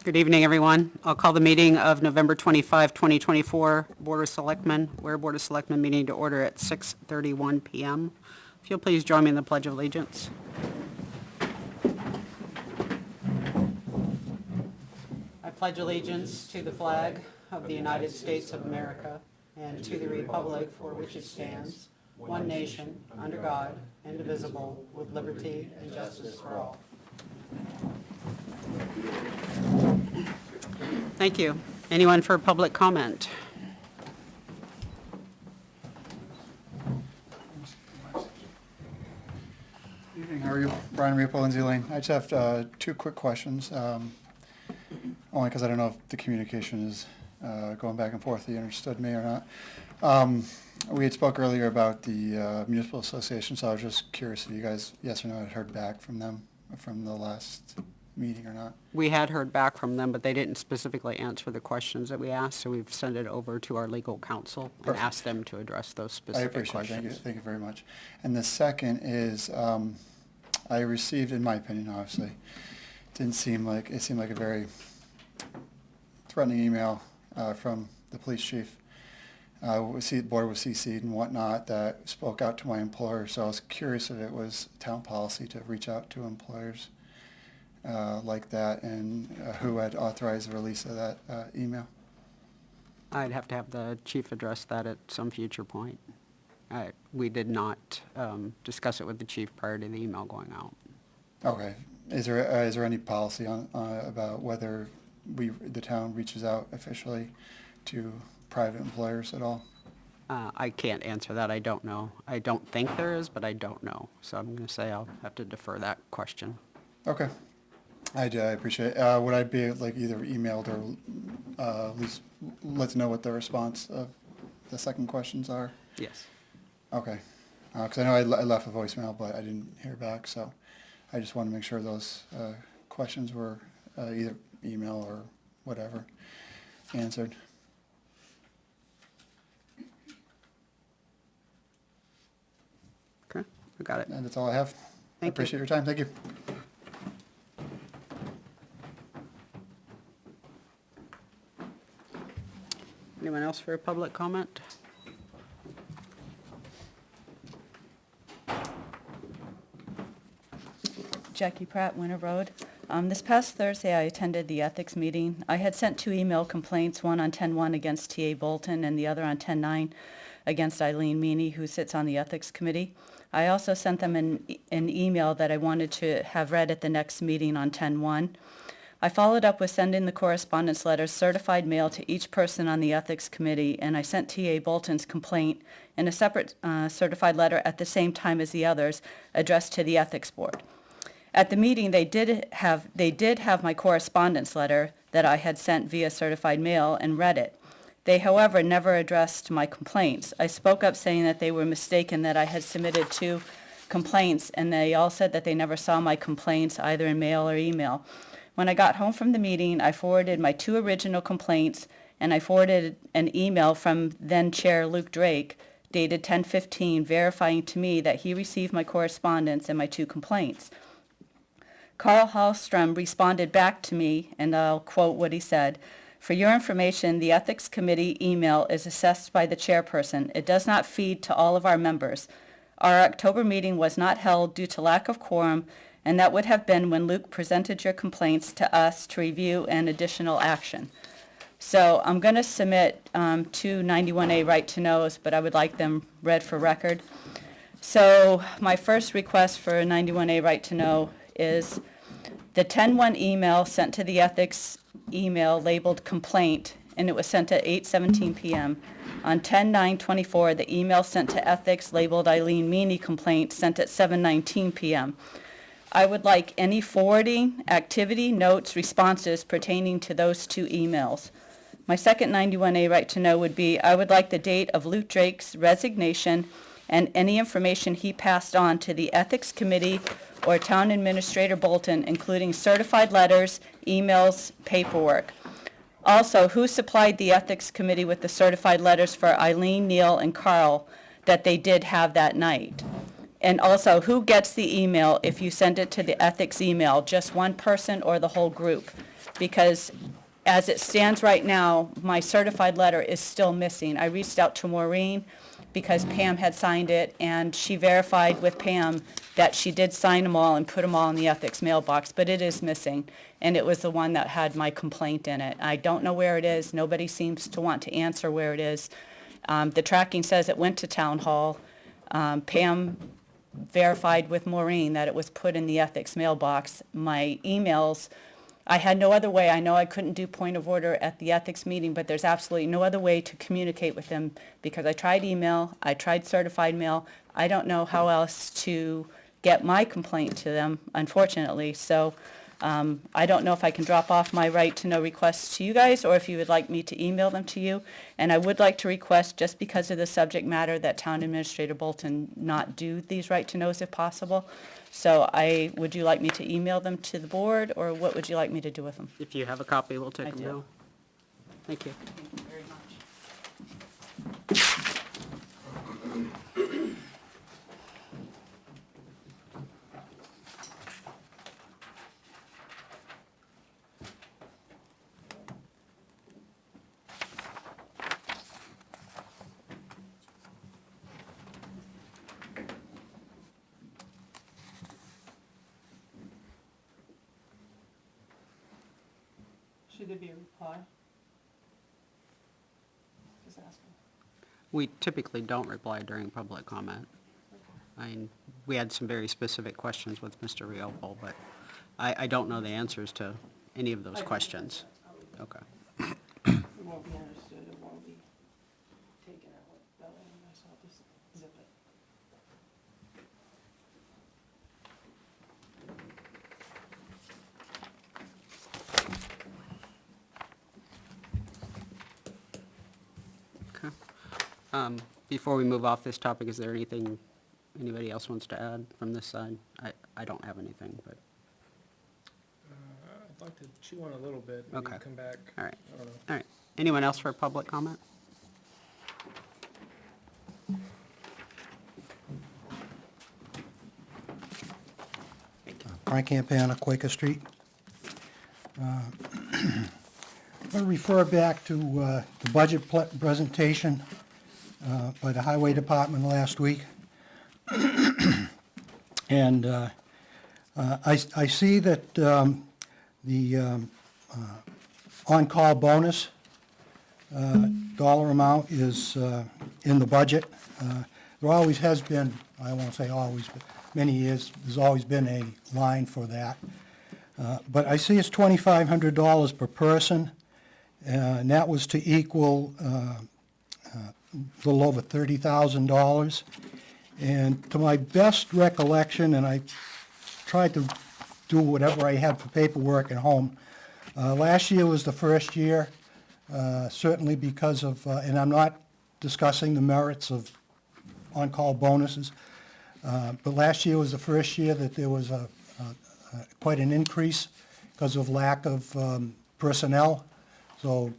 Good evening, everyone. I'll call the meeting of November 25, 2024, Board of Selectmen, Ware Board of Selectmen meeting to order at 6:31 PM. If you'll please join me in the Pledge of Allegiance. I pledge allegiance to the flag of the United States of America and to the republic for which it stands, one nation, under God, indivisible, with liberty and justice for all. Thank you. Anyone for public comment? Good evening, how are you? Brian Repo, Lindsay Lane. I just have two quick questions, only because I don't know if the communication is going back and forth, if you understood me or not. We had spoke earlier about the municipal association, so I was just curious if you guys, yes or no, had heard back from them from the last meeting or not. We had heard back from them, but they didn't specifically answer the questions that we asked, so we've sent it over to our legal counsel and Perfect. asked them to address those I specific appreciate it. questions. Thank you very much. And the second is, I received, in my opinion, obviously, it seemed like a very threatening email from the police chief. The board was CC'd and whatnot that spoke out to my employer, so I was curious if it was town policy to reach out to employers like that, and who had authorized the release of that email. I'd have to have the chief address that at some future point. We did not discuss it with the chief prior to the email going out. Okay. Is there any policy on about whether the town reaches out officially to private employers at all? I can't answer that. I don't know. I don't think there is, but I don't know. So I'm going to say I'll have to defer that question. Okay. I appreciate it. Would I be like either emailed or at least let's know what the response of the second questions are? Yes. Okay. Because I know I left a voicemail, but I didn't hear back, so I just want to make sure those questions were either email or whatever answered. Okay, I got it. And that's all I have. I appreciate your time. Thank you. Anyone else for a public comment? Jackie Pratt, Winter Road. This past Thursday, I attended the ethics meeting. I had sent 2 email complaints, one on 10-1 against T.A. Bolton and the other on 10-9 against Eileen Meany, who sits on the ethics committee. I also sent them an email that I wanted to have read at the next meeting on 10-1. I followed up with sending the correspondence letters certified mail to each person on the ethics committee, and I sent T.A. Bolton's complaint in a separate certified letter at the same time as the others addressed to the ethics board. At the meeting, they did have my correspondence letter that I had sent via certified mail and read it. They, however, never addressed my complaints. I spoke up saying that they were mistaken, that I had submitted 2 complaints, and they all said that they never saw my complaints either in mail or email. When I got home from the meeting, I forwarded my 2 original complaints, and I forwarded an email from then-Chair Luke Drake, dated 10/15, verifying to me that he received my correspondence and my 2 complaints. Carl Hallstrom responded back to me, and I'll quote what he said. "For your information, the Ethics Committee email is assessed by the chairperson. It does not feed to all of our members. Our October meeting was not held due to lack of quorum, and that would have been when Luke presented your complaints to us to review and additional action." So I'm going to submit 2 91A right to knows, but I would like them read for record. So my first request for 91A right to know is the 10-1 email sent to the ethics email labeled complaint, and it was sent at 8:17 p.m. On 10/9/24, the email sent to ethics labeled Eileen Meany complaint sent at 7:19 p.m. I would like any forwarding, activity, notes, responses pertaining to those 2 emails. My second 91A right to know would be, I would like the date of Luke Drake's resignation and any information he passed on to the Ethics Committee or Town Administrator Bolton, including certified letters, emails, paperwork. Also, who supplied the Ethics Committee with the certified letters for Eileen, Neil, and Carl that they did have that night? And also, who gets the email if you send it to the ethics email, just one person or the whole group? because as it stands right now, my certified letter is still missing. I reached out to Maureen because Pam had signed it, and she verified with Pam that she did sign them all and put them all in the ethics mailbox, but it is missing. And it was the one that had my complaint in it. I don't know where it is. Nobody seems to want to answer where it is. The tracking says it went to town hall. Pam verified with Maureen that it was put in the ethics mailbox. My emails, I had no other way. I know I couldn't do point of order at the ethics meeting, but there's absolutely no other way to communicate with them because I tried email, I tried certified mail. I don't know how else to get my complaint to them, unfortunately. So I don't know if I can drop off my right to know requests to you guys or if you would like me to email them to you. And I would like to request, just because of the subject matter, that Town Administrator Bolton not do these right to knows if possible. So would you like me to email them to the board, or what would you like me to do with them? If you have a copy, we'll I take them do. down. Thank you. Thank you very much. Should there be a reply? Just asking. We typically don't reply during public comment. I mean, we had some very specific questions with Mr. Riopel, but I don't know the answers to any of those questions. Okay. It won't be understood, it won't be taken out with spelling, so I'll just zip it. Okay. Before we move off this topic, is there anything anybody else wants to add from this side? I don't have anything, but, I'd like to chew on a little bit, maybe Okay. come back. all right. I don't know. All right. Anyone else for public comment? Frank Campana, Quaker Street. I'm going to refer back to the budget presentation by the Highway Department last week. And I see that the on-call bonus dollar amount is in the budget. There always has been, I won't say always, but many years, there's always been a line for that. But I see it's $2,500 per person, and that was to equal a little over $30,000. And to my best recollection, and I tried to do whatever I had for paperwork at home, last year was the first year, certainly because of, and I'm not discussing the merits of on-call bonuses, but last year was the first year that there was quite an increase because of lack of personnel. So,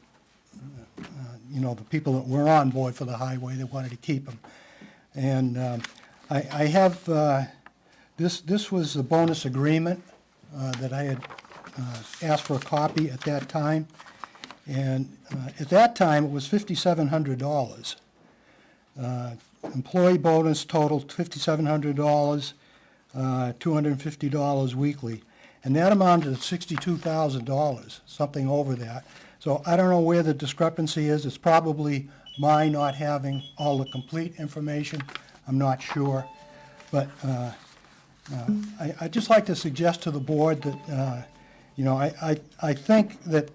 the people that were on board for the highway, they wanted to keep them. And I have, this was the bonus agreement that I had asked for a copy at that time. And at that time, it was $5,700. Employee bonus totaled $5,700, $250 weekly. And that amounted to $62,000, something over that. So I don't know where the discrepancy is. It's probably my not having all the complete information. I'm not sure. But I'd just like to suggest to the board that, I think that,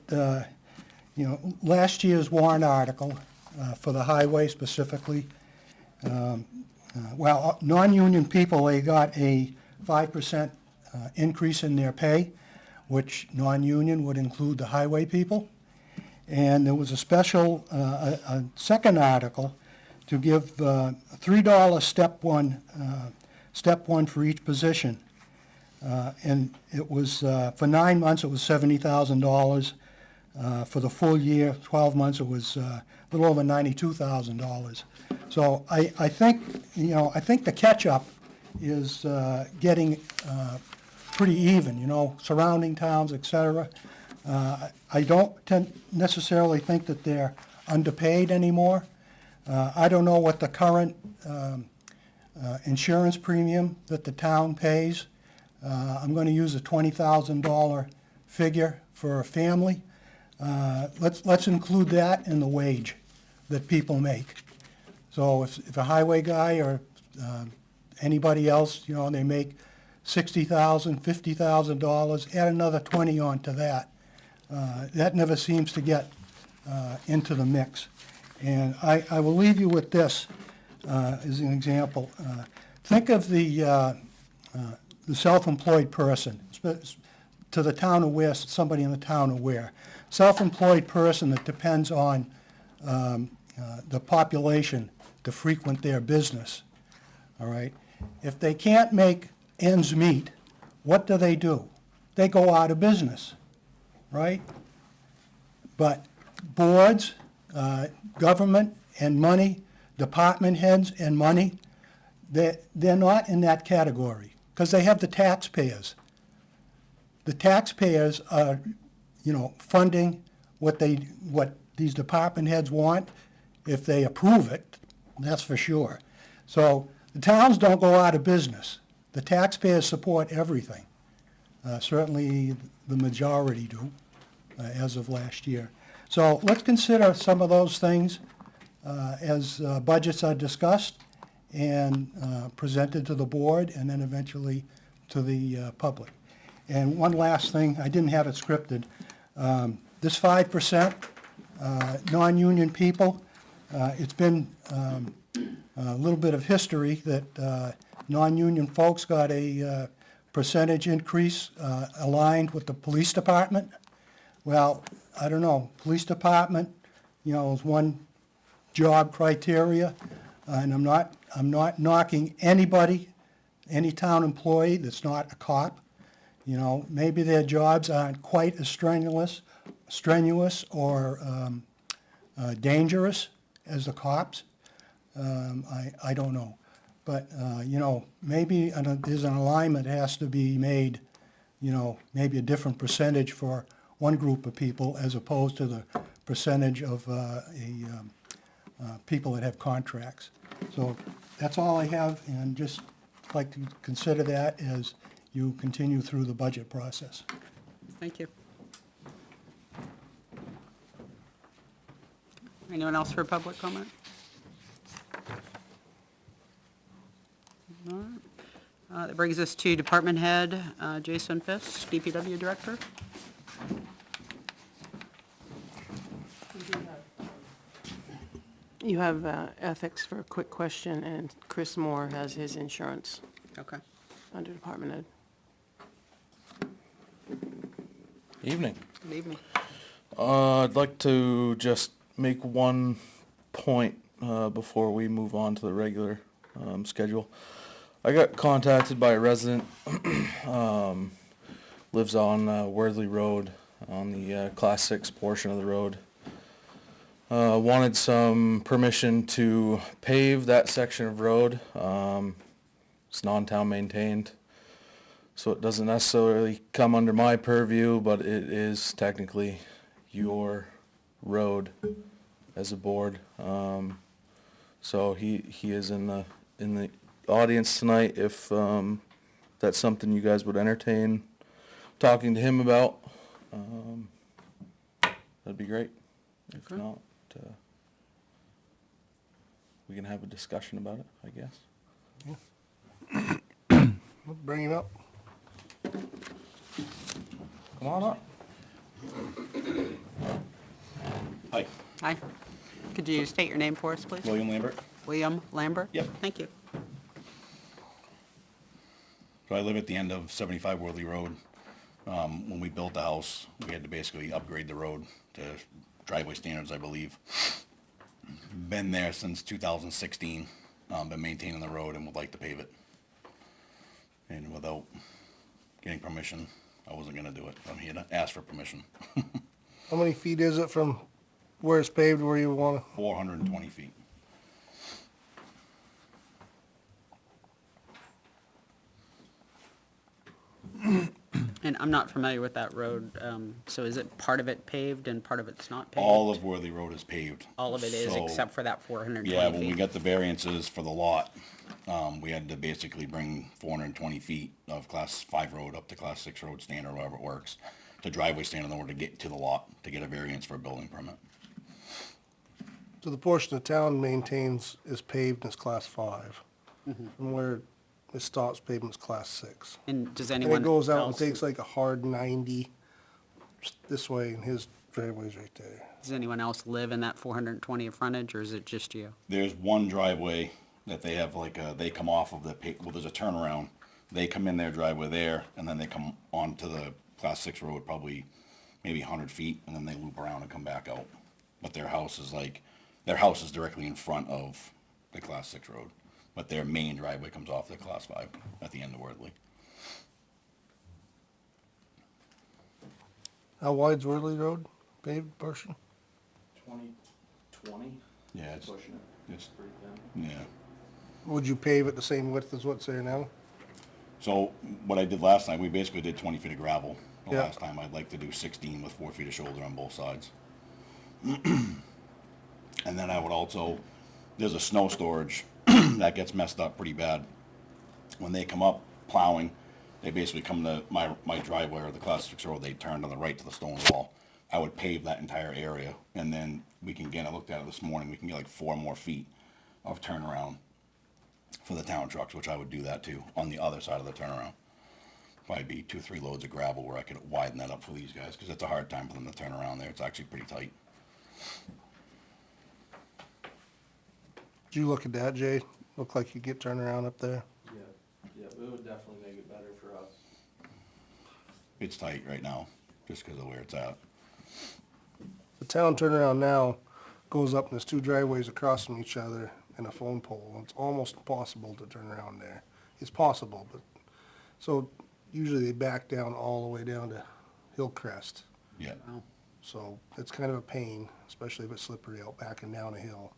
last year's warrant article for the highway specifically, non-union people, they got a 5% increase in their pay, which non-union would include the highway people. And there was a special, a second article to give $3 step one for each position. And it was, for 9 months, it was $70,000. For the full year, 12 months, it was a little over $92,000. So I think, I think the catch-up is getting pretty even, surrounding towns, et cetera. I don't necessarily think that they're underpaid anymore. I don't know what the current insurance premium that the town pays. I'm going to use a $20,000 figure for a family. Let's include that in the wage that people make. So if a highway guy or anybody else, they make $60,000, $50,000, add another 20 onto that. That never seems to get into the mix. And I will leave you with this as an example. Think of the self-employed person, to the town of Ware, somebody in the town of Ware. Self-employed person that depends on the population to frequent their business, all right? If they can't make ends meet, what do? They go out of business, right? But boards, government and money, department heads and money, they're not in that category because they have the taxpayers. The taxpayers are, funding what these department heads want if they approve it, that's for sure. So the towns don't go out of business. The taxpayers support everything. Certainly the majority do, as of last year. So let's consider some of those things as budgets are discussed and presented to the board and then eventually to the public. And one last thing, I didn't have it scripted. This 5% non-union people, it's been a little bit of history that non-union folks got a percentage increase aligned with the police department. Well, I don't know, police department, is one job criteria, and I'm not knocking anybody, any town employee that's not a cop. Maybe their jobs aren't quite as strenuous or dangerous as the cops. I don't know. But, maybe there's an alignment that has to be made, maybe a different percentage for one group of people as opposed to the percentage of people that have contracts. So that's all I have, and just like to consider that as you continue through the budget process. Thank you. Anyone else for public comment? All right. That brings us to Department Head, Jason Fisk, DPW Director. You have ethics for a quick question, and Chris Moore has his insurance Okay. under Department Ed. Evening. Good evening. I'd like to just make one point before we move on to the regular schedule. I got contacted by a resident, lives on Worthley Road on the Class 6 portion of the road. Wanted some permission to pave that section of road. It's non-town maintained, so it doesn't necessarily come under my purview, but it is technically your road as a board. So he is in the audience tonight. If that's something you guys would entertain talking to him about, that'd be great. If Okay. not, we can have a discussion about it, I guess. We'll bring him up. Come on up. Hi, Hi. Could you state your name for us, please? William Lambert. William Lambert? Yep. Thank you. So I live at the end of 75 Worthley Road. When we built the house, we had to basically upgrade the road to driveway standards, I believe. Been there since 2016, been maintaining the road and would like to pave it. And without getting permission, I wasn't gonna do it. I'm here to ask for permission. How many feet is it from where it's paved, where you want 420 feet. And I'm not familiar with that road, so is it part of it paved and part of it's not paved? All of Worthy Road is paved. All of it is, So, except for that 420 feet? yeah, when we got the variances for the lot, we had to basically bring 420 feet of class 5 road up to class 6 road standard, however it works, to driveway standard in order to get to the lot, to get a variance for a building permit. So the portion the town maintains is paved and is class 5. Mm-hmm. From where it stops paving is class 6. And does And anyone it goes out and else, takes like a hard 90 this way, and his driveway's right there. does anyone else live in that 420 of frontage, or is it just you? There's one driveway that they have like, they come off of well, there's a turnaround. They come in their driveway there, and then they come onto the class 6 road, probably maybe 100 feet, and then they loop around and come back out. But their house is directly in front of the class 6 road. But their main driveway comes off the class 5 at the end of Wordley. How wide's Worley Road, paved portion? 2020? Yeah, it's Pretty thin. yeah. Would you pave it the same width as what's there now? So what I did last time, we basically did 20 feet of gravel. The Yeah. last time I'd like to do 16 with 4 feet of shoulder on both sides. And then I would also, there's a snow storage that gets messed up pretty bad. When they come up plowing, they basically come to my driveway or the class 6 road, they turn to the right to the stone wall. I would pave that entire area, and then we can get, I looked at it this morning, we can get like 4 more feet of turnaround for the town trucks, which I would do that too, on the other side of the turnaround. Probably be 2-3 loads of gravel where I could widen that up for these guys, because it's a hard time for them to turn around there. It's actually pretty tight. Did you look at that, Jay? Look like you get turned around up there. Yeah, it would definitely make it better for us. It's tight right now, just because of where it's at. The town turnaround now goes up and there's 2 driveways across from each other and a phone pole. It's almost impossible to turn around there. It's possible, but, so usually they back down all the way down to Hillcrest. Yeah. Wow. So it's kind of a pain, especially if it's slippery out back and down a hill.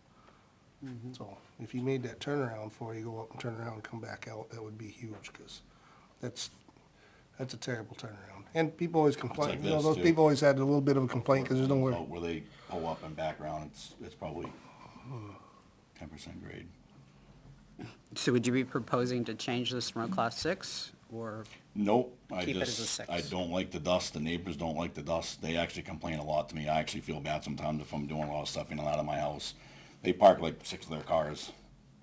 So if you made that turnaround before you go up and turn around and come back out, that would be huge, because that's a terrible turnaround. And people always complain, like you know, this, those too. people always had a little bit of a complaint because there's nowhere. Where they pull up and back around, it's probably 10% grade. So would you be proposing to change this from a class 6, or? Nope, I Keep it as a just, 6. I don't like the dust, the neighbors don't like the dust, they actually complain a lot to me, I actually feel bad sometimes if I'm doing a lot of stuff in and out of my house. They park like 6 of their cars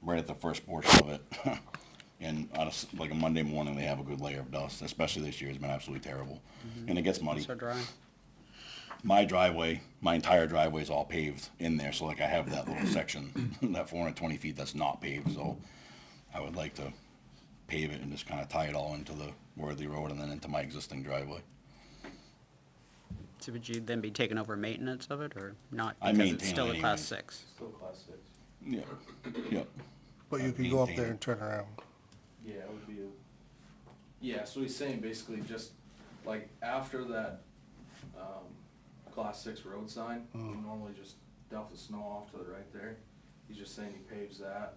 right at the first portion of it, and on like a Monday morning, they have a good layer of dust, especially this year, it's been absolutely terrible, and it gets muddy. So dry? My driveway, my entire driveway is all paved in there, so like I have that little section, that 420 feet that's not paved, so I would like to pave it and just kind of tie it all into the Worthy Road and then into my existing driveway. So would you then be taking over maintenance of it, or not? I Because maintain it's still it a class anyways. 6. Still class 6. Yeah, yep. But you could go up there and turn around. Yeah, it would be yeah, so he's saying basically just like after that, class 6 road sign, you normally just dump the snow off to the right there. He's just saying he paves that,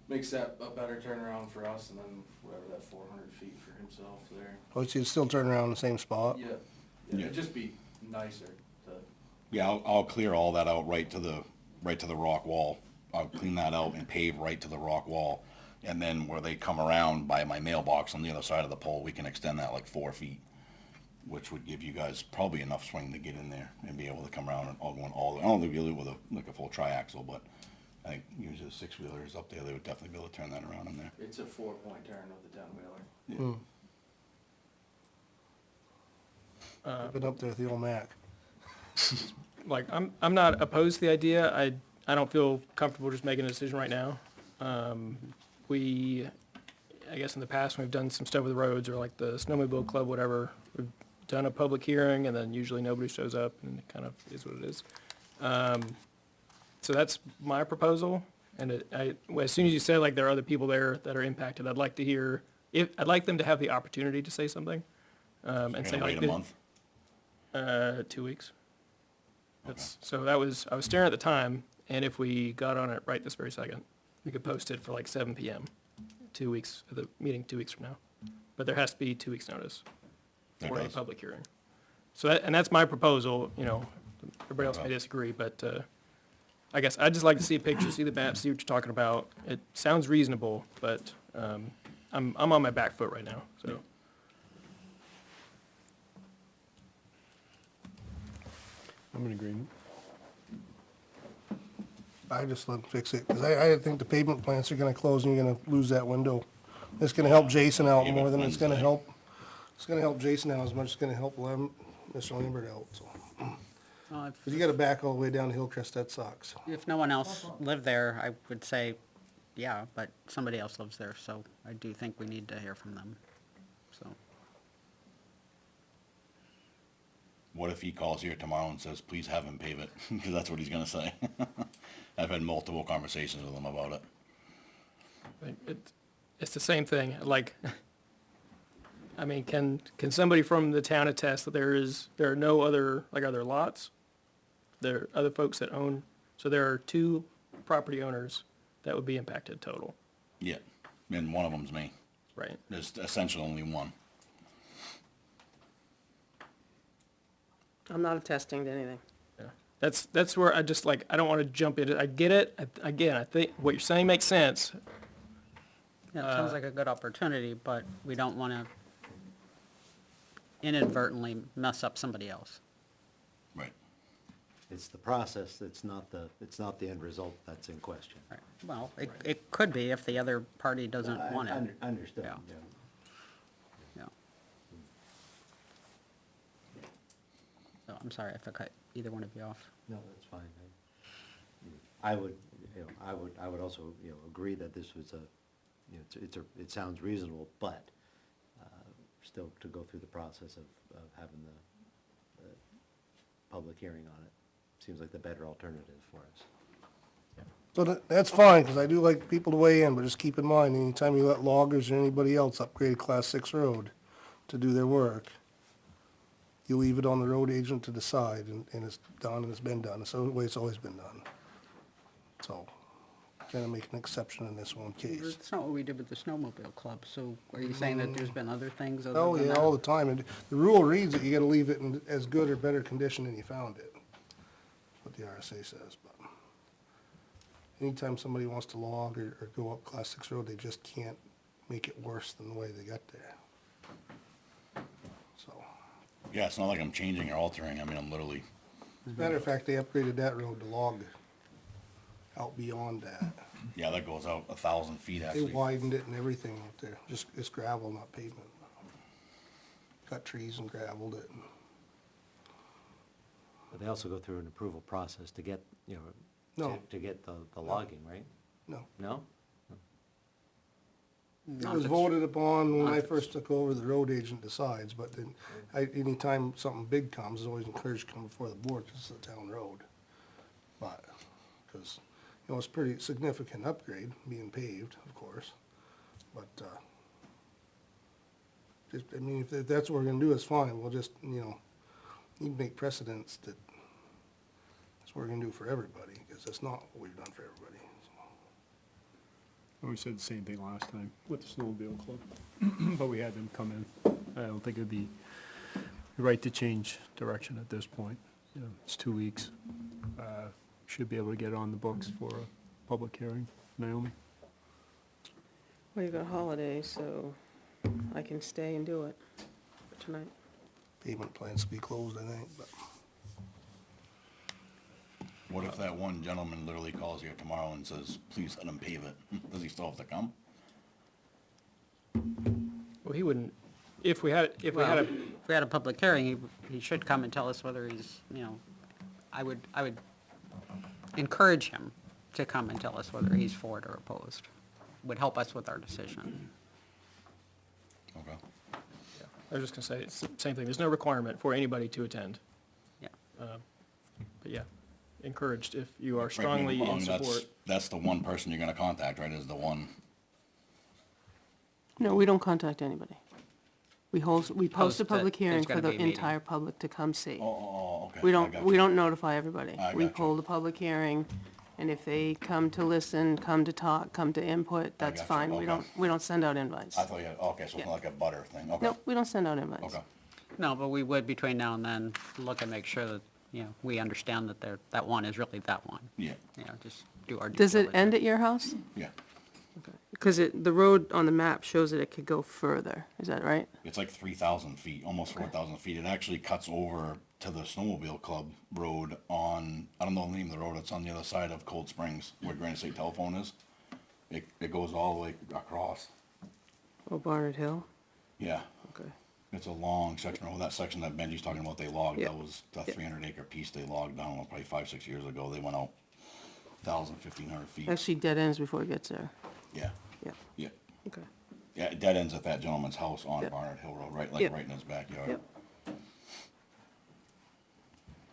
makes that a better turnaround for us, and then whatever that 400 feet for himself there. Oh, so you'd still turn around in the same spot? Yeah, Yeah. it'd just be nicer to, Yeah, I'll clear all that out right to the rock wall. I'll clean that out and pave right to the rock wall. And then where they come around by my mailbox on the other side of the pole, we can extend that like 4 feet, which would give you guys probably enough swing to get in there and be able to come around and all going all the way. I don't think we'll do it with a full triaxle, but I think usually the 6-wheelers up there, they would definitely be able to turn that around in there. it's a 4-point turn with the 10-wheeler. I've been up there with the old Mac. Like, I'm not opposed to the idea. I don't feel comfortable just making a decision right now. I guess in the past, when we've done some stuff with the roads or like the snowmobile club, whatever, we've done a public hearing and then usually nobody shows up and it kind of is what it is. So that's my proposal. And as soon as you said like there are other people there that are impacted, I'd like to hear, I'd like them to have the opportunity to say something. And You're say gonna like, wait a month? 2 weeks. So I was staring at the time, and if we got on it right this very second, we could post it for like 7 PM, 2 weeks, the meeting 2 weeks from now. But there has to be 2 weeks' notice. There for a does. public hearing. So that, and that's my proposal, you know, everybody else may Okay. disagree, but, I guess I'd just like to see a picture, see the map, see what you're talking about. It sounds reasonable, but, I'm on my back foot right now, so. I'm in agreement. I just let them fix it, because I think the pavement plants are gonna close and you're gonna lose that window. It's gonna help Jason out more than it's gonna help, Jason out as much as it's gonna help Mr. Lambert out, so. Well, Cause you gotta back all the way down to Hillcrest, that sucks. if no one else lived there, I would say, yeah, but somebody else lives there, so I do think we need to hear from them, so. What if he calls here tomorrow and says, please have him pave it? Because that's what he's gonna say. I've had multiple conversations with him about it. It's the same thing, like, I mean, can somebody from the town attest that there are no other, like, are there lots? There are other folks that own, so there are 2 property owners that would be impacted total, Yeah, and one of them's me. right? There's essentially only one. I'm not attesting to anything. Yeah. That's where I just, like, I don't wanna jump into, I get it, again, I think what you're saying makes sense. Yeah, it sounds like a good opportunity, but we don't wanna inadvertently mess up somebody else. Right. It's the process, it's not the end result that's in question. Right. Well, it could be if the other party doesn't want it. Understood, Yeah. yeah. Yeah. So, I'm sorry if I cut either one of you off. No, that's fine. I would, I would also, agree that this was it sounds reasonable, but, still to go through the process of having the public hearing on it, seems like the better alternative for us. So that's fine, because I do like people to weigh in, but just keep in mind, anytime you let loggers or anybody else upgrade a Class 6 road to do their work, you leave it on the road agent to decide, and it's done, and it's been done. It's the way it's always been done. So, kind of make an exception in this one case. That's not what we did with the snowmobile club, so are you saying that there's been other things other Oh, than yeah, that? all the time. And the rule reads that you gotta leave it in as good or better condition than you found it. That's what the RSA says, but anytime somebody wants to log or go up Class 6 road, they just can't make it worse than the way they got there. So, Yeah, it's not like I'm changing or altering. I mean, I'm literally, as a matter of fact, they upgraded that road to log out beyond that. yeah, that goes out 1,000 feet They actually. widened it and everything out there, just, it's gravel, not pavement. Cut trees and gravelled it. But they also go through an approval process to get, No. to get the logging, right? No. No? It was voted upon when I first took over, the road agent decides, but then, anytime something big comes, it's always encouraged to come before the board, because it's a town road. But, because, it's a pretty significant upgrade, being paved, of course, but, just, I mean, if that's what we're gonna do, it's fine, we'll just, need to make precedents that that's what we're gonna do for everybody, because that's not what we've done for everybody, so. We said the same thing last time with the snowmobile club, but we had them come in. I don't think it'd be right to change direction at this point. It's 2 weeks. Should be able to get it on the books for a public hearing. Naomi? Well, you've got holidays, so I can stay and do it for tonight. Pavement plans to be closed, I think, but. What if that one gentleman literally calls here tomorrow and says, please let him pave it? Does he still have to come? Well, he wouldn't, if we had If we had a public hearing, he should come and tell us whether he's, I would encourage him to come and tell us whether he's for it or opposed. Would help us with our decision. Okay. I was just gonna say, it's the same thing, there's no requirement for anybody to attend. Yeah. But yeah, encouraged if you are Correct me if strongly I'm wrong, in that's- support. That's the one person you're gonna contact, right, is the one, No, we don't contact anybody. We post Post a that public hearing there's for gonna the be a meeting. entire public to come see. okay. We I don't, got we you. don't notify everybody. I We got you. hold a public hearing, and if they come to listen, come to talk, come to input, that's got you, fine. We okay. We don't send out invites. I thought you had, okay, so it's Yeah. not like a butter thing, okay. No, we don't send out invites. Okay, No, but we would between now and then look and make sure that, we understand that that one is really that one. Yeah, Just do our due Does it diligence. end at your house? yeah. Because the road on the map shows that it could go further, is that right? It's like 3,000 feet, almost 4,000 feet. It actually cuts over to the snowmobile club road on, I don't know the name of the road, it's on the other side of Cold Springs, where Granite State Telephone is. It goes all the way across. Oh, Barnard Hill? Yeah, Okay. it's a long section. Oh, that section that Benji's talking about, they logged, Yeah. that was the Yeah. 300-acre piece they logged down, probably 5-6 years ago. They went out 1,000, 1,500 feet. Actually dead ends before it gets there. Yeah, Yeah, yeah. okay. Yeah, it dead ends at that gentleman's house on Yep. Barnard Hill Road, right, Yep. right in his backyard. Yep.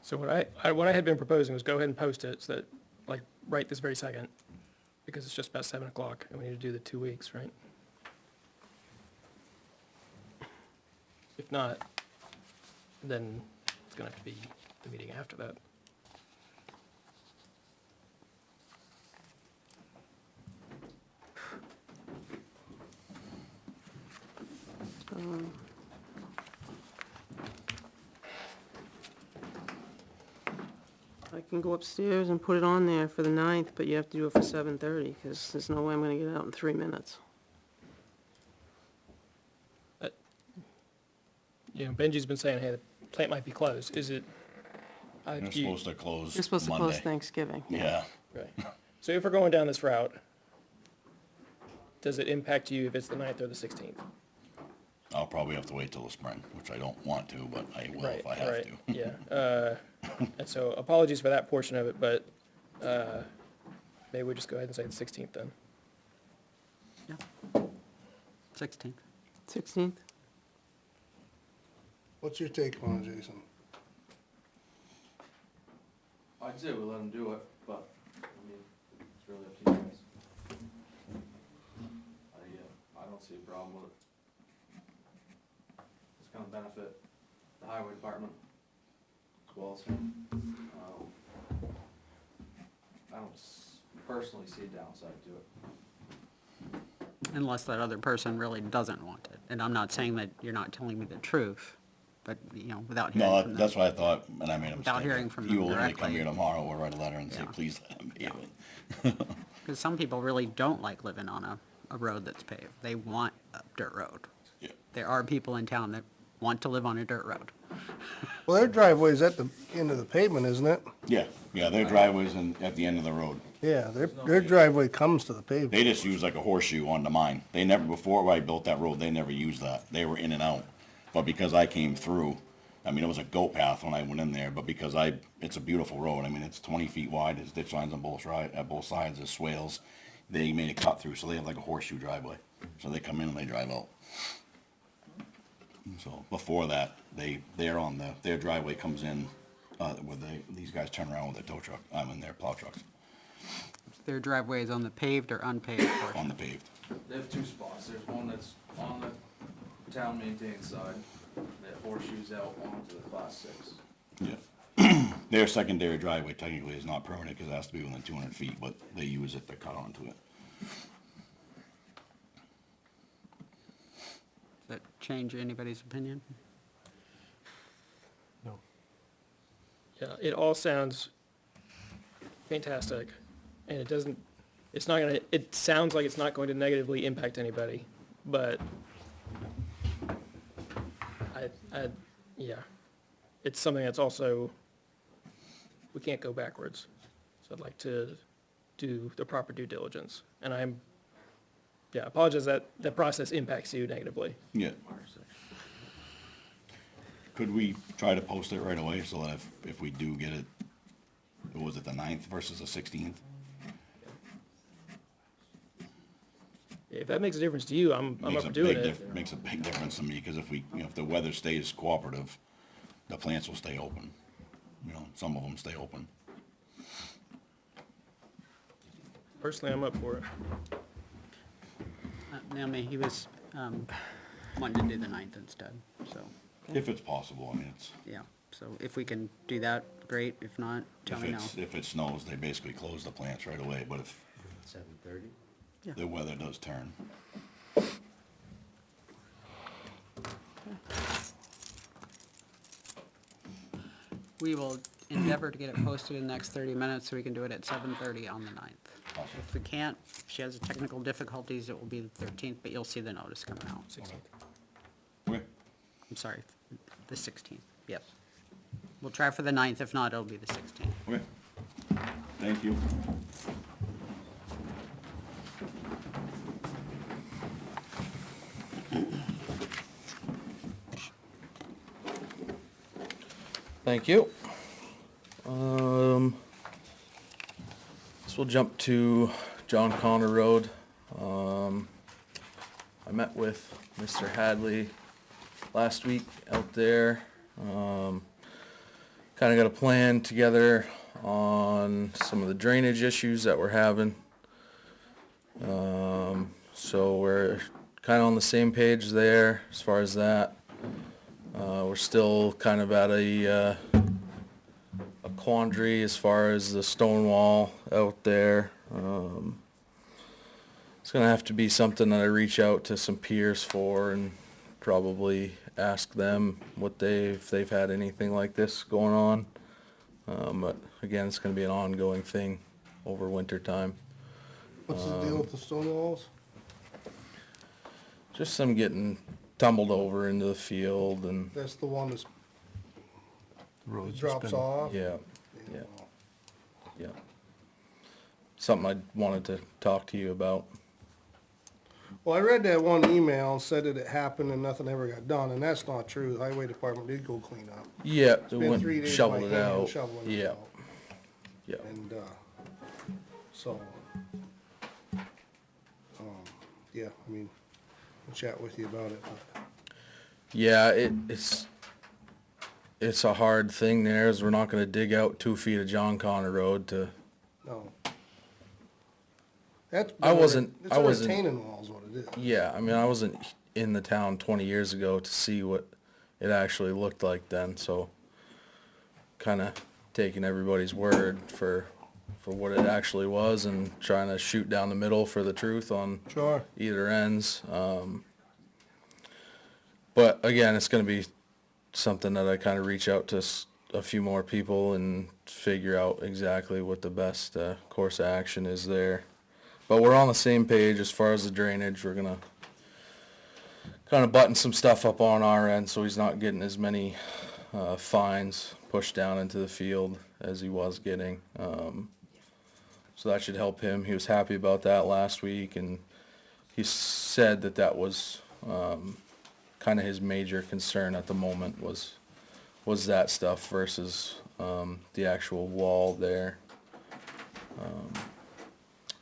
So what I had been proposing was go ahead and post it so that, like, right this very second, because it's just about 7 o'clock and we need to do the 2 weeks, right? If not, then it's gonna have to be the meeting after that. I can go upstairs and put it on there for the 9th, but you have to do it for 7:30, because there's no way I'm gonna get it out in 3 minutes. Benji's been saying, hey, the plant might be closed. Is it? They're supposed to close You're supposed to close Monday. Thanksgiving. Yeah, Right. So if we're going down this route, does it impact you if it's the 9th or the 16th? I'll probably have to wait till the spring, which I don't want to, but I will Right, if I have right, to. yeah. And so apologies for that portion of it, but maybe we just go ahead and say the 16th then. 16th. 16th? What's your take on it, Jason? I'd say we let them do it, but, I mean, it's really up to you guys. I don't see a problem with it. It's gonna benefit the highway department as well as him. I don't personally see a downside to it. Unless that other person really doesn't want it. And I'm not saying that you're not telling me the truth, but, without hearing No, from them. that's what I thought, and I made a mistake. Without hearing from He them will literally come directly. here tomorrow or write a letter and say, Yeah. please let him Yeah. pave it. Because some people really don't like living on a road that's paved. They want a dirt road. Yeah. There are people in town that want to live on a dirt road. Well, their driveway's at the end of the pavement, isn't it? Yeah, their driveway's at the end of the road. Yeah, their driveway comes to the pavement. They just use like a horseshoe onto mine. They never, before I built that road, they never used that. They were in and out. But because I came through, I mean, it was a goat path when I went in there, but because it's a beautiful road. I mean, it's 20 feet wide, there's ditch lines on both sides, there's swales. They made a cut through, so they have like a horseshoe driveway. So they come in and they drive out. So before that, their driveway comes in, these guys turn around with their tow truck, their plow trucks Their driveway is on the paved or unpaved portion. on the paved. They have two spots. There's one that's on the town maintained side, that horseshoes out onto the class 6. Yeah. Their secondary driveway technically is not permanent because it has to be within 200 feet, but they use it to cut onto it. Does that change anybody's opinion? Yeah, it all sounds fantastic, and it sounds like it's not going to negatively impact anybody, but yeah, it's something that's also, we can't go backwards. So I'd like to do the proper due diligence, and I apologize that the process impacts you negatively. Yeah. Could we try to post it right away so that if we do get it, was it the 9th versus the 16th? If that makes a difference to you, I'm up for doing it. Makes a big difference to me, because if the weather stays cooperative, the plants will stay open. Some of them stay open. Personally, I'm up for it. Naomi, he was wanting to do the 9th instead, so, If it's possible, I mean, yeah. So if we can do that, great. If not, tell me now. if it snows, they basically close the plants right away, but if 7:30? the weather does turn. We will endeavor to get it posted in the next 30 minutes so we can do it at 7:30 on the 9th. If we can't, if she has technical difficulties, it will be the 13th, but you'll see the notice coming out. Okay. I'm sorry, the 16th, yep. We'll try for the 9th, if not, it'll be the 16th. Okay. Thank you. Thank you. So we'll jump to John Connor Road. I met with Mr. Hadley last week out there. Kind of got a plan together on some of the drainage issues that we're having. So we're kind of on the same page there as far as that. We're still kind of at a quandary as far as the stone wall out there. It's gonna have to be something that I reach out to some peers for and probably ask them if they've had anything like this going on. But again, it's gonna be an ongoing thing over winter time. What's the deal with the stone walls? Just some getting tumbled over into the field and, That's the one that's Road's just drops been- off? yeah, yeah. Something I wanted to talk to you about. Well, I read that one email, said that it happened and nothing ever got done, and that's not true. The highway department did go clean up. Yeah, it It's been went, 3 days shoveled by it hand out. shoveling it Yeah, out. yeah. And, so, yeah, I mean, I'll chat with you about it, but, Yeah, it's a hard thing there, is we're not gonna dig out 2 feet of John Connor Road to, no. That's. I wasn't- It's I a wasn't- retaining wall is what it is. yeah, I mean, I wasn't in the town 20 years ago to see what it actually looked like then, so kinda taking everybody's word for what it actually was and trying to shoot down the middle for the truth on Sure. either ends. But again, it's gonna be something that I kinda reach out to a few more people and figure out exactly what the best course of action is there. But we're on the same page as far as the drainage. We're gonna kinda button some stuff up on our end so he's not getting as many fines pushed down into the field as he was getting. So that should help him. He was happy about that last week, and he said that was kind of his major concern at the moment was that stuff versus the actual wall there.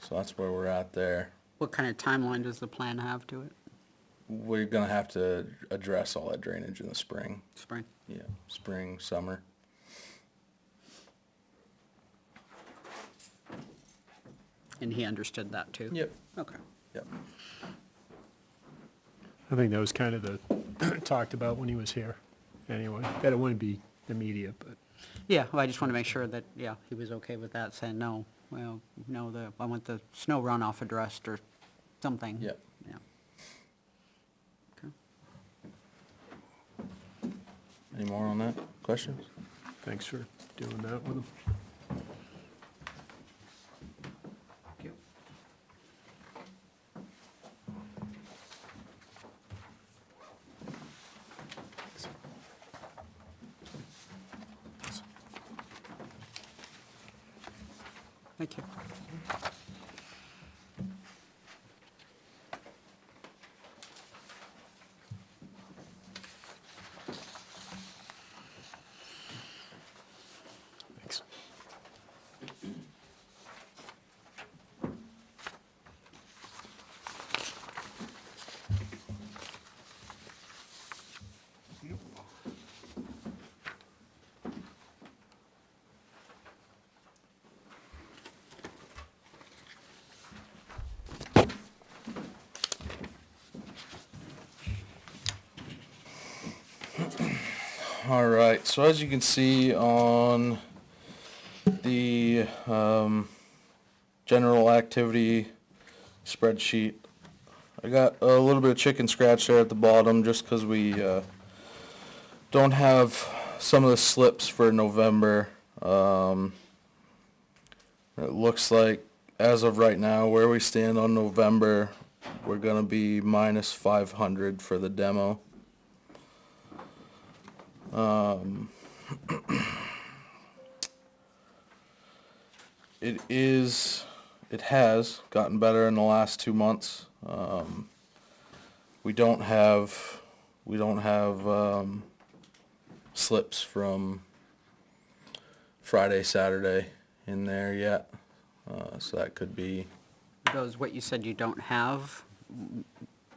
So that's where we're at there. What kind of timeline does the plan have to it? We're gonna have to address all that drainage in the spring. Spring? Yeah, spring, summer. And he understood that too? Yep. Okay. Yep. I think that was kind of the, talked about when he was here, anyway, that it wouldn't be immediate, but Yeah, well, I just want to make sure that, yeah, he was okay with that, saying, no, well, no, I want the snow runoff addressed or something. Yep. Yeah. Okay. Any more on that? Questions? thanks for doing that with him. Thank you. Thank you. Thanks. All right, so as you can see on the general activity spreadsheet, I got a little bit of chicken scratch there at the bottom just because we don't have some of the slips for November. It looks like, as of right now, where we stand on November, we're gonna be minus 500 for the demo. It has gotten better in the last 2 months. We don't have slips from Friday, Saturday in there yet. So that could be, Those, what you said you don't have,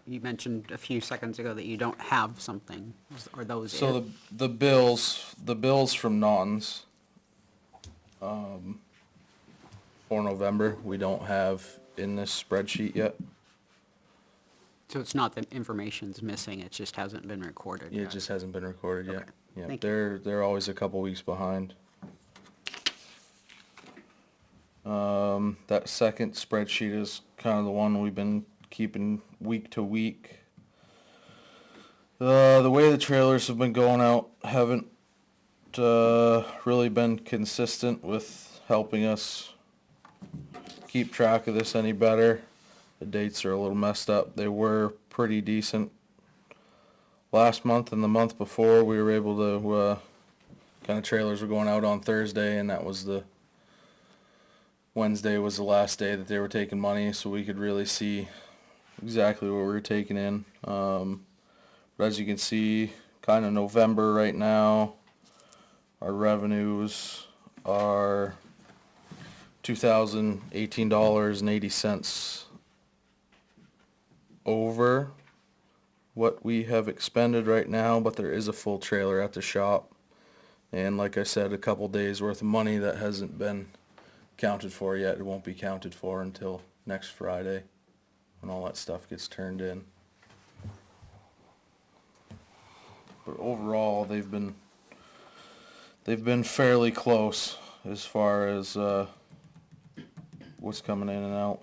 you mentioned a few seconds ago that you don't have something. Are those so it? the bills from Naughton's, for November, we don't have in this spreadsheet yet. So it's not that information's missing, it just hasn't been recorded It yet? just hasn't been recorded yet. Okay. Yeah, Thank you. they're always a couple weeks behind. That second spreadsheet is kind of the one we've been keeping week to week. The way the trailers have been going out haven't really been consistent with helping us keep track of this any better. The dates are a little messed up. They were pretty decent last month, and the month before we were able to, kind of trailers were going out on Thursday, and that was Wednesday was the last day that they were taking money, so we could really see exactly what we were taking in. But as you can see, kind of November right now, our revenues are $2,018.80 over what we have expended right now, but there is a full trailer at the shop. And like I said, a couple days worth of money that hasn't been counted for yet. It won't be counted for until next Friday when all that stuff gets turned in. But overall, they've been fairly close as far as what's coming in and out.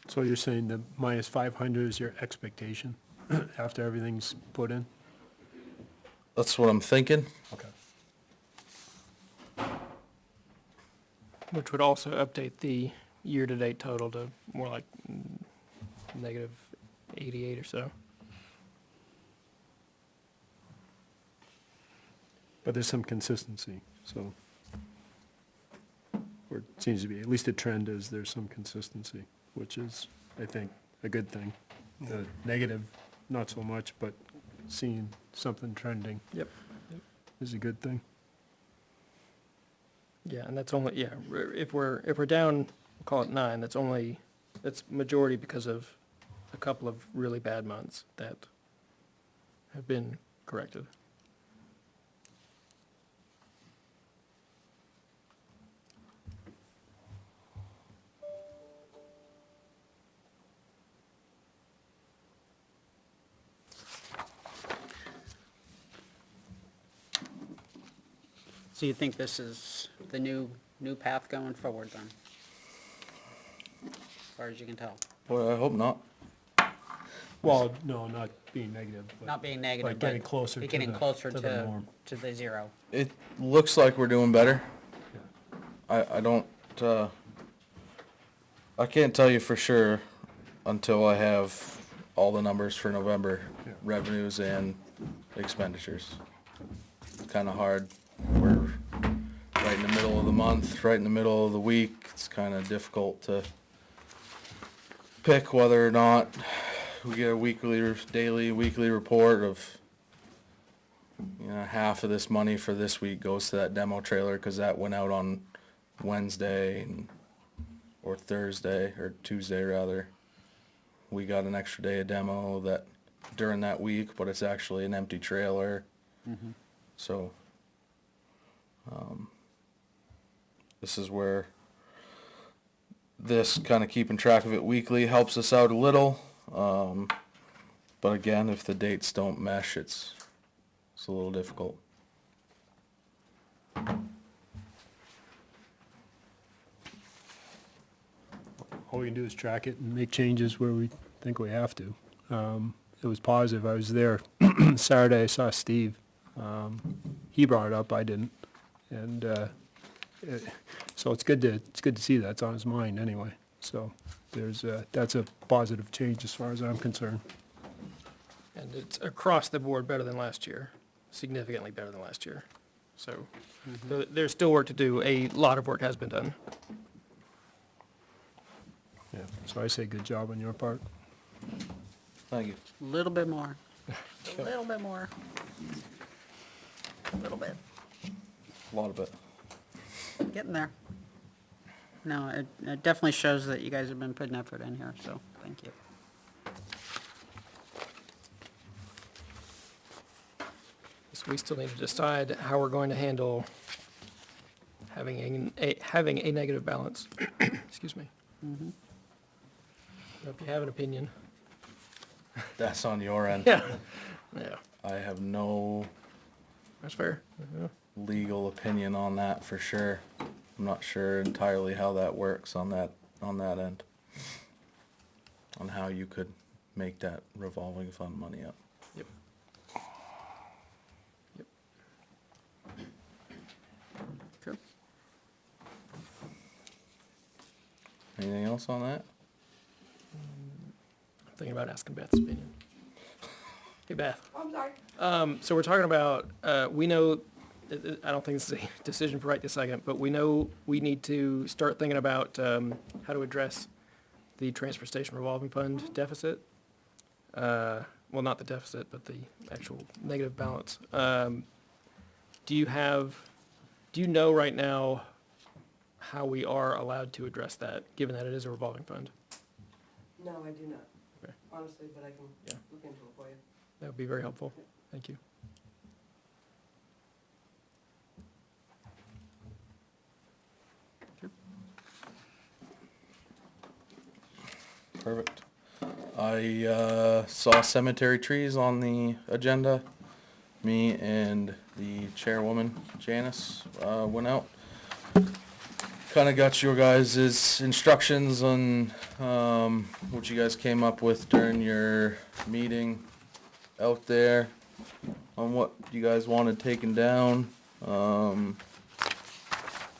So you're saying the minus 500 is your expectation after everything's put in? That's what I'm thinking. Okay. Which would also update the year-to-date total to more like negative 88 or so. But there's some consistency, so. Or it seems to be, at least the trend is there's some consistency, which is, I think, a good thing. The negative, not so much, but seeing something trending Yep. is a good thing. Yeah, and that's only, yeah, if we're down, call it 9, that's majority because of a couple of really bad months that have been corrected. So you think this is the new path going forward then? As far as you can tell? Boy, I hope not. Well, no, not being negative, but. Not being negative, But getting closer but to getting the- closer to the norm. to the zero. It looks like we're doing better. Yeah. I don't, I can't tell you for sure until I have all the numbers for November, Yeah. revenues and expenditures. It's kinda hard. We're right in the middle of the month, right in the middle of the week. It's kinda difficult to pick whether or not we get a daily, weekly report of, half of this money for this week goes to that demo trailer, cause that went out on Wednesday or Thursday, or Tuesday rather. We got an extra day of demo that, during that week, but it's actually an empty trailer. So, this is where this kind of keeping track of it weekly helps us out a little. But again, if the dates don't mesh, it's a little difficult. All we can do is track it and make changes where we think we have to. it was positive. I was there Saturday, I saw Steve. He brought it up, I didn't. And, so it's good to see that's on his mind anyway. So that's a positive change as far as I'm concerned. And it's across the board better than last year, significantly better than last year. So there's still work to do. A lot of work has been done. Yeah. So I say good job on your part. Thank you. A little bit more. A little bit more. A little bit. A lot of it. Getting there. No, it definitely shows that you guys have been putting effort in here, so thank you. So we still need to decide how we're going to handle having a negative balance. Excuse me. If you have an opinion. That's on your end. Yeah. Yeah, I have no that's fair. Yeah. legal opinion on that for sure. I'm not sure entirely how that works on that end. On how you could make that revolving fund money up. Yep. Yep. Sure. Anything else on that? I'm thinking about asking Beth's opinion. Hey, Beth. I'm sorry. So we're talking about, we know, I don't think this is a decision for right this second, but we know we need to start thinking about how to address the transfer station revolving fund deficit. Well, not the deficit, but the actual negative balance. Do you know right now how we are allowed to address that, given that it is a revolving fund? No, I do not, Okay. honestly, but I can Yeah. look into it for you. That would be very helpful. Thank you. Perfect. I saw cemetery trees on the agenda. Me and the chairwoman, Janice, went out. Kind of got your guys' instructions on what you guys came up with during your meeting out there, on what you guys wanted taken down.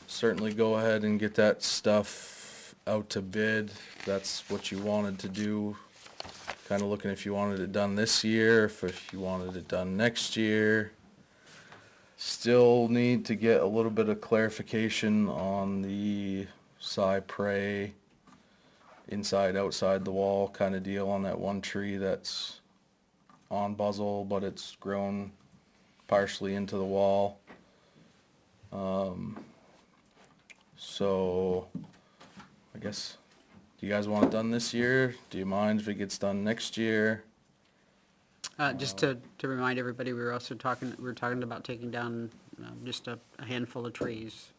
Certainly go ahead and get that stuff out to bid. That's what you wanted to do. Kind of looking if you wanted it done this year, if you wanted it done next year. Still need to get a little bit of clarification on the cypre inside, outside the wall kind of deal on that one tree that's on Buzzle, but it's grown partially into the wall. So I guess, do you guys want it done this year? Do you mind if it gets done next year? Just to remind everybody, we were talking about taking down just a handful of trees.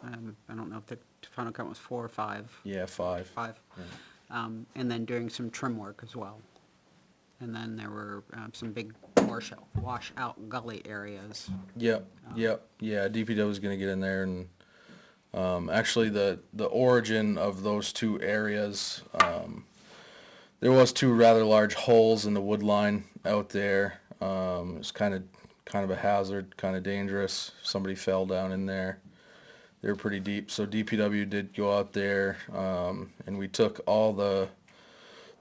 I don't know if the final count was 4 or 5. Yeah, 5. 5. Yeah. And then doing some trim work as well. And then there were some big washout gully areas. Yeah, DPW is gonna get in there and, actually the origin of those 2 areas, there was 2 rather large holes in the wood line out there. It was kind of a hazard, kind of dangerous. Somebody fell down in there. They were pretty deep, so DPW did go out there, and we took all the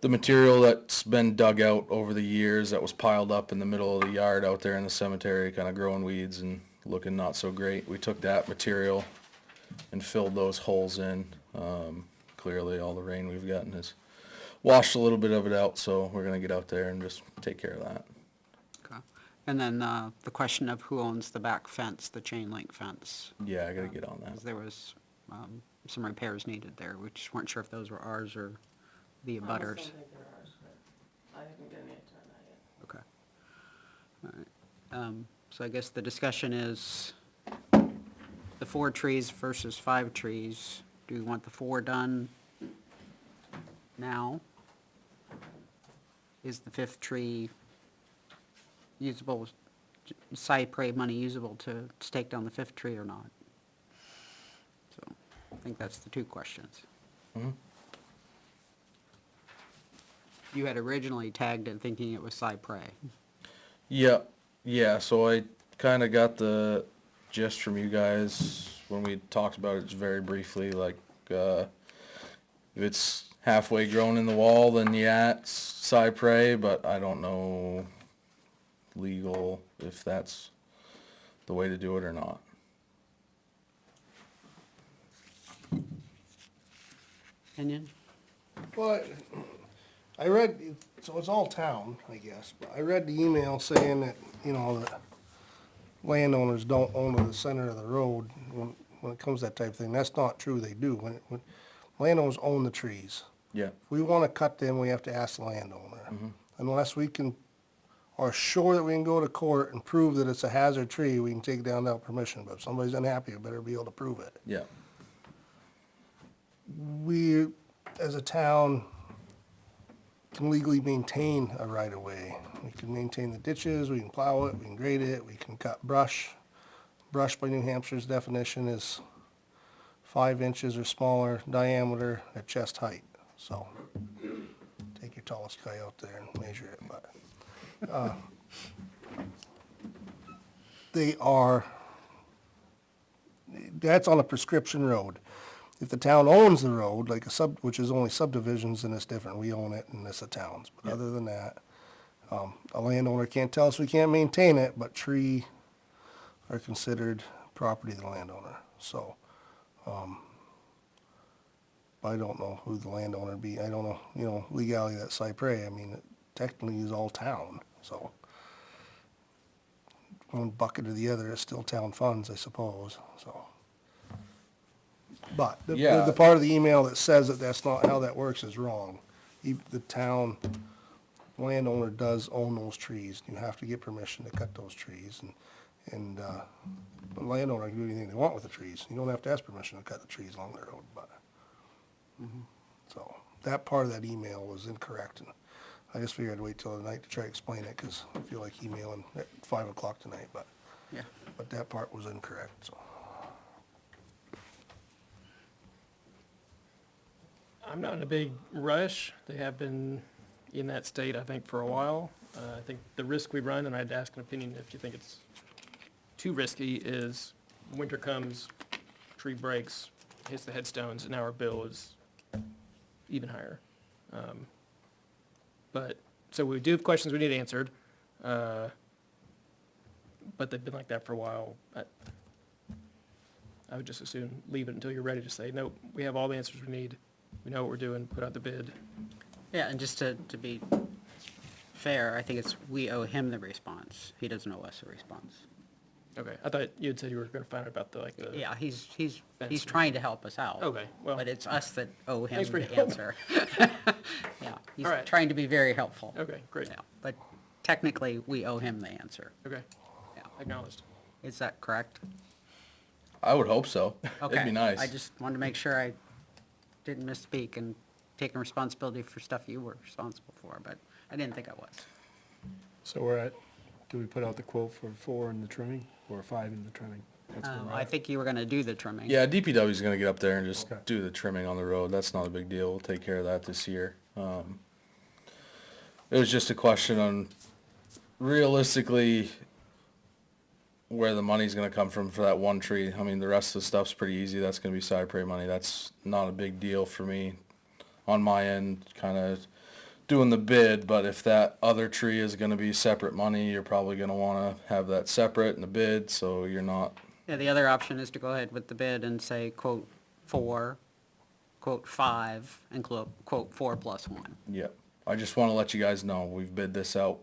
material that's been dug out over the years that was piled up in the middle of the yard out there in the cemetery, kind of growing weeds and looking not so great. We took that material and filled those holes in. Clearly all the rain we've gotten has washed a little bit of it out, so we're gonna get out there and just take care of that. Okay. And then the question of who owns the back fence, the chain link fence. Yeah, I gotta get on that. 'Cause there was some repairs needed there. We just weren't sure if those were ours or the I abutters. don't think they're ours, but I haven't got an answer on that yet. Okay. All right. So I guess the discussion is the 4 trees versus 5 trees. Do we want the 4 done now? Is the 5th tree usable, cypre money usable to take down the 5th tree or not? So I think that's the 2 questions. Mhm. You had originally tagged it thinking it was cypress. Yeah, yeah, so I kinda got the gist from you guys when we talked about it just very briefly, like, if it's halfway grown in the wall, then yeah, it's cypress, but I don't know legal if that's the way to do it or not. Opinion? Well, I read, so it's all town, I guess, but I read the email saying that, that landowners don't own the center of the road when it comes to that type of thing. That's not true, they do. When landowners own the trees. Yeah, If we wanna cut them, we have to ask the landowner. Unless we are sure that we can go to court and prove that it's a hazard tree, we can take it down without permission, but if somebody's unhappy, we better be able to prove it. yeah, We, as a town, can legally maintain a right-of-way. We can maintain the ditches, we can plow it, we can grade it, we can cut brush. Brush by New Hampshire's definition is 5 inches or smaller diameter at chest height. So, take your tallest guy out there and measure it, but, that's on a prescription road. If the town owns the road, like which is only subdivisions, then it's different, we own it and it's the town's. But other than that, a landowner can't tell us we can't maintain it, but tree are considered property of the landowner, so, I don't know who the landowner would be, I don't know, legality of that cypress, I mean, it technically is all town, so. One bucket or the other is still town funds, I suppose, so. But Yeah. the part of the email that says that that's not how that works is wrong. The town landowner does own those trees. You have to get permission to cut those trees, and the landowner can do anything they want with the trees. You don't have to ask permission to cut the trees along the road, but. So, that part of that email was incorrect, and I just figured I'd wait till tonight to try to explain it, because I feel like emailing at 5 o'clock tonight, but Yeah. that part was incorrect, so. I'm not in a big rush. They have been in that state, I think, for a while. I think the risk we run, and I'd ask an opinion if you think it's too risky, is winter comes, tree breaks, hits the headstones, and now our bill is even higher. So we do have questions we need answered, but they've been like that for a while. I would just as soon leave it until you're ready to say, nope, we have all the answers we need. We know what we're doing, put out the bid. Yeah, and just to be fair, I think we owe him the response. He doesn't owe us a response. Okay, I thought you had said you were gonna find out about the. Yeah, he's trying to help us out. Okay, well. But it's us that owe him Thanks for the your help. answer. Yeah, he's All right. trying to be very helpful. Okay, great. Yeah, but technically, we owe him the answer. Okay, Yeah. acknowledged. Is that correct? I would hope so. Okay. It'd be nice. I just wanted to make sure I didn't misspeak and taking responsibility for stuff you were responsible for, but I didn't think I was. So do we put out the quote for 4 in the trimming, or 5 in the trimming? That's where we're I at. think you were gonna do the trimming. Yeah, DPW's gonna get up there and just Okay. do the trimming on the road, that's not a big deal, we'll take care of that this year. It was just a question on realistically where the money's gonna come from for that one tree. I mean, the rest of the stuff's pretty easy, that's gonna be cypress money, that's not a big deal for me on my end, kinda doing the bid, but if that other tree is gonna be separate money, you're probably gonna wanna have that separate in the bid, so you're not. Yeah, the other option is to go ahead with the bid and say quote 4, quote 5, and quote 4 plus 1, Yep, I just wanna let you guys know, we've bid this out,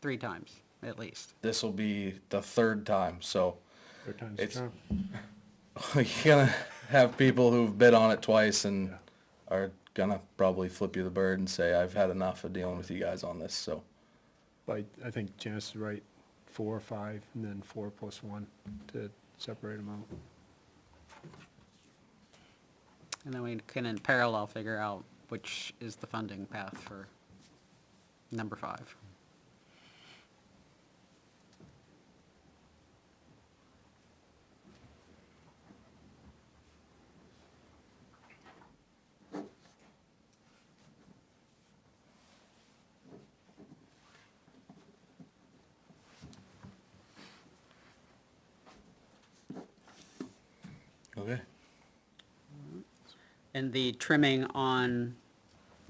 3 times at least. this'll be the 3rd time, so. 3rd time's the It's- charm. You're gonna have people who've bid on it twice and are gonna probably flip you the bird and say, I've had enough of dealing with you guys on this, so. But I think Janice is right, 4, 5, and then 4 plus 1 to separate them out. And then we can in parallel figure out which is the funding path for number 5. Okay. And the trimming on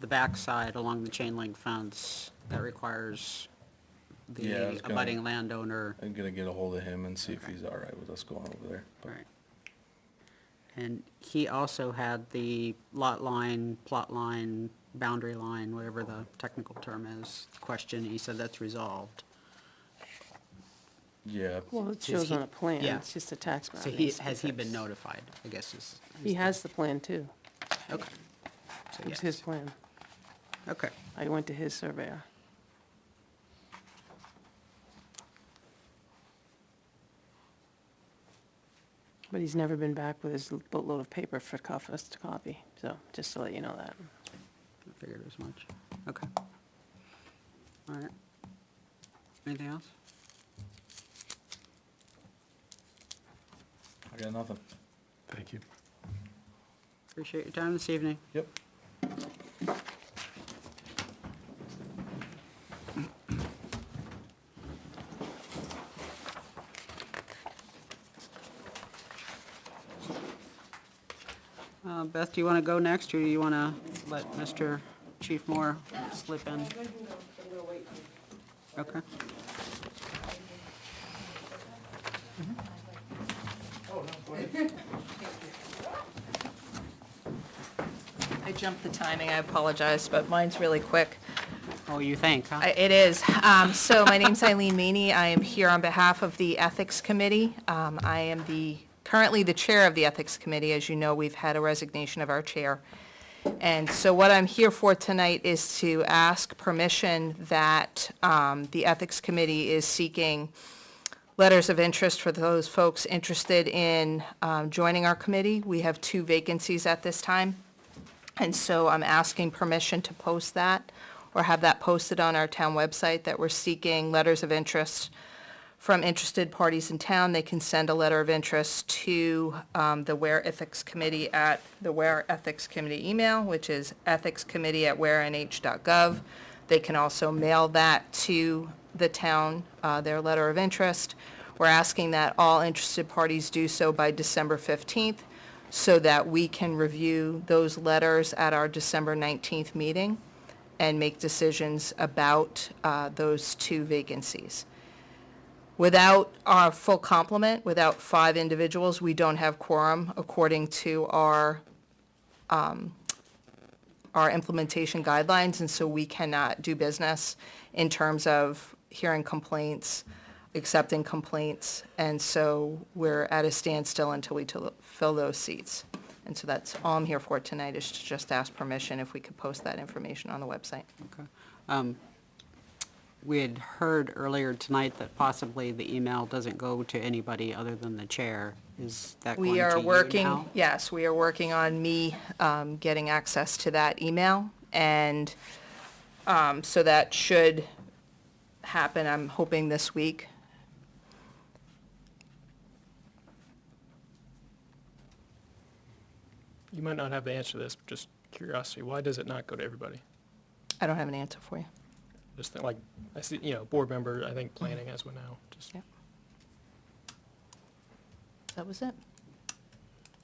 the backside along the chain link fence, that requires Yeah, I the was gonna- abutting landowner. I'm gonna get a hold of him and see if he's all right with us going over there. But Right. And he also had the lot line, plot line, boundary line, whatever the technical term is, question. He said that's resolved. Yeah, Well, it Does shows he- on a plan, yeah. it's just a tax map. So that he, needs to be has he been fixed. notified, I guess is. He has the plan too. Okay. So It's yes. his plan. Okay. I went to his surveyor. But he's never been back with his boatload of paper for us to copy, so just to let you know that. I figured as much. Okay. All right. Anything else? I got nothing. Thank you. Appreciate your time this evening. Yep. Beth, do you want to go next, or do you want to let Mr. Chief Moore slip in? Okay. I jumped the timing, I apologize, but mine's really quick. Oh, you think, huh? It is. So my name's Eileen Meany. I am here on behalf of the Ethics Committee. I am currently the chair of the Ethics Committee. As you know, we've had a resignation of our chair. And so what I'm here for tonight is to ask permission that the Ethics Committee is seeking letters of interest for those folks interested in joining our committee. We have 2 vacancies at this time. And so I'm asking permission to post that, or have that posted on our town website, that we're seeking letters of interest from interested parties in town. They can send a letter of interest to the Ware Ethics Committee at the Ware Ethics Committee email, which is ethicscommittee@warenh.gov. They can also mail that to the town, their letter of interest. We're asking that all interested parties do so by December 15th, so that we can review those letters at our December 19th meeting and make decisions about those 2 vacancies. Without our full complement, without 5 individuals, we don't have quorum according to our implementation guidelines, and so we cannot do business in terms of hearing complaints, accepting complaints, and so we're at a standstill until we fill those seats. And so that's all I'm here for tonight, is to just ask permission if we could post that information on the website. Okay. We had heard earlier tonight that possibly the email doesn't go to anybody other than the chair. Is that going to We you are working, now? yes, we are working on me getting access to that email, and so that should happen, I'm hoping this week. You might not have the answer to this, but just curiosity, why does it not go to everybody? I don't have an answer for you. Just think, like, I see, board member, I think planning has one now, just. Yep. That was it.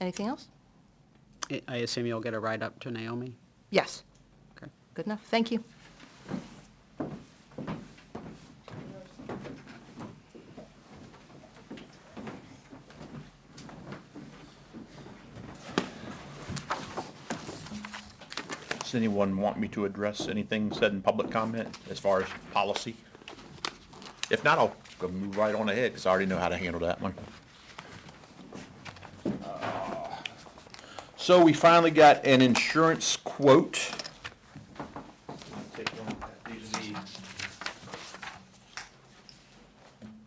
Anything else? I assume you'll get a write-up to Naomi? Yes. Okay. Good enough, thank you. Does anyone want me to address anything said in public comment as far as policy? If not, I'll go move right on ahead, because I already know how to handle that one. So we finally got an insurance quote.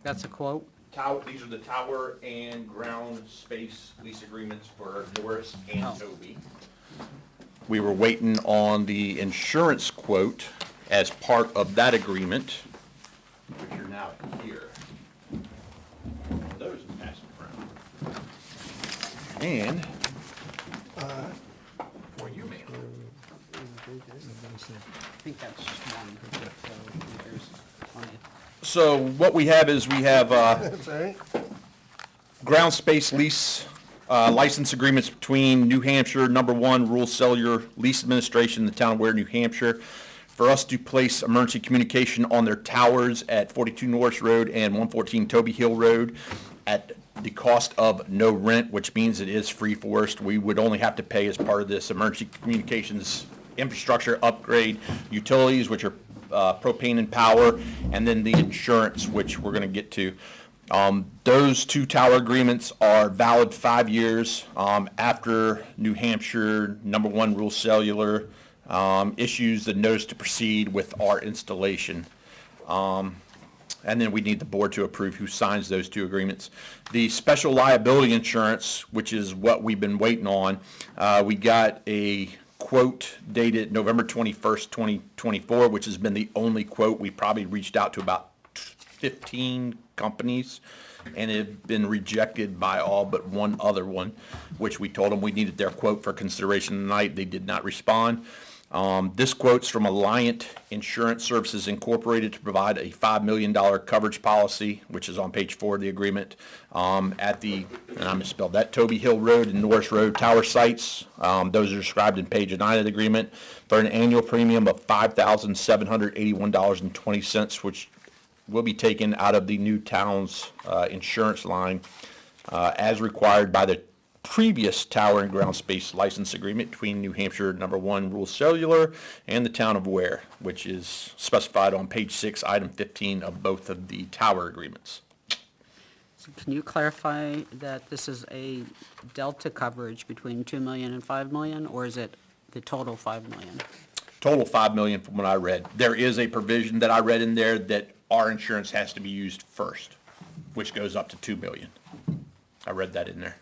That's a quote? These are the tower and ground space lease agreements for Norris and Toby. We were waiting on the insurance quote as part of that agreement, which are now here. Those are passing around. And for you, ma'am. I think that's just one. So there's plenty. So what we have is we have That's all right. ground space lease license agreements between New Hampshire, number one, Rural Cellular Lease Administration, the town of Ware, New Hampshire, for us to place emergency communication on their towers at 42 Norris Road and 114 Toby Hill Road at the cost of no rent, which means it is free for us. We would only have to pay as part of this emergency communications infrastructure upgrade, utilities, which are propane and power, and then the insurance, which we're going to get to. Those two tower agreements are valid 5 years after New Hampshire, number one, Rural Cellular issues the notice to proceed with our installation. And then we need the board to approve who signs those two agreements. The special liability insurance, which is what we've been waiting on, we got a quote dated November 21st, 2024, which has been the only quote. We probably reached out to about 15 companies and it had been rejected by all but one other one, which we told them we needed their quote for consideration tonight. They did not respond. This quote's from Alliant Insurance Services Incorporated to provide a $5 million coverage policy, which is on page 4 of the agreement, at the, and I misspelled that, Toby Hill Road and Norris Road tower sites. Those are described in page 9 of the agreement for an annual premium of $5,781.20, which will be taken out of the new town's insurance line as required by the previous tower and ground space license agreement between New Hampshire, number one, Rural Cellular, and the town of Ware, which is specified on page 6, item 15 of both of the tower agreements. So can you clarify that this is a delta coverage between 2 million and 5 million, or is it the total 5 million? Total 5 million from what I read. There is a provision that I read in there that our insurance has to be used first, which goes up to 2 million. I read that in there.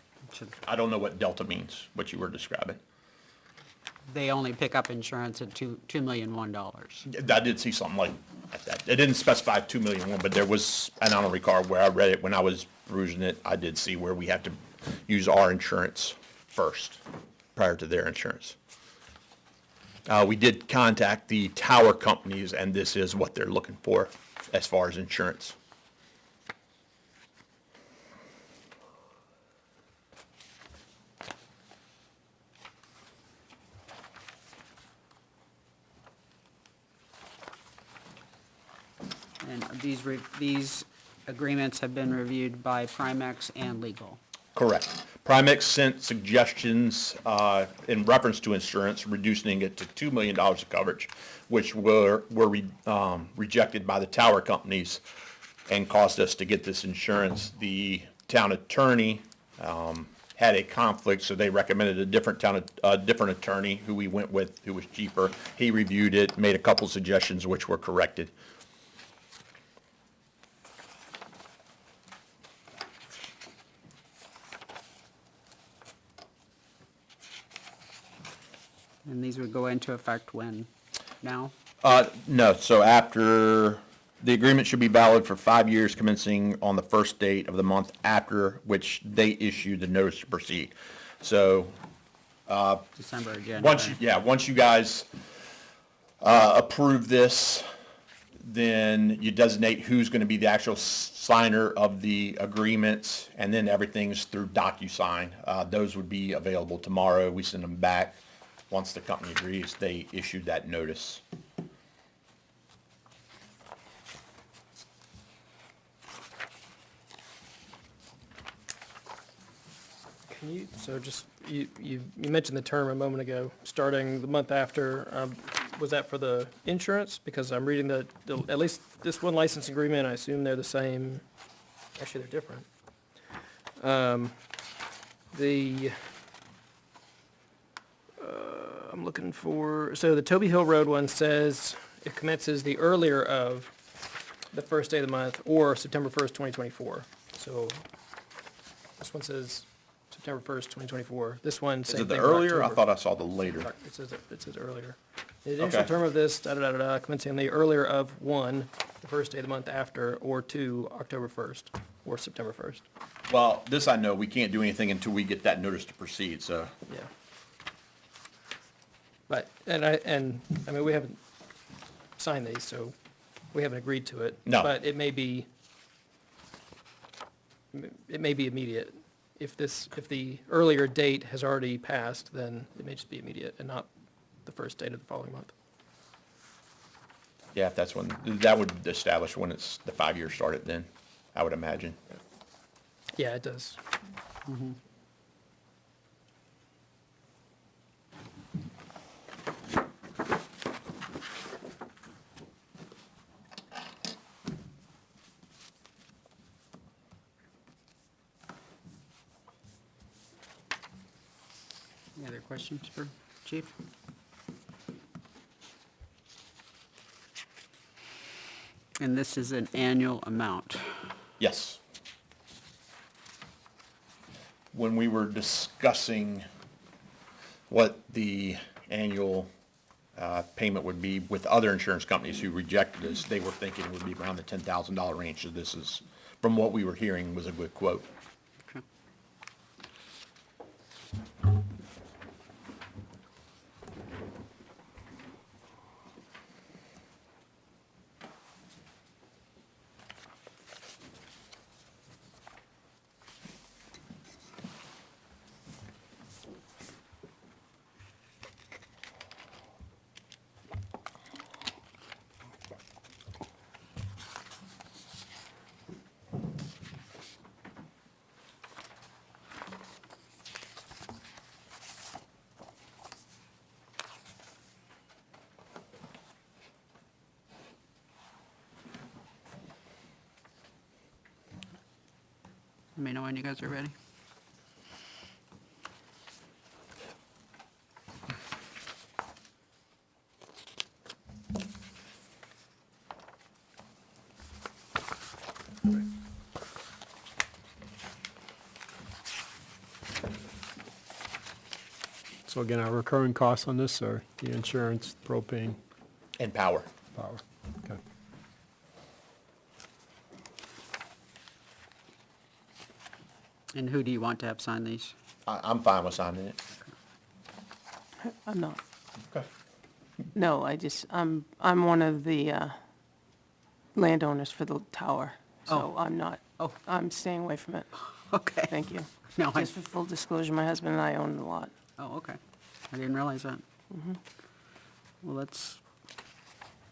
I don't know what delta means, what you were describing. They only pick up insurance at $2,001,000. I did see something like that. It didn't specify 2 million one, but there was, and I don't recall where I read it, when I was perusing it, I did see where we have to use our insurance first, prior to their insurance. We did contact the tower companies, and this is what they're looking for as far as insurance. And these agreements have been reviewed by Primex and legal. Correct. Primex sent suggestions in reference to insurance, reducing it to $2 million of coverage, which were rejected by the tower companies and caused us to get this insurance. The town attorney had a conflict, so they recommended a different attorney who we went with, who was cheaper. He reviewed it, made a couple suggestions which were corrected. And these would go into effect when? Now? No, so after, the agreement should be valid for 5 years commencing on the first date of the month after which they issue the notice to proceed. So, December or January? once you guys approve this, then you designate who's going to be the actual signer of the agreements, and then everything's through DocuSign. Those would be available tomorrow. We send them back. Once the company agrees, they issued that notice. Can you, so just, you mentioned the term a moment ago, starting the month after, was that for the insurance? Because I'm reading at least this one license agreement, I assume they're the same, actually they're different. I'm looking for, so the Toby Hill Road one says it commences the earlier of the first day of the month or September 1st, 2024. So this one says September 1st, 2024. This one, Is same it the thing for earlier? I October. thought I saw the later. It says earlier. The initial Okay. term of this, commencing the earlier of 1, the first day of the month after, or 2, October 1st, or September 1st. Well, this I know, we can't do anything until we get that notice to proceed, so. Yeah. But, I mean, we haven't signed these, so we haven't agreed to it. No. But it may be immediate if the earlier date has already passed, then it may just be immediate and not the first date of the following month. Yeah, if that's when, that would establish when it's, the 5 years started then, I would imagine. Yeah, it does. Any other questions for Chief? And this is an annual amount. Yes. When we were discussing what the annual payment would be with other insurance companies who rejected us, they were thinking it would be around the $10,000 range. So this is, from what we were hearing, was a good quote. Okay. Let me know when you guys are ready. So again, our recurring costs on this are the insurance, propane, And power. power. Okay. And who do you want to have sign these? I'm fine with signing it. I'm not. Okay. No, I'm one of the landowners for the tower, so Oh. I'm not. Oh. I'm staying away from it. Okay. Thank you. No, I, Just for full disclosure, my husband and I own the lot. oh, okay. I didn't realize that. Well, that's,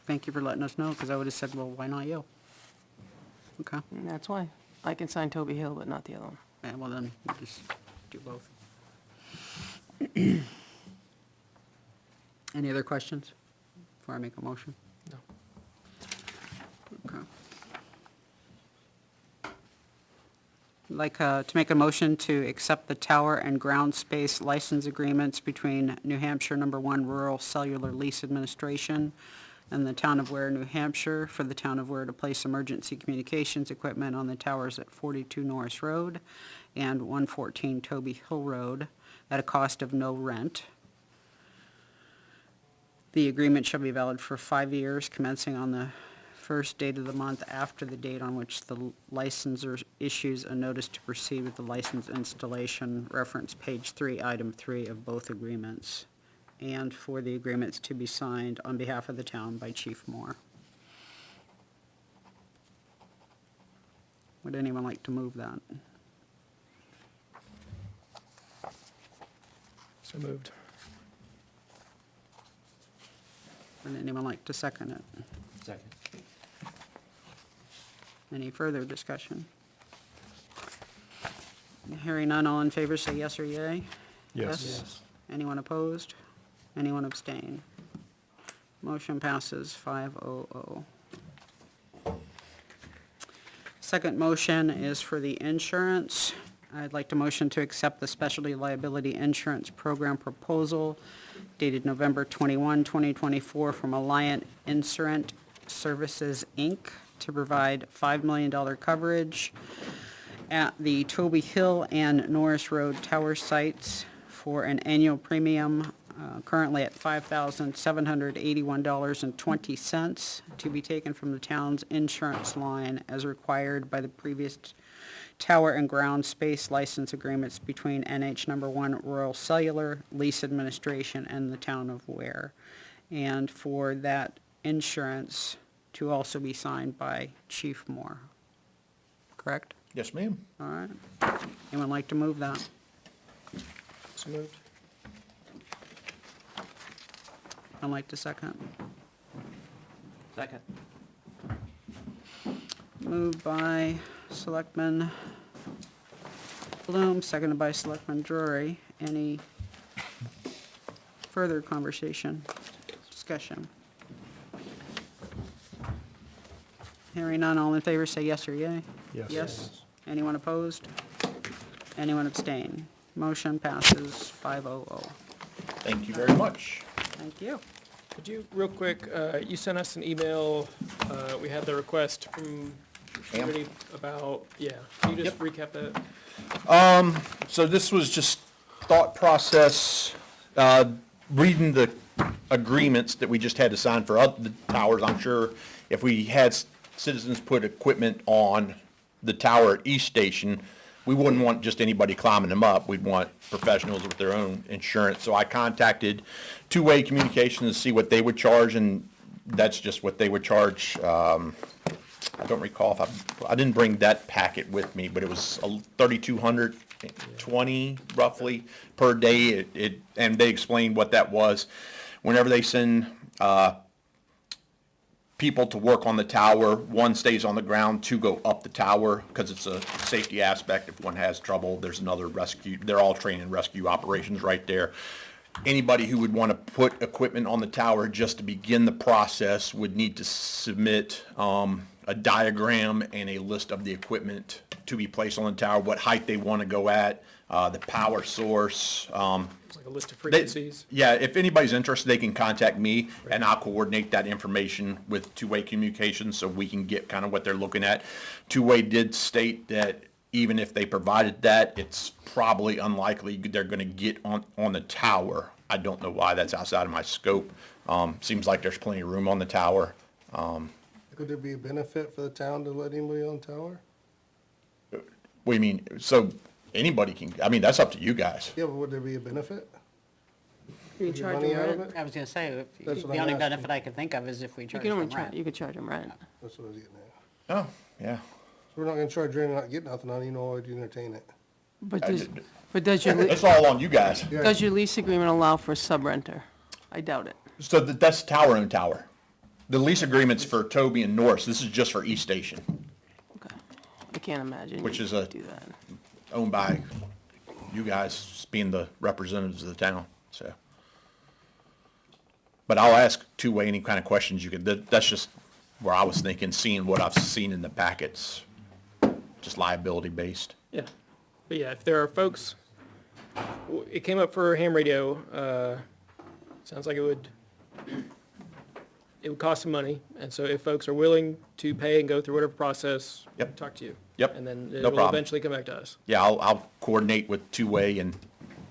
thank you for letting us know, because I would have said, well, why not you? Okay. And that's why. I can sign Toby Hill, but not the other one. Yeah, well then, we'll just do both. Any other questions before I make a motion? No. Okay. I'd like to make a motion to accept the tower and ground space license agreements between New Hampshire Number 1 Rural Cellular Lease Administration and the Town of Ware, New Hampshire, for the Town of Ware to place emergency communications equipment on the towers at 42 Norris Road and 114 Toby Hill Road at a cost of no rent. The agreement shall be valid for 5 years, commencing on the first date of the month after the date on which the licensor issues a notice to proceed with the license installation, reference page 3, item 3 of both agreements, and for the agreements to be signed on behalf of the town by Chief Moore. Would anyone like to move that? So moved. Would anyone like to second it? Second. Any further discussion? Hearing none, all in favor say yes or yea. Yes. Anyone opposed? Anyone abstain? Motion passes 5-0-0. Second motion is for the insurance. I'd like to motion to accept the specialty liability insurance program proposal dated November 21, 2024 from Alliant Insurance Services, Inc. to provide $5 million coverage at the Toby Hill and Norris Road tower sites for an annual premium currently at $5,781.20 to be taken from the town's insurance line as required by the previous tower and ground space license agreements between NH Number 1 Rural Cellular Lease Administration and the town of Ware. And for that insurance to also be signed by Chief Moore. Correct? Yes, ma'am. All right. Anyone like to move that? So moved. I'd like to second. Second. Moved by Selectman Bloom, seconded by Selectman Drury. Any further conversation, discussion? Hearing none, all in favor say yes or yay. Yes. Yes. Anyone opposed? Anyone abstain? Motion passes 500. Thank you very much. Thank you. Could you, real quick, you sent us an email, we had the request from the Pam? committee about, yeah, can you just recap that? So this was just thought process, reading the agreements that we just had to sign for the towers. I'm sure if we had citizens put equipment on the tower at East Station, we wouldn't want just anybody climbing them up. We'd want professionals with their own insurance. So I contacted Two-Way Communications to see what they would charge, and that's just what they would charge. I don't recall if I didn't bring that packet with me, but it was $3,220 roughly per day. And they explained what that was. Whenever they send people to work on the tower, one stays on the ground, two go up the tower, because it's a safety aspect. If one has trouble, there's another rescue. They're all trained in rescue operations right there. Anybody who would want to put equipment on the tower just to begin the process would need to submit a diagram and a list of the equipment to be placed on the tower, what height they want to go at, the power source. It's like a list of frequencies. Yeah, if anybody's interested, they can contact me, and I'll coordinate that information with Two-Way Communications so we can get kind of what they're looking at. Two-Way did state that even if they provided that, it's probably unlikely they're going to get on the tower. I don't know why. That's outside of my scope. Seems like there's plenty of room on the tower. Could there be a benefit for the town to let anybody on the tower? What do you mean? So anybody can, I mean, that's up to you guys. Yeah, but would there be a benefit? You can Get charge money them out of rent. it? I was gonna say, That's what the I'm only asking. benefit I could think of is if we You charge can only them charge, rent. you could charge them rent. That's what I was getting at. Oh, yeah. So we're not gonna charge rent and not get nothing, I don't even know why to entertain it. But I does, did- but does your, It's all on you guys. does your lease agreement allow for sub-renter? I doubt it. So that's tower-owned tower. The lease agreement's for Toby and Norris. This is just for East Station, Okay. I can't imagine Which you is could do that. owned by you guys being the representatives of the town, so. But I'll ask Two-Way any kind of questions you could, that's just where I was thinking, seeing what I've seen in the packets, just liability-based. Yeah, but yeah, if there are folks, it came up for ham radio, sounds like it would cost some money, and so if folks are willing to pay and go through whatever process, Yep. talk to you. Yep, And then it no will problem. eventually come back to us. Yeah, I'll coordinate with Two-Way, and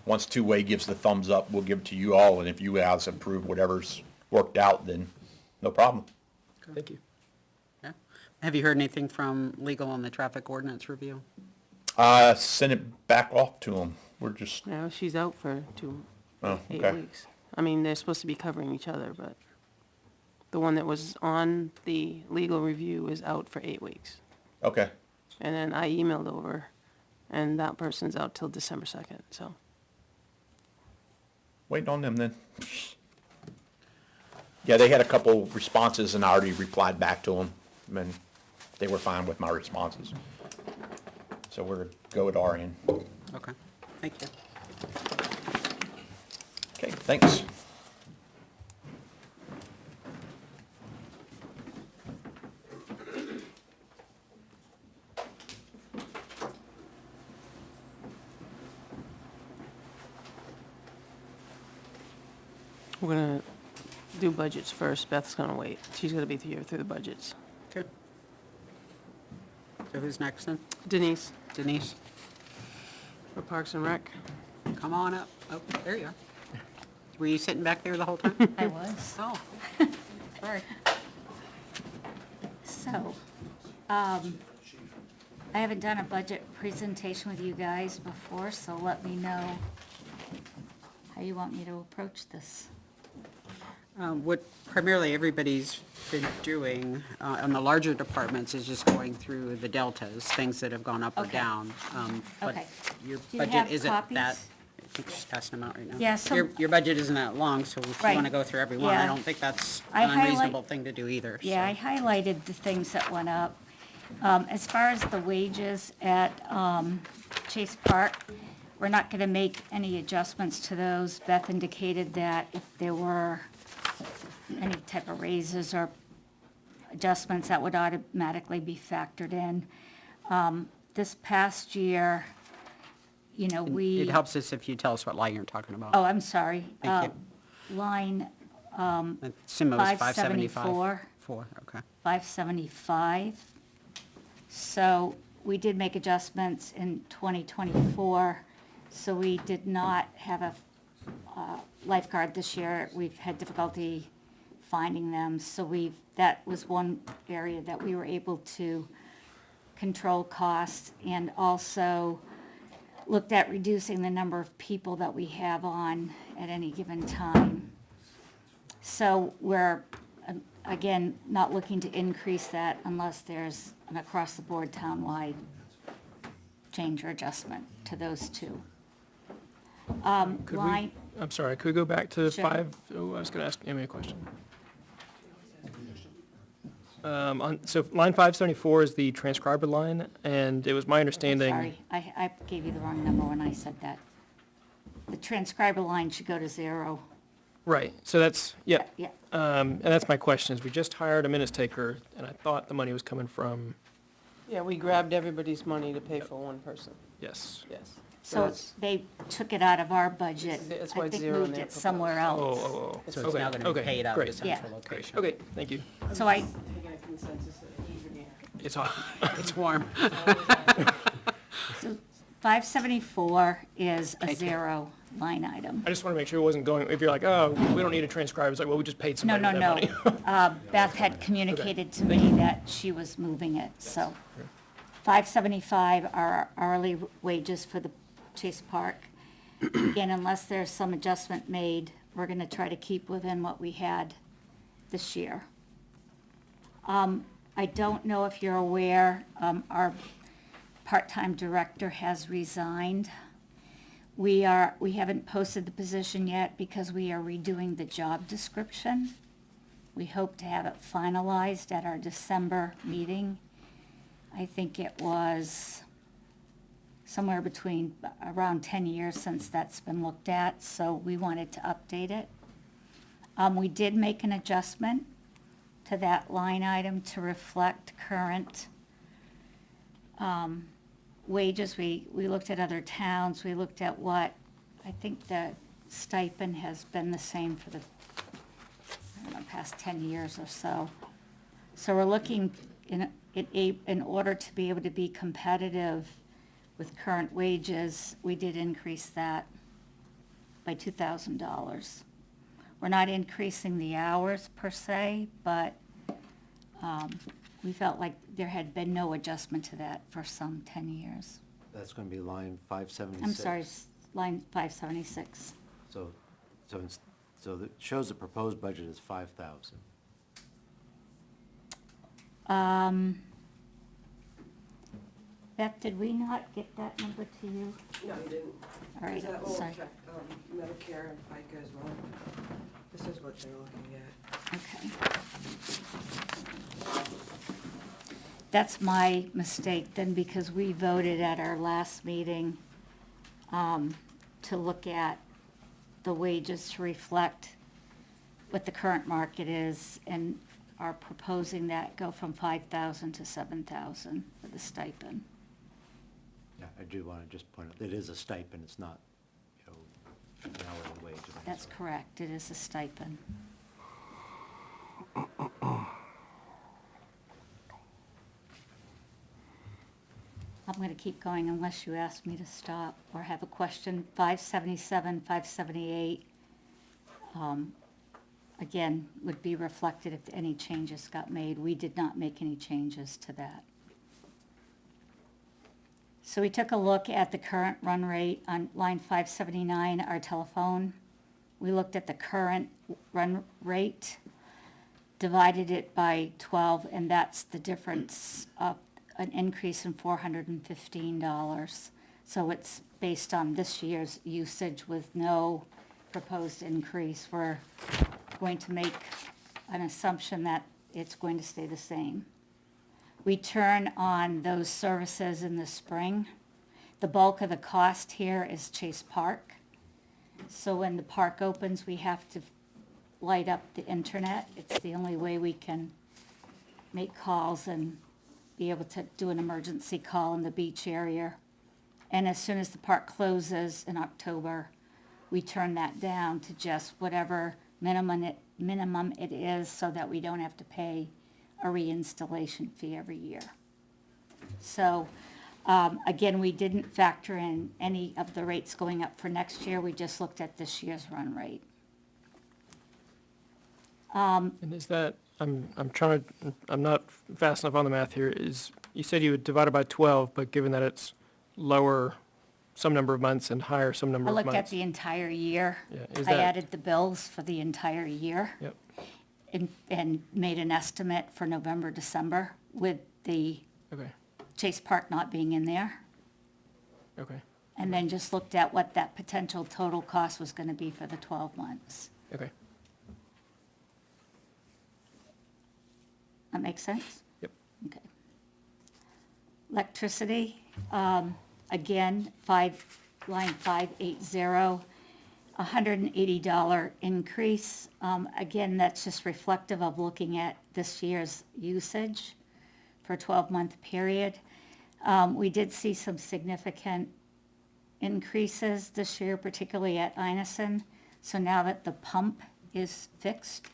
once Two-Way gives the thumbs up, we'll give it to you all, and if you guys approve whatever's worked out, then no problem. Thank you. Yeah. Have you heard anything from legal on the traffic ordinance review? Send it back off to them. We're just, No, she's out for oh, 8 okay. weeks. I mean, they're supposed to be covering each other, but the one that was on the legal review is out for 8 weeks. Okay, And then I emailed over, and that person's out till December 2nd, so. waiting on them then. Yeah, they had a couple responses and I already replied back to them, and they were fine with my responses. So we're go at our end. Okay, thank you. Okay, thanks. We're gonna do budgets first. Beth's gonna wait. She's gonna be here through the budgets. Okay. So who's next then? Denise, Denise, for Parks and Rec. come on up. Oh, there you are. Were you sitting back there the whole time? I was. Oh, sorry. So, I haven't done a budget presentation with you guys before, so let me know how you want me to approach this. What primarily everybody's been doing on the larger departments is just going through the deltas, things that have gone up or Okay. down. But Okay. your Do you budget have isn't copies? that, I think she's passing them out right now. Yeah, so- Your budget isn't that long, so if you Right. want to go through every one, I Yeah. don't think that's I an highlight- unreasonable thing to do either. Yeah, I so. highlighted the things that went up. As far as the wages at Chase Park, we're not going to make any adjustments to those. Beth indicated that if there were any type of raises or adjustments, that would automatically be factored in. This past year, you know, we... It helps us if you tell us what line you're talking about. Oh, I'm sorry. Thank Line I assume it was 575. 574. 4, okay. 575. So we did make adjustments in 2024, so we did not have a lifeguard this year. We've had difficulty finding them, so that was one area that we were able to control costs, and also looked at reducing the number of people that we have on at any given time. So we're, again, not looking to increase that unless there's an across-the-board townwide change or adjustment to those two. Could Line, I'm sorry, could we go back to Sure. I was gonna ask Amy a question. So line 574 is the transcriber line, and it was my understanding. sorry, I gave you the wrong number when I said that. The transcriber line should go to 0. Right, so that's, yeah. Yeah, And that's my question, is we just hired a minutes taker, and I thought the money was coming from, Yeah, we grabbed everybody's money to pay for one person, yes. yes. so it's- they took it out of our budget. That's why I it's think 0 in moved their it somewhere Oh, else. oh, oh. So it's Okay, now going to be okay, paid out of the great. Yeah. central location. Okay, thank you. So I, Taking a consensus that even here. It's hot. It's warm. so 574 is a Thank you. 0 line item. I just want to make sure it wasn't going, if you're like, oh, we don't need a transcriber, it's like, well, we just paid No, somebody no, that no. money. Beth had communicated to me that she was moving it, so. 575 are our hourly wages for the Chase Park. Again, unless there's some adjustment made, we're gonna try to keep within what we had this year. I don't know if you're aware, our part-time director has resigned. We haven't posted the position yet because we are redoing the job description. We hope to have it finalized at our December meeting. I think it was somewhere between around 10 years since that's been looked at, so we wanted to update it. We did make an adjustment to that line item to reflect current wages. We looked at other towns, we looked at what, I think the stipend has been the same for the, I don't know, past 10 years or so. So we're looking, in order to be able to be competitive with current wages, we did increase that by $2,000. We're not increasing the hours per se, but we felt like there had been no adjustment to that for some 10 years. That's gonna be line 576. I'm sorry, line 576. So it shows the proposed budget is 5,000. Beth, did we not get that number to you? No, you didn't. All right, That will sorry. affect, Medicare and FICA as well. This is what you're looking at. Okay. That's my mistake then, because we voted at our last meeting to look at the wages to reflect what the current market is, and are proposing that go from 5,000 to 7,000 for the stipend. Yeah, I do wanna just point out, it is a stipend, it's not, an hourly wage of any That's sort. correct, it is a stipend. I'm going to keep going unless you ask me to stop or have a question. 577, 578, again, would be reflected if any changes got made. We did not make any changes to that. So we took a look at the current run rate on line 579, our telephone. We looked at the current run rate, divided it by 12, and that's the difference of an increase in $415. So it's based on this year's usage with no proposed increase. We're going to make an assumption that it's going to stay the same. We turn on those services in the spring. The bulk of the cost here is Chase Park. So when the park opens, we have to light up the internet. It's the only way we can make calls and be able to do an emergency call in the beach area. And as soon as the park closes in October, we turn that down to just whatever minimum it is, so that we don't have to pay a reinstallation fee every year. So, again, we didn't factor in any of the rates going up for next year. We just looked at this year's run rate. And is that, I'm not fast enough on the math here, you said you would divide it by 12, but given that it's lower some number of months and higher some number I of months? looked at the entire year. Yeah, is I that- added the bills for the entire year. Yep, And made an estimate for November, December, with the okay, Chase Park not being in there. okay, And then just looked at what that potential total cost was gonna be for the 12 months. okay, That make sense? yep. Okay. Electricity, again, line 580, $180 increase. Again, that's just reflective of looking at this year's usage for a 12-month period. We did see some significant increases this year, particularly at Inison. So now that the pump is fixed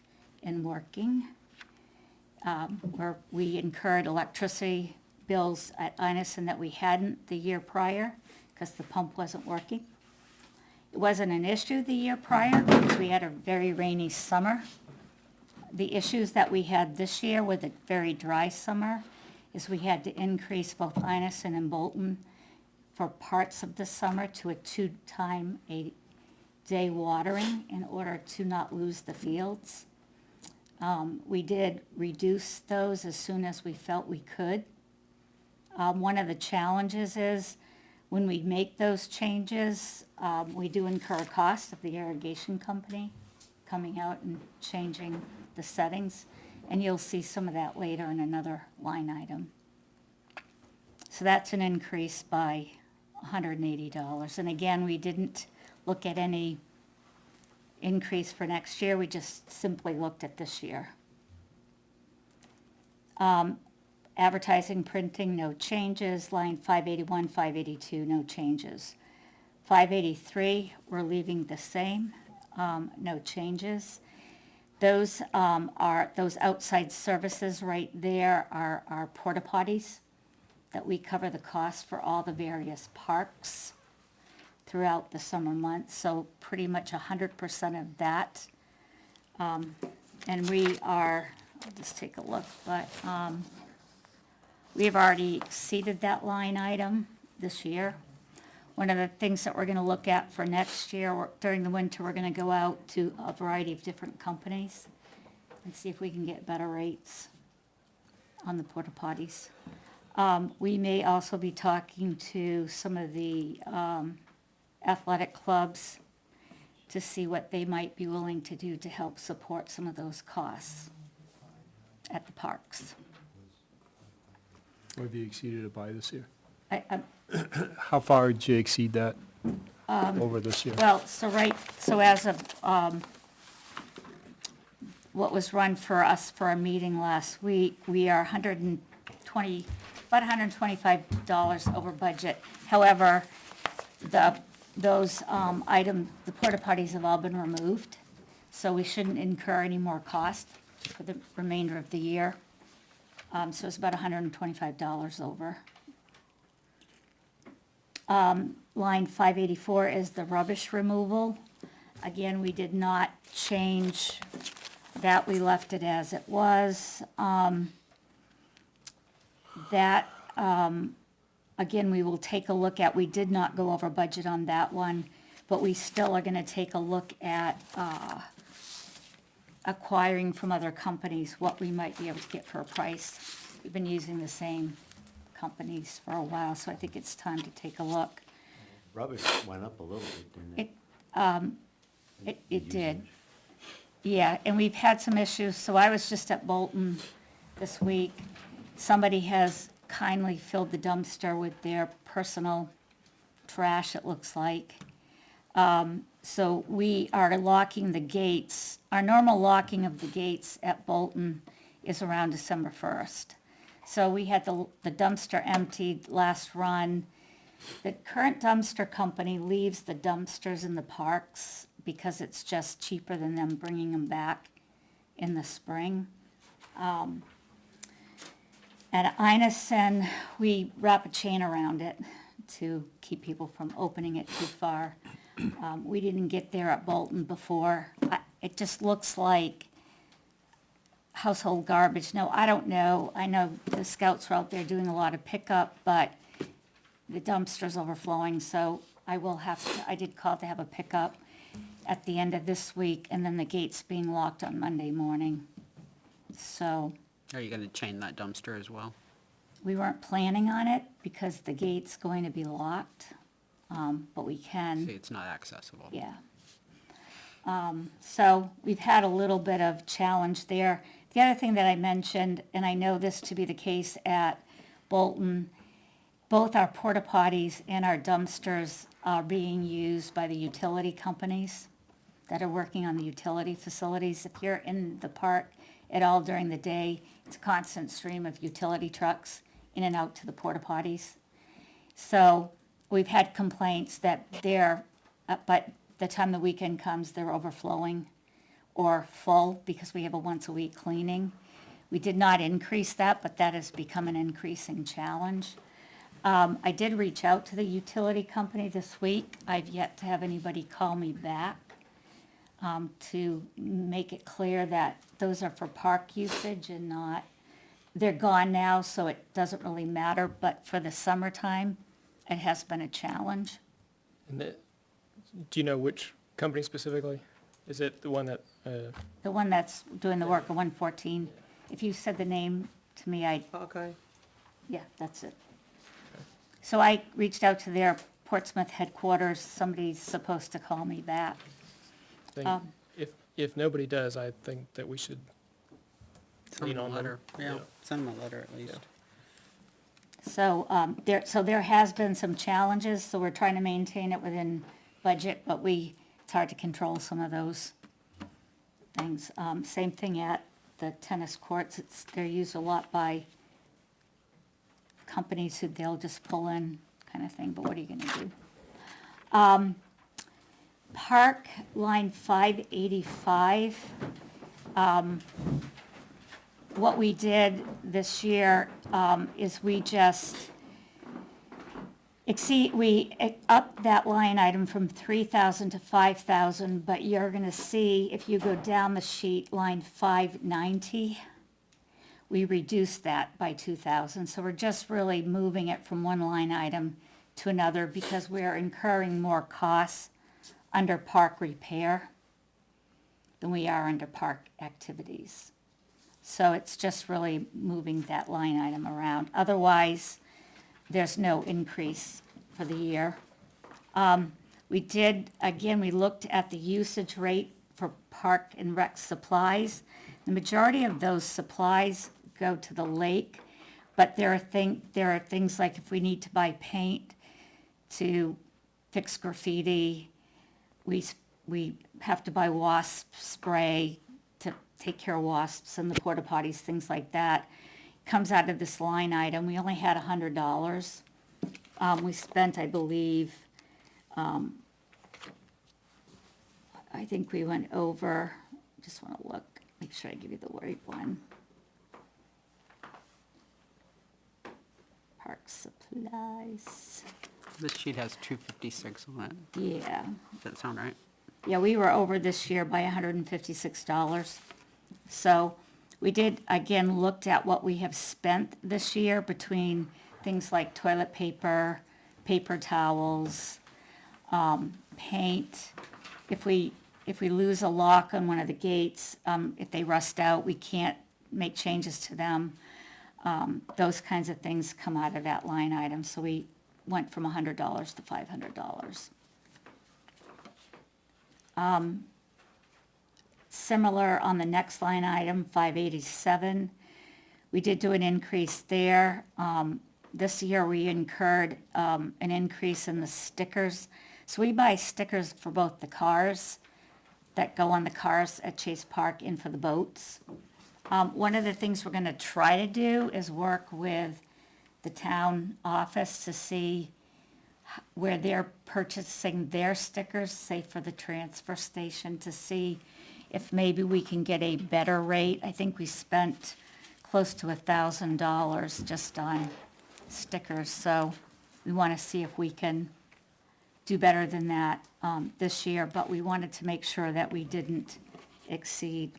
and working, where we incurred electricity bills at Inison that we hadn't the year prior because the pump wasn't working. It wasn't an issue the year prior because we had a very rainy summer. The issues that we had this year with a very dry summer is we had to increase both Inison and Bolton for parts of the summer to a 2-time-a-day watering in order to not lose the fields. We did reduce those as soon as we felt we could. One of the challenges is when we make those changes, we do incur a cost of the irrigation company coming out and changing the settings, and you'll see some of that later in another line item. So that's an increase by $180. And again, we didn't look at any increase for next year, we just simply looked at this year. Advertising, printing, no changes. Line 581, 582, no changes. 583, we're leaving the same, no changes. Those those outside services right there are porta potties that we cover the cost for all the various parks throughout the summer months, so pretty much 100% of that. And we are, I'll just take a look, but we have already exceeded that line item this year. One of the things that we're going to look at for next year, during the winter, we're going to go out to a variety of different companies and see if we can get better rates on the porta potties. We may also be talking to some of the athletic clubs to see what they might be willing to do to help support some of those costs at the parks. What have you exceeded it by this year? I- How far did you exceed that over this year? Well, so as of what was run for us for a meeting last week, we are about $125 over budget. However, those items, the porta potties have all been removed, so we shouldn't incur any more cost for the remainder of the year. So it's about $125 over. Line 584 is the rubbish removal. Again, we did not change that, we left it as it was. Again, we will take a look at, we did not go over budget on that one. but we still are gonna take a look at, acquiring from other companies what we might be able to get for a price. We've been using the same companies for a while, so I think it's time to take a look. Rubbish went up a little bit, didn't it? It did. Yeah, and we've had some issues, so I was just at Bolton this week. Somebody has kindly filled the dumpster with their personal trash, it looks like. So we are locking the gates. Our normal locking of the gates at Bolton is around December 1st. So we had the dumpster emptied last run. The current dumpster company leaves the dumpsters in the parks because it's just cheaper than them bringing them back in the spring. At Inison, we wrap a chain around it to keep people from opening it too far. We didn't get there at Bolton before. It just looks like household garbage. No, I don't know. I know the scouts are out there doing a lot of pickup, but the dumpster's overflowing, so I did call to have a pickup at the end of this week, and then the gate's being locked on Monday morning. So Are you gonna chain that dumpster as well? we weren't planning on it because the gate's going to be locked, but we can. See, it's not accessible. Yeah. So we've had a little bit of challenge there. The other thing that I mentioned, and I know this to be the case at Bolton, both our porta potties and our dumpsters are being used by the utility companies that are working on the utility facilities. If you're in the park at all during the day, it's a constant stream of utility trucks in and out to the porta potties. So we've had complaints that but the time the weekend comes, they're overflowing or full because we have a once-a-week cleaning. We did not increase that, but that has become an increasing challenge. I did reach out to the utility company this week. I've yet to have anybody call me back to make it clear that those are for park usage and not, they're gone now, so it doesn't really matter, but for the summertime, it has been a challenge. And do you know which company specifically? Is it the one that, The one that's doing the work at 114, if you said the name to me, Hawkeye? yeah, that's it. So I reached out to their Portsmouth headquarters, somebody's supposed to call me back. if nobody does, I think that we should Send lean them a on them. letter, yeah, send them a letter at least. So, there has been some challenges, so we're trying to maintain it within budget, but it's hard to control some of those things. Same thing at the tennis courts, they're used a lot by companies who they'll just pull in kind of thing, but what are you gonna do? Park line 585, what we did this year is we upped that line item from 3,000 to 5,000, but you're gonna see, if you go down the sheet, line 590, we reduced that by 2,000. So we're just really moving it from one line item to another because we're incurring more costs under park repair than we are under park activities. So it's just really moving that line item around. Otherwise, there's no increase for the year. We looked at the usage rate for park and rec supplies. The majority of those supplies go to the lake, but there are things like if we need to buy paint to fix graffiti, we have to buy wasp spray to take care of wasps in the porta potties, things like that. Comes out of this line item. We only had $100. We spent, I believe, I think we went over, just want to look, make sure I give you the right one. Park supplies, This sheet has 256 on it. yeah. Does that sound right? Yeah, we were over this year by $156. So we did, again, looked at what we have spent this year between things like toilet paper, paper towels, paint. If we lose a lock on one of the gates, if they rust out, we can't make changes to them. Those kinds of things come out of that line item, so we went from $100 to $500. Similar on the next line item, 587, we did do an increase there. This year, we incurred an increase in the stickers. So we buy stickers for both the cars that go on the cars at Chase Park and for the boats. One of the things we're gonna try to do is work with the town office to see where they're purchasing their stickers, say for the transfer station, to see if maybe we can get a better rate. I think we spent close to $1,000 just on stickers, so we wanna see if we can do better than that this year, but we wanted to make sure that we didn't exceed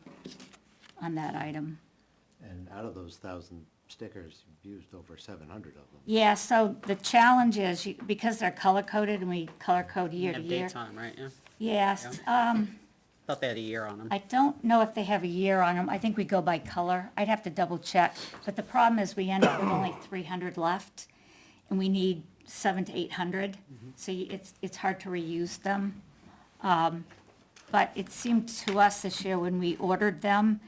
on that item. And out of those 1,000 stickers, you've used over 700 of them. Yeah, so the challenge is, because they're color-coded and we color-code year to Have year. dates on 'em, right, yeah? Yes, Thought they had a year on them. I don't know if they have a year on them. I think we go by color. I'd have to double check. But the problem is we end up with only 300 left, and we need 700 to 800. So it's hard to reuse them. But it seemed to us this year when we ordered them,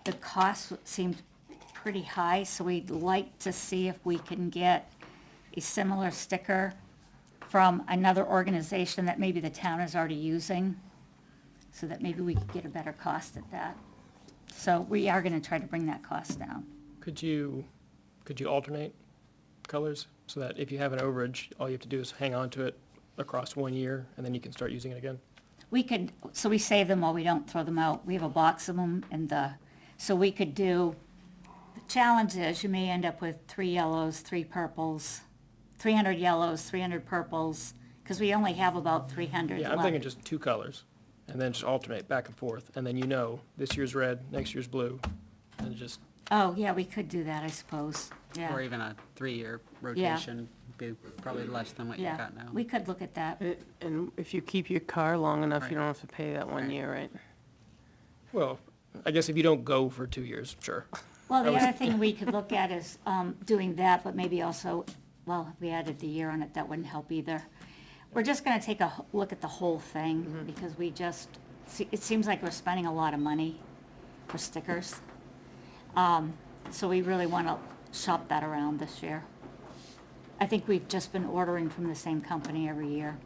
the cost seemed pretty high, so we'd like to see if we can get a similar sticker from another organization that maybe the town is already using, so that maybe we could get a better cost at that. So we are gonna try to bring that cost down. Could you alternate colors so that if you have an overage, all you have to do is hang on to it across 1 year and then you can start using it again? We could, so we save them while we don't throw them out. We have a box of them so we could do, the challenge is you may end up with 3 yellows, 3 purples, 300 yellows, 300 purples, because we only have about 300 Yeah, I'm left. thinking just 2 colors and then just alternate back and forth. And then you know, this year's red, next year's blue, and just, Oh, yeah, we could do that, I suppose, Or yeah. even a 3-year rotation, be probably less than what you Yeah, got now. we could look at that. And if you keep your car long enough, Right. you don't have to pay that 1 Right. year, right? well, I guess if you don't go for 2 years, sure. Well, the I was- other thing we could look at is doing that, but maybe also, well, if we added the year on it, that wouldn't help either. We're just gonna take a look at the whole thing, because it seems like we're spending a lot of money for stickers. So we really wanna shop that around this year. I think we've just been ordering from the same company every year.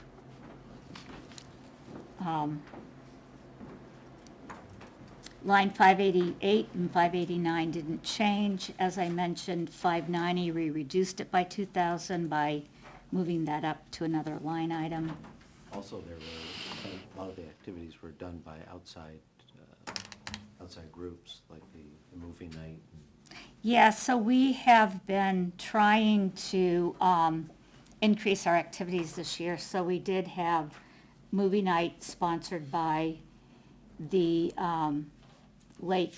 Line 588 and 589 didn't change. As I mentioned, 590, we reduced it by 2,000 by moving that up to another line item. Also, a lot of the activities were done by outside groups, like the movie night. Yeah, so we have been trying to increase our activities this year. So we did have movie night sponsored by the Lake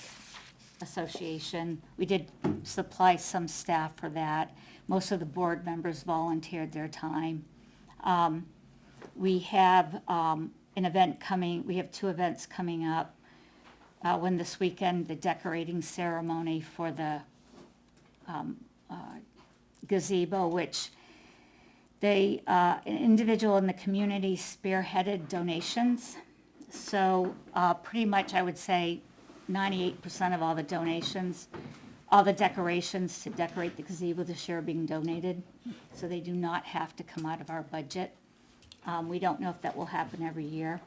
Association. We did supply some staff for that. Most of the board members volunteered their time. We have an event coming, we have 2 events coming up. One this weekend, the decorating ceremony for the gazebo, which an individual in the community spearheaded donations. So pretty much I would say 98% of all the donations, all the decorations to decorate the gazebo this year are being donated. So they do not have to come out of our budget. We don't know if that will happen every year.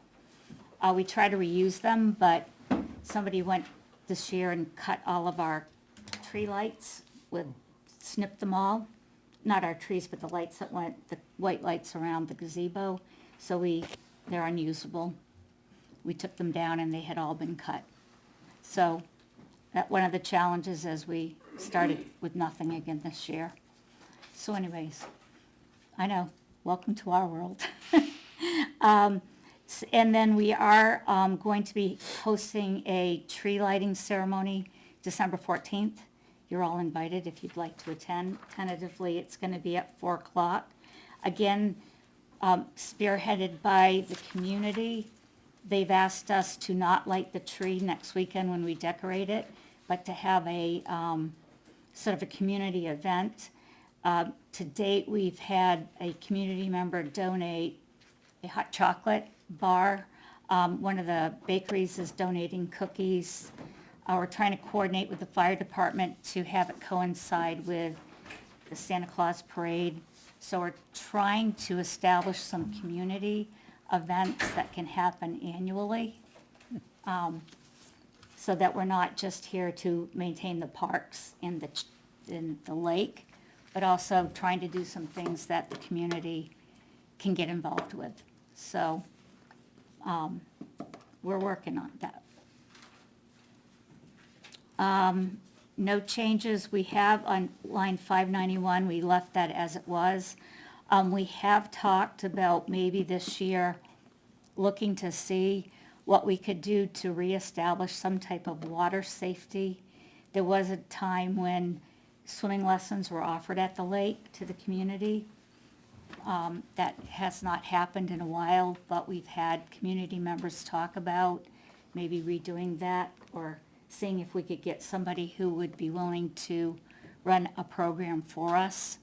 We try to reuse them, but somebody went this year and cut all of our tree lights, snipped them all. Not our trees, but the lights that went, the white lights around the gazebo. So they're unusable. We took them down and they had all been cut. So one of the challenges is we started with nothing again this year. So anyways, I know, welcome to our world. And then we are going to be hosting a tree lighting ceremony December 14th. You're all invited if you'd like to attend. Tentatively, it's going to be at 4 o'clock. Again, spearheaded by the community. They've asked us to not light the tree next weekend when we decorate it, but to have a, sort of a community event. To date, we've had a community member donate a hot chocolate bar. One of the bakeries is donating cookies. We're trying to coordinate with the fire department to have it coincide with the Santa Claus parade. So we're trying to establish some community events that can happen annually, so that we're not just here to maintain the parks in the lake, but also trying to do some things that the community can get involved with. So, we're working on that. No changes. We have on line 591, we left that as it was. We have talked about maybe this year looking to see what we could do to reestablish some type of water safety. There was a time when swimming lessons were offered at the lake to the community. That has not happened in a while, but we've had community members talk about maybe redoing that or seeing if we could get somebody who would be willing to run a program for us.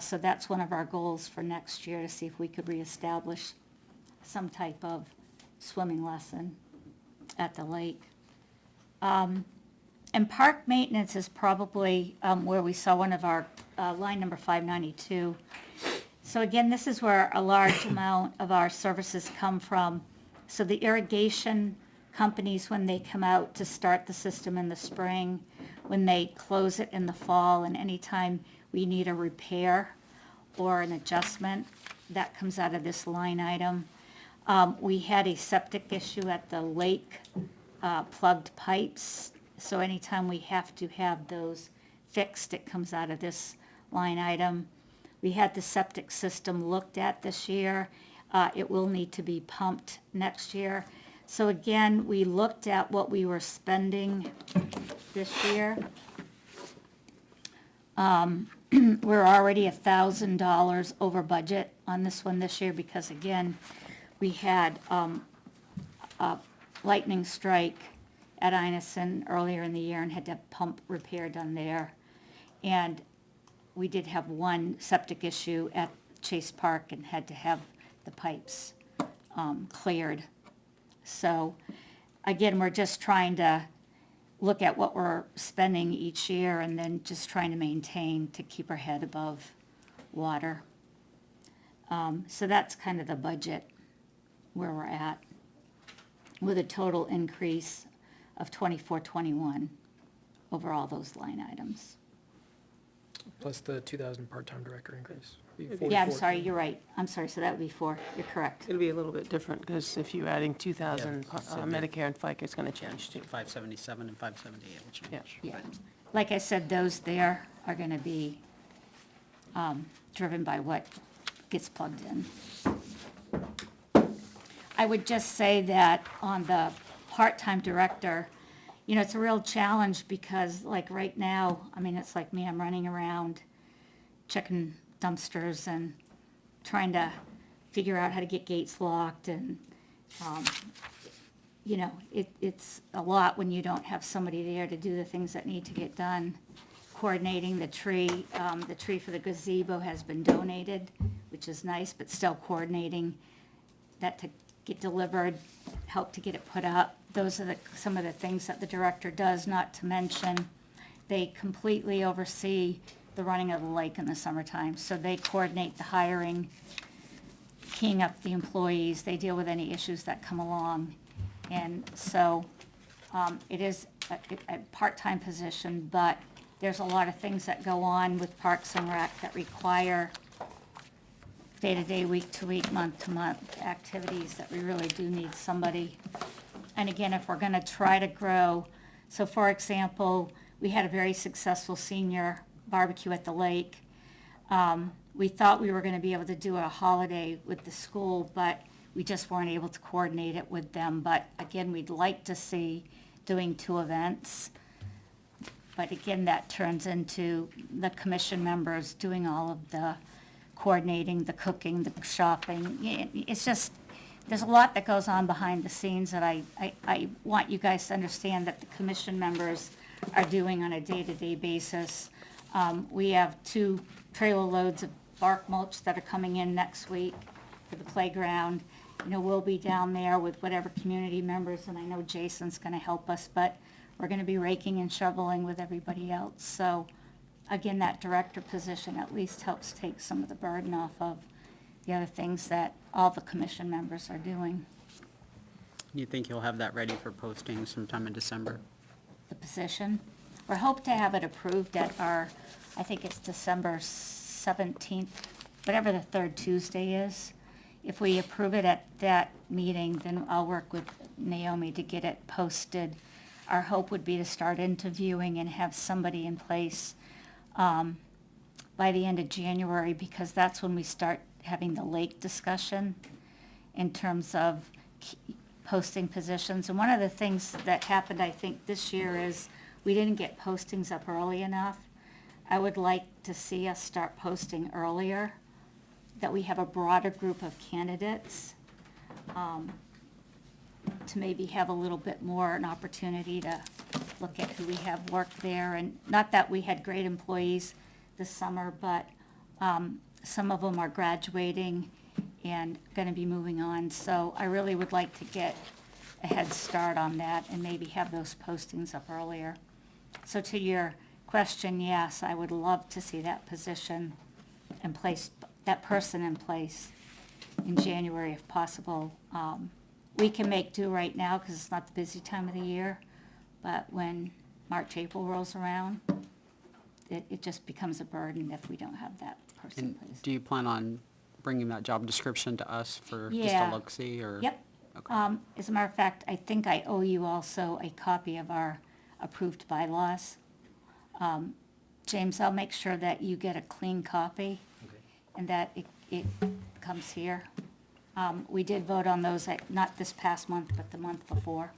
So that's one of our goals for next year, to see if we could reestablish some type of swimming lesson at the lake. And park maintenance is probably where we saw one of our, line number 592. So again, this is where a large amount of our services come from. So the irrigation companies, when they come out to start the system in the spring, when they close it in the fall, and anytime we need a repair or an adjustment, that comes out of this line item. We had a septic issue at the lake, plugged pipes. So anytime we have to have those fixed, it comes out of this line item. We had the septic system looked at this year. It will need to be pumped next year. So again, we looked at what we were spending this year. We're already $1,000 over budget on this one this year because again, we had a lightning strike at Inison earlier in the year and had to have pump repair done there. And we did have one septic issue at Chase Park and had to have the pipes cleared. So again, we're just trying to look at what we're spending each year and then just trying to maintain to keep our head above water. So that's kind of the budget where we're at, with a total increase of 2421 over all those line items. Plus the 2,000 part-time director increase. Be Yeah, I'm 44. sorry, you're right. I'm sorry, so that would be 4. You're correct. It'll be a little bit different, because if you're adding 2,000 Yeah, so the- Medicare and FICA, it's gonna change too. 577 and 578 will change. Yeah. Yeah. Like I said, those there are going to be driven by what gets plugged in. I would just say that on the part-time director, you know, it's a real challenge because like right now, I mean, it's like me, I'm running around checking dumpsters and trying to figure out how to get gates locked and, you know, it's a lot when you don't have somebody there to do the things that need to get done. Coordinating the tree for the gazebo has been donated, which is nice, but still coordinating that to get delivered, help to get it put up. Those are some of the things that the director does, not to mention they completely oversee the running of the lake in the summertime. So they coordinate the hiring, keying up the employees, they deal with any issues that come along. And so it is a part-time position, but there's a lot of things that go on with Parks and Rec that require day-to-day, week-to-week, month-to-month activities that we really do need somebody. And again, if we're going to try to grow, so for example, we had a very successful senior barbecue at the lake. We thought we were going to be able to do a holiday with the school, but we just weren't able to coordinate it with them. But again, we'd like to see doing 2 events. But again, that turns into the commission members doing all of the coordinating the cooking, the shopping. It's just, there's a lot that goes on behind the scenes that I want you guys to understand that the commission members are doing on a day-to-day basis. We have 2 trailer loads of bark mulch that are coming in next week for the playground. You know, we'll be down there with whatever community members, and I know Jason's gonna help us, but we're gonna be raking and shoveling with everybody else. So, again, that director position at least helps take some of the burden off of the other things that all the commission members are doing. You think you'll have that ready for posting sometime in December? The position, we hope to have it approved at our, I think it's December 17th, whatever the 3rd Tuesday is. If we approve it at that meeting, then I'll work with Naomi to get it posted. Our hope would be to start interviewing and have somebody in place by the end of January, because that's when we start having the lake discussion in terms of posting positions. And one of the things that happened, I think, this year is we didn't get postings up early enough. I would like to see us start posting earlier, that we have a broader group of candidates, to maybe have a little bit more an opportunity to look at who we have worked there. And not that we had great employees this summer, but some of them are graduating and going to be moving on. So I really would like to get a head start on that and maybe have those postings up earlier. So to your question, yes, I would love to see that position in place, that person in place in January if possible. We can make do right now because it's not the busy time of the year, but when March, April rolls around, it just becomes a burden if we don't have that person in And place. do you plan on bringing that job description to us for just Yeah. a look-see, or? Yep. Okay. As a matter of fact, I think I owe you also a copy of our approved bylaws. James, I'll make sure that you get a clean copy and that it comes here. We did vote on those, not this past month, but the month before.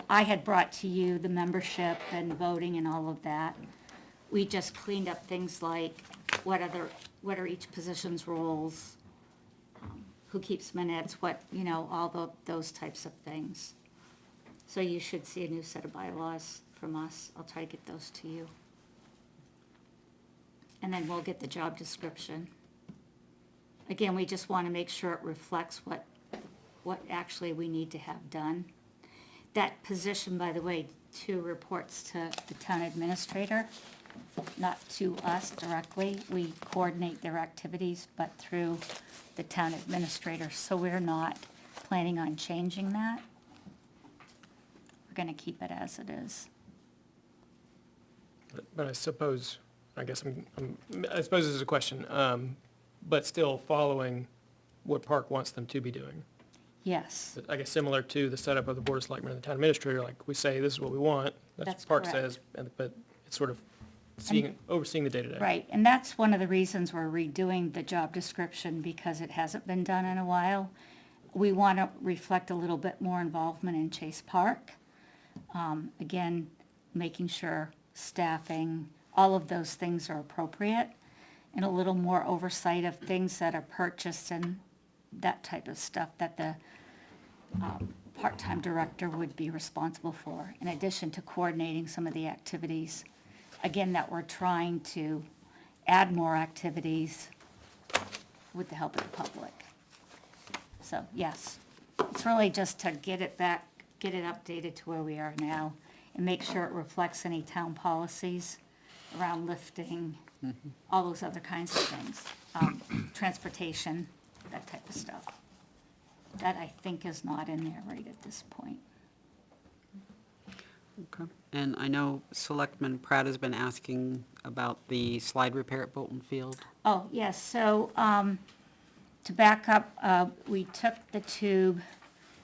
I had brought to you the membership and voting and all of that. We just cleaned up things like what are each position's roles, who keeps minutes, all those types of things. So you should see a new set of bylaws from us. I'll try to get those to you. And then we'll get the job description. Again, we just want to make sure it reflects what actually we need to have done. That position, by the way, too, reports to the town administrator, not to us directly. We coordinate their activities, but through the town administrator, so we're not planning on changing that. We're gonna keep it as it is. But I suppose, I guess I suppose this is a question, but still following what Park wants them to be doing. Yes, I guess similar to the setup of the Board of Selectmen and the town administrator, like we say, this is what we want, that's That's what Park correct. says, but it's sort of overseeing the day-to-day. right, and that's one of the reasons we're redoing the job description, because it hasn't been done in a while. We want to reflect a little bit more involvement in Chase Park. Again, making sure staffing, all of those things are appropriate, and a little more oversight of things that are purchased and that type of stuff that the part-time director would be responsible for, in addition to coordinating some of the activities. Again, that we're trying to add more activities with the help of the public. So, yes, it's really just to get it back, get it updated to where we are now, and make sure it reflects any town policies around lifting, all those other kinds of things, transportation, that type of stuff. That I think is not in there right at this point. Okay. And I know Selectman Pratt has been asking about the slide repair at Bolton Field. Oh, yes, so, to back up, we took the tube,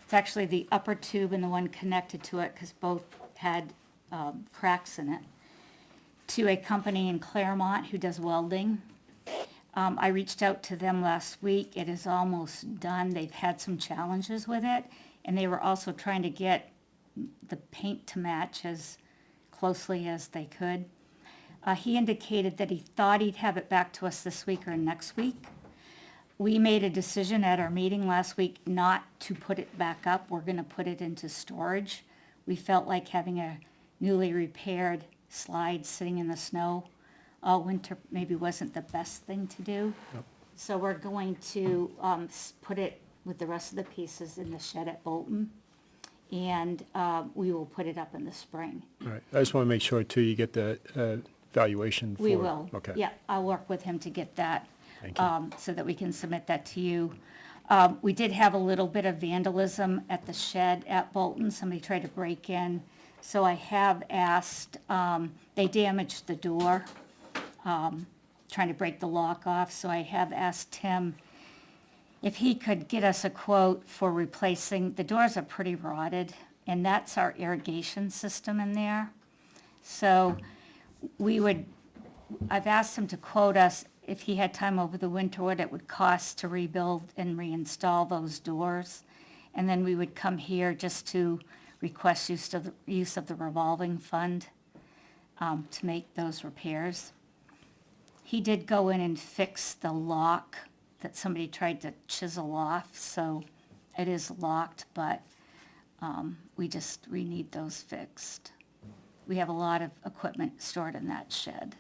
it's actually the upper tube and the one connected to it, because both had, cracks in it, to a company in Claremont who does welding. I reached out to them last week. It is almost done. They've had some challenges with it, and they were also trying to get the paint to match as closely as they could. He indicated that he thought he'd have it back to us this week or next week. We made a decision at our meeting last week not to put it back up. We're gonna put it into storage. We felt like having a newly repaired slide sitting in the snow all winter maybe wasn't the best thing to do. So we're going to put it with the rest of the pieces in the shed at Bolton, and we will put it up in the spring. All right, I just want to make sure too, you get the valuation for. We will. Okay. Yeah, I'll work with him to get that, Thank you. so that we can submit that to you. We did have a little bit of vandalism at the shed at Bolton. Somebody tried to break in. So I have asked, they damaged the door, trying to break the lock off. So I have asked Tim if he could get us a quote for replacing, the doors are pretty rotted, and that's our irrigation system in there. So I've asked him to quote us if he had time over the winter, what it would cost to rebuild and reinstall those doors. And then we would come here just to request use of the revolving fund to make those repairs. He did go in and fix the lock that somebody tried to chisel off, so it is locked, but we need those fixed. We have a lot of equipment stored in that shed.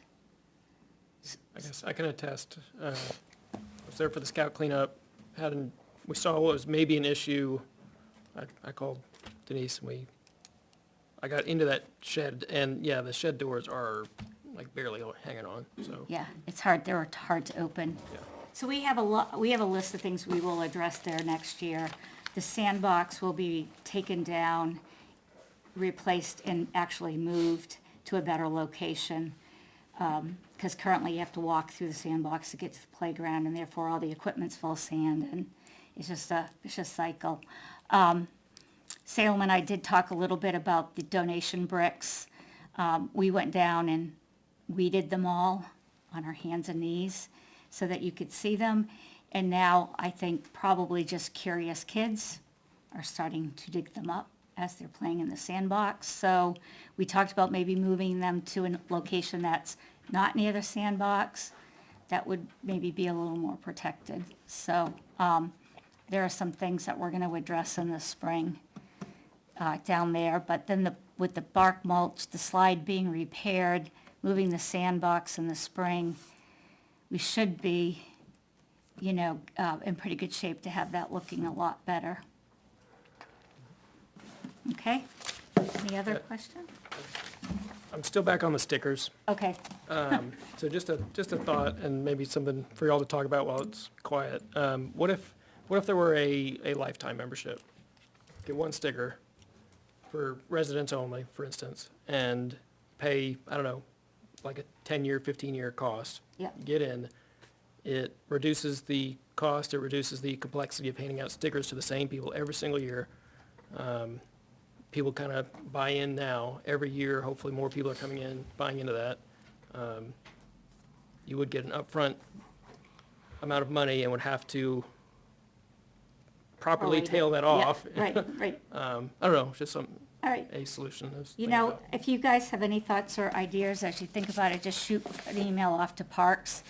I guess I can attest, I was there for the scout cleanup, we saw what was maybe an issue. I called Denise and I got into that shed, and yeah, the shed doors are like barely hanging on, so. Yeah, it's hard, they're hard to open. Yeah. So we have a list of things we will address there next year. The sandbox will be taken down, replaced, and actually moved to a better location. Because currently you have to walk through the sandbox to get to the playground, and therefore all the equipment's full of sand, and it's just a vicious cycle. Salem and I did talk a little bit about the donation bricks. We went down and weeded them all on our hands and knees so that you could see them. And now I think probably just curious kids are starting to dig them up as they're playing in the sandbox. So we talked about maybe moving them to a location that's not near the sandbox. That would maybe be a little more protected. So there are some things that we're going to address in the spring down there. But then with the bark mulch, the slide being repaired, moving the sandbox in the spring, we should be, in pretty good shape to have that looking a lot better. Okay? Any other questions? I'm still back on the stickers. Okay. So just a thought, and maybe something for y'all to talk about while it's quiet. What if there were a lifetime membership? Get one sticker for residents only, for instance, and pay, I don't know, like a 10-year, 15-year cost. Yep. Get in. It reduces the cost, it reduces the complexity of handing out stickers to the same people every single year. People kind of buy in now. Every year, hopefully more people are coming in, buying into that. You would get an upfront amount of money and would have to properly tail that off. Yeah, right. I don't know, just All right. a solution. I was You thinking know, about. if you guys have any thoughts or ideas as you think about it, just shoot an email off to Parks.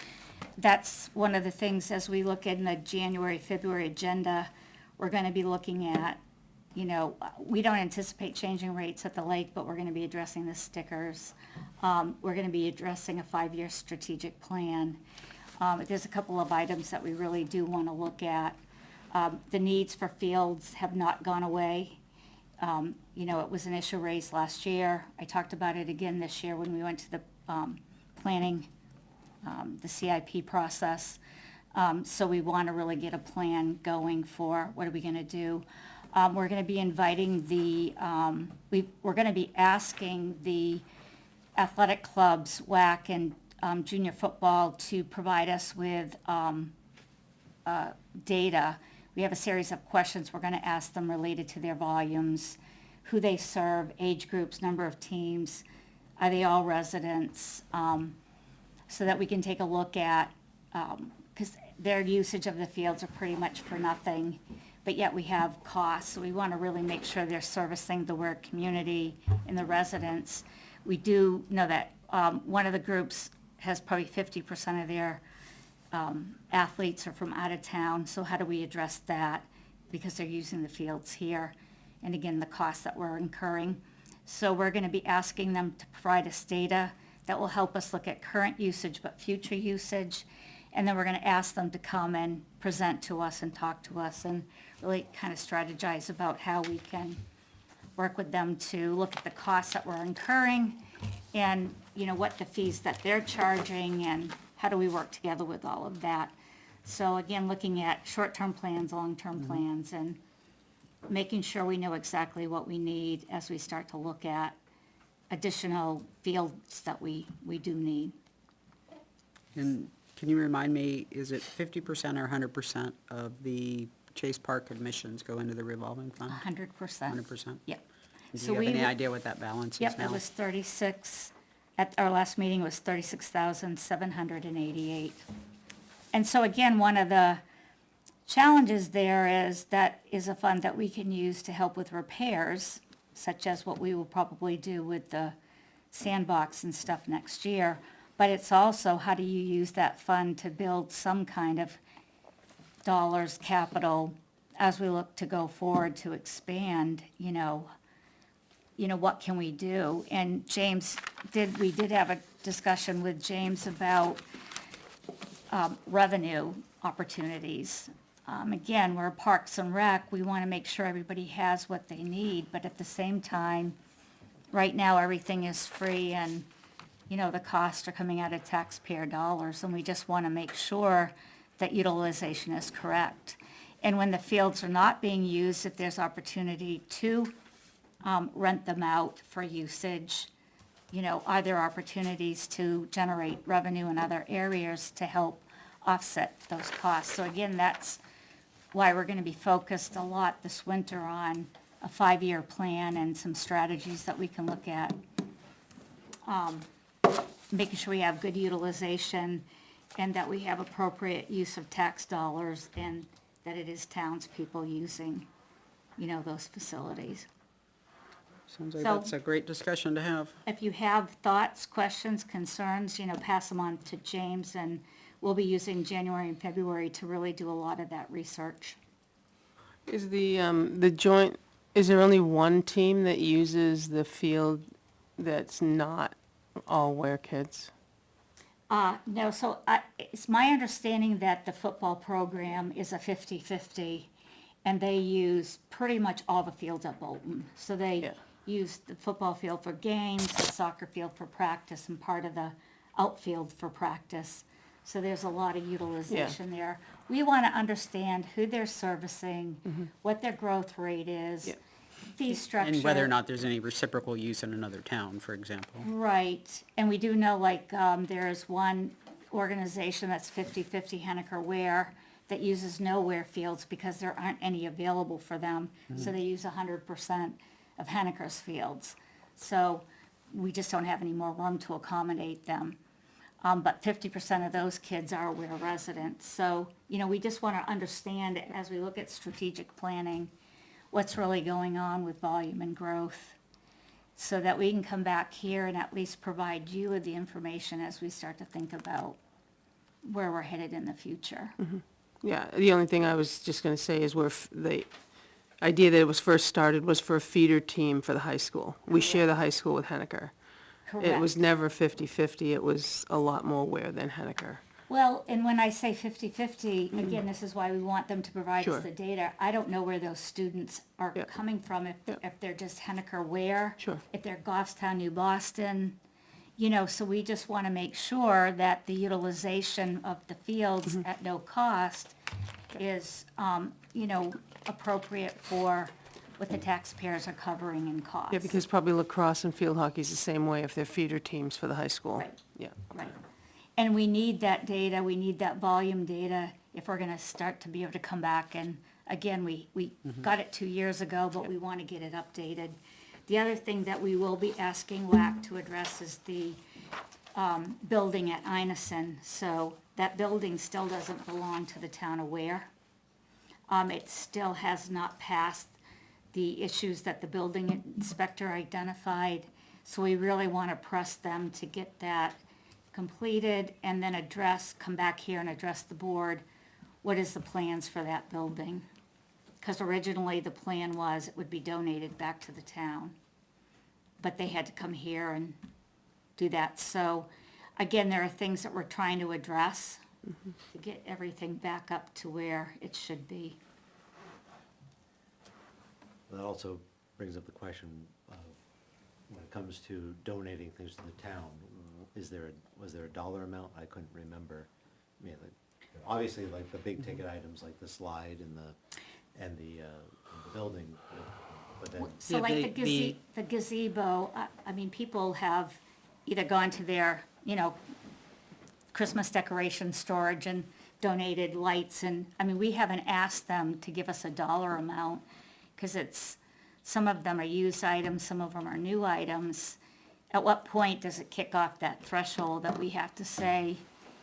That's one of the things as we look in the January, February agenda, we're going to be looking at, we don't anticipate changing rates at the lake, but we're going to be addressing the stickers. We're going to be addressing a 5-year strategic plan. There's a couple of items that we really do want to look at. The needs for fields have not gone away. It was an issue raised last year. I talked about it again this year when we went to the planning, the CIP process. So we want to really get a plan going for what are we going to do. We're going to be inviting we're going to be asking the athletic clubs, WAC and junior football, to provide us with data. We have a series of questions we're going to ask them related to their volumes, who they serve, age groups, number of teams, are they all residents, so that we can take a look at, because their usage of the fields are pretty much for nothing, but yet we have costs, so we want to really make sure they're servicing the Ware community and the residents. We do know that one of the groups has probably 50% of their athletes are from out of town, so how do we address that? Because they're using the fields here, and again, the costs that we're incurring. So we're gonna be asking them to provide us data that will help us look at current usage, but future usage. And then we're gonna ask them to come and present to us and talk to us and really kind of strategize about how we can work with them to look at the costs that we're incurring and, what the fees that they're charging and how do we work together with all of that. So again, looking at short-term plans, long-term plans, and making sure we know exactly what we need as we start to look at additional fields that we do need. And can you remind me, is it 50% or 100% of the Chase Park admissions go into the revolving fund? 100%. 100%? Yep. Do So you have we any will- idea what that balance is Yep, now? it was 36, at our last meeting, it was 36,788. And so again, one of the challenges there is that is a fund that we can use to help with repairs, such as what we will probably do with the sandbox and stuff next year. But it's also, how do you use that fund to build some kind of dollars, capital, as we look to go forward to expand, what can we do? And we did have a discussion with James about revenue opportunities. Again, we're Parks and Rec, we want to make sure everybody has what they need, but at the same time, right now, everything is free and, the costs are coming out of taxpayer dollars, and we just want to make sure that utilization is correct. And when the fields are not being used, if there's opportunity to rent them out for usage, are there opportunities to generate revenue in other areas to help offset those costs? So again, that's why we're going to be focused a lot this winter on a 5-year plan and some strategies that we can look at. Making sure we have good utilization and that we have appropriate use of tax dollars and that it is townspeople using, those facilities. Sounds like So- that's a great discussion to have. If you have thoughts, questions, concerns, pass them on to James, and we'll be using January and February to really do a lot of that research. Is the joint, is there only one team that uses the field that's not all Ware kids? No, so it's my understanding that the football program is a 50-50, and they use pretty much all the fields at Bolton. So they Yeah. use the football field for games, the soccer field for practice, and part of the outfield for practice. So there's a lot of utilization there. We want to understand who they're servicing, what their growth rate is, Yeah. fee structure. And whether or not there's any reciprocal use in another town, for example. Right, and we do know, there's one organization that's 50-50, Henniker Ware, that uses no Ware fields because there aren't any available for them, so they use 100% of Henniker's fields. So we just don't have any more room to accommodate them. But 50% of those kids are Ware residents, so, we just want to understand, as we look at strategic planning, what's really going on with volume and growth, so that we can come back here and at least provide you with the information as we start to think about where we're headed in the future. Yeah, the only thing I was just gonna say is the idea that it was first started was for a feeder team for the high school. We share the high school with Henniker. It was Correct. never 50-50, it was a lot more Ware than Henniker. Well, and when I say 50-50, again, this is why we want them to provide Sure. us the data. I don't know where those students are Yeah. coming from, Yeah. if they're just Henniker Ware. Sure. If they're Goffstown, New Boston, so we just want to make sure that the utilization of the fields at no cost is, appropriate for what the taxpayers are covering in costs. Yeah, because probably lacrosse and field hockey's the same way if they're feeder teams for the high school. Right. Yeah. Right. And we need that data, we need that volume data if we're gonna start to be able to come back. And again, we got it 2 years ago, but we want to get it updated. The other thing that we will be asking WAC to address is the building at Inison. So that building still doesn't belong to the town of Ware. It still has not passed the issues that the building inspector identified. So we really want to press them to get that completed and then come back here and address the board. What is the plans for that building? Because originally the plan was it would be donated back to the town. But they had to come here and do that. So again, there are things that we're trying to address to get everything back up to where it should be. That also brings up the question of, when it comes to donating things to the town, was there a dollar amount? I couldn't remember. I mean, obviously, like the big ticket items like the slide and the building, but then, So Yeah, like the the gazebo, I mean, people have either gone to their, Christmas decoration storage and donated lights, and, I mean, we haven't asked them to give us a dollar amount, because some of them are used items, some of them are new items. At what point does it kick off that threshold that we have to say,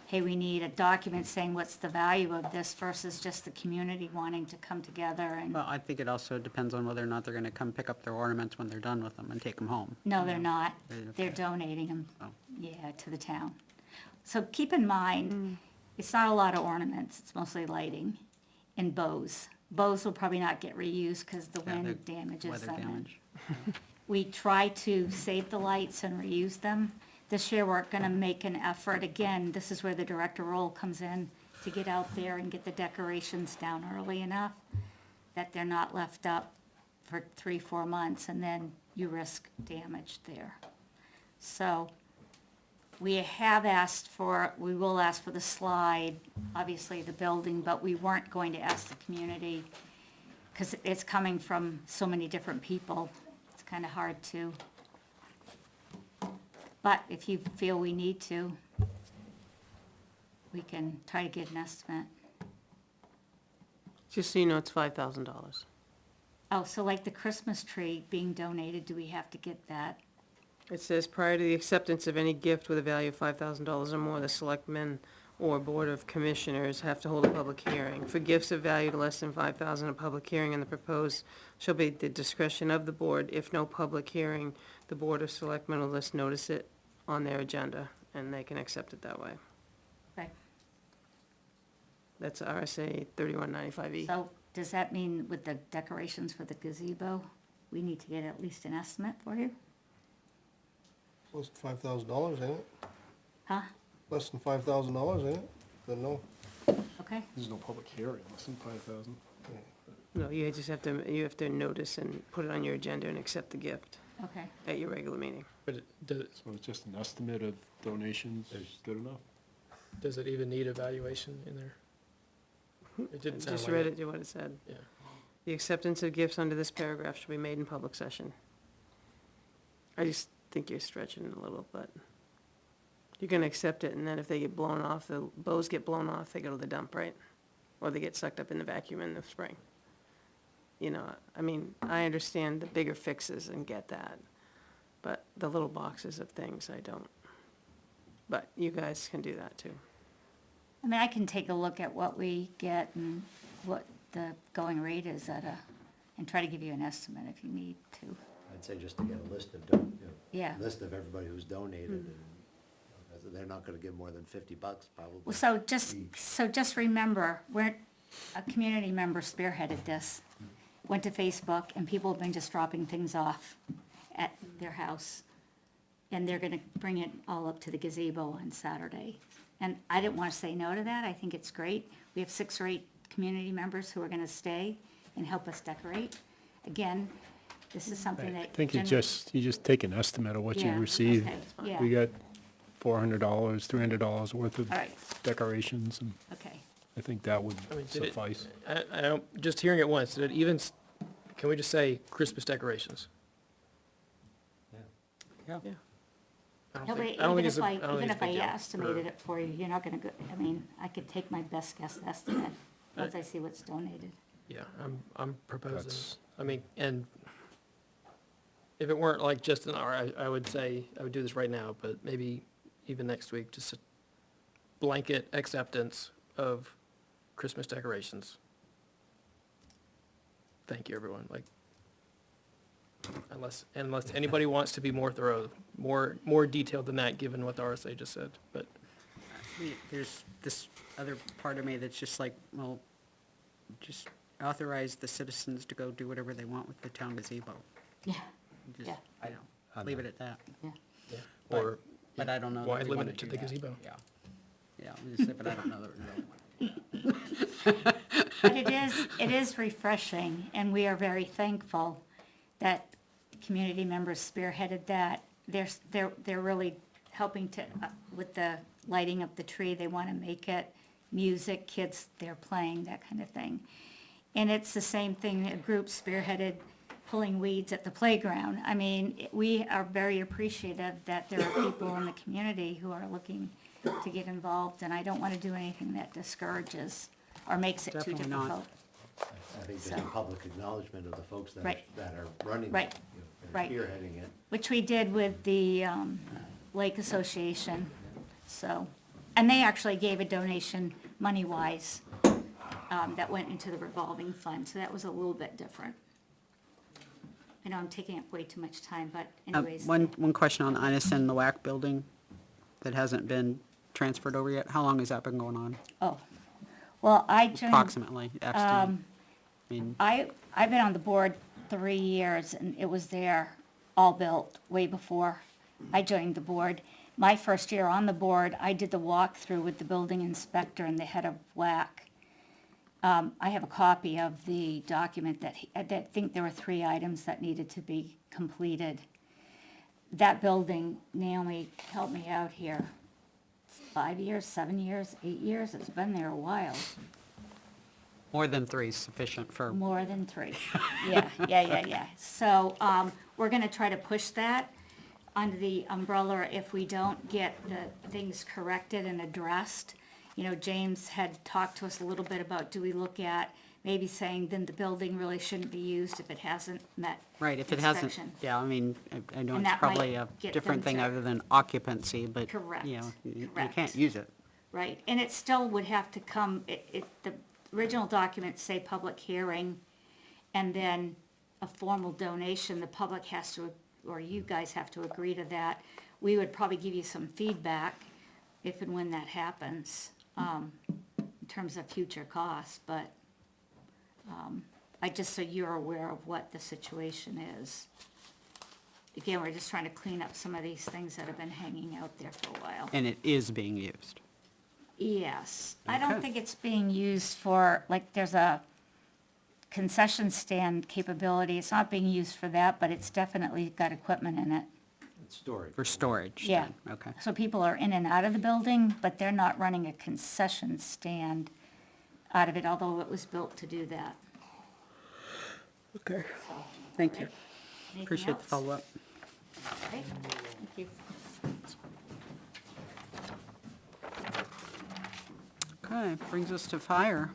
hey, we need a document saying what's the value of this versus just the community wanting to come together and, Well, I think it also depends on whether or not they're gonna come pick up their ornaments when they're done with them and take them home. no, they're not. Okay. They're donating them, Oh. yeah, to the town. So keep in mind, it's not a lot of ornaments, it's mostly lighting and bows. Bows will probably not get reused because the Yeah, wind they're damages weather them. damage. We try to save the lights and reuse them. This year, we're gonna make an effort, again, this is where the director role comes in, to get out there and get the decorations down early enough that they're not left up for 3-4 months, and then you risk damage there. So, we will ask for the slide, obviously the building, but we weren't going to ask the community, because it's coming from so many different people. It's kind of hard to. But if you feel we need to, we can try to get an estimate. Just so you know, it's $5,000. Oh, so like the Christmas tree being donated, do we have to get that? It says, prior to the acceptance of any gift with a value of $5,000 or more, the selectmen or board of commissioners have to hold a public hearing. For gifts of value to less than $5,000, a public hearing in the proposed shall be at the discretion of the board. If no public hearing, the board of selectmen will just notice it on their agenda, and they can accept it that way. Okay. That's RSA 3195E. So does that mean with the decorations for the gazebo, we need to get at least an estimate for you? Less than $5,000, ain't it? Huh? Less than $5,000, ain't it? Then no. Okay, There's no public hearing, less than 5,000. No, you just have to notice and put it on your agenda and accept the gift okay. at your regular meeting. But So it's just an estimate of donations, good enough? does it even need evaluation in there? It didn't sound Just like read it. it to what it said. Yeah. The acceptance of gifts under this paragraph shall be made in public session. I just think you're stretching it a little, but you're gonna accept it, and then if they get blown off, the bows get blown off, they go to the dump, right? Or they get sucked up in the vacuum in the spring. You know, I mean, I understand the bigger fixes and get that, but the little boxes of things, I don't. But you guys can do that too. I mean, I can take a look at what we get and what the going rate is and try to give you an estimate if you need to. I'd say just to get a list of, Yeah. list of everybody who's donated, and they're not gonna give more than $50 probably. Well, so just remember, a community member spearheaded this, went to Facebook, and people have been just dropping things off at their house. And they're gonna bring it all up to the gazebo on Saturday. And I didn't wanna say no to that, I think it's great. We have 6 or 8 community members who are gonna stay and help us decorate. Again, this is something that. I think you just take an estimate of what you Yeah, received. okay, yeah. We got $400, $300 worth of All right, decorations, and okay. I think that would I mean, did it- suffice. I don't, just hearing it once, did it even, can we just say Christmas decorations? Yeah. Yeah. I don't No, but think- I don't think it's a- I don't think even it's if a big I deal. estimated it for you, you're not gonna go, I mean, I could take my best guess estimate once I see what's donated. Yeah, I'm proposing, That's- I mean, and if it weren't like just an hour, I would say, I would do this right now, but maybe even next week, just a blanket acceptance of Christmas decorations. Thank you, everyone, like, unless anybody wants to be more thorough, more detailed than that, given what the RSA just said, but. There's this other part of me that's just like, well, just authorize the citizens to go do whatever they want with the town gazebo. Yeah, Just, Yeah. I don't, leave it at that. yeah. Or But I don't know. that why we limit wanna it to do the that. gazebo? Yeah. Yeah, I'm just saying, but I don't know that we really want to. But it is refreshing, and we are very thankful that community members spearheaded that. They're really helping to, with the lighting of the tree, they want to make it music, kids, they're playing, that kind of thing. And it's the same thing, a group spearheaded pulling weeds at the playground. I mean, we are very appreciative that there are people in the community who are looking to get involved, and I don't want to do anything that discourages or makes it too Definitely not. difficult. I think just a So- public acknowledgement of the folks that are, Right. that are running, Right. that are Right. spearheading it. Which we did with the Lake Association, so. And they actually gave a donation, money-wise, that went into the revolving fund, so that was a little bit different. I know I'm taking up way too much time, but anyways. One question on Inison, the WAC building that hasn't been transferred over yet. How long has that been going on? Oh, well, I joined. Approximately, estimate. I mean, I've been on the board 3 years, and it was there, all built, way before I joined the board. My first year on the board, I did the walkthrough with the building inspector and the head of WAC. I have a copy of the document that, I think there were 3 items that needed to be completed. That building, Naomi helped me out here, 5 years, 7 years, 8 years, it's been there a while. more than 3 is sufficient for, More than 3. Yeah. So, we're gonna try to push that under the umbrella if we don't get the things corrected and addressed. You know, James had talked to us a little bit about, do we look at maybe saying then the building really shouldn't be used if it hasn't met right, if it hasn't, inspection. yeah, I mean, I know And it's that probably might a get different them thing to- other than occupancy, but, Correct, you know, you correct. can't use it. Right, and it still would have to come, the original documents say public hearing, and then a formal donation, the public has to, or you guys have to agree to that. We would probably give you some feedback if and when that happens, in terms of future costs, but, just so you're aware of what the situation is. Again, we're just trying to clean up some of these things that have been hanging out there for a while. And it is being used. Yes, I don't Okay. think it's being used for, like, there's a concession stand capability, it's not being used for that, but it's definitely got equipment in it. It's storage. For storage, Yeah. then, okay. So people are in and out of the building, but they're not running a concession stand out of it, although it was built to do that. Okay. Thank you. Anything Appreciate the else? follow-up. Okay, thank you. Okay, brings us to fire.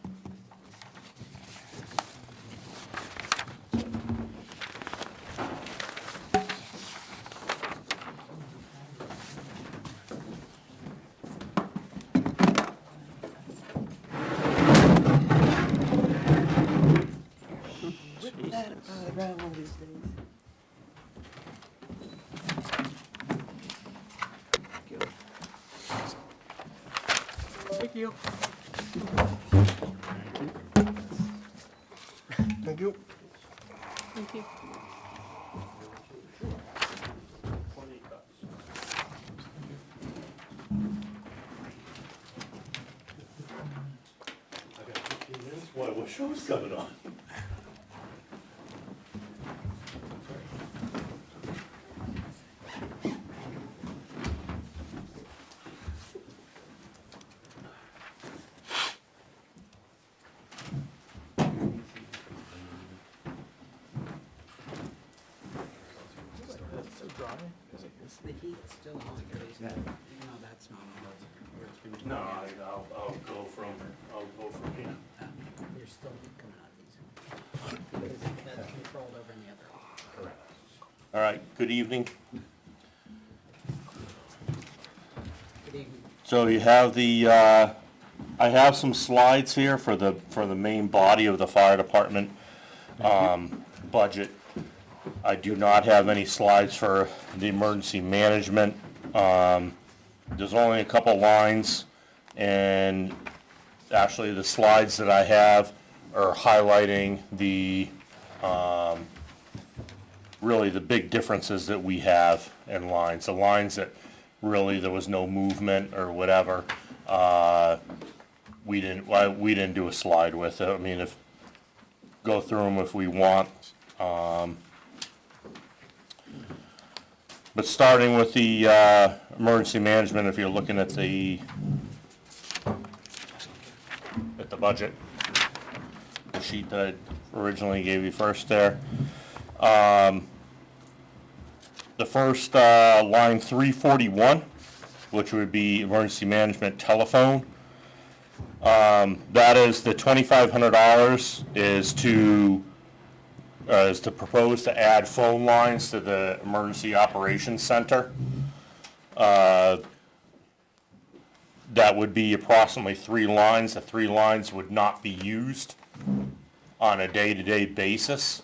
Thank you. Thank you. Thank you. What, what show's coming on? The heat's still on, no, that's not on, where it's been. No, I'll go from here. You're still coming out of these. Because that's controlled over in the other. Correct. All right, good evening. Good evening. So you have the, I have some slides here for the main body of the fire department, budget. I do not have any slides for the emergency management. There's only a couple lines, and actually the slides that I have are highlighting the, really the big differences that we have in lines. The lines that really there was no movement or whatever, we didn't do a slide with it. I mean, go through them if we want. But starting with the emergency management, if you're looking at the budget, the sheet that I originally gave you first there. The first line 341, which would be emergency management telephone. That is the $2,500 is to propose to add phone lines to the emergency operations center. That would be approximately 3 lines. The 3 lines would not be used on a day-to-day basis.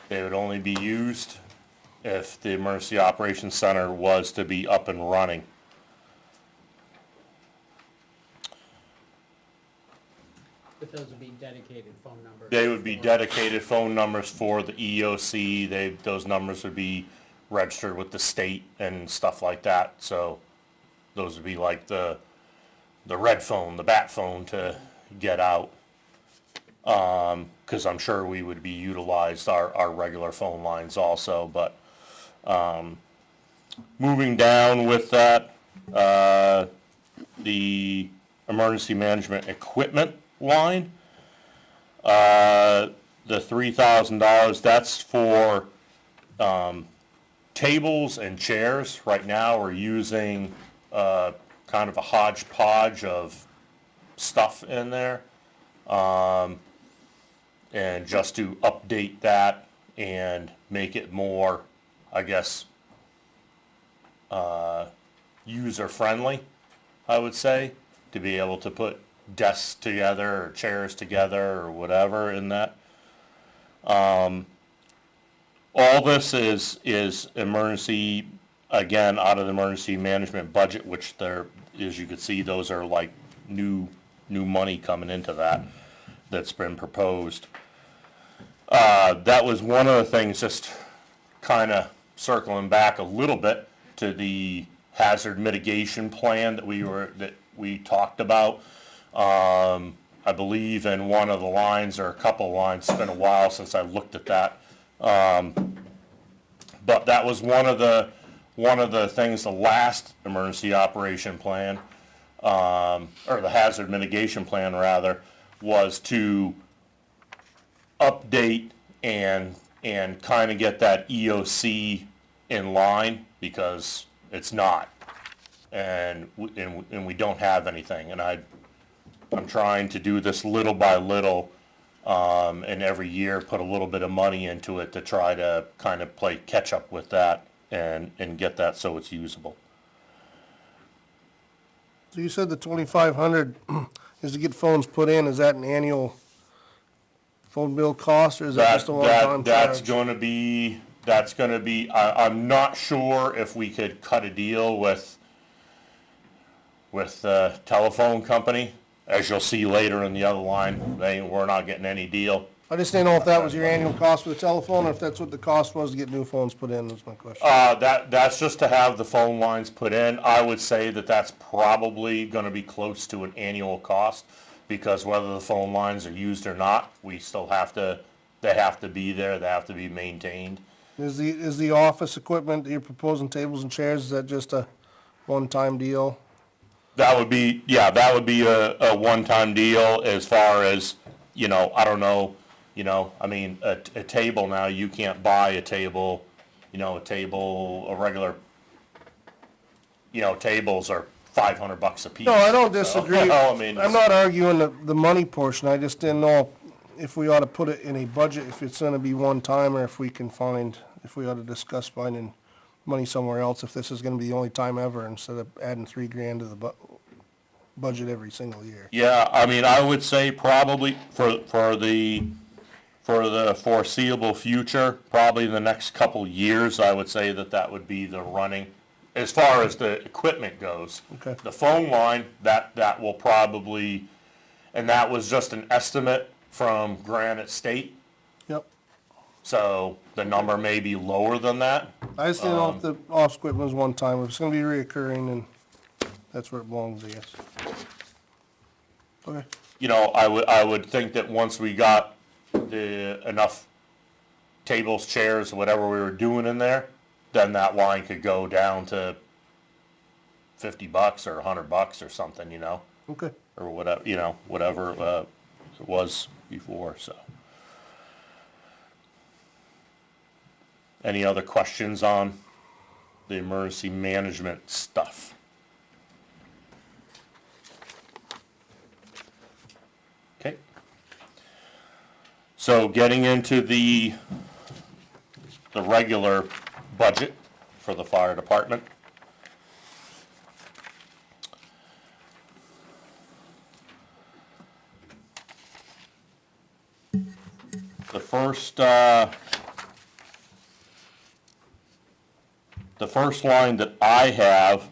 They would only be used if the emergency operations center was to be up and running. But those would be dedicated phone numbers. They would be dedicated phone numbers for the EOC. Those numbers would be registered with the state and stuff like that. So those would be like the red phone, the bat phone to get out. Because I'm sure we would be utilized our regular phone lines also. But moving down with that, the emergency management equipment line, the $3,000, that's for tables and chairs. Right now we're using kind of a hodgepodge of stuff in there, and just to update that and make it more, I guess, user-friendly, I would say, to be able to put desks together or chairs together or whatever in that. All this is emergency, again, out of the emergency management budget, which there, as you can see, those are like new money coming into that's been proposed. That was one of the things, just kind of circling back a little bit to the hazard mitigation plan that we talked about. I believe in one of the lines or a couple of lines, it's been a while since I looked at that. But that was one of the things, the last emergency operation plan, or the hazard mitigation plan rather, was to update and kind of get that EOC in line, because it's not, and we don't have anything, and I'm trying to do this little by little, and every year put a little bit of money into it to try to kind of play catch up with that and get that so it's usable. So you said the 2,500 is to get phones put in. Is that an annual phone bill cost, or is that just a one-time That's charge? gonna be, I'm not sure if we could cut a deal with the telephone company. As you'll see later in the other line, we're not getting any deal. I just didn't know if that was your annual cost for the telephone, or if that's what the cost was to get new phones put in, was my question. That's just to have the phone lines put in. I would say that's probably gonna be close to an annual cost, because whether the phone lines are used or not, we still they have to be there, they have to be maintained. Is the office equipment that you're proposing, tables and chairs, is that just a one-time deal? That would be a one-time deal. As far as, I don't know, I mean, a table now, you can't buy a table, a regular, tables are $500 a piece. No, I don't disagree. I mean, I'm not arguing the money portion. I just didn't know if we ought to put it in a budget, if it's gonna be one time, or if we ought to discuss finding money somewhere else, if this is gonna be the only time ever, instead of adding $3,000 to the budget every single year. Yeah, I mean, I would say probably for For the foreseeable future, probably the next couple years, I would say that would be the running, as far as the equipment goes. Okay. The phone line, that will probably, and that was just an estimate from Granite State, Yep. so the number may be lower than that. I just didn't know if the office equipment was one time, if it's gonna be reoccurring, and that's where it belongs, I guess. Okay. You know, I would think that once we got enough tables, chairs, whatever we were doing in there, then that line could go down to $50 or $100 or something, you know, Okay. or whatever, you know, whatever it was before. So, any other questions on the emergency management stuff? Okay. So getting into the regular budget for the fire department. The first line that I have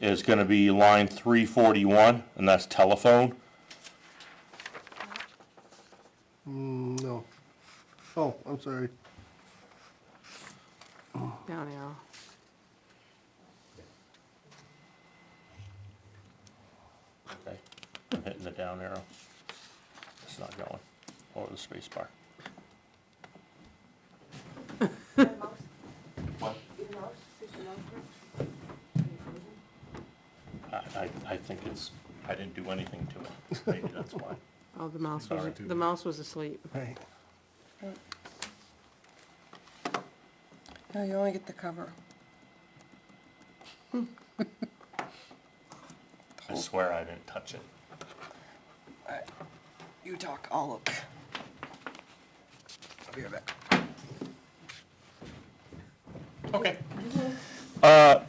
is gonna be line 341, and that's telephone. No. Oh, I'm sorry. Down arrow. Okay, I'm hitting the down arrow. It's not going, or the space bar. What? I think it's, I didn't do anything to it, maybe that's why. Oh, the mouse Sorry. was asleep. Right. No, you only get the cover. I swear I didn't touch it. You talk, I'll look. I'll be right back. Okay.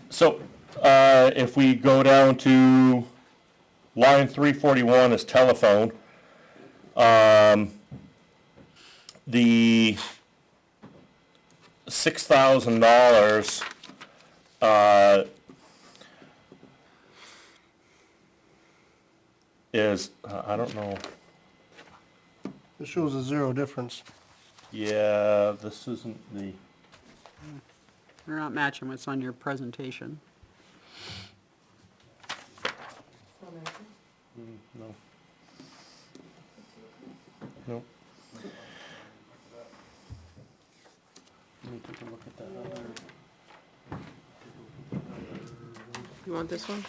So, if we go down to line 341 is telephone, the $6,000, is, I don't know, It shows a zero difference. yeah, this isn't the, You're not matching what's on your presentation. no. Nope. Let me take a look at that other. You want this one?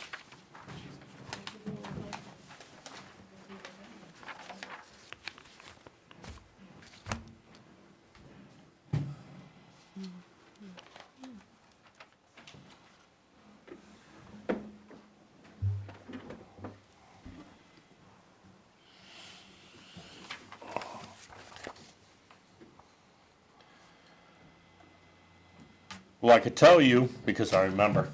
Well, I could tell you, because I remember.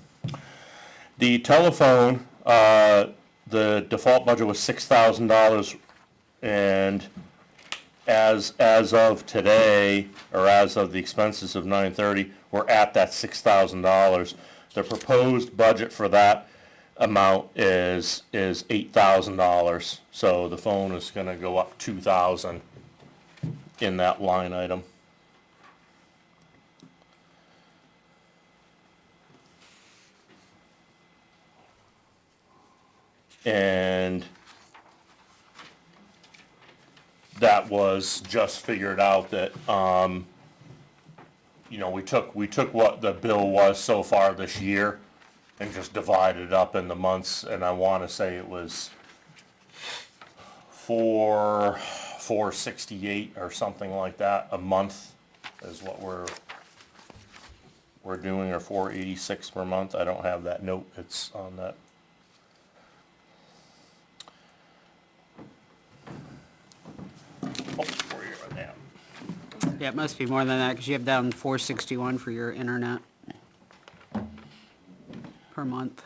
The telephone, the default budget was $6,000, and as of today, or as of the expenses of 9/30, we're at that $6,000. The proposed budget for that amount is $8,000, so the phone is gonna go up $2,000 in that line item. And that was just figured out that, you know, we took what the bill was so far this year and just divided it up in the months, and I wanna say it was $468 or something like that a month is what we're doing, or $486 per month. I don't have that note, it's on that. Oh, where you at now? Yeah, it must be more than that, because you have down 461 for your internet per month.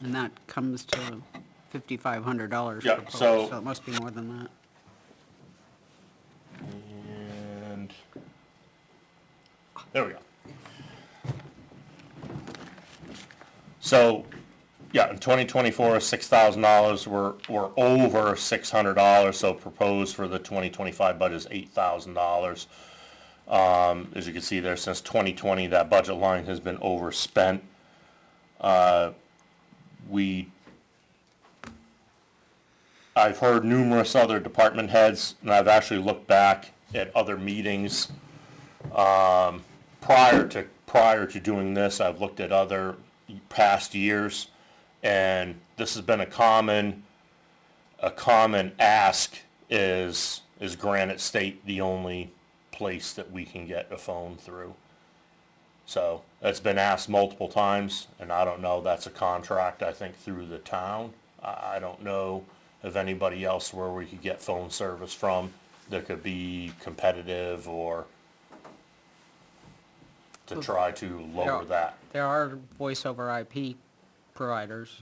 And that comes to $5,500 Yeah, proposed, so- so it must be more than that. There we go. So, yeah, in 2024 is $6,000. We're over $600, so proposed for the 2025 budget is $8,000. As you can see there, since 2020, that budget line has been overspent. I've heard numerous other department heads, and I've actually looked back at other meetings prior to doing this. I've looked at other past years, and this has been a common ask is Granite State the only place that we can get a phone through? So that's been asked multiple times, and I don't know, that's a contract, I think, through the town. I don't know of anybody else where we could get phone service from that could be competitive or to try to lower that. There are voice over IP providers.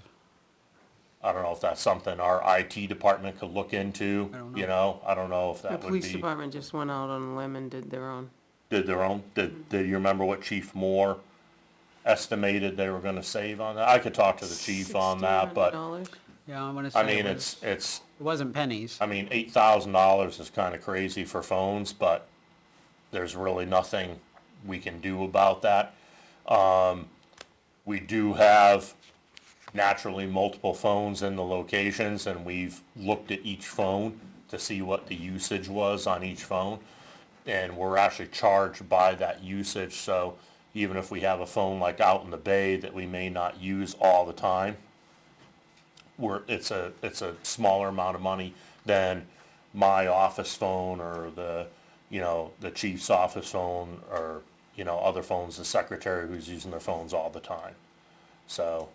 I don't know if that's something our IT department could look into, I don't know. you know? I don't know if The that would police be, department just went out on a limb and did their own. did their own, did you remember what Chief Moore estimated they were gonna save on that? I could talk to the chief on that, but, $1,600. Yeah, I'm gonna say I mean, it it's, wasn't pennies. I mean, $8,000 is kinda crazy for phones, but there's really nothing we can do about that. We do have naturally multiple phones in the locations, and we've looked at each phone to see what the usage was on each phone. And we're actually charged by that usage, so even if we have a phone like out in the bay that we may not use all the time, it's a smaller amount of money than my office phone or the chief's office phone or, other phones, the secretary who's using their phones all the time. So.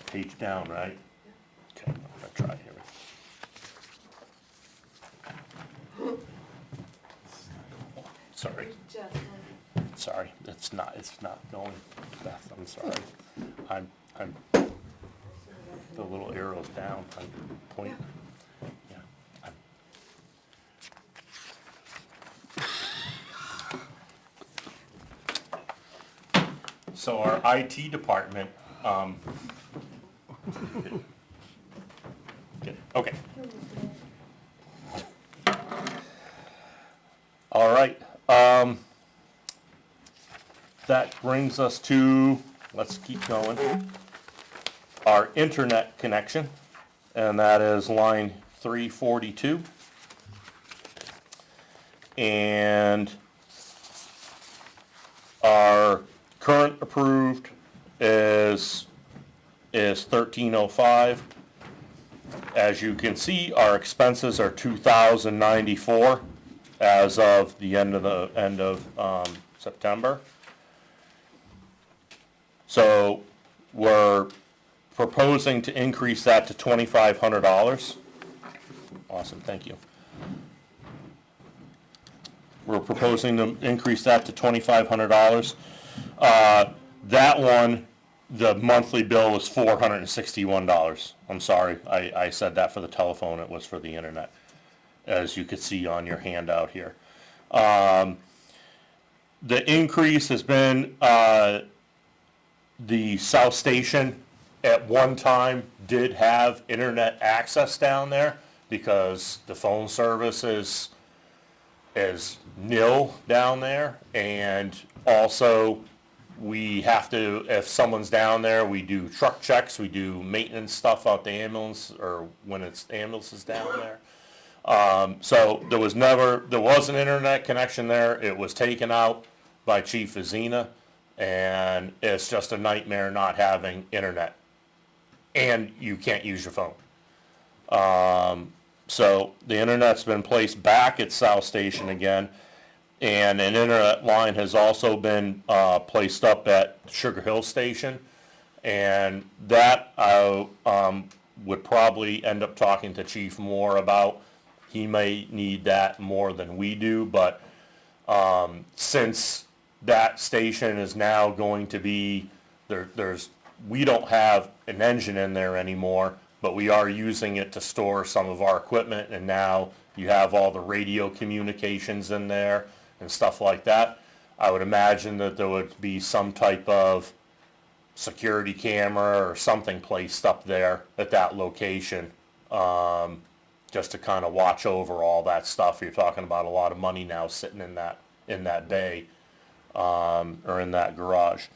Page down, right? Okay, I'm gonna try here. Sorry. Sorry, it's not going, Beth, I'm sorry. I'm, the little arrow's down, I'm pointing. Yeah. So our IT department, okay. All right, that brings us to, let's keep going, our internet connection, and that is line 342. And our current approved is 1305. As you can see, our expenses are 2,094 as of the end of September. So we're proposing to increase that to $2,500. Awesome, thank you. We're proposing to increase that to $2,500. That one, the monthly bill is $461. I'm sorry, I said that for the telephone, it was for the internet, as you could see on your handout here. The increase has been, the South Station at one time did have internet access down there because the phone service is nil down there, and also we have to, if someone's down there, we do truck checks, we do maintenance stuff out the ambulance, or when the ambulance is down there. So there was an internet connection there. It was taken out by Chief Vizina, and it's just a nightmare not having internet, and you can't use your phone. So the internet's been placed back at South Station again, and an internet line has also been placed up at Sugar Hill Station, and that I would probably end up talking to Chief Moore about. He may need that more than we do, but since that station is now going to be, we don't have an engine in there anymore. but we are using it to store some of our equipment, and now you have all the radio communications in there and stuff like that. I would imagine that there would be some type of security camera or something placed up there at that location, just to kind of watch over all that stuff. You're talking about a lot of money now sitting in that bay, or in that garage.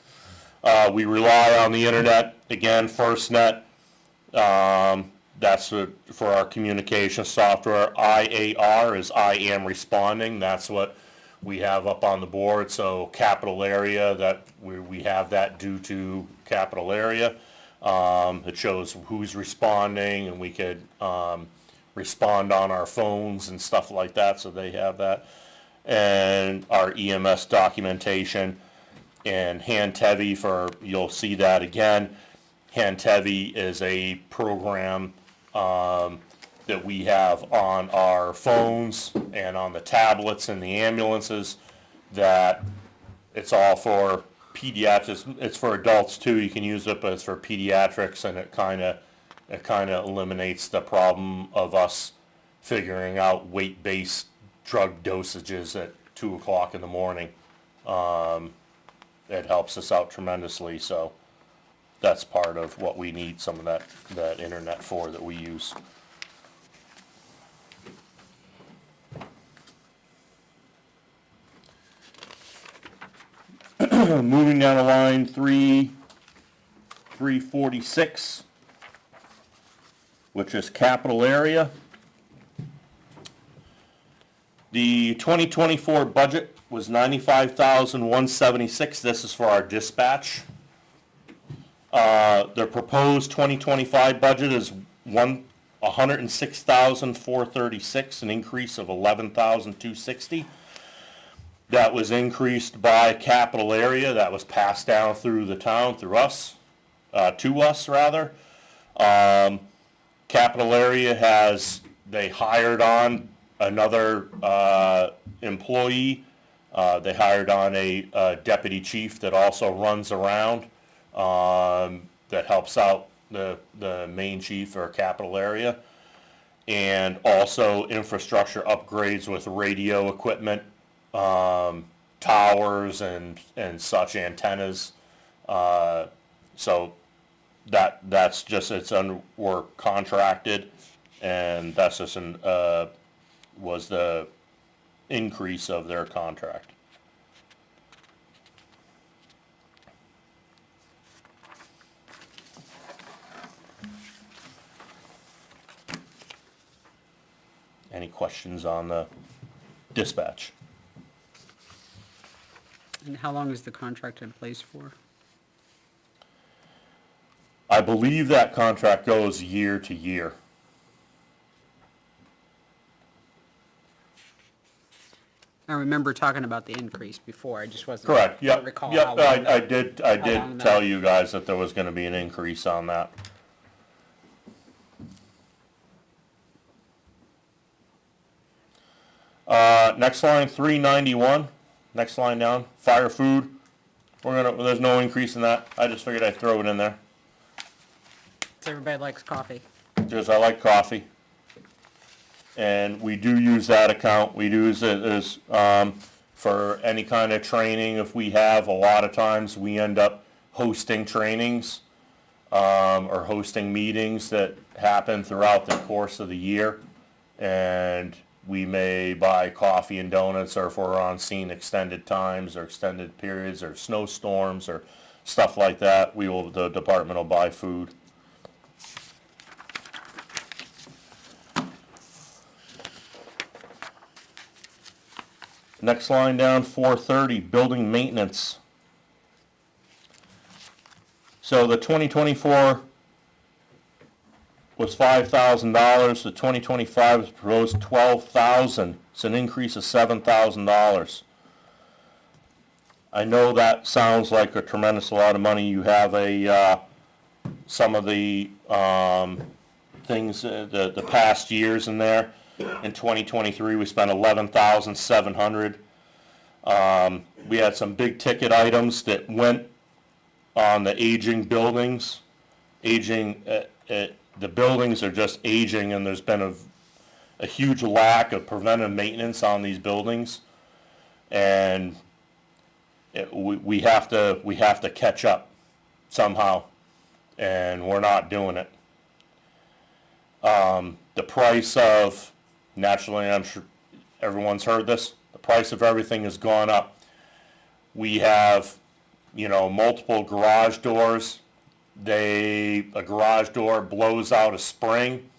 We rely on the internet, again, FirstNet. That's for our communication software. IAR is I am responding. That's what we have up on the board. So capital area, that we have that due to capital area. It shows who's responding, and we could respond on our phones and stuff like that, so they have that. And our EMS documentation, and Handtevi you'll see that again. Handtevi is a program that we have on our phones and on the tablets and the ambulances, that it's all for pediatrics. It's for adults too. You can use it, but it's for pediatrics, and it kind of eliminates the problem of us figuring out weight-based drug dosages at 2 o'clock in the morning. It helps us out tremendously, so that's part of what we need some of that internet for that we use. Moving down the line, 346, which is capital area. The 2024 budget was $95,176. This is for our dispatch. The proposed 2025 budget is $106,436, an increase of $11,260. That was increased by capital area. That was passed down through the town, through us, to us rather. Capital area they hired on another employee. They hired on a deputy chief that also runs around, that helps out the main chief or capital area. And also infrastructure upgrades with radio equipment, towers and such, antennas. So that's just, we're contracted, and that's just was the increase of their contract. Any questions on the dispatch? And how long is the contract in place for? I believe that contract goes year to year. I remember talking about the increase before, I just wasn't. Correct, don't yep, recall yep, how long I did long tell that- you guys that there was gonna be an increase on that. Next line, 391, next line down, fire food. There's no increase in that. I just figured I'd throw it in there. So everybody likes coffee. Because I like coffee. And we do use that account. We use it as, for any kind of training. If we have, a lot of times we end up hosting trainings, or hosting meetings that happen throughout the course of the year. And we may buy coffee and donuts, or if we're on scene extended times or extended periods or snowstorms or stuff like that, the department will buy food. Next line down, 430, building maintenance. So the 2024 was $5,000, the 2025 was proposed $12,000. It's an increase of $7,000. I know that sounds like a tremendous lot of money. You have some of the things, the past years in there. In 2023, we spent $11,700. We had some big ticket items that went on the aging buildings, aging the buildings are just aging, and there's been a huge lack of preventive maintenance on these buildings. And we have to catch up somehow, and we're not doing it. The price of, naturally, I'm sure everyone's heard this, the price of everything has gone up. We have, multiple garage doors. A garage door blows out a spring,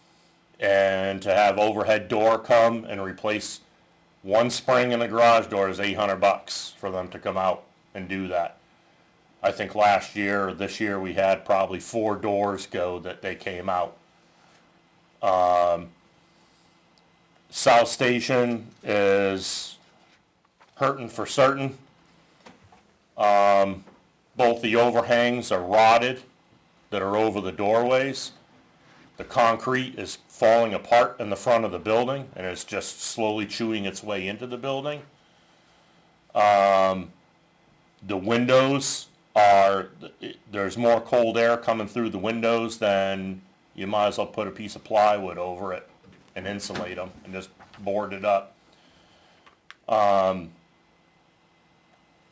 and to have overhead door come and replace one spring in the garage door is $800 for them to come out and do that. I think last year or this year we had probably 4 doors go that they came out. South Station is hurting for certain. Both the overhangs are rotted that are over the doorways. The concrete is falling apart in the front of the building, and it's just slowly chewing its way into the building. The windows there's more cold air coming through the windows than you might as well put a piece of plywood over it and insulate them and just board it up.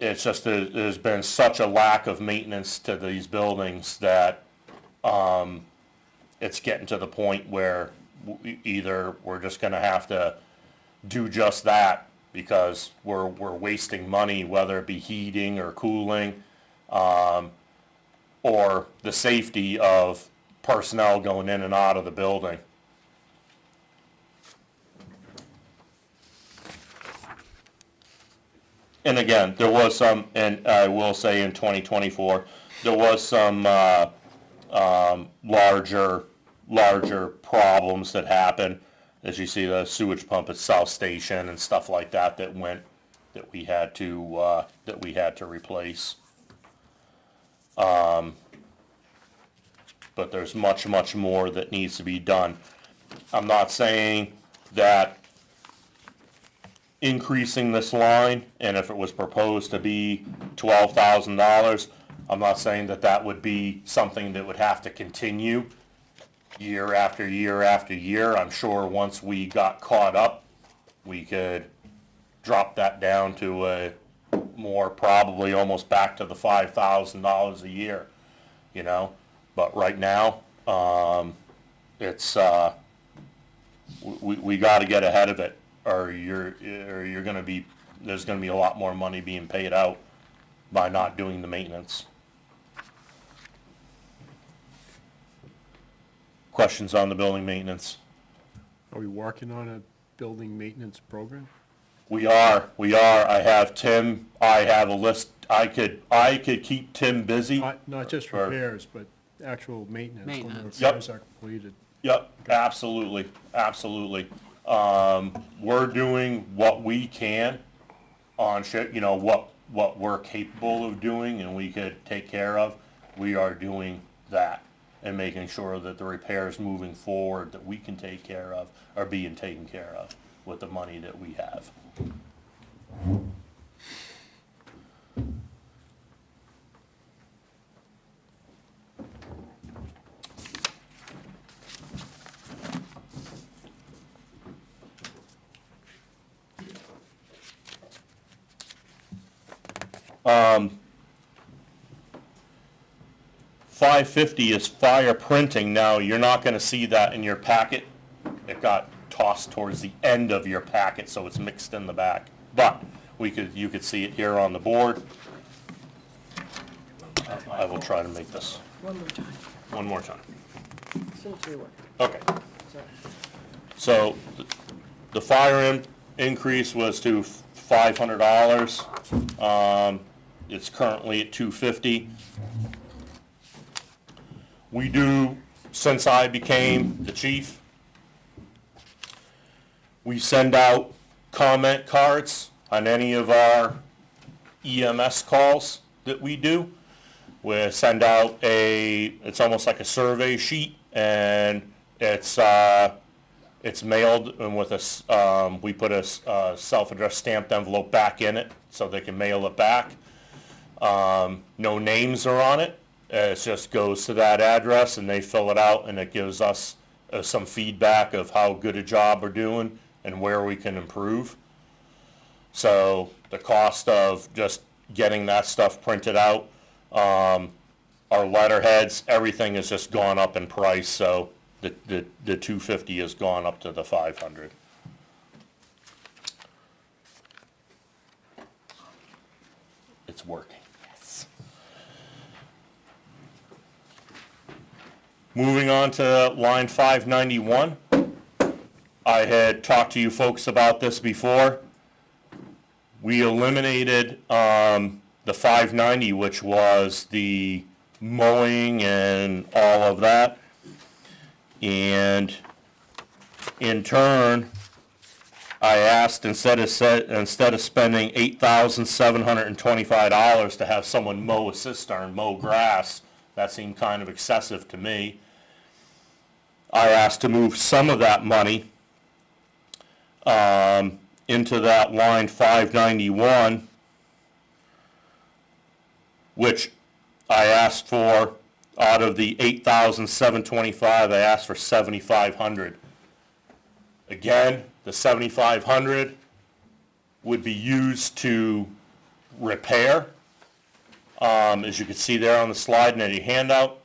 It's just there's been such a lack of maintenance to these buildings that it's getting to the point where either we're just going to have to do just that because we're wasting money, whether it be heating or cooling, or the safety of personnel going in and out of the building. And again, there was some, and I will say in 2024, there was some larger problems that happened. As you see, the sewage pump at South Station and stuff like that that we had to replace. But there's much more that needs to be done. I'm not saying that increasing this line, and if it was proposed to be $12,000, I'm not saying that would be something that would have to continue year after year after year. I'm sure once we got caught up, we could drop that down to a more, probably almost back to the $5,000 a year, But right now, it's we got to get ahead of it, or you're going to be, there's going to be a lot more money being paid out by not doing the maintenance. Questions on the building maintenance? Are we working on a building maintenance program? We are. I have Tim, I have a list, I could keep Tim busy. Not just repairs, but actual maintenance when the Maintenance. repairs are completed. Yep, absolutely. We're doing what we can on what we're capable of doing and we could take care of. We are doing that and making sure that the repairs moving forward that we can take care of are being taken care of with the money that we have. $550 is fire printing. Now, you're not going to see that in your packet. It got tossed towards the end of your packet, so it's mixed in the back. But you could see it here on the board. I will try to make this One more time. one more time. Still 3 work. Okay. Sorry. So the fire increase was to $500. It's currently at $250. We do, since I became the chief, we send out comment cards on any of our EMS calls that we do. We send out it's almost like a survey sheet, and it's mailed, and with we put a self-addressed stamped envelope back in it so they can mail it back. No names are on it, It just goes to that address and they fill it out, and it gives us some feedback of how good a job we're doing and where we can improve. So the cost of just getting that stuff printed out, our letterheads, everything has just gone up in price, so the $250 has gone up to the $500. It's working. Yes. Moving on to line 591. I had talked to you folks about this before. We eliminated the 590, which was the mowing and all of that. And in turn, I asked, instead of spending $8,725 to have someone mow a cistern, mow grass, that seemed kind of excessive to me. I asked to move some of that money into that line 591, which I asked for, out of the $8,725, I asked for $7,500. Again, the $7,500 would be used to repair. As you can see there on the slide and in your handout,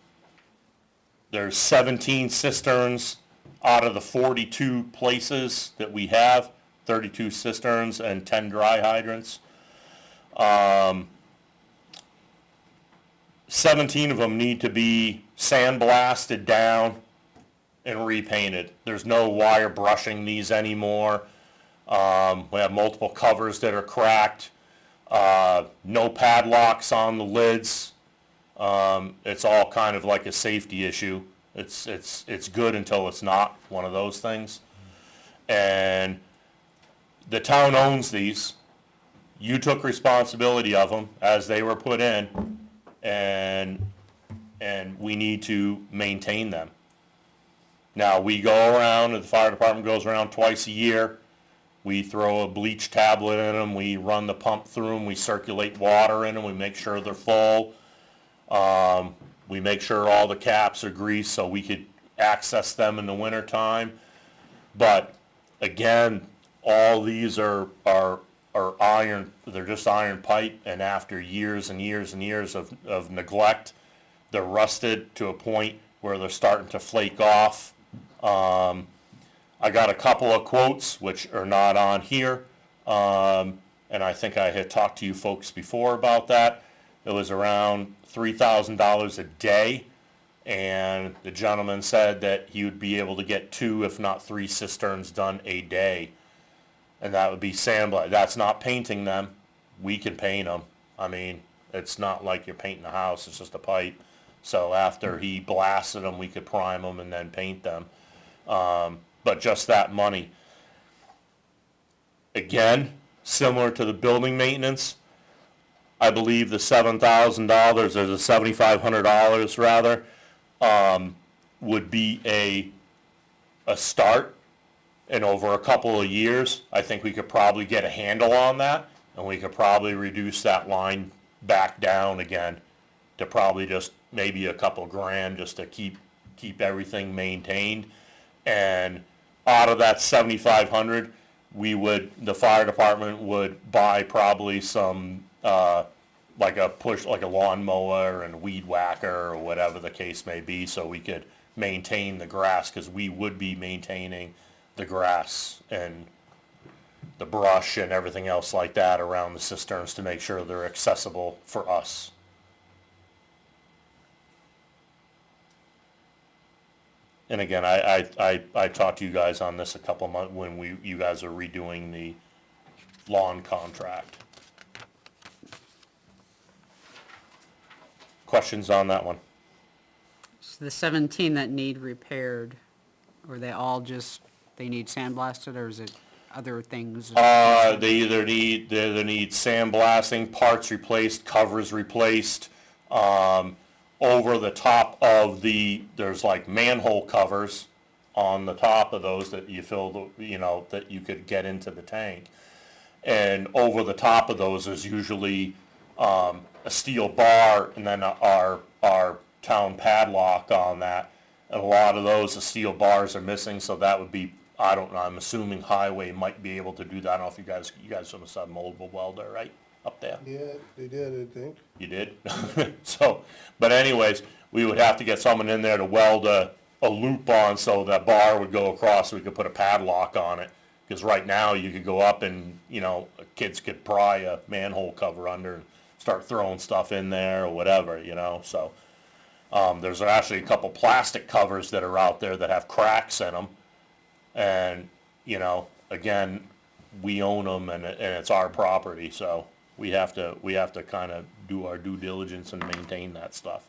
there's 17 cisterns out of the 42 places that we have, 32 cisterns and 10 dry hydrants. 17 of them need to be sandblasted down and repainted. There's no wire brushing these anymore. We have multiple covers that are cracked. No padlocks on the lids. It's all kind of like a safety issue. It's good until it's not one of those things. And the town owns these. You took responsibility of them as they were put in, and we need to maintain them. Now, we go around, the fire department goes around twice a year. We throw a bleach tablet in them, we run the pump through them, we circulate water in them, we make sure they're full. We make sure all the caps are greased so we could access them in the wintertime. But again, all these are iron, they're just iron pipe, and after years and years and years of neglect, they're rusted to a point where they're starting to flake off. I got a couple of quotes which are not on here, and I think I had talked to you folks before about that. It was around $3,000 a day, and the gentleman said that he would be able to get 2, if not 3 cisterns done a day, and that would be sandblasted. That's not painting them. We can paint them. I mean, it's not like you're painting a house, it's just a pipe. So after he blasted them, we could prime them and then paint them. But just that money. Again, similar to the building maintenance, I believe the $7,000 or the $7,500 rather would be a start. And over a couple of years, I think we could probably get a handle on that, and we could probably reduce that line back down again to probably just maybe a couple grand just to keep everything maintained. And out of that $7,500, the fire department would buy probably some like a lawnmower and weed whacker or whatever the case may be, so we could maintain the grass, because we would be maintaining the grass and the brush and everything else like that around the cisterns to make sure they're accessible for us. And again, I talked to you guys on this a couple months when you guys are redoing the lawn contract. Questions on that one? So the 17 that need repaired, are they all just, they need sandblasted, or is it other things? They either need sandblasting, parts replaced, covers replaced. Over the top of there's like manhole covers on the top of those that you fill that you could get into the tank. And over the top of those is usually a steel bar and then our town padlock on that. And a lot of those, the steel bars are missing, so that would be, I don't know, I'm assuming highway might be able to do that. I don't know if you guys almost have moldable welder, right, up there? Yeah, they did, I think. You did? So, but anyways, we would have to get someone in there to weld a loop on so that bar would go across so we could put a padlock on it. Because right now you could go up and, you know, kids could pry a manhole cover under and start throwing stuff in there or whatever, you know, so. There's actually a couple plastic covers that are out there that have cracks in them. And, you know, again, we own them and it's our property, so we have to kind of do our due diligence and maintain that stuff.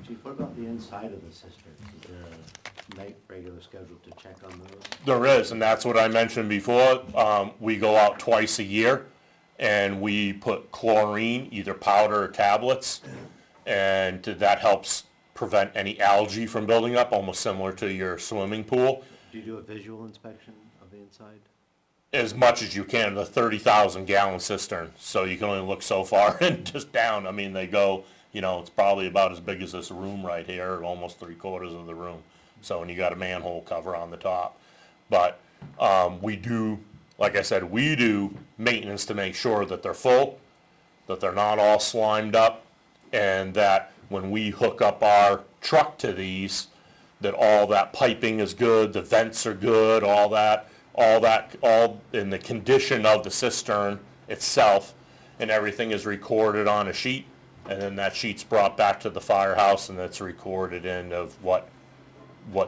Chief, what about the inside of the cisterns? Is there a night regular schedule to check on those? There is, and that's what I mentioned before. We go out twice a year and we put chlorine, either powder or tablets, and that helps prevent any algae from building up, almost similar to your swimming pool. Do you do a visual inspection of the inside? As much as you can, the 30,000 gallon cistern, so you can only look so far and just down. I mean, they go, you know, it's probably about as big as this room right here, almost 3/4 of the room. So, and you got a manhole cover on the top. But we do, like I said, we do maintenance to make sure that they're full, that they're not all slimed up, and that when we hook up our truck to these, that all that piping is good, the vents are good, all in the condition of the cistern itself, and everything is recorded on a sheet, and then that sheet's brought back to the firehouse and it's recorded in of what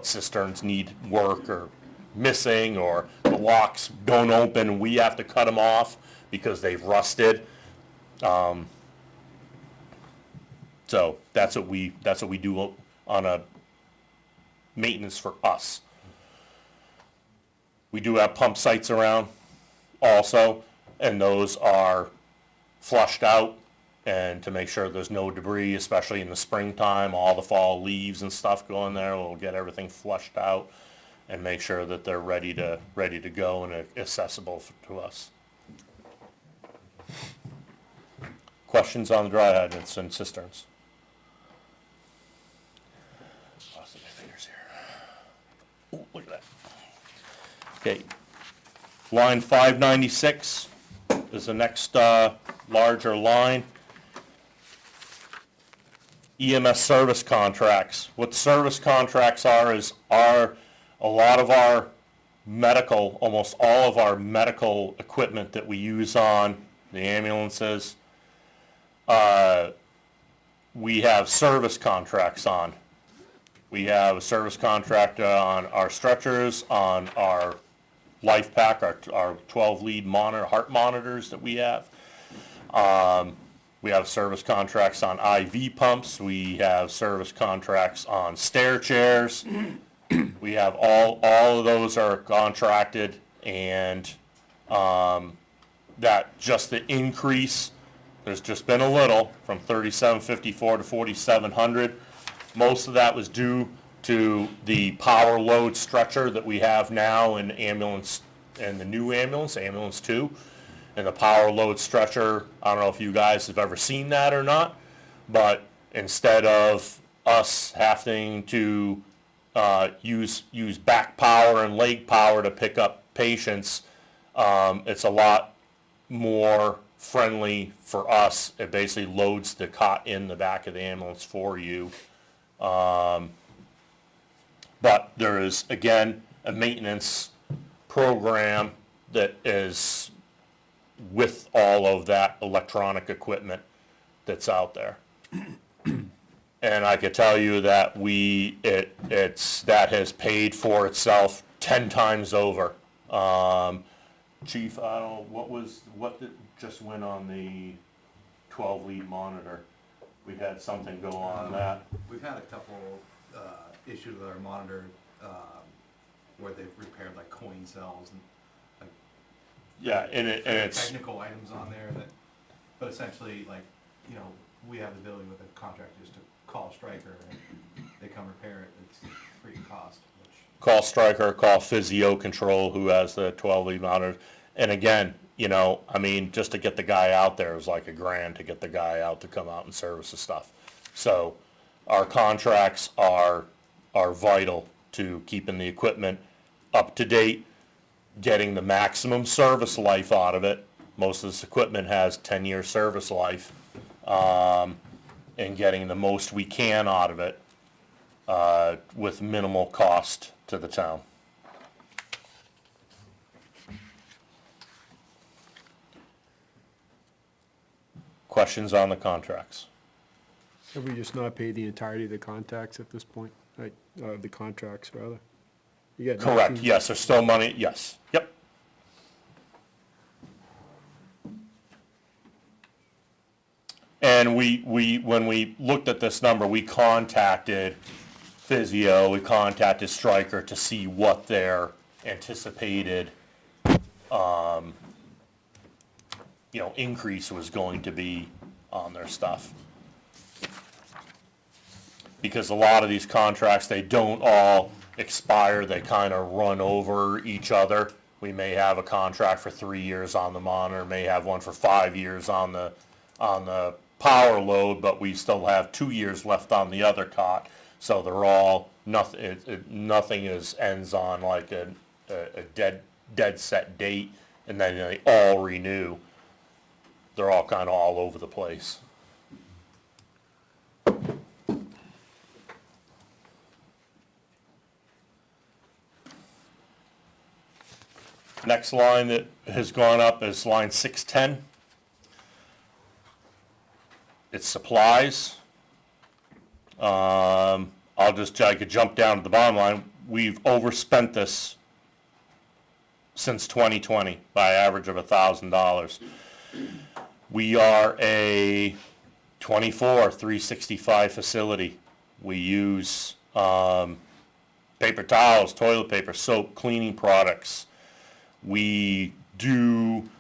cisterns need work or missing, or the locks don't open, we have to cut them off because they've rusted. So that's what we do on a maintenance for us. We do have pump sites around also, and those are flushed out, and to make sure there's no debris, especially in the springtime, all the fall leaves and stuff go in there, we'll get everything flushed out and make sure that they're ready to go and accessible to us. Questions on the dry hydrants and cisterns? Lost my fingers here. Ooh, look at that. Okay, line 596 is the next larger line. EMS service contracts. What service contracts are is a lot of our medical, almost all of our medical equipment that we use on the ambulances, we have service contracts on. We have a service contract on our stretchers, on our life pack, our 12 lead heart monitors that we have. We have service contracts on IV pumps. We have service contracts on stair chairs. We have all of those are contracted, and that just the increase, there's just been a little from 3754 to 4700. Most of that was due to the power load stretcher that we have now in ambulance, and the new ambulance 2. And the power load stretcher, I don't know if you guys have ever seen that or not, but instead of us having to use back power and leg power to pick up patients, it's a lot more friendly for us. It basically loads the cot in the back of the ambulance for you. But there is, again, a maintenance program that is with all of that electronic equipment that's out there. And I could tell you that that has paid for itself 10 times over. Chief, I don't know, what just went on the 12 lead monitor? We had something go on that. We've had a couple issues with our monitor where they've repaired like coin cells and like Yeah, and it's technical items on there but essentially, like, you know, we have the ability with a contractor just to call Stryker and they come repair it. It's free of cost. call Stryker, call Physio Control, who has the 12 lead monitor. And again, you know, I mean, just to get the guy out there was like $1,000 to get the guy out to come out and service the stuff. So our contracts are vital to keeping the equipment up to date, getting the maximum service life out of it. Most of this equipment has 10-year service life, and getting the most we can out of it with minimal cost to the town. Questions on the contracts? Have we just not paid the entirety of the contacts at this point? Like, the contracts, rather? You got Correct, 19 yes, there's still money, yes, yep. And when we looked at this number, we contacted Physio, we contacted Stryker to see what their anticipated, increase was going to be on their stuff. Because a lot of these contracts, they don't all expire, they kind of run over each other. We may have a contract for 3 years on the monitor, may have one for 5 years on the power load, but we still have 2 years left on the other cot. So they're all, nothing ends on like a dead set date, and then they all renew. They're all kind of all over the place. Next line that has gone up is line 610. It's supplies. I could jump down to the bottom line. We've overspent this since 2020 by average of $1,000. We are a 365 facility. We use paper towels, toilet paper, soap, cleaning products. We do,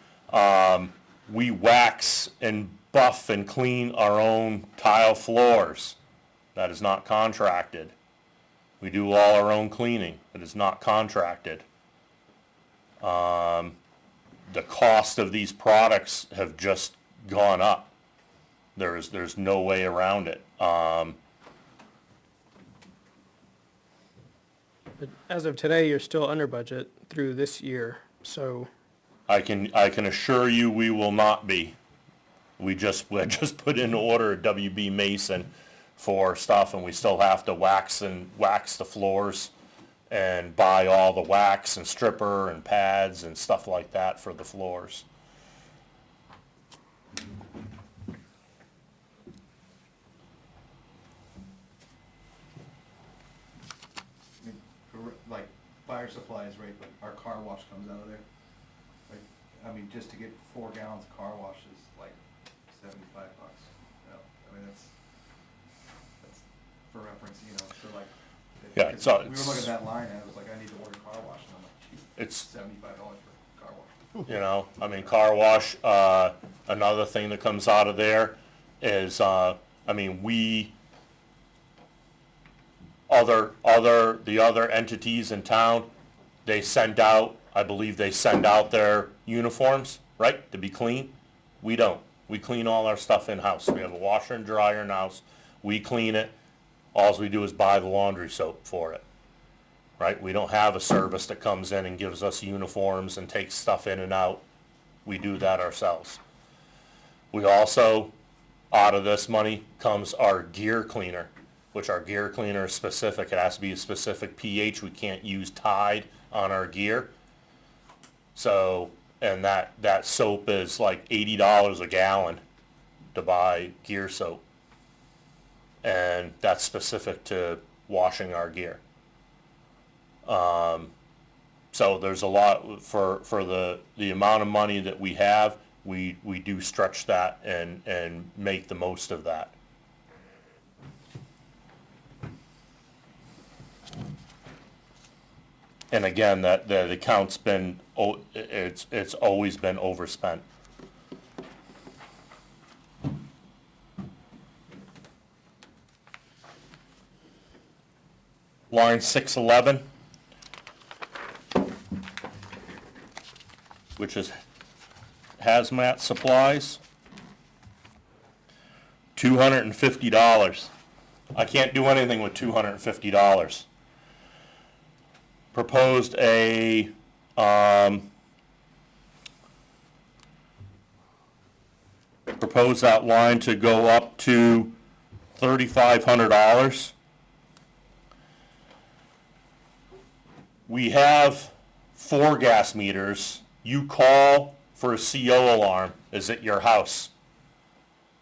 we wax and buff and clean our own tile floors. That is not contracted. We do all our own cleaning. That is not contracted. The cost of these products have just gone up. There's no way around it. But as of today, you're still under budget through this year, so. I can assure you we will not be. We just put in order a WB Mason for stuff, and we still have to wax the floors and buy all the wax and stripper and pads and stuff like that for the floors. Like, fire supplies, right, but our car wash comes out of there. Like, I mean, just to get 4 gallons of car wash is like $75. You know, I mean, that's for reference, you know, so like. Yeah, we so were looking at that line, and I was like, I need to order car wash, and I'm like, geez, It's, $75 for car wash. you know, I mean, car wash, another thing that comes out of there is, the other entities in town, I believe they send out their uniforms, right, to be clean. We don't. We clean all our stuff in-house. We have a washer and dryer in-house. We clean it. All we do is buy the laundry soap for it, right? We don't have a service that comes in and gives us uniforms and takes stuff in and out. We do that ourselves. We also, out of this money comes our gear cleaner, which our gear cleaner is specific. It has to be a specific pH. We can't use Tide on our gear. So, and that soap is like $80 a gallon to buy gear soap. And that's specific to washing our gear. So there's a lot for the amount of money that we have. We do stretch that and make the most of that. And again, that the account's been, it's always been overspent. Line 611, which is hazmat supplies, $250. I can't do anything with $250. Proposed proposed that line to go up to $3,500. We have 4 gas meters. You call for a CO alarm is at your house.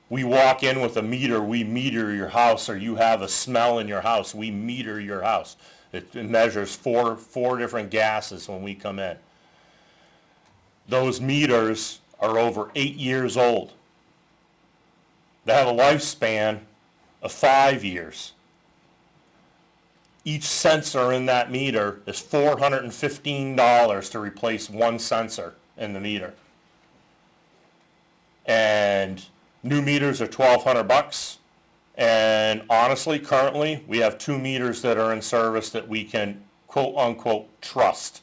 We walk in with a meter, we meter your house, or you have a smell in your house, we meter your house. It measures four different gases when we come in. Those meters are over 8 years old. They have a lifespan of 5 years. Each sensor in that meter is $415 to replace one sensor in the meter. And new meters are $1,200. And honestly, currently, we have 2 meters that are in service that we can quote unquote trust.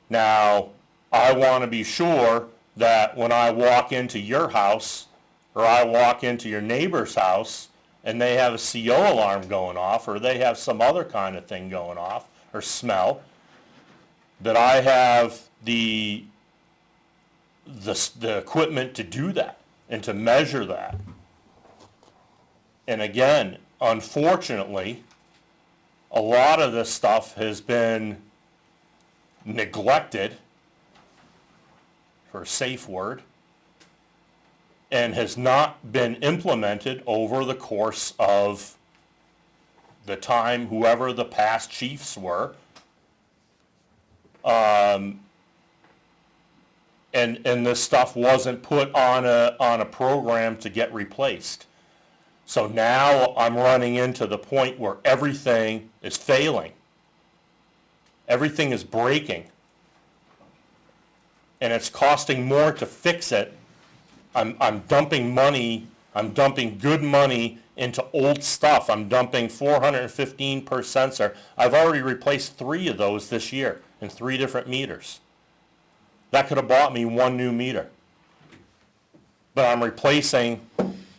Now, I want to be sure that when I walk into your house or I walk into your neighbor's house and they have a CO alarm going off or they have some other kind of thing going off or smell, that I have the equipment to do that and to measure that. And again, unfortunately, a lot of this stuff has been neglected, for a safe word, and has not been implemented over the course of the time whoever the past chiefs were. And this stuff wasn't put on a program to get replaced. So now I'm running into the point where everything is failing. Everything is breaking. And it's costing more to fix it. I'm dumping money, I'm dumping good money into old stuff. I'm dumping $415 per sensor. I've already replaced 3 of those this year in 3 different meters. That could have bought me 1 new meter. But I'm replacing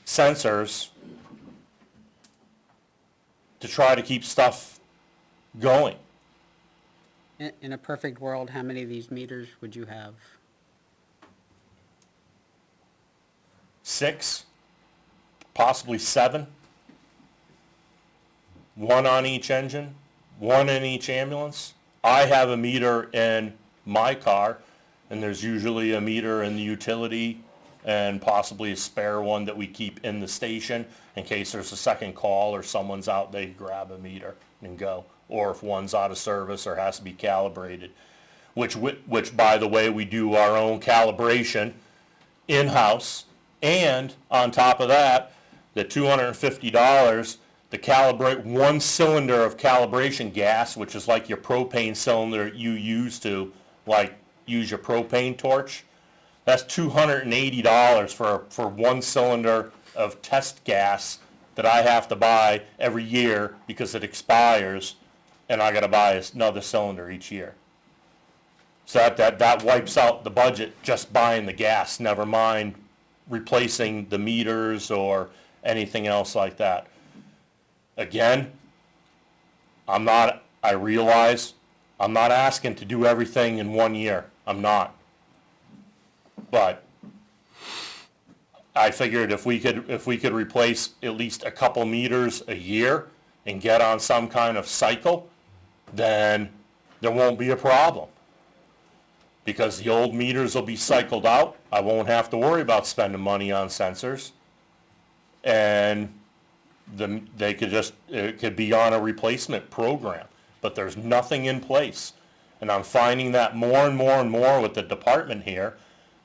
sensors to try to keep stuff going. In a perfect world, how many of these meters would you have? 6, possibly 7. 1 on each engine, 1 in each ambulance. I have a meter in my car, and there's usually a meter in the utility and possibly a spare one that we keep in the station in case there's a second call or someone's out, they grab a meter and go. Or if one's out of service or has to be calibrated, which by the way, we do our own calibration in-house. And on top of that, the $250 to calibrate 1 cylinder of calibration gas, which is like your propane cylinder you use to use your propane torch. That's $280 for 1 cylinder of test gas that I have to buy every year because it expires, and I got to buy another cylinder each year. So that wipes out the budget just buying the gas, never mind replacing the meters or anything else like that. Again, I realize I'm not asking to do everything in 1 year. I'm not. But I figured if we could replace at least a couple meters a year and get on some kind of cycle, then there won't be a problem. Because the old meters will be cycled out. I won't have to worry about spending money on sensors. And it could be on a replacement program. But there's nothing in place. And I'm finding that more and more and more with the department here,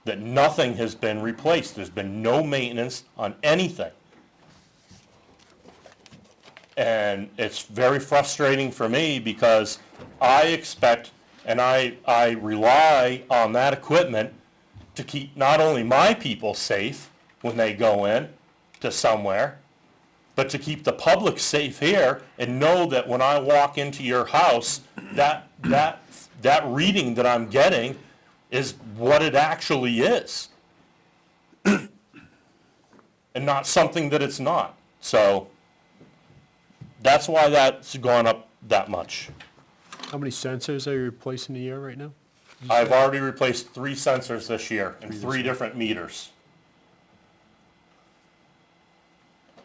that nothing has been replaced. There's been no maintenance on anything. And it's very frustrating for me because I expect and I rely on that equipment to keep not only my people safe when they go in to somewhere, but to keep the public safe here and know that when I walk into your house, that reading that I'm getting is what it actually is. And not something that it's not. So that's why that's gone up that much. How many sensors are you replacing a year right now? I've already replaced 3 sensors this year and 3 different meters.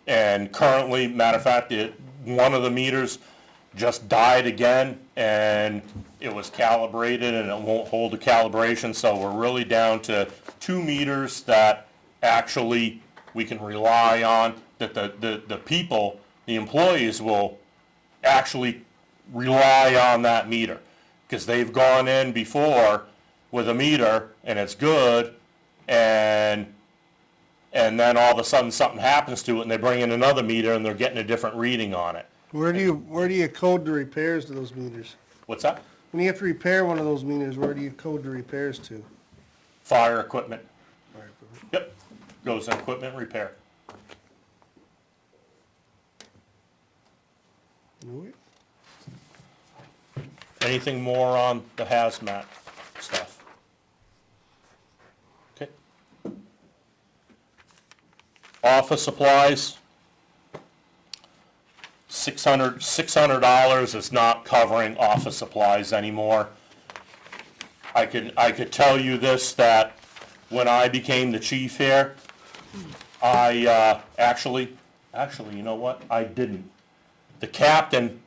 And currently, matter of fact, one of the meters just died again, and it was calibrated and it won't hold the calibration, so we're really down to 2 meters that actually we can rely on, that the people, the employees will actually rely on that meter. Because they've gone in before with a meter and it's good, and then all of a sudden something happens to it and they bring in another meter and they're getting a different reading on it. Where do you code the repairs to those meters? What's that? When you have to repair one of those meters, where do you code the repairs to? Fire equipment. Yep, goes in equipment repair. Anything more on the hazmat stuff? Okay. Office supplies. $600 is not covering office supplies anymore. I could tell you this, that when I became the chief here, I actually, you know what? I didn't. The captain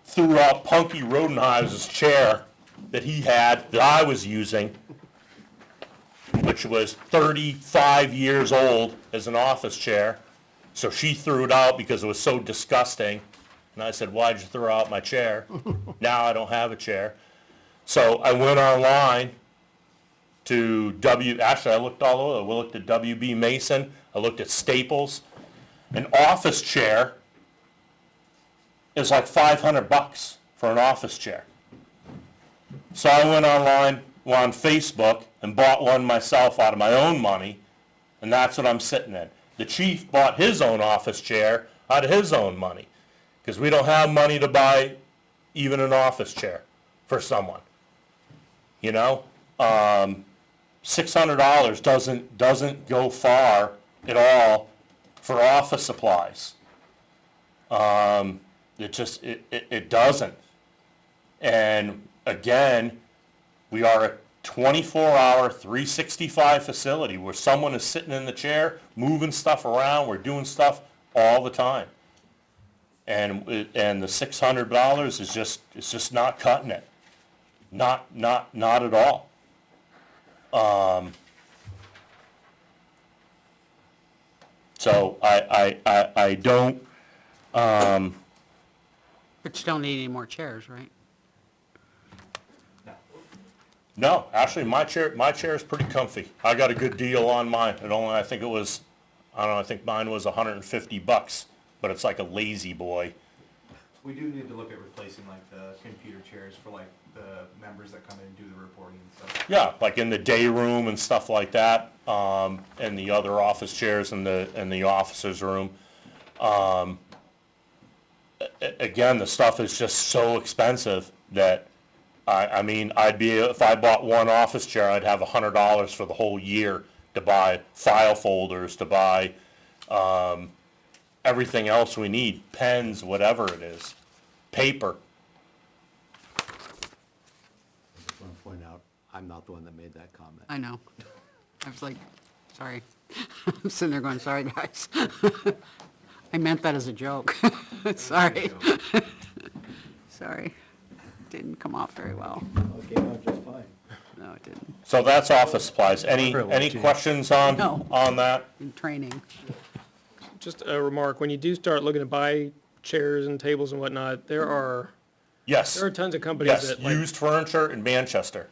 threw out Punky Rodenheiser's chair that he had, that I was using, which was 35 years old as an office chair. So she threw it out because it was so disgusting. And I said, why'd you throw out my chair? Now I don't have a chair. So I went online to actually I looked all over. We looked at WB Mason. I looked at Staples. An office chair is like $500 for an office chair. So I went online, on Facebook, and bought one myself out of my own money, and that's what I'm sitting in. The chief bought his own office chair out of his own money, because we don't have money to buy even an office chair for someone. You know, $600 doesn't go far at all for office supplies. It doesn't. And again, we are a 24-hour, 365 facility where someone is sitting in the chair, moving stuff around. We're doing stuff all the time. And the $600 is just not cutting it. Not at all. So I don't. But you don't need any more chairs, right? No, actually, my chair is pretty comfy. I got a good deal on mine. I think mine was $150, but it's like a lazy boy. We do need to look at replacing like the computer chairs for like the members that come in and do the reporting and stuff. Yeah, like in the day room and stuff like that, and the other office chairs in the officers' room. Again, the stuff is just so expensive that if I bought one office chair, I'd have $100 for the whole year to buy file folders, to buy everything else we need, pens, whatever it is, paper. I just want to point out, I'm not the one that made that comment. I know. I was like, sorry. I'm sitting there going, sorry, guys. I meant that as a joke. Sorry. Sorry. Didn't come off very well. It came out just fine. No, it didn't. So that's office supplies. Any questions on No. that? In training. Just a remark, when you do start looking to buy chairs and tables and whatnot, there are Yes. tons of companies Yes, that like. used furniture in Manchester.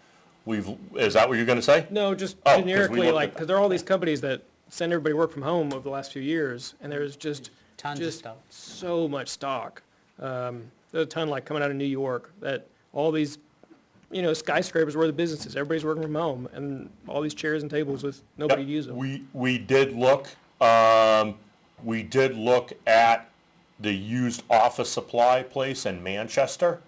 Is that what you're gonna say? No, just Oh, 'cause we generically, looked like, at because there are all these companies that send everybody work from home over the last few years, and there's just Tons of stuff. so much stock. There's a ton like coming out of New York that all these, skyscrapers where the businesses, everybody's working from home, and all these chairs and tables with nobody to use them. We did look at the used office supply place in Manchester.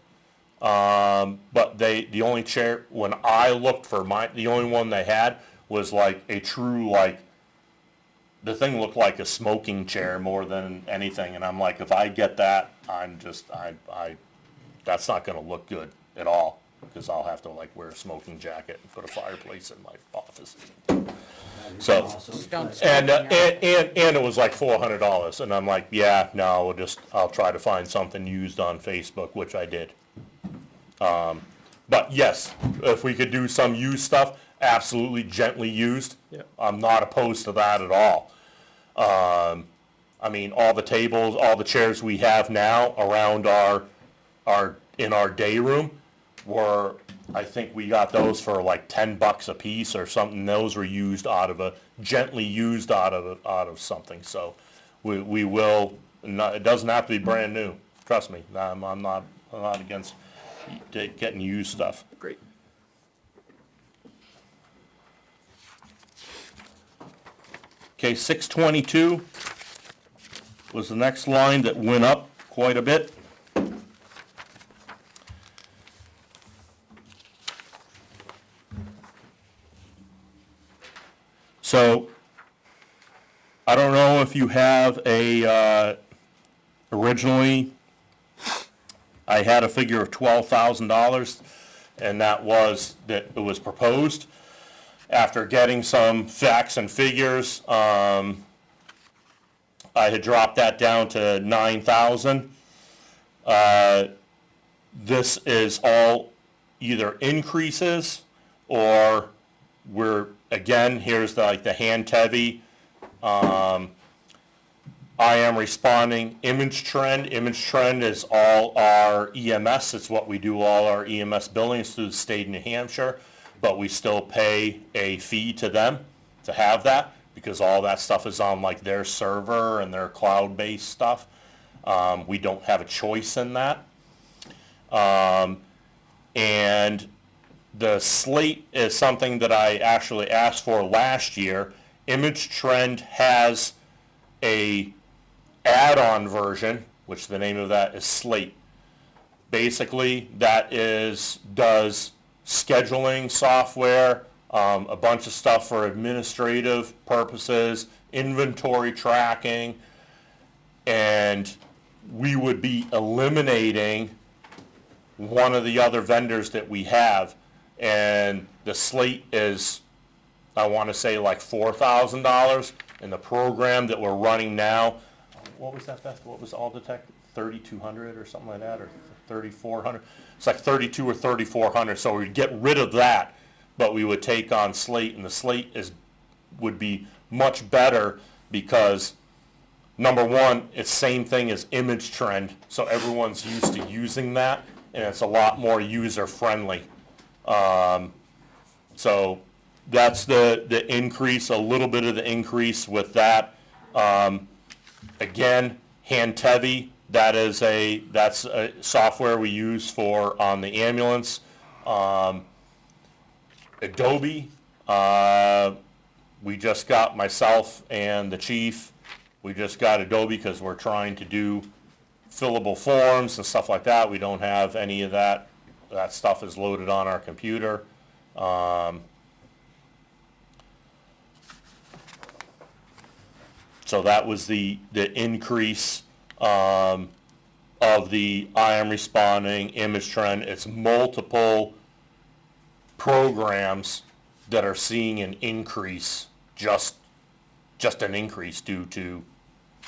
But the only chair, when I looked for the only one they had was like a true, like, the thing looked like a smoking chair more than anything, and I'm like, if I get that, that's not gonna look good at all, because I'll have to like wear a smoking jacket and put a fireplace in my office. So, Don't and smoke in your- it was like $400, and I'm like, yeah, no, I'll try to find something used on Facebook, which I did. But yes, if we could do some used stuff, absolutely gently used. Yep. I'm not opposed to that at all. I mean, all the tables, all the chairs we have now around in our day room were, I think we got those for like $10 a piece or something. Those were gently used out of something. So we will, it doesn't have to be brand new. Trust me, I'm not against getting used stuff. Great. Okay, 622 was the next line that went up quite a bit. So, I don't know if you have originally, I had a figure of $12,000, and that was it was proposed. After getting some facts and figures, I had dropped that down to 9,000. This is all either increases or here's the hand heavy. I am responding image trend. Image trend is all our EMS. It's what we do all our EMS billings through the state of New Hampshire, but we still pay a fee to them to have that because all that stuff is on like their server and their cloud-based stuff. We don't have a choice in that. And the slate is something that I actually asked for last year. Image Trend has a add-on version, which the name of that is Slate. Basically, that does scheduling software, a bunch of stuff for administrative purposes, inventory tracking, and we would be eliminating one of the other vendors that we have, and the Slate is, I want to say, like $4,000, and the program that we're running now, what was that, Beth? What was All Detect? 3,200 or something like that, or 3,400? It's like 32 or 3,400. So we'd get rid of that, but we would take on Slate, and the Slate would be much better because number one, it's same thing as Image Trend, so everyone's used to using that, and it's a lot more user friendly. So that's the increase, a little bit of the increase with that. Again, Handtevi, that's a software we use on the ambulance. Adobe, we just got, myself and the chief, we just got Adobe because we're trying to do fillable forms and stuff like that. We don't have any of that. That stuff is loaded on our computer. So that was the increase of the I am responding, Image Trend. It's multiple programs that are seeing an increase, just an increase due to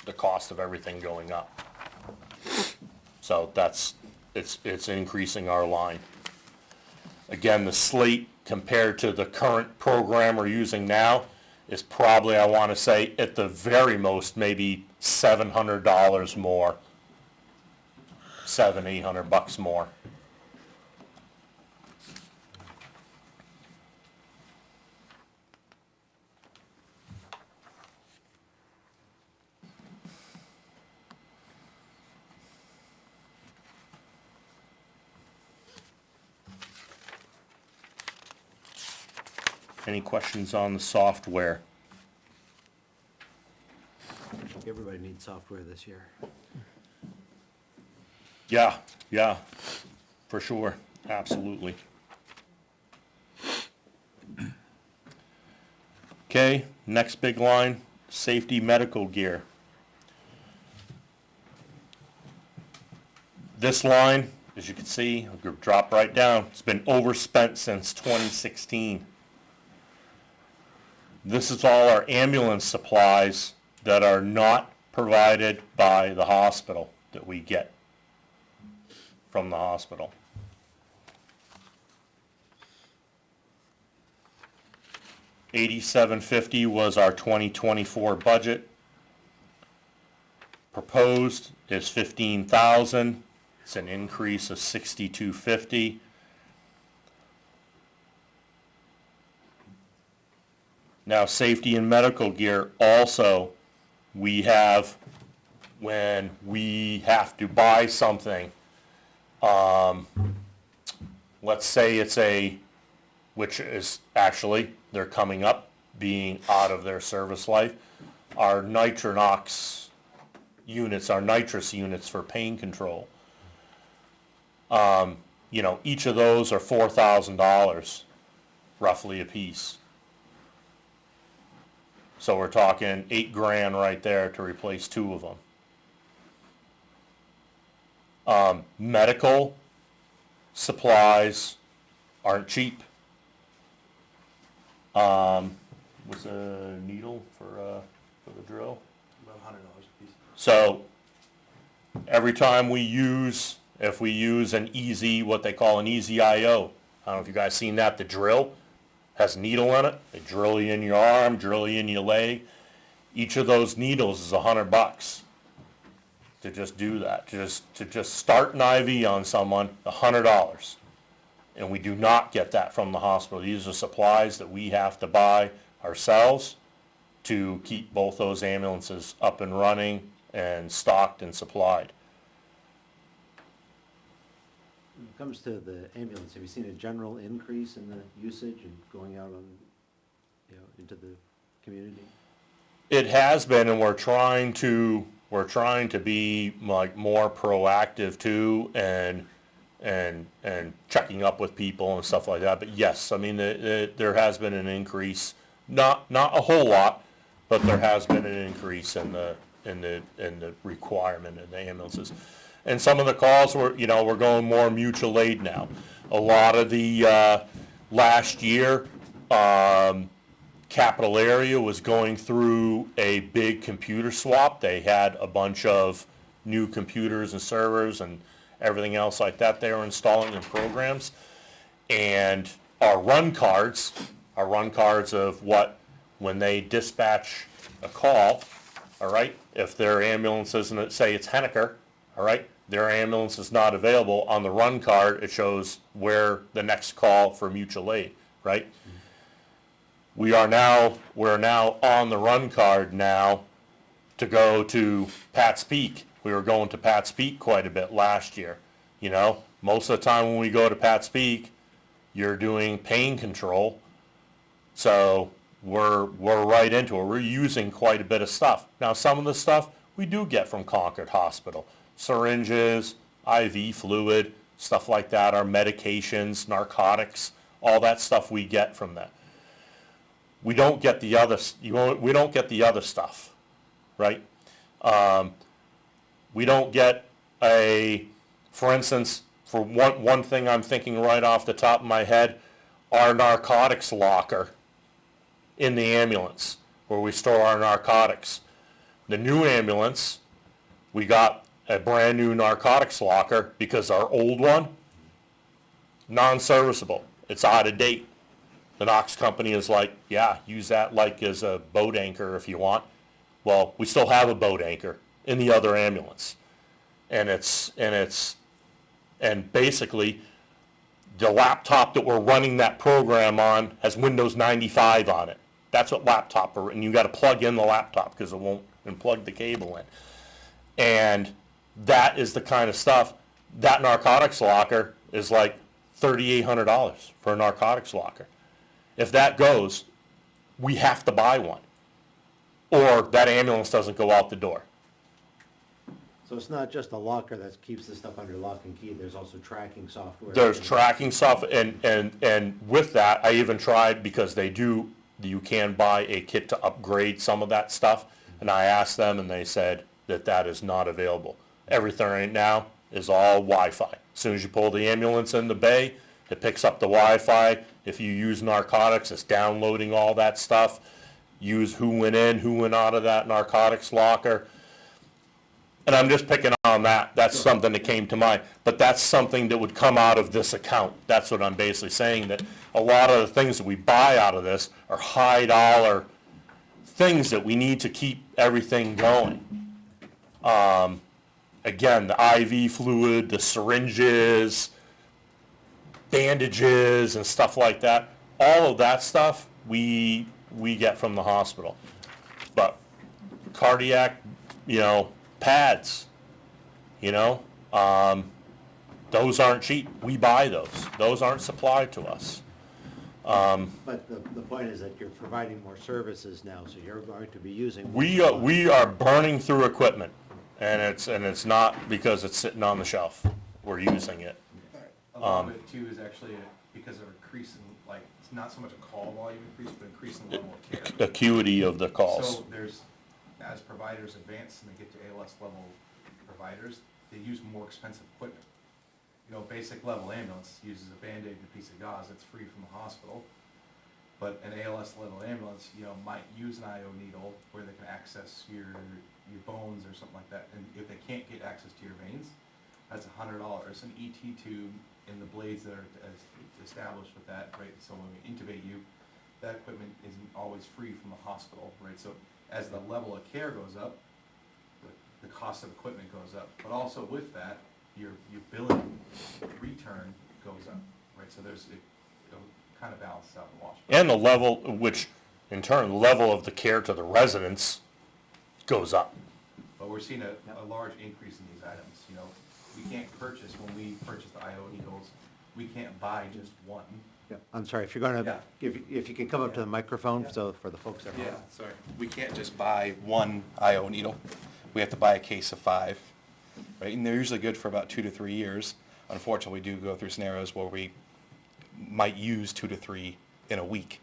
the cost of everything going up. So it's increasing our line. Again, the Slate compared to the current program we're using now is probably, I want to say, at the very most, maybe $700 more, $800 more. Any questions on the software? Everybody needs software this year. Yeah. for sure, absolutely. Okay, next big line, safety medical gear. This line, as you can see, I'll drop right down, it's been overspent since 2016. This is all our ambulance supplies that are not provided by the hospital that we get from the hospital. $87.50 was our 2024 budget. Proposed is $15,000. It's an increase of $62.50. Now, safety and medical gear also, we have, when we have to buy something, let's say it's which is actually, they're coming up, being out of their service life, our Nitronox units, our nitrous units for pain control. Each of those are $4,000 roughly a piece. So we're talking $8,000 right there to replace 2 of them. Medical supplies aren't cheap. What's a needle for the drill? About $100 a piece. So every time if we use an easy, what they call an easy IO, I don't know if you guys seen that, the drill has a needle in it. They drill you in your arm, drill you in your leg. Each of those needles is $100 to just do that. To just start an IV on someone, $100. And we do not get that from the hospital. These are supplies that we have to buy ourselves to keep both those ambulances up and running and stocked and supplied. When it comes to the ambulance, have you seen a general increase in the usage and going out on, into the community? It has been, and we're trying to be like more proactive too, and checking up with people and stuff like that. But yes, I mean there has been an increase, not a whole lot, but there has been an increase in the requirement of the ambulances. And some of the calls we're going more mutual aid now. A lot of the last year, Capital Area was going through a big computer swap. They had a bunch of new computers and servers and everything else like that they were installing in programs. And our run cards of when they dispatch a call, all right, if their ambulance isn't, say it's Henniker, all right, their ambulance is not available, on the run card it shows where the next call for mutual aid, right? We're now on the run card now to go to Pat's Peak. We were going to Pat's Peak quite a bit last year. Most of the time when we go to Pat's Peak, you're doing pain control. So we're right into it. We're using quite a bit of stuff. Now, some of the stuff we do get from Concord Hospital. Syringes, IV fluid, stuff like that, our medications, narcotics, all that stuff we get from that. We don't get the other stuff, right? We don't get for instance, for one thing I'm thinking right off the top of my head, our narcotics locker in the ambulance where we store our narcotics. The new ambulance, we got a brand new narcotics locker because our old one, non-serviceable. It's out of date. The Knox company is like, yeah, use that like as a boat anchor if you want. Well, we still have a boat anchor in the other ambulance. And basically the laptop that we're running that program on has Windows 95 on it. That's what laptop, and you got to plug in the laptop because it won't plug the cable in. And that is the kind of stuff, that narcotics locker is like $3,800 for a narcotics locker. If that goes, we have to buy one, or that ambulance doesn't go out the door. So So it's not just a locker that keeps the stuff under lock and key, there's also tracking software? There's tracking software, and with that, I even tried, because you can buy a kit to upgrade some of that stuff, and I asked them, and they said that is not available. Everything right now is all Wi-Fi. As soon as you pull the ambulance in the bay, it picks up the Wi-Fi. If you use narcotics, it's downloading all that stuff. Use who went in, who went out of that narcotics locker. And I'm just picking on that. That's something that came to mind. But that's something that would come out of this account. That's what I'm basically saying, that a lot of the things that we buy out of this are high dollar things that we need to keep everything going. Again, the IV fluid, the syringes, bandages and stuff like that. All of that stuff we get from the hospital. But cardiac, pads, those aren't cheap. We buy those. Those aren't supplied to us. But the point is that you're providing more services now, so you're going to be using more. We are burning through equipment, and it's not because it's sitting on the shelf. We're using it. A lot of it too is actually because of increasing, like, it's not so much a call volume increase, but increasing the level of care. Acuity of the calls. So as providers advance and they get to ALS level providers, they use more expensive equipment. Basic level ambulance uses a Band-Aid and a piece of gauze that's free from the hospital. But an ALS level ambulance, might use an IO needle where they can access your bones or something like that. And if they can't get access to your veins, that's $100. An ET tube and the blades that are established with that, right? So when we intubate you, that equipment isn't always free from the hospital, right? So as the level of care goes up, the cost of equipment goes up. But also with that, your billing return goes up, right? So it kind of balances out the wash. And the level, which in turn, the level of the care to the residents goes up. But we're seeing a large increase in these items. We can't purchase, when we purchase the IO needles, we can't buy just one. Yeah, I'm sorry, if you're gonna, if you can come up to the microphone, so for the folks at home. Yeah, sorry. We can't just buy one IO needle. We have to buy a case of 5, right? And they're usually good for about 2 to 3 years. Unfortunately, we do go through scenarios where we might use 2 to 3 in a week,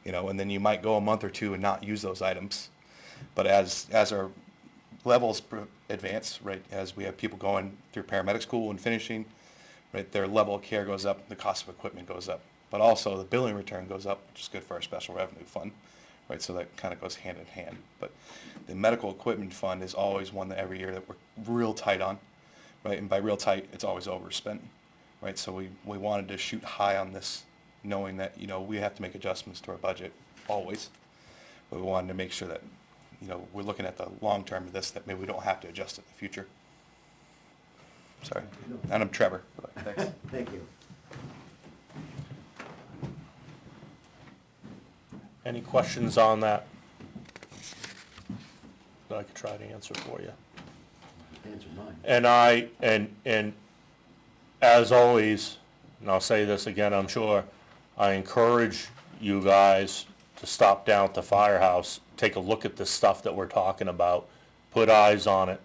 and then you might go a month or 2 and not use those items. But as our levels advance, right, as we have people going through paramedic school and finishing, right, their level of care goes up, the cost of equipment goes up. But also the billing return goes up, which is good for our special revenue fund, right? So that kind of goes hand in hand. But the medical equipment fund is always one that every year that we're real tight on, right? And by real tight, it's always overspent, right? So we wanted to shoot high on this, knowing that, we have to make adjustments to our budget always. But we wanted to make sure that, we're looking at the long term of this, that maybe we don't have to adjust in the future. Sorry. And I'm Trevor. Thanks. Thank you. Any questions on that? That I could try to answer for you. Answer mine. And as always, and I'll say this again, I'm sure, I encourage you guys to stop down at the firehouse, take a look at the stuff that we're talking about, put eyes on it.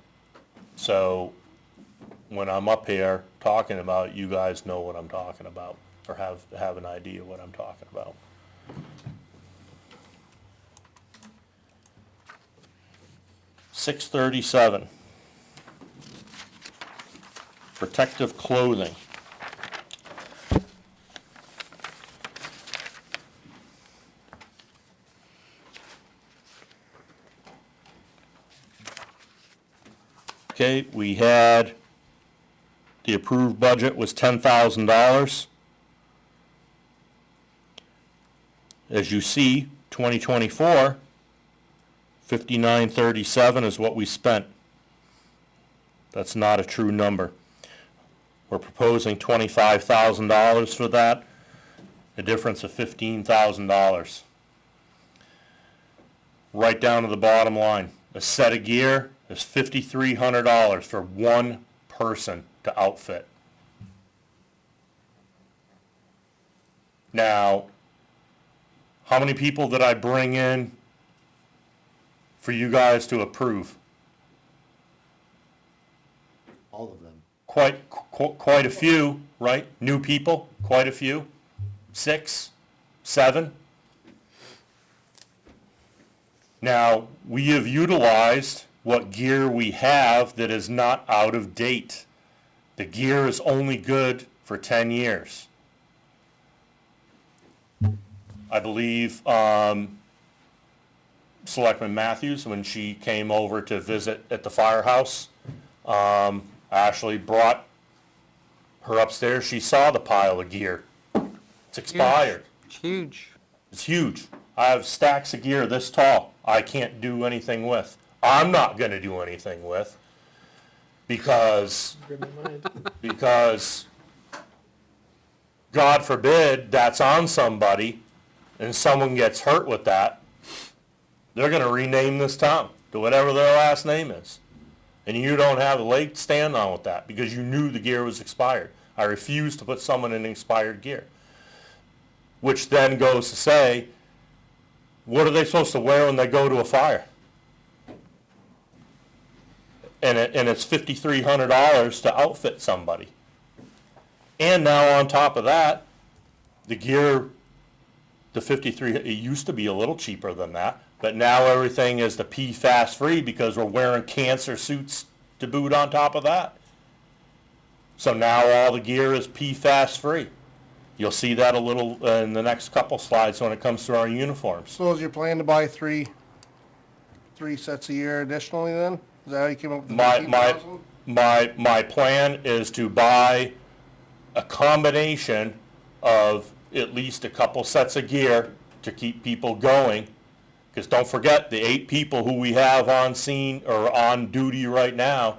So when I'm up here talking about it, you guys know what I'm talking about, or have an idea what I'm talking about. $637. Protective clothing. Okay, we had, the approved budget was $10,000. As you see, 2024, 5937 is what we spent. That's not a true number. We're proposing $25,000 for that, a difference of $15,000. Right down to the bottom line. A set of gear is $5,300 for one person to outfit. Now, how many people did I bring in for you guys to approve? all of them. Quite a few, right? New people, quite a few. 6, 7. Now, we have utilized what gear we have that is not out of date. The gear is only good for 10 years. I believe Selectman Matthews, when she came over to visit at the firehouse, Ashley brought her upstairs. She saw the pile of gear. It's expired. It's huge. It's huge. I have stacks of gear this tall I can't do anything with. I'm not going to do anything with because God forbid that's on somebody and someone gets hurt with that, they're going to rename this town to whatever their last name is. And you don't have a leg to stand on with that because you knew the gear was expired. I refuse to put someone in expired gear. Which then goes to say, what are they supposed to wear when they go to a fire? And it's $5,300 to outfit somebody. And now on top of that, the gear, the 53, it used to be a little cheaper than that, but now everything is the PFAS free because we're wearing cancer suits to boot on top of that. So now all the gear is PFAS free. You'll see that a little in the next couple slides when it comes to our uniforms. So is your plan to buy three sets a year additionally then? Is that how you came up with the $15,000? My plan is to buy a combination of at least a couple sets of gear to keep people going. Because don't forget, the 8 people who we have on scene or on duty right now,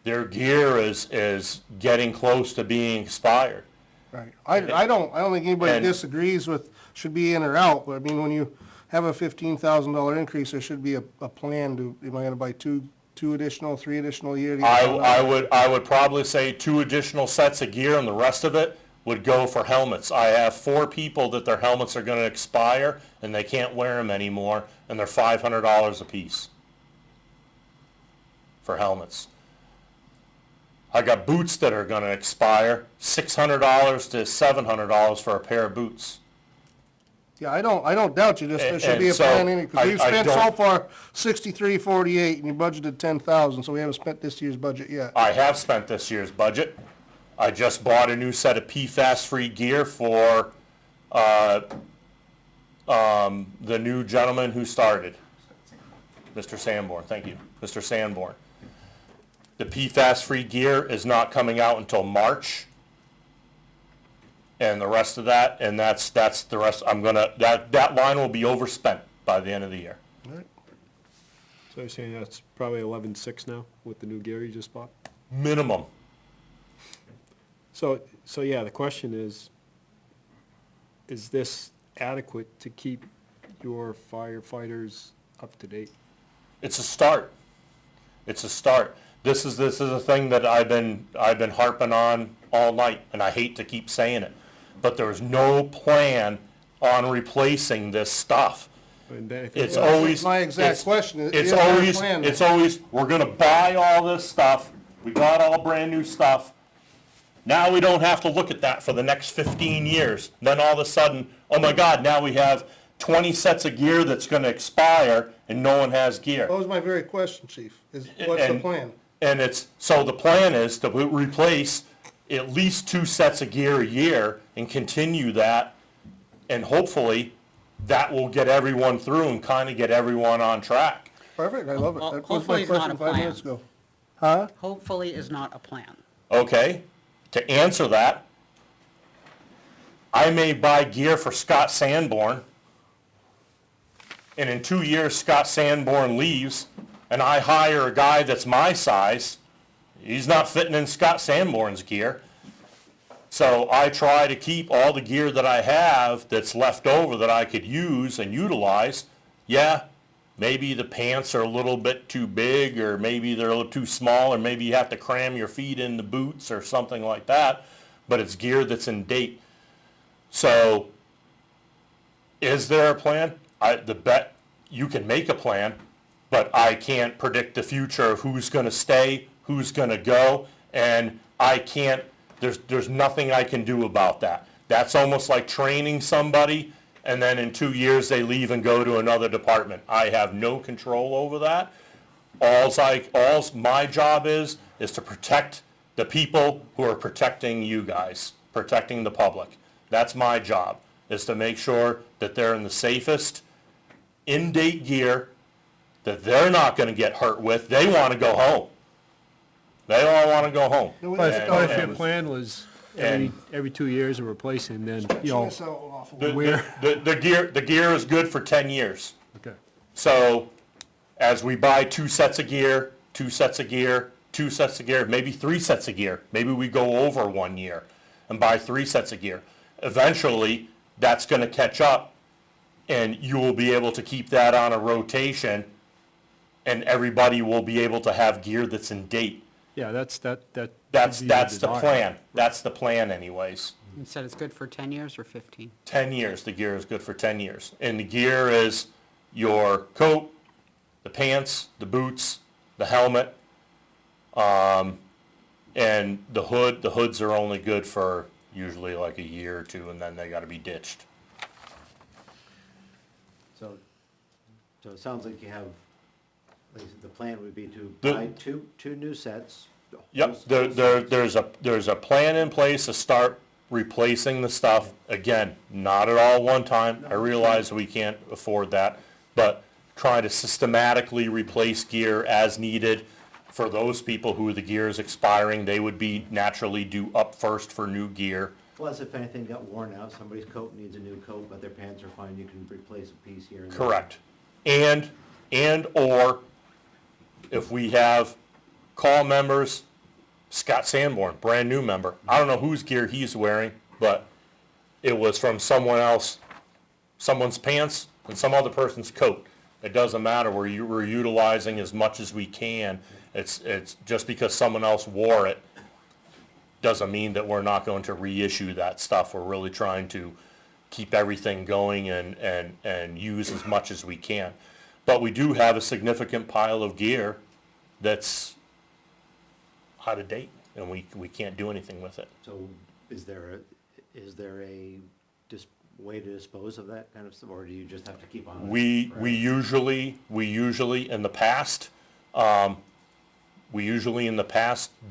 their gear is getting close to being expired. Right. I don't think anybody disagrees with should be in or out, but I mean, when you have a $15,000 increase, there should be a plan to, am I gonna buy two additional, 3 additional a year? I would probably say 2 additional sets of gear and the rest of it would go for helmets. I have 4 people that their helmets are gonna expire and they can't wear them anymore and they're $500 a piece for helmets. I got boots that are gonna expire, $600 to $700 for a pair of boots. Yeah, I don't doubt you, just there should be a And so, plan in it, because we've I spent so don't- far $63,48 and you budgeted $10,000, so we haven't spent this year's budget yet. I have spent this year's budget. I just bought a new set of PFAS-free gear for the new gentleman who started, Mr. Sanborn. Thank you, Mr. Sanborn. The PFAS-free gear is not coming out until March. And the rest of that, and that's the rest, that line will be overspent by the end of the year. All right. So you're saying that's probably 11.6 now with the new gear you just bought? Minimum. So yeah, the question is this adequate to keep your firefighters up to date? It's a start. It's a start. This is a thing that I've been harping on all night, and I hate to keep saying it, but there's no plan on replacing this stuff. It's always my exact question. It's always we're gonna buy all this stuff. We got all brand new stuff. Now we don't have to look at that for the next 15 years. Then all of a sudden, oh my God, now we have 20 sets of gear that's gonna expire and no one has gear. That was my very question, Chief, is what's the plan? And so the plan is to replace at least 2 sets of gear a year and continue that. And hopefully that will get everyone through and kind of get everyone on track. Perfect, I love it. Well, That was hopefully my it's not question a 5 plan. minutes ago. Huh? Hopefully is not a plan. Okay, to answer that, I may buy gear for Scott Sanborn, and in 2 years Scott Sanborn leaves, and I hire a guy that's my size. He's not fitting in Scott Sanborn's gear. So I try to keep all the gear that I have that's left over that I could use and utilize. Yeah, maybe the pants are a little bit too big, or maybe they're a little too small, or maybe you have to cram your feet in the boots or something like that, but it's gear that's in date. So is there a plan? You can make a plan, but I can't predict the future of who's going to stay, who's going to go, And I can't, there's nothing I can do about that. That's almost like training somebody, and then in 2 years, they leave and go to another department. I have no control over that. All's my job is to protect the people who are protecting you guys, protecting the public. That's my job, is to make sure that they're in the safest, in-date gear, that they're not gonna get hurt with. They wanna go home. They all wanna go home. But if your And- plan was and- every 2 years of replacing, then, you Sure, know, so awful. The gear is good for 10 years. okay. So as we buy 2 sets of gear, 2 sets of gear, 2 sets of gear, maybe 3 sets of gear, maybe we go over 1 year and buy 3 sets of gear. Eventually, that's gonna catch up, and you will be able to keep that on a rotation, and everybody will be able to have gear that's in date. Yeah, that's That's the the plan. That's the plan anyways. You said it's good for 10 years or 15? 10 years, the gear is good for 10 years. And the gear is your coat, the pants, the boots, the helmet, and the hood. The hoods are only good for usually like a year or 2, and then they gotta be ditched. So it sounds like you have, like you said, the plan would be to The- buy two new sets. Yep, there's a plan in place to start replacing the stuff. Again, not at all one time. I realize we can't afford that, but try to systematically replace gear as needed. For those people who the gear is expiring, they would be naturally due up first for new gear. Plus, if anything got worn out, somebody's coat needs a new coat, but their pants are fine, you can replace a piece here and there. Correct. And/or if we have call members, Scott Sanborn, brand new member. I don't know whose gear he's wearing, but it was from someone else, someone's pants and some other person's coat. It doesn't matter. We're utilizing as much as we can. It's just because someone else wore it doesn't mean that we're not going to reissue that stuff. We're really trying to keep everything going and use as much as we can. But we do have a significant pile of gear that's out of date, and we can't do anything with it. So is there a way to dispose of that kind of stuff, or do you just have to keep on? We usually in the past,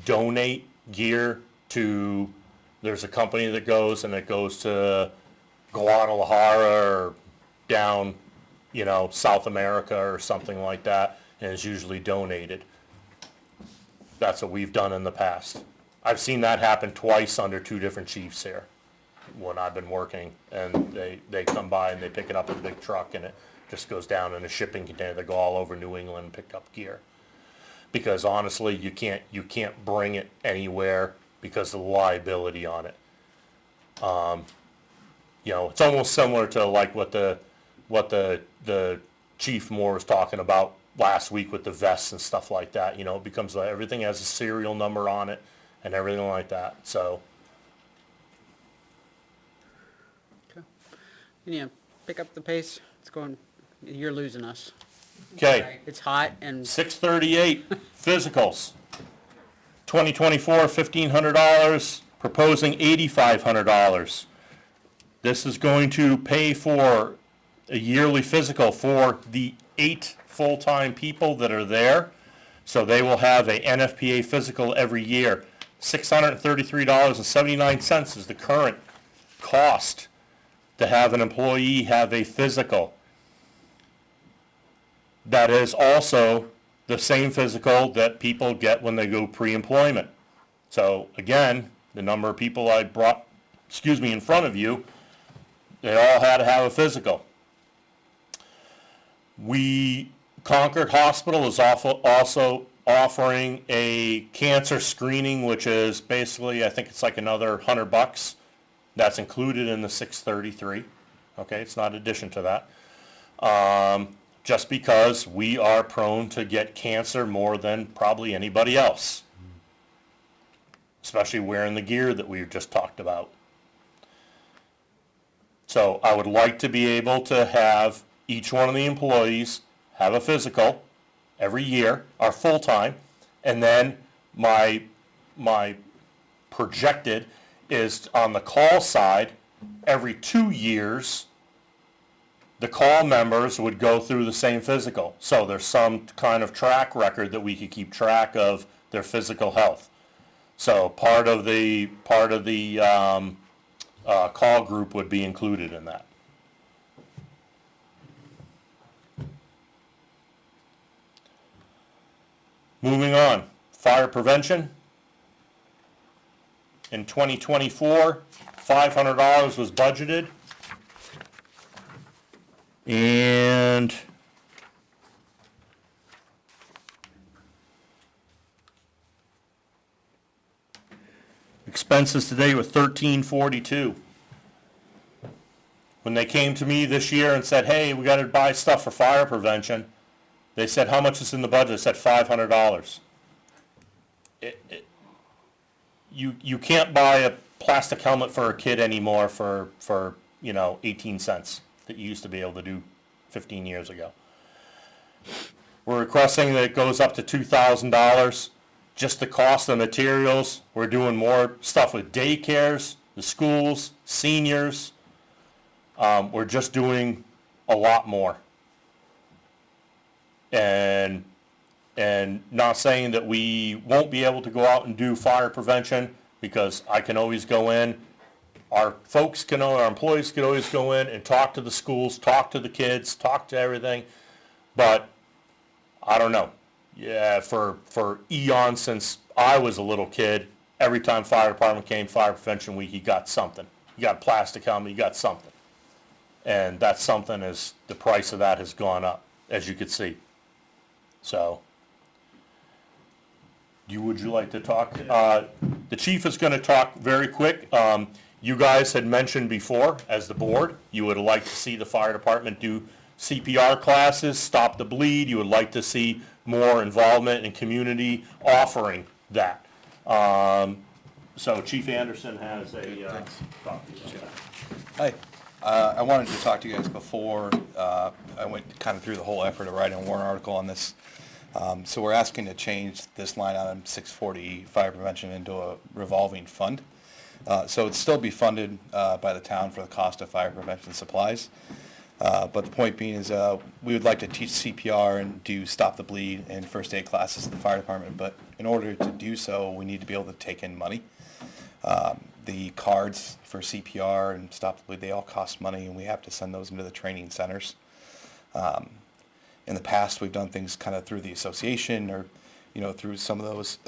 donate gear to, there's a company that goes, and it goes to Guadalajara or down, South America or something like that, and it's usually donated. That's what we've done in the past. I've seen that happen twice under 2 different chiefs here when I've been working, and they come by and they pick it up in a big truck, and it just goes down in a shipping container. They go all over New England and pick up gear. Because honestly, you can't bring it anywhere because of the liability on it. It's almost similar to like what the Chief Moore was talking about last week with the vests and stuff like that. It becomes like everything has a serial number on it and everything like that. So Pick up the pace. It's going, you're losing us. okay, It's hot and 638 physicals. 2024 $1,500. Proposing $8,500. This is going to pay for a yearly physical for the 8 full-time people that are there. So they will have a NFPA physical every year. $633.79 is the current cost to have an employee have a physical. That is also the same physical that people get when they go pre-employment. So again, the number of people I brought, in front of you, they all had to have a physical. Concord Hospital is also offering a cancer screening, which is basically, I think it's like another $100. That's included in the 633. Okay, it's not addition to that. Just because we are prone to get cancer more than probably anybody else, especially wearing the gear that we just talked about. So I would like to be able to have each one of the employees have a physical every year, or full-time, and then my my projected is on the call side, every 2 years, the call members would go through the same physical. So there's some kind of track record that we could keep track of their physical health. So part of the call group would be included in that. Moving on, fire prevention. In 2024, $500 was budgeted. And expenses today were $1342. When they came to me this year and said, hey, we got to buy stuff for fire prevention, they said, how much is in the budget? I said $500. You can't buy a plastic helmet for a kid anymore for 18 cents that you used to be able to do 15 years ago. We're requesting that it goes up to $2,000. Just the cost of materials. We're doing more stuff with daycares, the schools, seniors. We're just doing a lot more. And not saying that we won't be able to go out and do fire prevention, because I can always go in. Our employees can always go in and talk to the schools, talk to the kids, talk to everything. But I don't know. Yeah, for eons since I was a little kid, every time fire department came, fire prevention week, you got something. You got a plastic helmet, you got something. And that something is, the price of that has gone up, as you could see. So, would you like to talk? The chief is going to talk very quick. You guys had mentioned before, as the board, you would like to see the fire department do CPR classes, stop the bleed. You would like to see more involvement in community offering that. So Chief Anderson has a copy of that. Hi. I wanted to talk to you guys before I went kind of through the whole effort of writing a warrant article on this. So we're asking to change this line item 640 fire prevention into a revolving fund. So it'd still be funded by the town for the cost of fire prevention supplies. But the point being is we would like to teach CPR and do stop the bleed and first aid classes at the fire department. But in order to do so, we need to be able to take in money. The cards for CPR and stop the bleed, they all cost money, and we have to send those into the training centers. In the past, we've done things kind of through the association or, through some of those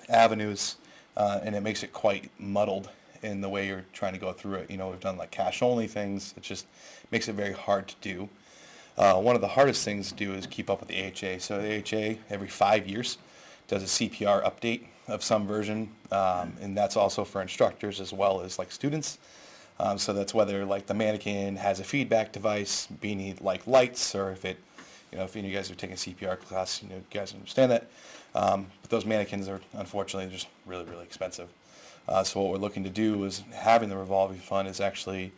avenues, and it makes it quite muddled in the way you're trying to go through it. We've done like cash-only things. It just makes it very hard to do. One of the hardest things to do is keep up with the AHA. So the AHA, every 5 years, does a CPR update of some version, and that's also for instructors as well as like students. So that's whether like the mannequin has a feedback device, beanie like lights, or if it, if any of you guys are taking a CPR class, you guys understand that. But those mannequins are unfortunately just really, really expensive. So what we're looking to do is having the revolving fund is actually,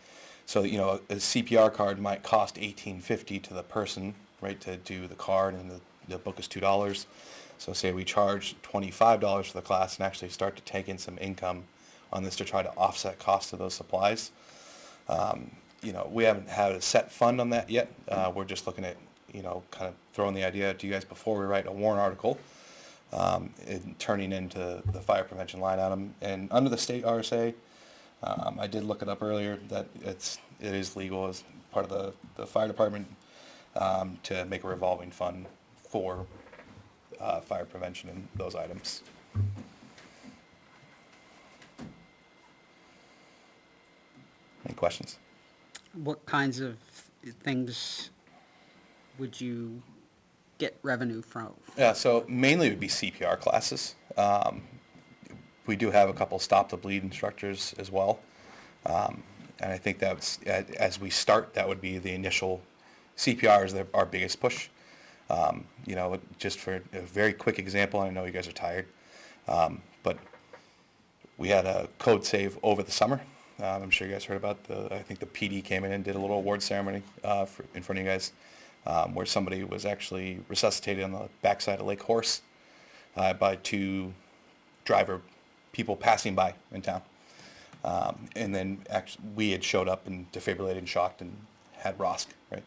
so that, a CPR card might cost $18.50 to the person, right, to do the card, and the book is $2. So say we charge $25 for the class and actually start to take in some income on this to try to offset costs of those supplies. We haven't had a set fund on that yet. We're just looking at, kind of throwing the idea to you guys before we write a warrant article, and turning into the fire prevention line item. And under the state RSA, I did look it up earlier, that it is legal as part of the fire department to make a revolving fund for fire prevention and those items. Any questions? What kinds of things would you get revenue from? Yeah, so mainly it would be CPR classes. We do have a couple stop the bleed instructors as well. And I think that's, as we start, that would be the initial. CPR is our biggest push. Just for a very quick example, I know you guys are tired, but we had a code save over the summer. I'm sure you guys heard about I think the PD came in and did a little award ceremony in front of you guys, where somebody was actually resuscitated on the backside of Lake Horse by two people passing by in town. And then we had showed up and defibrillated and shocked and had ROSC, right?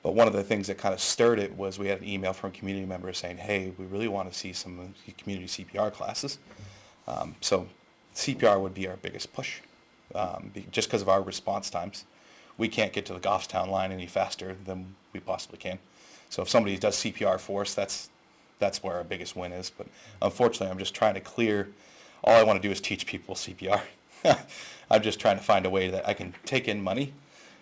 But one of the things that kind of stirred it was we had an email from a community member saying, hey, we really want to see some of the community CPR classes. So CPR would be our biggest push, just because of our response times. We can't get to the Goffstown line any faster than we possibly can. So if somebody does CPR for us, that's where our biggest win is. But unfortunately, I'm just trying to clear. All I want to do is teach people CPR. I'm just trying to find a way that I can take in money.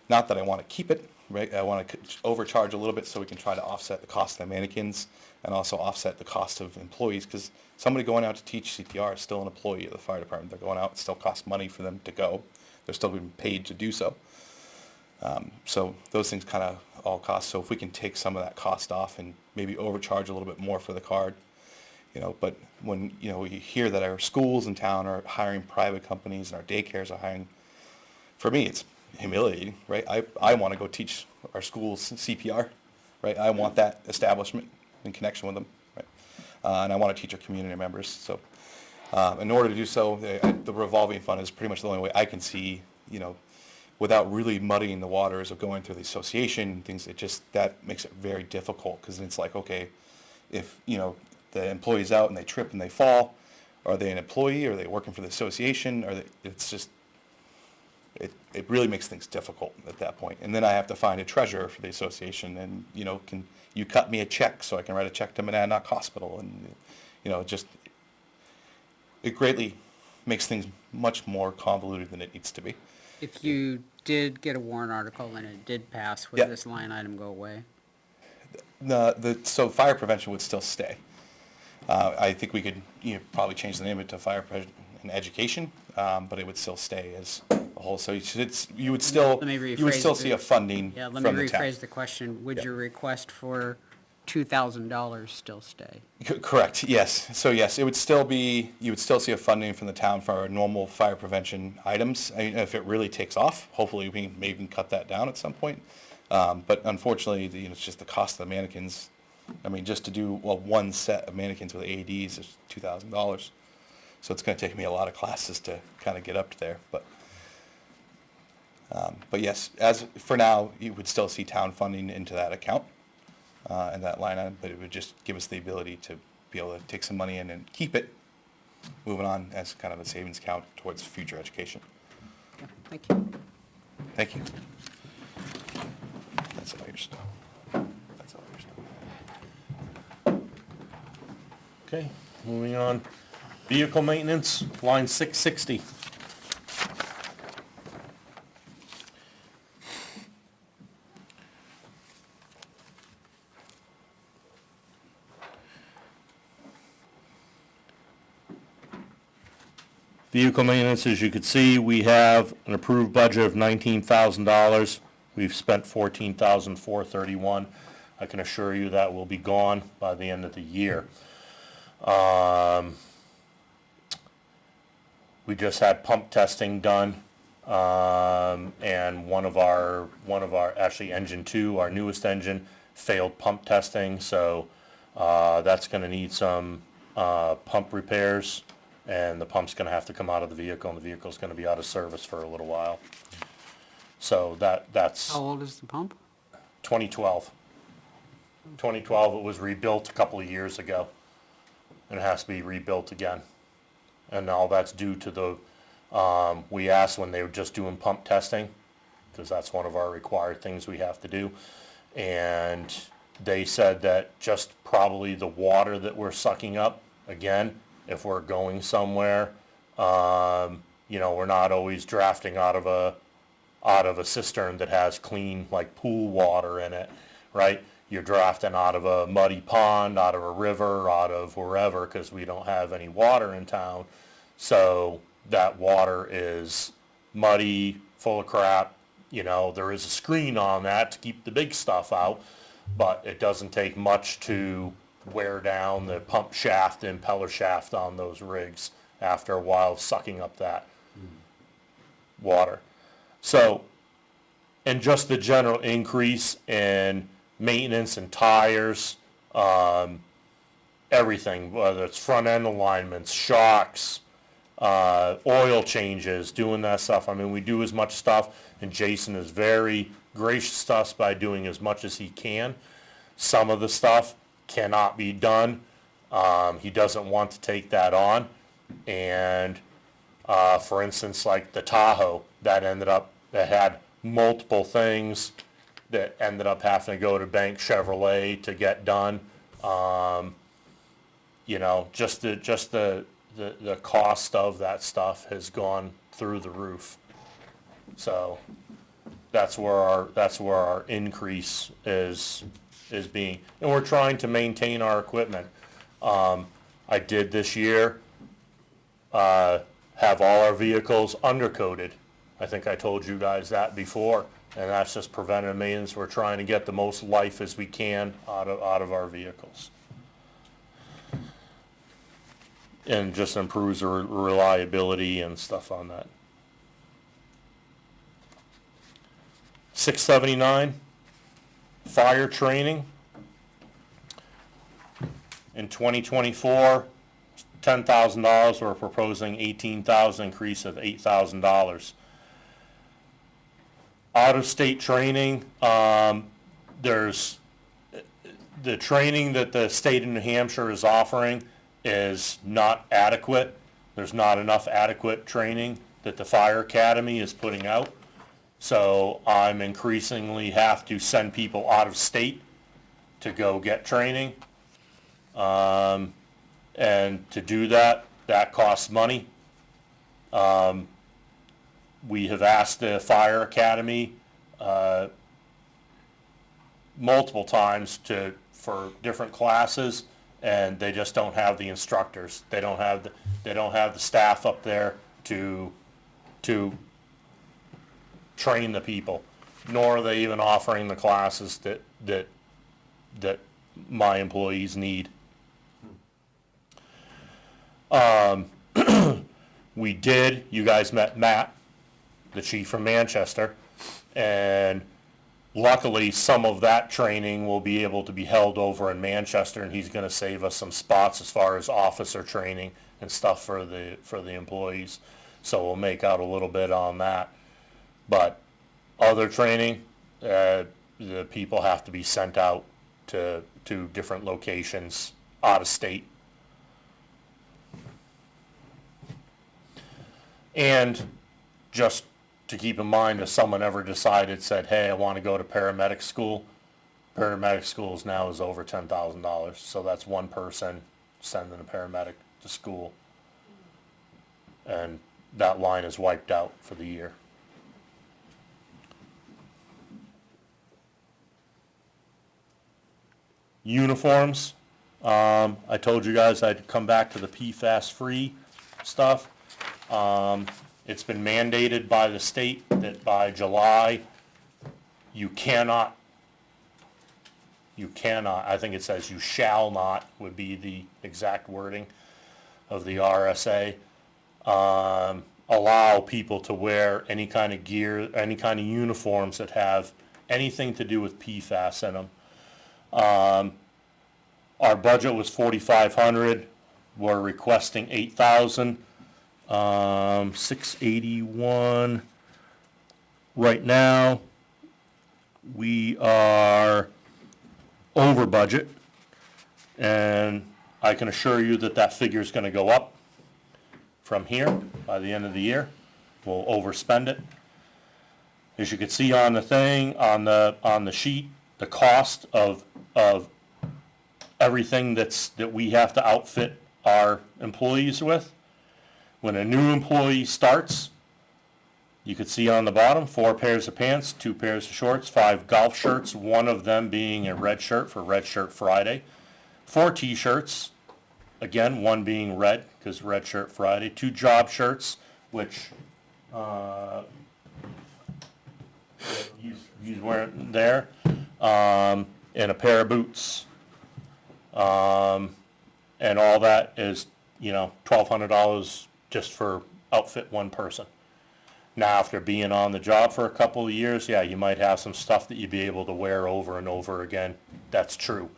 Not that I want to keep it, right? I want to overcharge a little bit so we can try to offset the cost of the mannequins and also offset the cost of employees, because somebody going out to teach CPR is still an employee of the fire department. They're going out, it still costs money for them to go. They're still being paid to do so. So those things kind of all cost. So if we can take some of that cost off and maybe overcharge a little bit more for the card, but when, we hear that our schools in town are hiring private companies and our daycares are hiring, for me, it's humiliating, right? I want to go teach our schools CPR, right? I want that establishment in connection with them, right? And I want to teach our community members. So in order to do so, the revolving fund is pretty much the only way I can see, without really muddying the waters of going through the association and things. That makes it very difficult, because it's like, okay, if, the employee's out and they trip and they fall, are they an employee? Are they working for the association? It's just, it really makes things difficult at that point. And then I have to find a treasurer for the association, and, can you cut me a check so I can write a check to Monadnock Hospital? And, it greatly makes things much more convoluted than it needs to be. If you did get a warrant article and it did pass, would Yeah. this line item go away? So fire prevention would still stay. I think we could probably change the name of it to fire prevention and education, but it would still stay as a whole. So you would still Let me you would still rephrase see it. a funding Yeah, from let me the town. rephrase the question. Would Yeah. your request for $2,000 still stay? Correct, yes. So yes, it would still be, you would still see a funding from the town for our normal fire prevention items. I mean, if it really takes off, hopefully we can maybe cut that down at some point. But unfortunately, it's just the cost of the mannequins. I mean, just to do one set of mannequins with AEDs is $2,000. So it's going to take me a lot of classes to kind of get up to there. But yes, as for now, you would still see town funding into that account. And that line item, but it would just give us the ability to be able to take some money in and keep it moving on as kind of a savings account towards future education. Yeah, thank you. Thank you. That's all your stuff. That's all your stuff. Okay, moving on. Vehicle maintenance, line 660. Vehicle maintenance, as you can see, we have an approved budget of $19,000. We've spent $14,431. I can assure you that will be gone by the end of the year. We just had pump testing done, and one of our actually engine 2, our newest engine, failed pump testing, so that's going to need some pump repairs. And the pump's going to have to come out of the vehicle, and the vehicle's going to be out of service for a little while. So that's How old is the pump? 2012. 2012, it was rebuilt a couple of years ago, and it has to be rebuilt again. And all that's due to the, we asked when they were just doing pump testing, because that's one of our required things we have to do. And they said that just probably the water that we're sucking up, again, if we're going somewhere, we're not always drafting out of a cistern that has clean, like, pool water in it, right? You're drafting out of a muddy pond, out of a river, out of wherever, because we don't have any water in town. So that water is muddy, full of crap. There is a screen on that to keep the big stuff out, but it doesn't take much to wear down the pump shaft and impeller shaft on those rigs after a while, sucking up that water. So, and just the general increase in maintenance and tires, everything, whether it's front end alignments, shocks, oil changes, doing that stuff. I mean, we do as much stuff, and Jason is very gracious to us by doing as much as he can. Some of the stuff cannot be done. He doesn't want to take that on. And, for instance, like the Tahoe, that had multiple things that ended up having to go to Bank Chevrolet to get done. You know, just the cost of that stuff has gone through the roof. So that's where our increase is being, and we're trying to maintain our equipment. I did this year have all our vehicles undercoated. I think I told you guys that before, and that's just preventive maintenance. We're trying to get the most life as we can out of our vehicles. And just improves the reliability and stuff on that. 679, fire training. In 2024, $10,000, we're proposing $18,000, increase of $8,000. Out-of-state training, there's the training that the state of New Hampshire is offering is not adequate. There's not enough adequate training that the fire academy is putting out. So I'm increasingly have to send people out of state to go get training. And to do that costs money. We have asked the fire academy multiple times for different classes, and they just don't have the instructors. They don't have the staff up there to train the people, nor are they even offering the classes that my employees need. You guys met Matt, the chief from Manchester, and luckily some of that training will be able to be held over in Manchester, and he's going to save us some spots as far as officer training and stuff for the employees. So we'll make out a little bit on that. But other training, the people have to be sent out to different locations out of state. And just to keep in mind, if someone ever said, hey, I want to go to paramedic school now is over $10,000. So that's one person sending a paramedic to school. And that line is wiped out for the year. Uniforms. I told you guys I'd come back to the PFAS-free stuff. It's been mandated by the state that by July, you cannot, I think it says you shall not, would be the exact wording of the RSA, allow people to wear any kind of gear, any kind of uniforms that have anything to do with PFAS in them. Our budget was $4,500. We're requesting $8,000. 681. Right now, we are over budget, and I can assure you that figure is going to go up from here by the end of the year. We'll overspend it. As you can see on the thing, on the sheet, the cost of everything that we have to outfit our employees with. When a new employee starts, you could see on the bottom, 4 pairs of pants, 2 pairs of shorts, 5 golf shirts, one of them being a red shirt for Red Shirt Friday, 4 t-shirts, again, one being red because Red Shirt Friday, 2 job shirts, which he's wearing there, and a pair of boots. And all that is, $1,200 just for outfit one person. Now, after being on the job for a couple of years, yeah, you might have some stuff that you'd be able to wear over and over again. That's true.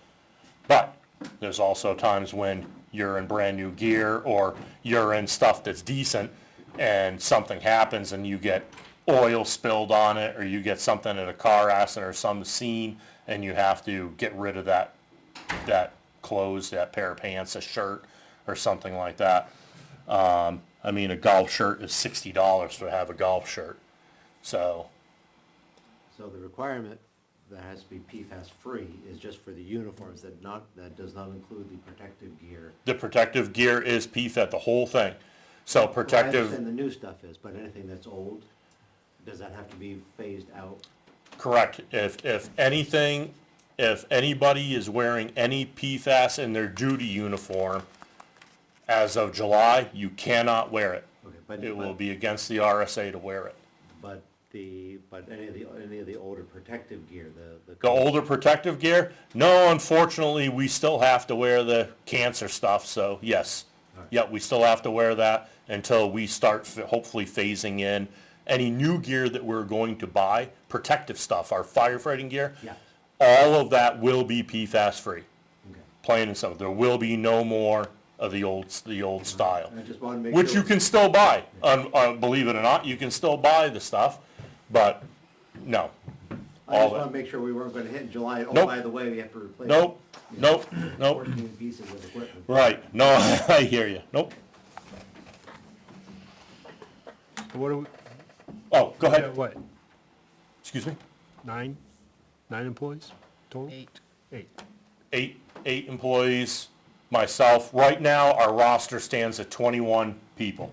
But There's also times when you're in brand new gear or you're in stuff that's decent and something happens and you get oil spilled on it or you get something at a car accident or some scene and you have to get rid of that clothes, that pair of pants, a shirt or something like that. I mean, a golf shirt is $60 to have a golf shirt. So So the requirement that has to be PFAS-free is just for the uniforms, that does not include the protective gear. the protective gear is PFAS, the whole thing. So Well, I protective, understand the new stuff is, but anything that's old, does that have to be phased out? correct. If anything, if anybody is wearing any PFAS in their duty uniform, as of July, you cannot wear it. Okay, but It will be against the RSA to wear it. But any of the older protective gear, The older protective gear, no, unfortunately, we still have to wear the cancer stuff, so yes. Yeah, we still have to wear that until we start hopefully phasing in any new gear that we're going to buy, protective stuff, our firefighting gear. Yeah. All of that will be PFAS free, Okay. plain and simple. There will be no more of the old style. I just wanted to make Which sure. you can still buy, believe it or not, you can still buy the stuff, but no. I all just of it. wanted to make sure we weren't gonna hit in July, oh, Nope. by the way, we have to replace. Nope, nope, nope. 14 pieces of equipment. Right, no, I hear you, nope. What do we? Oh, go ahead, What, excuse me? 9 employees total? 8. Eight employees, myself. Right now, our roster stands at 21 people.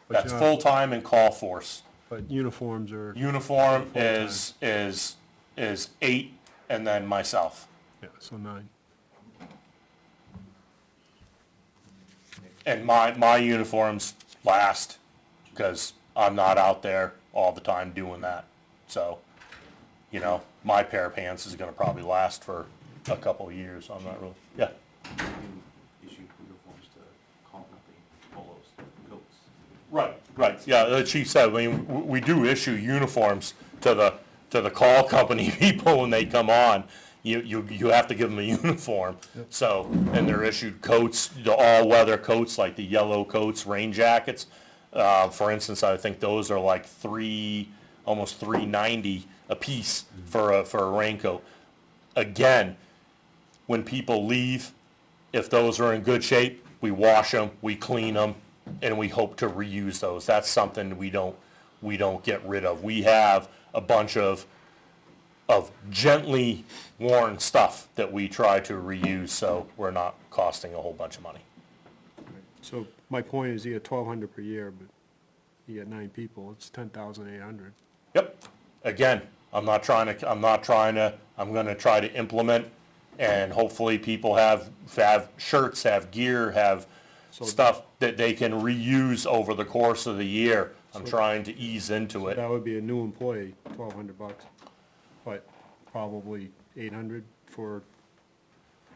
But That's you're not- full-time and call force. But uniforms are, Uniform Full-time. is 8, and then myself. yeah, so 9. And my uniforms last, because I'm not out there all the time doing that. So, you know, my pair of pants is gonna probably last for a couple of years, I'm not really, yeah. Issue uniforms to call company, polos, coats. Right, yeah, the chief said, I mean, we do issue uniforms to the call company people when they come on. You have to give them a uniform, so, and they're issued coats, the all-weather coats, like the yellow coats, rain jackets. For instance, I think those are like almost $3.90 a piece for a raincoat. Again, when people leave, if those are in good shape, we wash them, we clean them, and we hope to reuse those. That's something we don't get rid of. We have a bunch of gently worn stuff that we try to reuse, so we're not costing a whole bunch of money. So my point is you get 1,200 per year, but you get 9 people, it's 10,800. Yep. Again, I'm gonna try to implement, and hopefully people have shirts, have gear, have stuff that they can reuse over the course of the year. I'm trying to ease into it. That would be a new employee, $1,200, but probably 800 for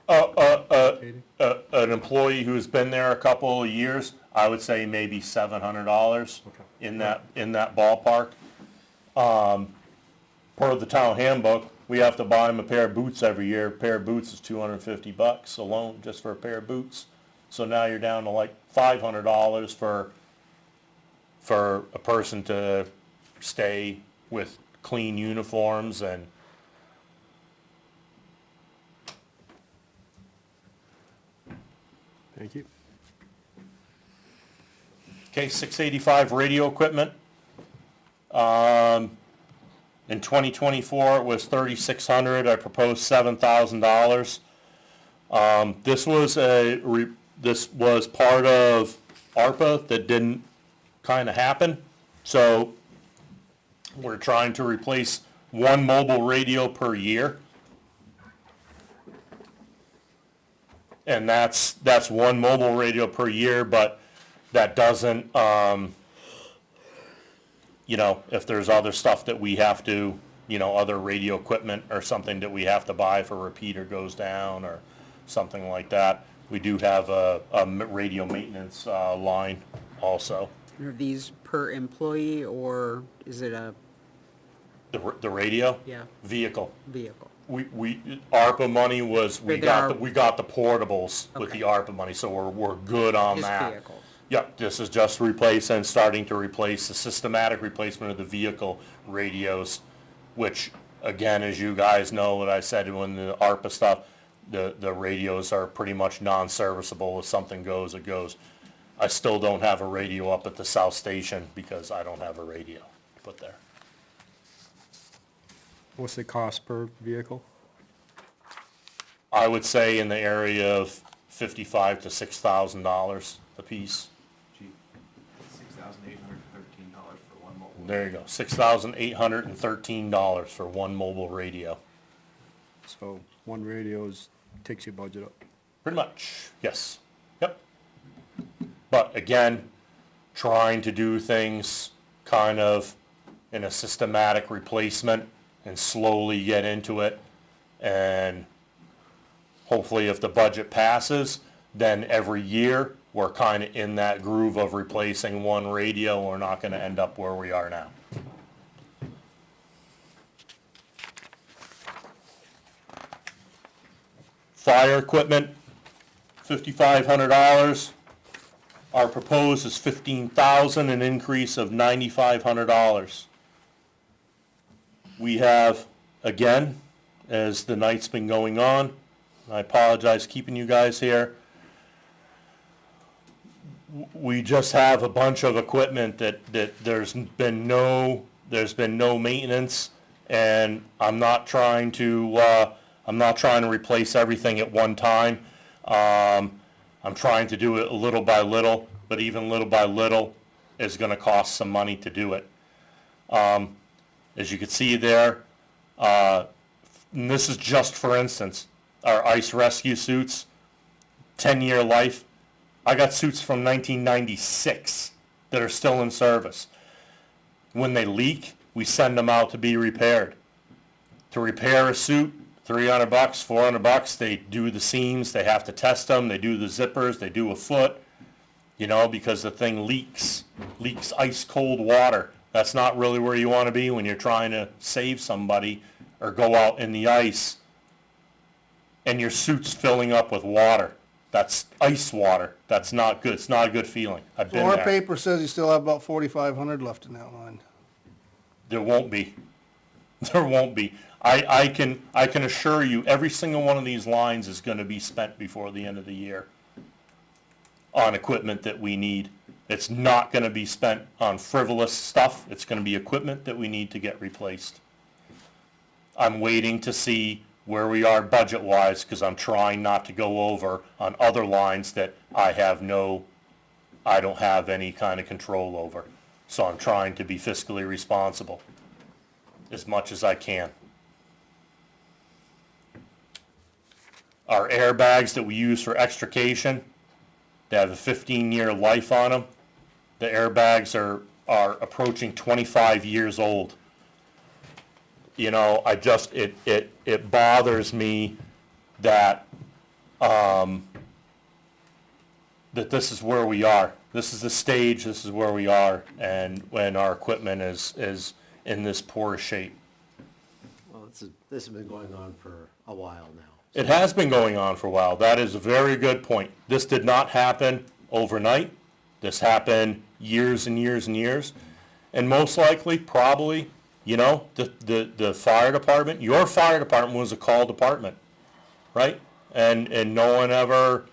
An employee who's been there a couple of years, I would say maybe $700 in that ballpark. Per the town handbook, we have to buy them a pair of boots every year. A pair of boots is $250 alone, just for a pair of boots. So now you're down to like $500 for a person to stay with clean uniforms and Thank you. Okay, 685 radio equipment. In 2024, it was 3,600. I proposed $7,000. This was part of ARPA that didn't kind of happen. So we're trying to replace one mobile radio per year. And that's one mobile radio per year, but that doesn't, you know, if there's other stuff that we have to, you know, other radio equipment or something that we have to buy if a repeater goes down or something like that, we do have a radio maintenance line also. Are these per employee or is it a The radio? Yeah. Vehicle. vehicle? ARPA money was, we But there are- got the portables with the ARPA money, so we're good on Just that. vehicles. Yep, this is just replacing, starting to replace the systematic replacement of the vehicle radios, which, again, as you guys know, what I said when the ARPA stuff, the radios are pretty much non-serviceable. If something goes, it goes. I still don't have a radio up at the South Station because I don't have a radio to put there. What's the cost per vehicle? I would say in the area of $5,500 to $6,000 a piece. $6,813 for one mobile. There you go, $6,813 for one mobile radio. So one radio takes your budget up. Pretty much, yes. Yep. But again, trying to do things kind of in a systematic replacement and slowly get into it. And hopefully if the budget passes, then every year we're kind of in that groove of replacing one radio. We're not going to end up where we are now. Fire equipment, $5,500. Our proposed is $15,000, an increase of $9,500. We have, again, as the night's been going on, I apologize keeping you guys here. We just have a bunch of equipment that there's been no maintenance, and I'm not trying to replace everything at one time. I'm trying to do it little by little, but even little by little is going to cost some money to do it. As you can see there, and this is just for instance, our ice rescue suits, 10-year life. I got suits from 1996 that are still in service. When they leak, we send them out to be repaired. To repair a suit, $300, $400, they do the seams, they have to test them, they do the zippers, they do a foot, because the thing leaks ice cold water. That's not really where you want to be when you're trying to save somebody or go out in the ice and your suit's filling up with water. That's ice water. That's not good. It's not a good feeling. I've So been our there. paper says you still have about 4,500 left in that line. There won't be. There won't be. I can assure you every single one of these lines is going to be spent before the end of the year on equipment that we need. It's not going to be spent on frivolous stuff. It's going to be equipment that we need to get replaced. I'm waiting to see where we are budget-wise because I'm trying not to go over on other lines that I don't have any kind of control over. So I'm trying to be fiscally responsible as much as I can. Our airbags that we use for extrication, they have a 15-year life on them. The airbags are approaching 25 years old. It bothers me that that this is where we are. This is the stage, this is where we are, and when our equipment is in this poor shape. Well, this has been going on for a while now. It has been going on for a while. That is a very good point. This did not happen overnight. This happened years and years and years. And most likely, probably, the fire department, your fire department was a call department, right? And no one ever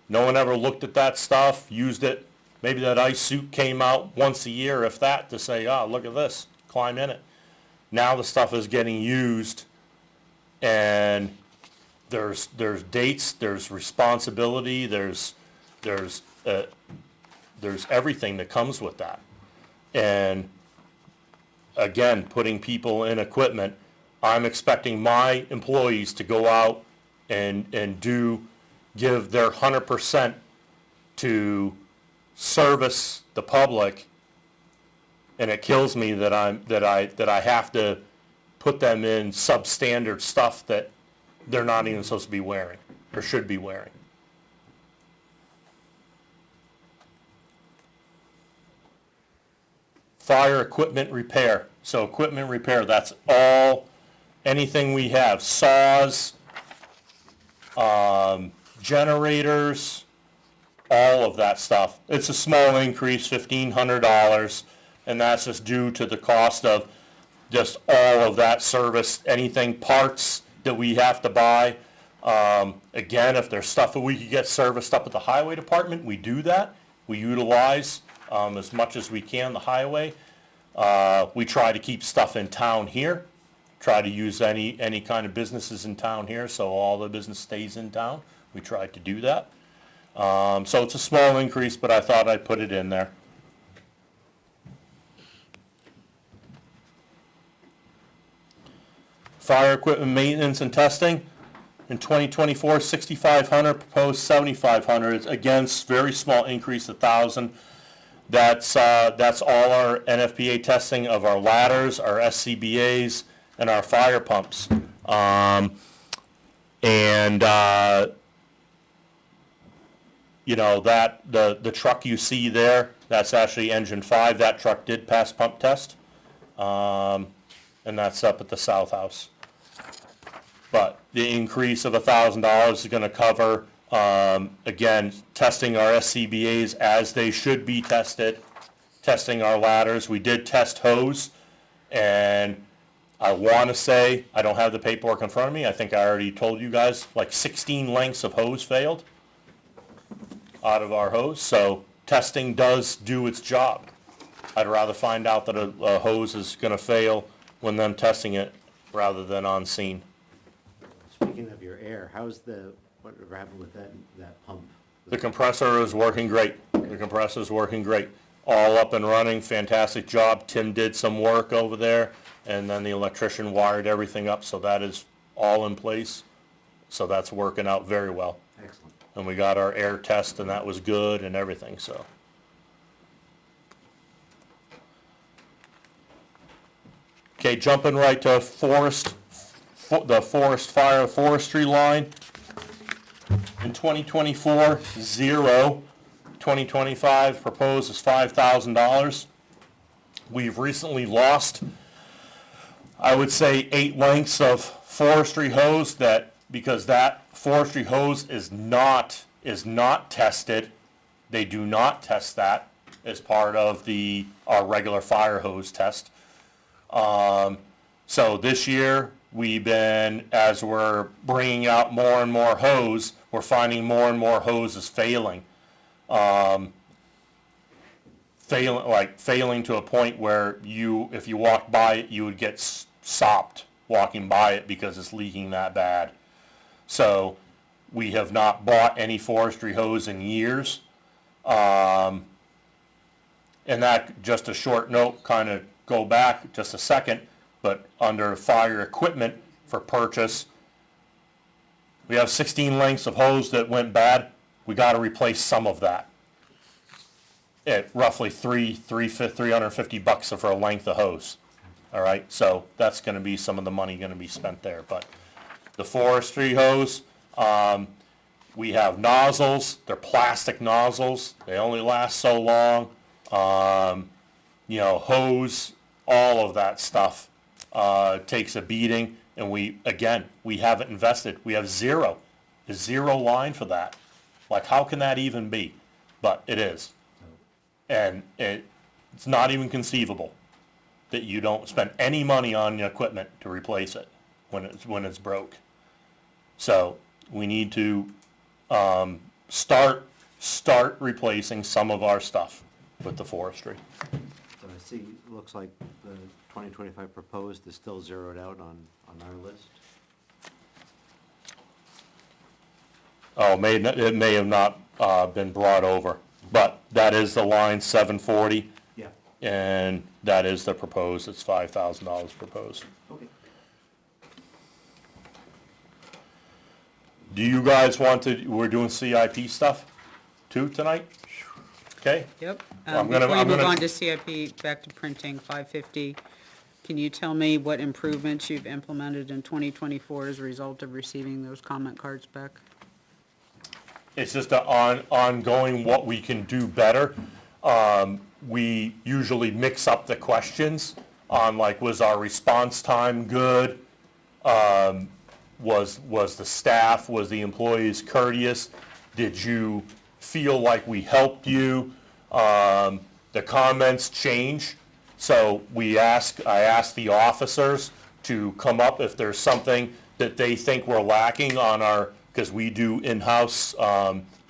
looked at that stuff, used it. Maybe that ice suit came out once a year, if that, to say, look at this, climb in it. Now the stuff is getting used, and there's dates, there's responsibility, there's everything that comes with that. And again, putting people in equipment, I'm expecting my employees to go out and give their 100% to service the public, and it kills me that I have to put them in substandard stuff that they're not even supposed to be wearing or should be wearing. Fire equipment repair. So equipment repair, that's all anything we have, saws, generators, all of that stuff. It's a small increase, $1,500, and that's just due to the cost of just all of that service, anything, parts that we have to buy. Again, if there's stuff that we could get serviced up at the highway department, we do that. We utilize as much as we can the highway. We try to keep stuff in town here, try to use any kind of businesses in town here, so all the business stays in town. We try to do that. So it's a small increase, but I thought I'd put it in there. Fire equipment maintenance and testing. In 2024, $6,500, proposed $7,500. Again, very small increase, $1,000. That's all our NFPA testing of our ladders, our SCBA's, and our fire pumps. You know, that the truck you see there, that's actually engine 5. That truck did pass pump test, and that's up at the South House. But the increase of $1,000 is going to cover, again, testing our SCBA's as they should be tested, testing our ladders. We did test hose, and I want to say, I don't have the paperwork in front of me, I think I already told you guys, like 16 lengths of hose failed out of our hose. So testing does do its job. I'd rather find out that a hose is going to fail when them testing it rather than on scene. Speaking of your air, whatever happened with that pump? The compressor is working great. The compressor is working great. All up and running, fantastic job. Tim did some work over there, and then the electrician wired everything up, so that is all in place. So that's working out very well. Excellent. And we got our air test, and that was good and everything, so. Okay, jumping right to the forest fire forestry line. In 2024, 0. 2025 proposed is $5,000. We've recently lost, I would say, 8 lengths of forestry hose because that forestry hose is not tested. They do not test that as part of our regular fire hose test. So this year, as we're bringing out more and more hose, we're finding more and more hoses failing. Failing to a point where if you walk by it, you would get sopped walking by it because it's leaking that bad. So we have not bought any forestry hose in years. And that, just a short note, kind of go back just a second, but under fire equipment for purchase, we have 16 lengths of hose that went bad. We got to replace some of that at roughly $350 for a length of hose. All right, so that's going to be some of the money going to be spent there. But the forestry hose, we have nozzles. They're plastic nozzles. They only last so long. Hose, all of that stuff takes a beating. And we haven't invested. We have zero line for that. Like, how can that even be? But it is. And it's not even conceivable that you don't spend any money on the equipment to replace it when it's broke. So we need to start replacing some of our stuff with the forestry. So I see, it looks like the 2025 proposed is still zeroed out on our list. Oh, it may have not been brought over, but that is the line 740. Yeah. And that is the proposed, it's $5,000 proposed. Okay. Do you guys we're doing CIP stuff too tonight? Okay? Yep. I'm Before you gonna- move on to CIP, back to printing, 550, can you tell me what improvements you've implemented in 2024 as a result of receiving those comment cards back? It's just ongoing what we can do better. We usually mix up the questions on, like, was our response time good? Was the staff, was the employees courteous? Did you feel like we helped you? The comments change, so I asked the officers to come up if there's something that they think we're lacking on our, because we do in-house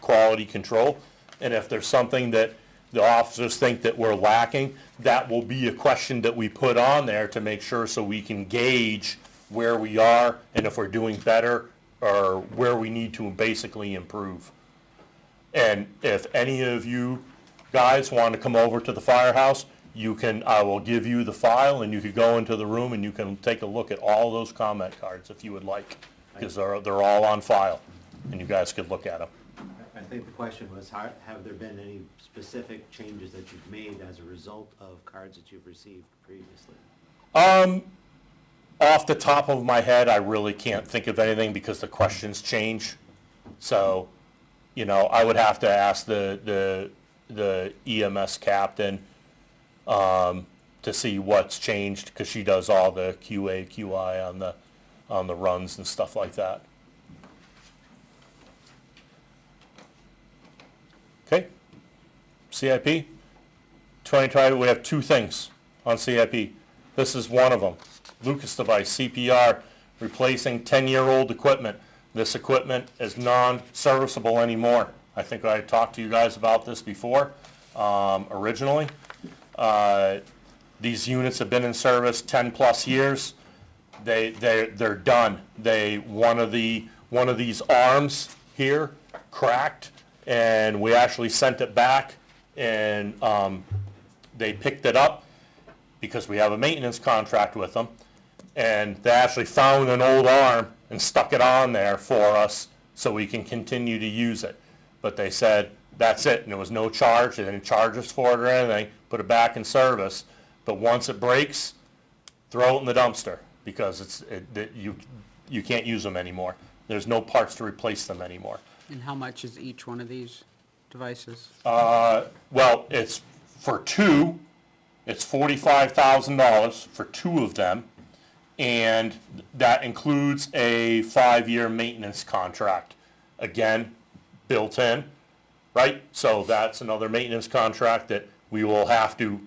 quality control, and if there's something that the officers think that we're lacking, that will be a question that we put on there to make sure so we can gauge where we are and if we're doing better or where we need to basically improve. And if any of you guys want to come over to the firehouse, I will give you the file and you could go into the room and you can take a look at all those comment cards if you would like, because they're all on file and you guys could look at them. I think the question was, have there been any specific changes that you've made as a result of cards that you've received previously? Off the top of my head, I really can't think of anything because the questions change. So, I would have to ask the EMS captain to see what's changed, because she does all the QA, QI on the runs and stuff like that. Okay, CIP 2020. We have two things on CIP. This is one of them. Lucas device, CPR, replacing 10-year-old equipment. This equipment is non-serviceable anymore. I think I talked to you guys about this before, originally. These units have been in service 10 plus years. They're done. One of these arms here cracked, and we actually sent it back, and they picked it up because we have a maintenance contract with them, and they actually found an old arm and stuck it on there for us so we can continue to use it. But they said, that's it, and there was no charge. They didn't charge us for it or anything, put it back in service. But once it breaks, throw it in the dumpster, because you can't use them anymore. There's no parts to replace them anymore. And how much is each one of these devices? Well, it's for two, it's $45,000 for two of them, and that includes a 5-year maintenance contract. Again, built in, right? So that's another maintenance contract that we will have to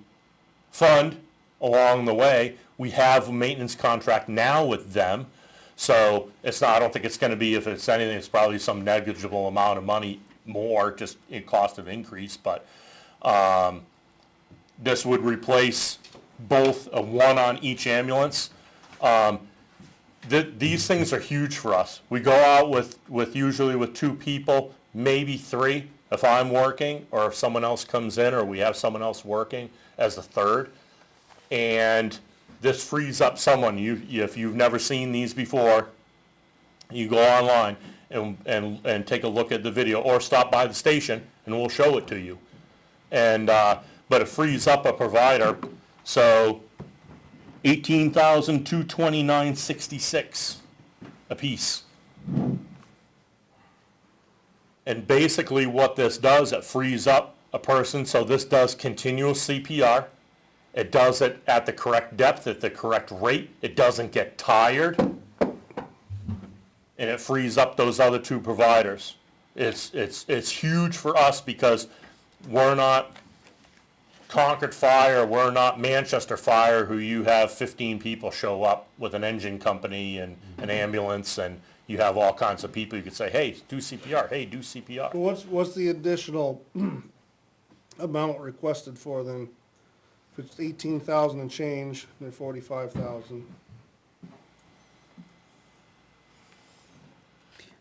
fund along the way. We have a maintenance contract now with them, so it's not, I don't think it's going to be, if it's anything, it's probably some negligible amount of money more, just in cost of increase, but this would replace both, one on each ambulance. These things are huge for us. We go out with usually with 2 people, maybe 3 if I'm working, or if someone else comes in, or we have someone else working as a third. And this frees up someone. If you've never seen these before, you go online and take a look at the video, or stop by the station and we'll show it to you. And but it frees up a provider. So $18,229.66 a piece. And basically what this does, it frees up a person. So this does continuous CPR. It does it at the correct depth, at the correct rate. It doesn't get tired. And it frees up those other 2 providers. It's huge for us, because we're not Concord Fire, we're not Manchester Fire, who you have 15 people show up with an engine company and an ambulance, and you have all kinds of people. You could say, hey, do CPR, hey, do CPR. What's the additional amount requested for then? If it's 18,000 and change, they're 45,000.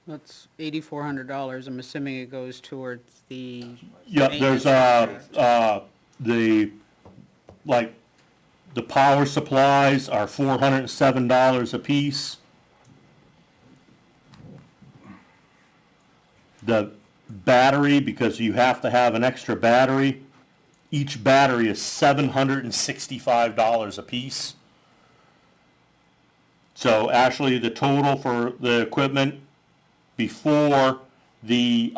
That's $8,400. I'm assuming it goes towards the. Yeah, there's the power supplies are $407 a piece. The battery, because you have to have an extra battery, each battery is $765 a piece. So actually the total for the equipment before the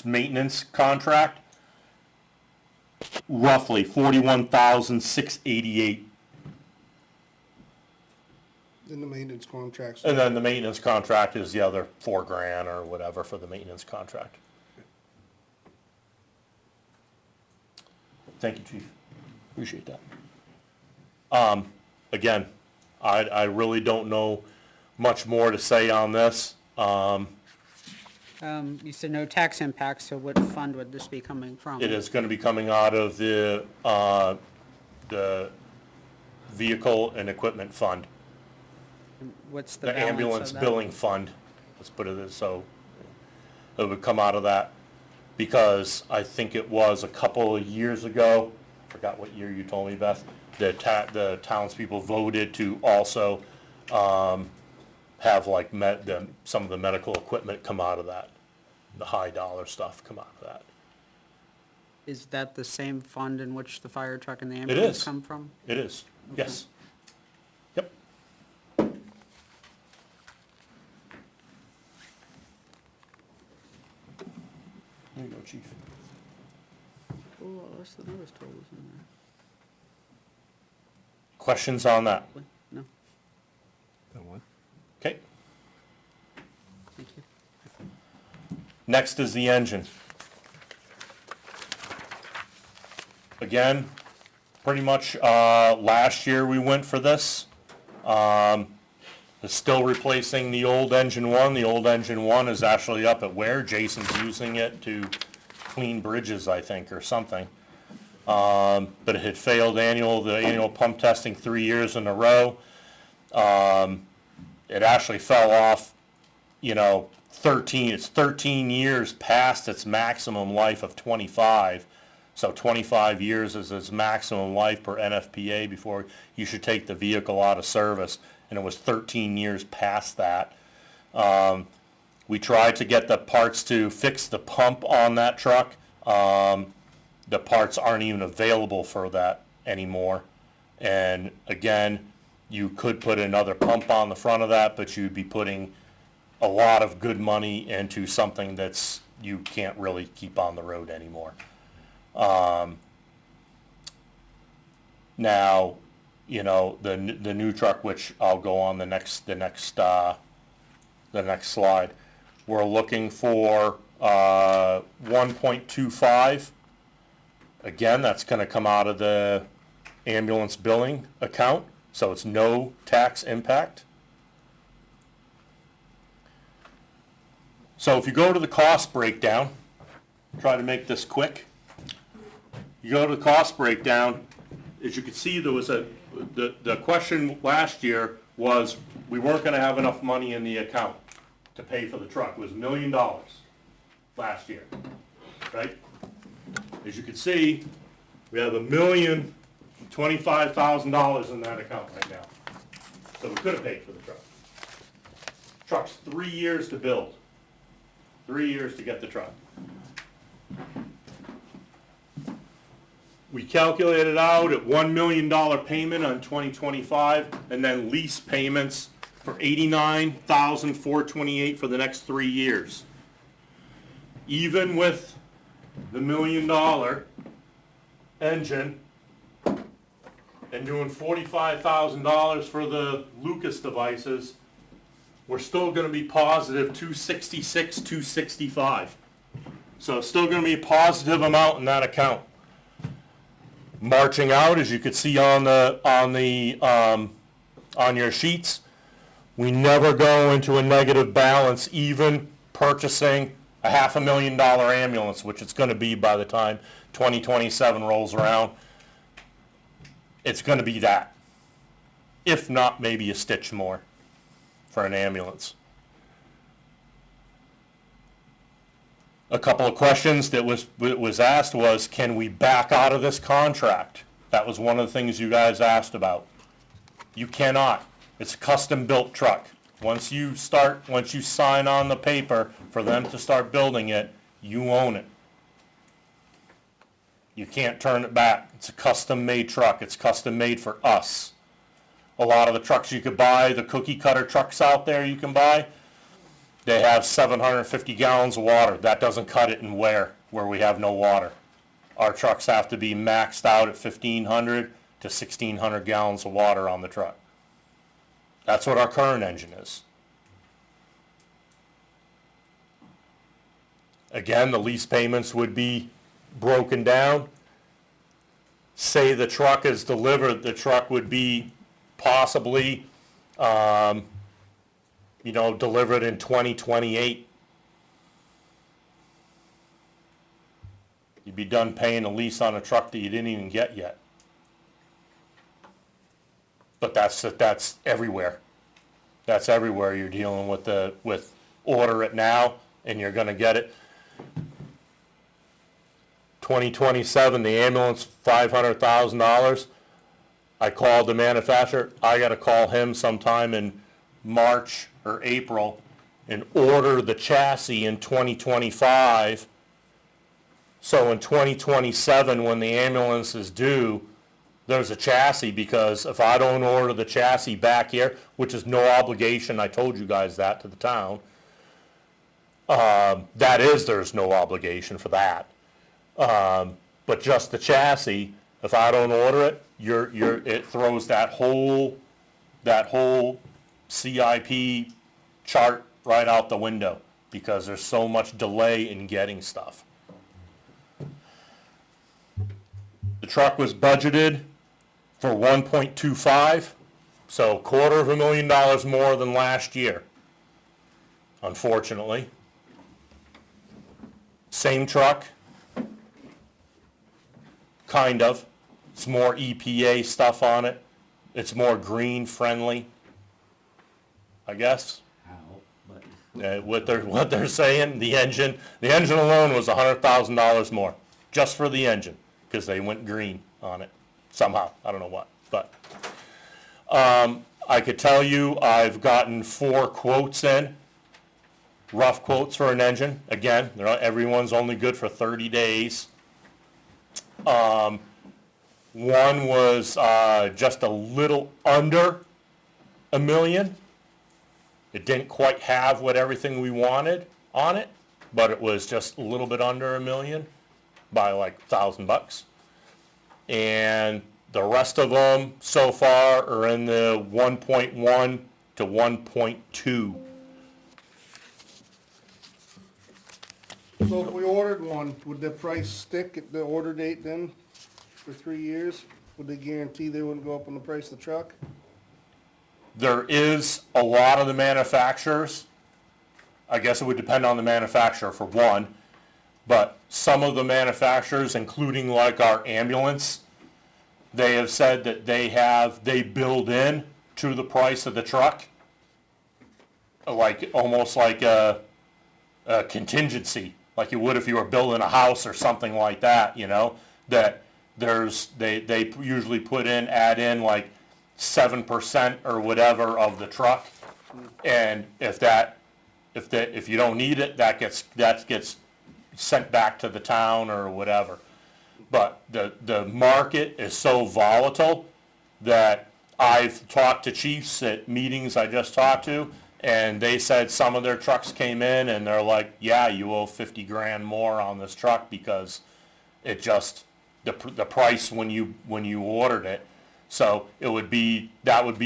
maintenance contract, roughly $41,688. Then the maintenance contracts. And then the maintenance contract is the other $4,000 or whatever for the maintenance contract. Thank you, Chief. Appreciate that. Again, I really don't know much more to say on this. You said no tax impact, so what fund would this be coming from? It is gonna be coming out of the Vehicle and Equipment Fund, What's the the balance ambulance of that? billing fund, let's put it as, so it would come out of that. Because I think it was a couple of years ago, forgot what year you told me, Beth, the townspeople voted to also, have like some of the medical equipment come out of that. The high dollar stuff come out of that. Is that the same fund in which the fire truck and the It ambulance is. come from? It is, yes. Yep. There you go, Chief. Oh, what's the notice totals in Questions on that? there? No, That one? Okay. thank you. Next is the engine. Again, pretty much, last year we went for this. It's still replacing the old engine one. The old engine one is actually up at Ware. Jason's using it to clean bridges, I think, or something. But it had failed the annual pump testing 3 years in a row. It actually fell off, 13 years past its maximum life of 25. So 25 years is its maximum life per NFPA before you should take the vehicle out of service. And it was 13 years past that. We tried to get the parts to fix the pump on that truck. The parts aren't even available for that anymore. And again, you could put another pump on the front of that, but you'd be putting a lot of good money into something that's you can't really keep on the road anymore. Now, the new truck, which I'll go on the next slide, we're looking for 1.25. Again, that's going to come out of the ambulance billing account, so it's no tax impact. So if you go to the cost breakdown, try to make this quick. You go to the cost breakdown, as you can see, there was the question last year was we weren't going to have enough money in the account to pay for the truck. It was $1 million last year, right? As you can see, we have $1,025,000 in that account right now. So we could have paid for the truck. Truck's 3 years to build. 3 years to get the truck. We calculated out at $1 million payment on 2025, and then lease payments for $89,428 for the next 3 years. Even with the $1 million engine and doing $45,000 for the Lucas devices, we're still going to be positive 266, 265. So it's still going to be a positive amount in that account. Marching out, as you could see on your sheets, we never go into a negative balance, even purchasing a $500,000 ambulance, which it's going to be by the time 2027 rolls around. It's going to be that, if not maybe a stitch more for an ambulance. A couple of questions that was asked was, can we back out of this contract? That was one of the things you guys asked about. You cannot. It's a custom-built truck. Once you sign on the paper for them to start building it, you own it. You can't turn it back. It's a custom-made truck. It's custom-made for us. A lot of the trucks you could buy, the cookie cutter trucks out there you can buy, they have 750 gallons of water. That doesn't cut it in where we have no water. Our trucks have to be maxed out at 1,500 to 1,600 gallons of water on the truck. That's what our current engine is. Again, the lease payments would be broken down. Say the truck is delivered, the truck would be possibly, delivered in 2028. You'd be done paying a lease on a truck that you didn't even get yet. But that's everywhere. That's everywhere. You're dealing with order it now and you're gonna get it. 2027, the ambulance, $500,000. I called the manufacturer. I gotta call him sometime in March or April and order the chassis in 2025. So in 2027, when the ambulance is due, there's a chassis, because if I don't order the chassis back here, which is no obligation, I told you guys that to the town, there's no obligation for that. But just the chassis, if I don't order it, it throws that whole CIP chart right out the window, because there's so much delay in getting stuff. The truck was budgeted for 1.25, so $250,000 more than last year, unfortunately. Same truck, kind of. It's more EPA stuff on it. It's more green friendly, I guess. What they're saying, the engine alone was $100,000 more, just for the engine, because they went green on it somehow. I don't know what, but I could tell you I've gotten 4 quotes in, rough quotes for an engine. Again, everyone's only good for 30 days. One was just a little under $1 million. It didn't quite have what everything we wanted on it, but it was just a little bit under $1 million by like $1,000. And the rest of them so far are in the 1.1 to 1.2. So if we ordered one, would the price stick at the order date then for 3 years? Would they guarantee they wouldn't go up on the price of the truck? There is a lot of the manufacturers, I guess it would depend on the manufacturer for one, but some of the manufacturers, including like our ambulance, they have said that they build in to the price of the truck, like almost like a contingency, like you would if you were building a house or something like that, that they usually add in like 7% or whatever of the truck, and if you don't need it, that gets sent back to the town or whatever. But the market is so volatile that I've talked to chiefs at meetings I just talked to, and they said some of their trucks came in and they're like, yeah, you owe $50,000 more on this truck, because it just the price when you ordered it. So that would be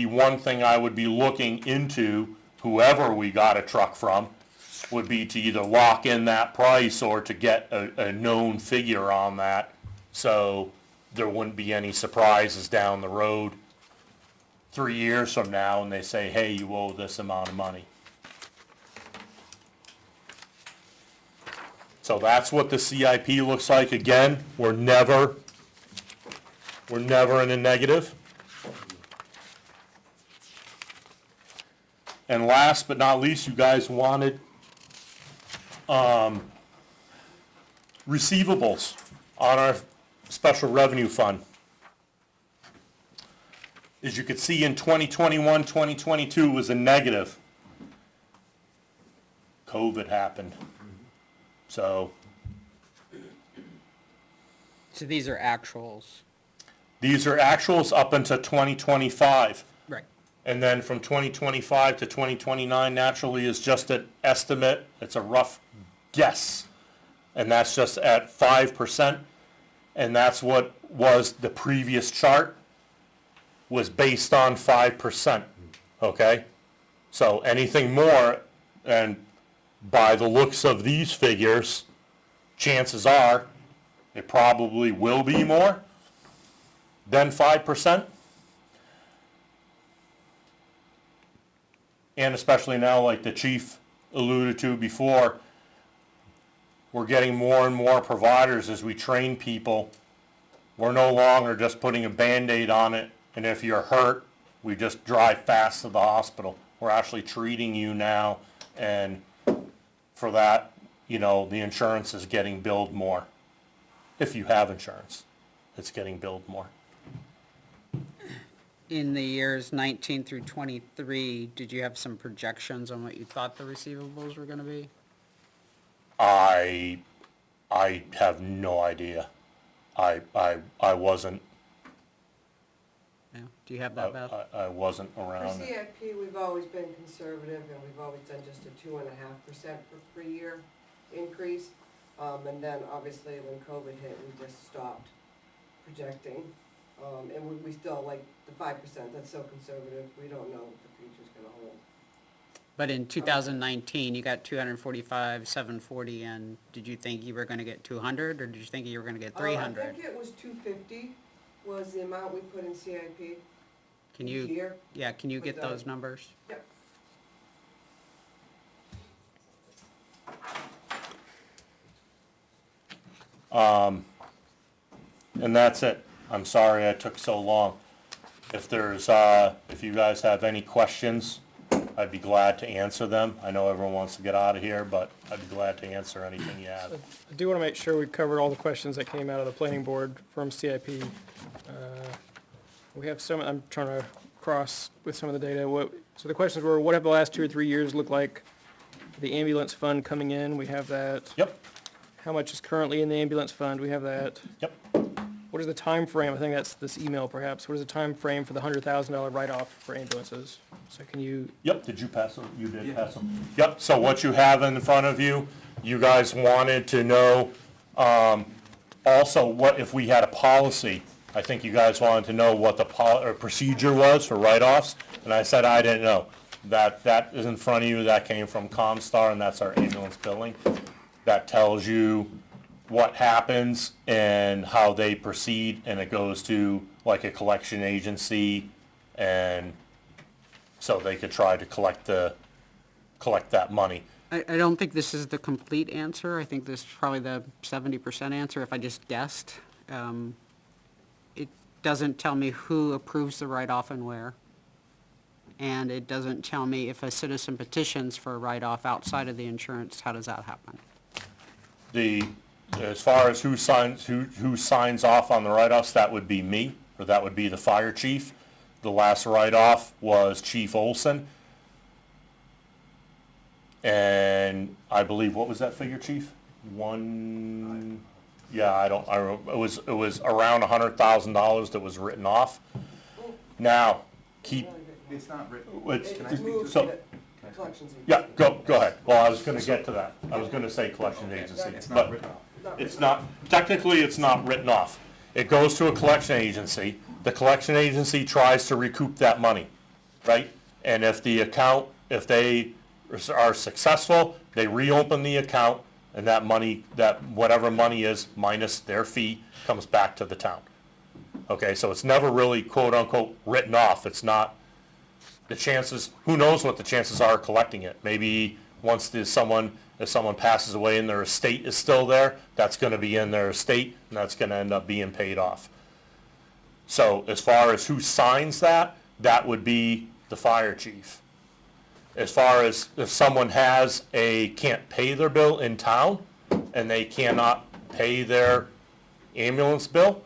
one thing I would be looking into, whoever we got a truck from, would be to either lock in that price or to get a known figure on that, so there wouldn't be any surprises down the road 3 years from now and they say, hey, you owe this amount of money. So that's what the CIP looks like. Again, we're never in a negative. And last but not least, you guys wanted receivables on our special revenue fund. As you can see, in 2021, 2022 was a negative. COVID happened. So these are actuals. These are actuals up until 2025. Right. And then from 2025 to 2029 naturally is just an estimate. It's a rough guess. And that's just at 5%. And that's what was the previous chart, was based on 5%. okay? So anything more, and by the looks of these figures, chances are it probably will be more than 5%. And especially now, like the chief alluded to before, we're getting more and more providers as we train people. We're no longer just putting a Band-Aid on it, and if you're hurt, we just drive fast to the hospital. We're actually treating you now, and for that, you know, the insurance is getting billed more. If you have insurance, it's getting billed more. In the years 19 through 23, did you have some projections on what you thought the receivables were gonna be? I have no idea. I wasn't, Yeah, do you have that, Beth? I wasn't For around. CIP, we've always been conservative, and we've always done just a 2.5% per year increase. And then obviously when COVID hit, we just stopped projecting. And we still like the 5%, that's so conservative, we don't know what the future's gonna hold. But in 2019, you got 245, 740, and did you think you were gonna get 200, or did you think you were gonna get 300? I think it was 250 was the amount we put in CIP Can each you, year. yeah, can you with get the- those numbers? Yep. And that's it. I'm sorry I took so long. If there's, if you guys have any questions, I'd be glad to answer them. I know everyone wants to get out of here, but I'd be glad to answer anything you have. I do want to make sure we've covered all the questions that came out of the planning board from CIP. We have some, I'm trying to cross with some of the data. So the questions were, what have the last 2 or 3 years looked like? The ambulance fund coming in, we have that. Yep, How much is currently in the ambulance fund? We have that. yep. What is the time frame? I think that's this email perhaps. What is the time frame for the $100,000 write-off for ambulances? So can you, Yep, did you pass them? You did pass them? Yep, so what you have in front of you, you guys wanted to know, also what if we had a policy. I think you guys wanted to know what the procedure was for write-offs, and I said I didn't know. That is in front of you, that came from Comstar, and that's our ambulance billing. That tells you what happens and how they proceed, and it goes to like a collection agency, and so they could try to collect that money. I don't think this is the complete answer. I think this is probably the 70% answer if I just guessed. It doesn't tell me who approves the write-off and where. And it doesn't tell me if a citizen petitions for a write-off outside of the insurance, how does that happen? As far as who signs off on the write-offs, that would be me, or that would be the fire chief. The last write-off was Chief Olson. And I believe, what was that figure, Chief? Yeah, it was around $100,000 that was written off. Now, It's not written. It's moved so- to collections. Yeah, go ahead. Well, I was gonna get to that. I was gonna say collection agency, It's not but written off. it's not, technically, it's not written off. It goes to a collection agency. The collection agency tries to recoup that money, right? And if they are successful, they reopen the account, and that money, that whatever money is minus their fee, comes back to the town. Okay, so it's never really quote-unquote written off. It's not, the chances, who knows what the chances are of collecting it? Maybe once if someone passes away and their estate is still there, that's gonna be in their estate, and that's gonna end up being paid off. So as far as who signs that would be the fire chief. As far as if someone can't pay their bill in town, and they cannot pay their ambulance bill,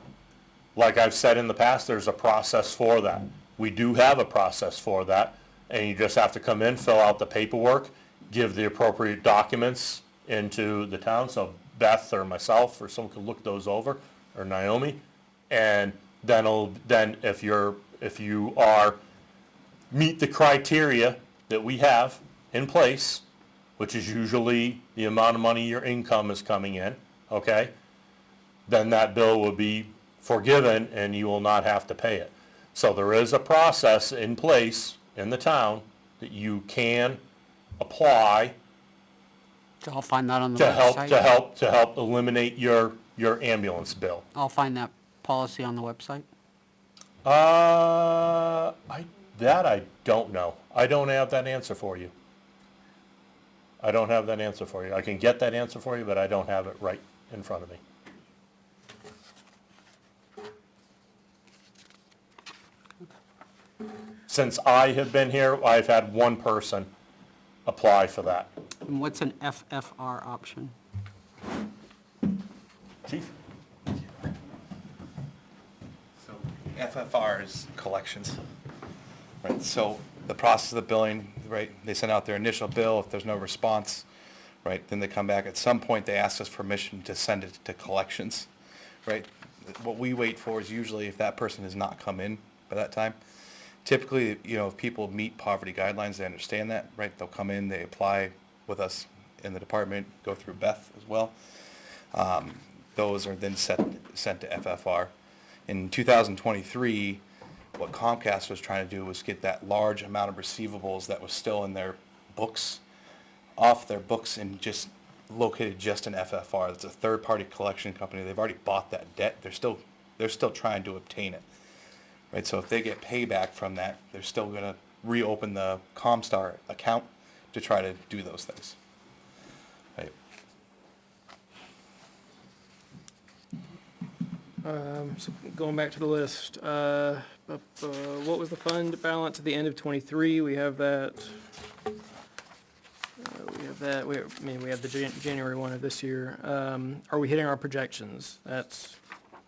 like I've said in the past, there's a process for that. We do have a process for that, and you just have to come in, fill out the paperwork, give the appropriate documents into the town, so Beth or myself or someone could look those over, or Naomi, and then if you meet the criteria that we have in place, which is usually the amount of money your income is coming in, okay, then that bill will be forgiven and you will not have to pay it. So there is a process in place in the town that you can apply I'll find that on the to website. help eliminate your ambulance bill. I'll find that policy on the website. I don't know. I don't have that answer for you. I don't have that answer for you. I can get that answer for you, but I don't have it right in front of me. Since I have been here, I've had one person apply for that. And what's an FFR option? Chief? So FFR is collections, right? So the process of the billing, right, they send out their initial bill. If there's no response, right, then they come back. At some point, they ask us permission to send it to collections, right? What we wait for is usually if that person has not come in by that time. Typically, you know, if people meet poverty guidelines, they understand that, right? They'll come in, they apply with us in the department, go through Beth as well. Those are then sent to FFR. In 2023, what Comcast was trying to do was get that large amount of receivables that was still in their books off their books and just located just in FFR. It's a third-party collection company. They've already bought that debt. They're still trying to obtain it. Right, so if they get payback from that, they're still going to reopen the Comstar account to try to do those things. Right. So going back to the list, what was the fund balance at the end of '23? We have that. We have the January one of this year. Are we hitting our projections?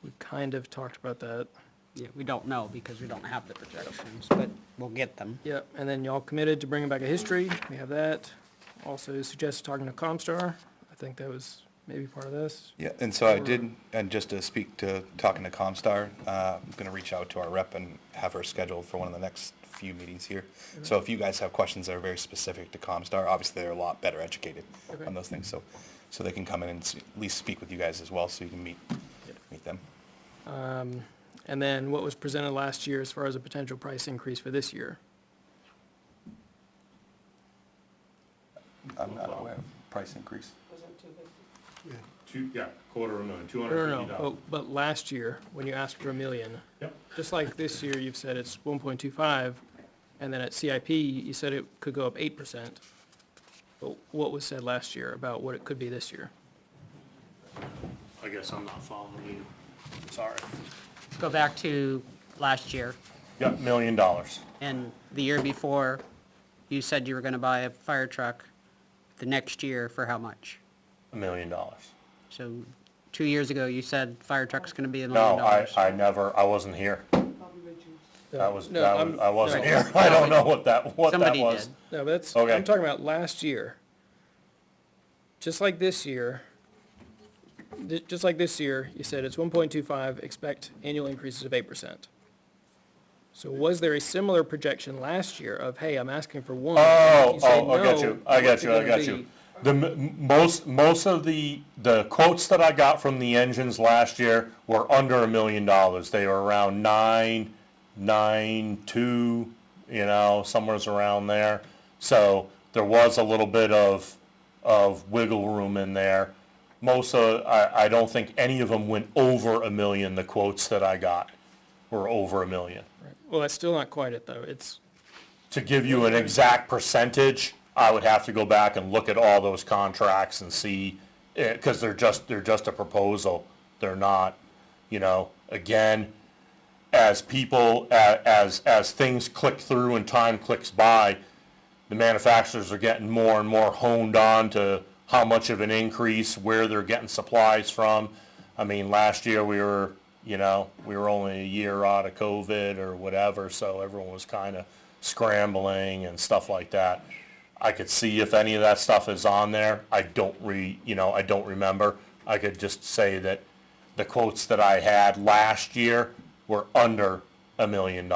We kind of talked about that. Yeah, we don't know because we don't have the projections, but we'll get them. Yep, and then y'all committed to bringing back a history. We have that. Also suggested talking to Comstar. I think that was maybe part of this. Yeah, and so I did, and just to speak to talking to Comstar, I'm going to reach out to our rep and have her scheduled for one of the next few meetings here. So if you guys have questions that are very specific to Comstar, obviously they're a lot better educated on those things, so they can come in and at least speak with you guys as well, so you can meet them. And then what was presented last year as far as a potential price increase for this year? I'm not aware of price increase. Was it 250? $250,000. No. But last year, when you asked for $1 million, Yep. just like this year, you've said it's 1.25, and then at CIP, you said it could go up 8%. But what was said last year about what it could be this year? I guess I'm not following you. Sorry. Go back to last year, Yep, $1 million. and the year before, you said you were gonna buy a fire truck the next year for how much? $1 million. So 2 years ago, you said fire truck's gonna be $1 No, million. I wasn't here. I wasn't no. here. I don't know what that Somebody was. did. No, but that's, Okay. I'm talking about last year. Just like this year, you said it's 1.25, expect annual increases of 8%. So was there a similar projection last year of, hey, I'm asking for one? I You say got no, you. I got what's you. it I gonna got be? you. Most of the quotes that I got from the engines last year were under $1 million. They were around 9.2, somewhere around there. So there was a little bit of wiggle room in there. I don't think any of them went over $1 million. The quotes that I got were over $1 million. Right. Well, that's still not quite it, though. To give you an exact percentage, I would have to go back and look at all those contracts and see, because they're just a proposal. They're not, again, as things click through and time clicks by, the manufacturers are getting more and more honed on to how much of an increase, where they're getting supplies from. I mean, last year we were only a year out of COVID or whatever, so everyone was kind of scrambling and stuff like that. I could see if any of that stuff is on there. I don't remember. I could just say that the quotes that I had last year were under $1 million.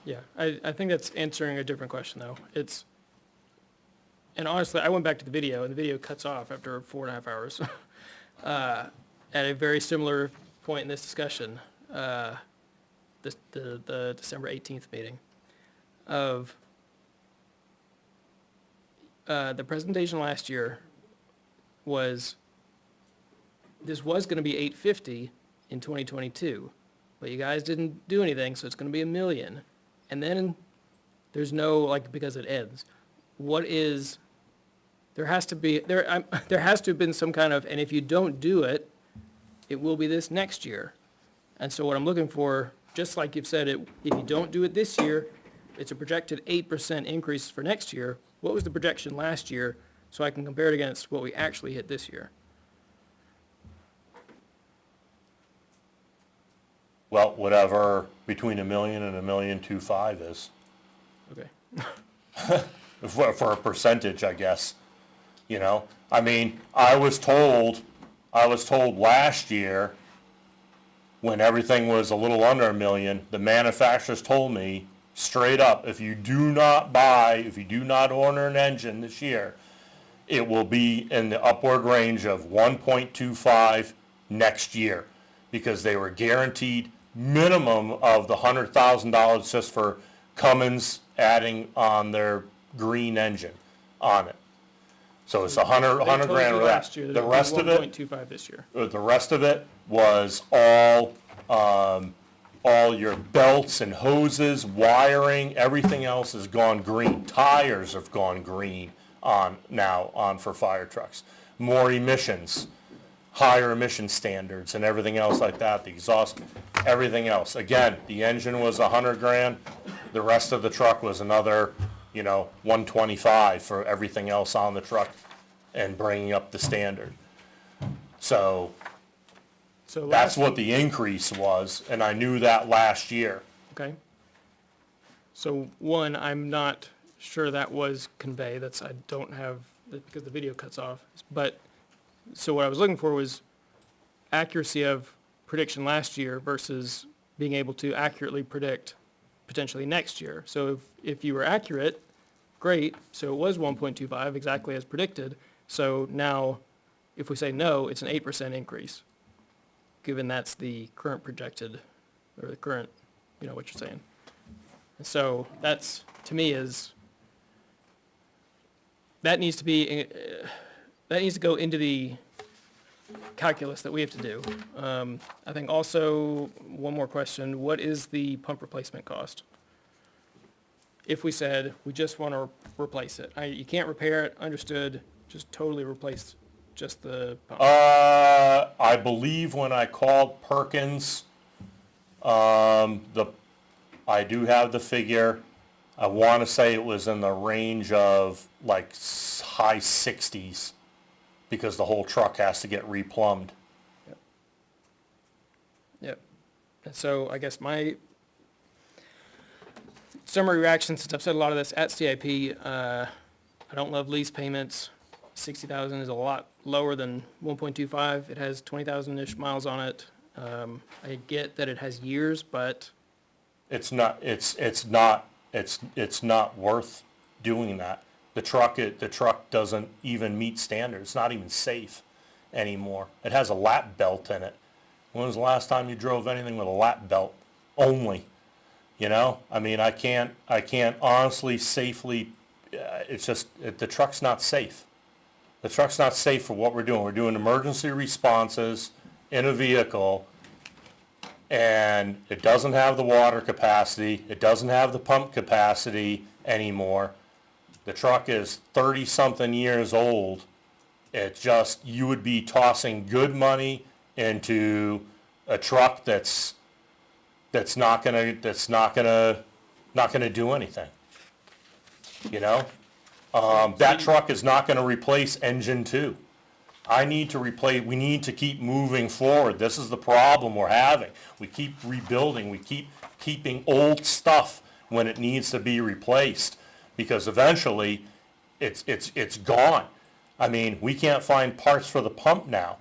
Yeah, I think that's answering a different question, though. And honestly, I went back to the video, and the video cuts off after 4.5 hours. At a very similar point in this discussion, the December 18th meeting. of the presentation last year was, this was gonna be 850 in 2022, but you guys didn't do anything, so it's gonna be $1 million. And then there's no, like, because it ends. What is, there has to be, there has to have been some kind of, and if you don't do it, it will be this next year. And so what I'm looking for, just like you've said, if you don't do it this year, it's a projected 8% increase for next year. What was the projection last year, so I can compare it against what we actually hit this year? Well, whatever between $1 million and $1.25 million is. Okay. For a percentage, I guess, you know? I mean, I was told last year, when everything was a little under $1 million, the manufacturers told me straight up, if you do not order an engine this year, it will be in the upward range of 1.25 next year, because they were guaranteed minimum of the $100,000 just for Cummins adding on their green engine on it. So it's $100 grand. Last year, The rest of it, 1.25 this year. the rest of it was all your belts and hoses, wiring, everything else has gone green. Tires have gone green on for fire trucks. More emissions, higher emission standards and everything else like that, the exhaust, everything else. Again, the engine was $100 grand, the rest of the truck was another, $125 for everything else on the truck and bringing up the standard. So that's what the increase was, and I knew that last year. Okay. So one, I'm not sure that was conveyed, I don't have, because the video cuts off. But, so what I was looking for was accuracy of prediction last year versus being able to accurately predict potentially next year. So if you were accurate, great, so it was 1.25, exactly as predicted. So now, if we say no, it's an 8% increase, given that's the current projected, or the current, what you're saying. And so that's, to me, that needs to go into the calculus that we have to do. I think also, one more question, what is the pump replacement cost? If we said, we just want to replace it, you can't repair it, understood, just totally replace just the pump. I believe when I called Perkins, I do have the figure. I want to say it was in the range of like high 60s, because the whole truck has to get replumbed. Yep. And so I guess my summary reaction, since I've said a lot of this at CIP, I don't love lease payments. 60,000 is a lot lower than 1.25. It has 20,000-ish miles on it. I get that it has years, but It's not worth doing that. The truck doesn't even meet standards. It's not even safe anymore. It has a lap belt in it. When was the last time you drove anything with a lap belt only? I mean, I can't honestly safely, the truck's not safe. The truck's not safe for what we're doing. We're doing emergency responses in a vehicle, and it doesn't have the water capacity. It doesn't have the pump capacity anymore. The truck is 30-something years old. It's just, you would be tossing good money into a truck that's not gonna do anything. That truck is not gonna replace engine 2. we need to keep moving forward. This is the problem we're having. We keep rebuilding, we keep keeping old stuff when it needs to be replaced, because eventually it's gone. I mean, we can't find parts for the pump now.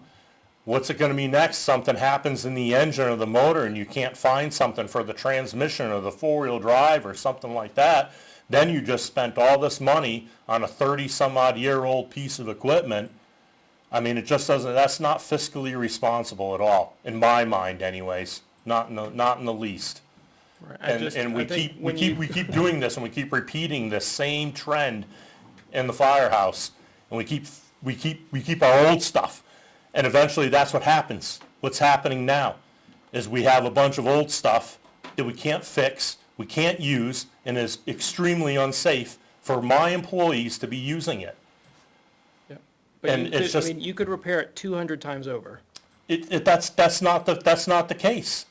What's it gonna be next? Something happens in the engine or the motor and you can't find something for the transmission or the four-wheel drive or something like that. Then you just spent all this money on a 30-some-odd-year-old piece of equipment. I mean, it just doesn't, that's not fiscally responsible at all, in my mind anyways, not in the least. Right. And we I think we keep doing this, and we keep repeating the same trend in the firehouse, and we keep our old stuff, and eventually that's what happens. What's happening now is we have a bunch of old stuff that we can't fix, we can't use, and is extremely unsafe for my employees to be using it. Yeah. But And you it's could, just- I mean, you could repair it 200 times over. That's not the case.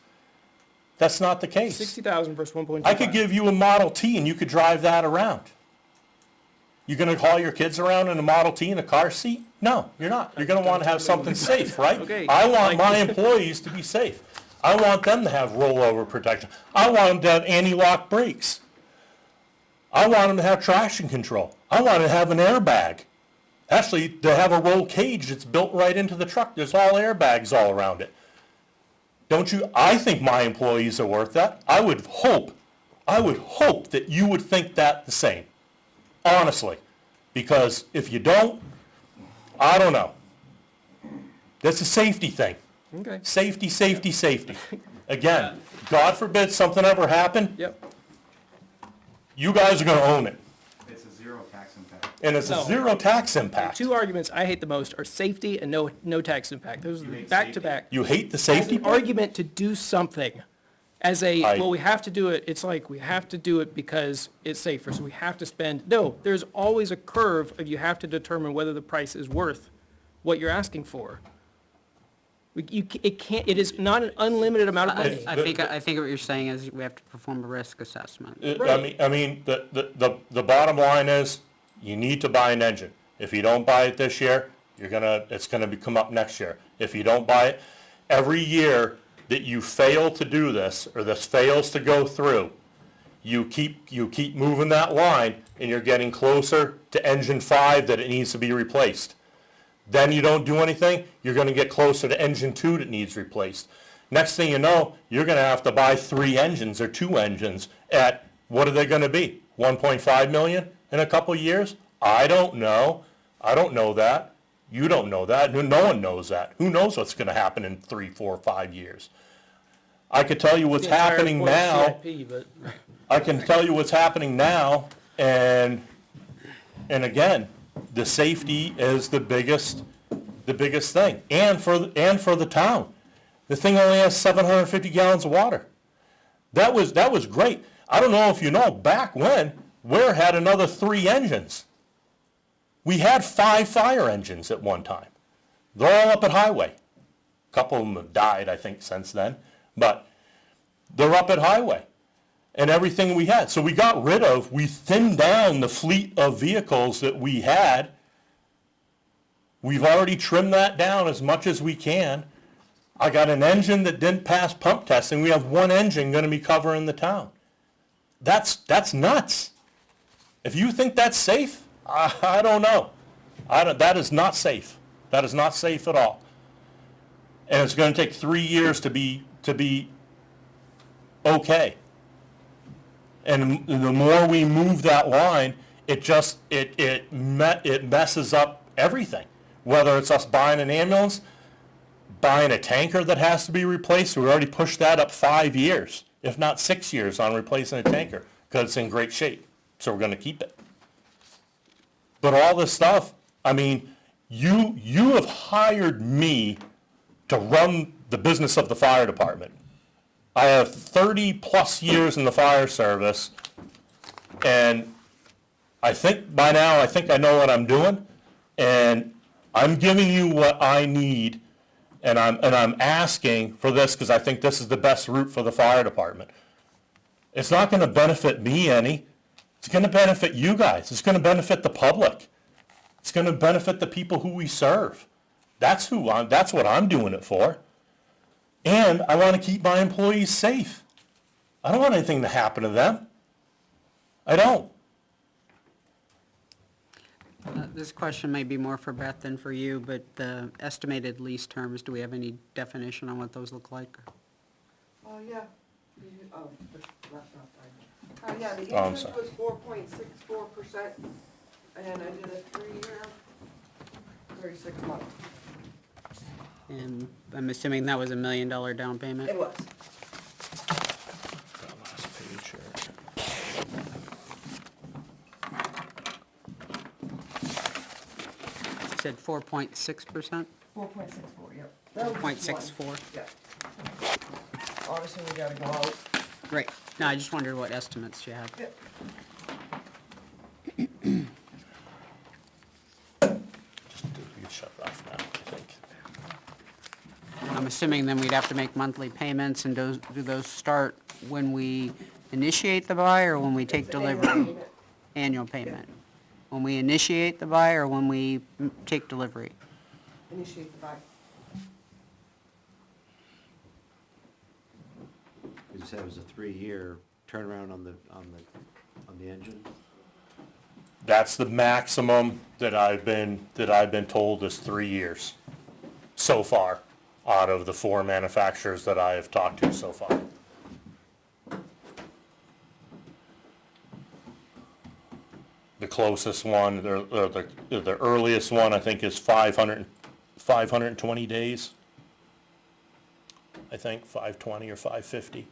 That's not the case. 60,000 versus 1.25. I could give you a Model T and you could drive that around. You gonna haul your kids around in a Model T in a car seat? No, you're not. You're gonna wanna have something safe, right? Okay. I want my employees to be safe. I want them to have rollover protection. I want them to have anti-lock brakes. I want them to have traction control. I want them to have an airbag. Actually, they have a roll cage that's built right into the truck. There's all airbags all around it. Don't you? I think my employees are worth that. I would hope that you would think that the same. Honestly. Because if you don't, I don't know. That's a safety thing. Okay. Safety, safety, safety. Again, God forbid something ever happened, Yep. you guys are gonna own it. It's a zero tax impact. And it's a No. zero tax The impact. two arguments I hate the most are safety and no tax impact. Those are back to back. You hate the As safety an part? argument to do something, as a, well, we have to do it, it's like, we have to do it because it's safer, so we have to spend, no, there's always a curve of you have to determine whether the price is worth what you're asking for. It is not an unlimited amount of money. I think what you're saying is we have to perform a risk assessment. I mean, the bottom line is, you need to buy an engine. If you don't buy it this year, it's gonna come up next year. If you don't buy it, every year that you fail to do this, or this fails to go through, you keep moving that line, and you're getting closer to engine 5 that it needs to be replaced. Then you don't do anything, you're gonna get closer to engine 2 that needs replaced. Next thing you know, you're gonna have to buy 3 engines or 2 engines at, what are they gonna be? 1.5 million in a couple years? I don't know. I don't know that. You don't know that. No one knows that. Who knows what's gonna happen in 3, 4, 5 years? I could tell you what's The entire happening point of now. CIP, but- I can tell you what's happening now, and again, the safety is the biggest thing, and for the town. The thing only has 750 gallons of water. That was great. I don't know if you know, back when, Ware had another 3 engines. We had 5 fire engines at one time. They're all up at Highway. A couple of them have died, I think, since then, but they're up at Highway. And everything we had. So we thinned down the fleet of vehicles that we had. We've already trimmed that down as much as we can. I got an engine that didn't pass pump testing. We have 1 engine gonna be covering the town. That's nuts. If you think that's safe, I don't know. That is not safe. That is not safe at all. And it's gonna take 3 years to be okay. And the more we move that line, it messes up everything. Whether it's us buying an ambulance, buying a tanker that has to be replaced, we already pushed that up 5 years, if not 6 years on replacing a tanker, because it's in great shape, so we're gonna keep it. But all this stuff, I mean, you have hired me to run the business of the fire department. I have 30-plus years in the fire service, and I think by now, I know what I'm doing, and I'm giving you what I need, and I'm asking for this because I think this is the best route for the fire department. It's not gonna benefit me any. It's gonna benefit you guys. It's gonna benefit the public. It's gonna benefit the people who we serve. That's what I'm doing it for. And I want to keep my employees safe. I don't want anything to happen to them. I don't. This question may be more for Beth than for you, but the estimated lease terms, do we have any definition on what those look like? Yeah. Yeah, the I'm interest sorry. was 4.64%, and I did a 3-year, 36 months. And I'm assuming that was $1 million down payment? It was. said 4.6%? 4.64, yep. That was just one. 4.64. Yep. Obviously, we gotta go out. Great. No, I just wondered what estimates you had. Yep. You shut it off now, I think. I'm assuming then we'd have to make monthly payments, and do those start when we initiate the buy or when we take It's an annual delivery? payment. Annual payment. When we initiate the buy or when we take delivery? Initiate the buy. You said it was a 3-year turnaround on the engine? That's the maximum that I've been told is 3 years so far, out of the 4 manufacturers that I have talked to so far. The closest one, the earliest one, I think, is 520 days. I think 520 or 550.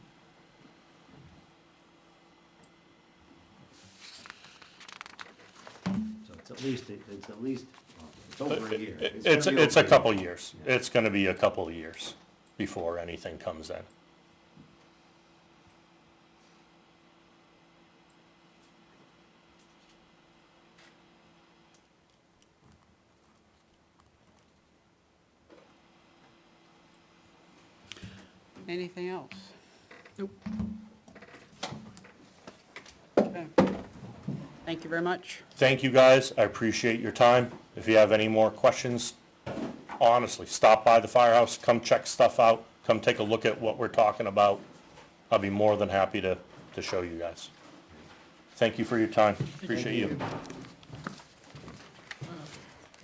So it's at least, it's over a year. It's gonna be a over couple year. years. It's gonna be a couple of years before anything comes in. Anything else? Nope. Okay. Thank you very much. Thank you, guys. I appreciate your time. If you have any more questions, honestly, stop by the firehouse, come check stuff out, come take a look at what we're talking about. I'll be more than happy to show you guys. Thank you for your time. Appreciate you.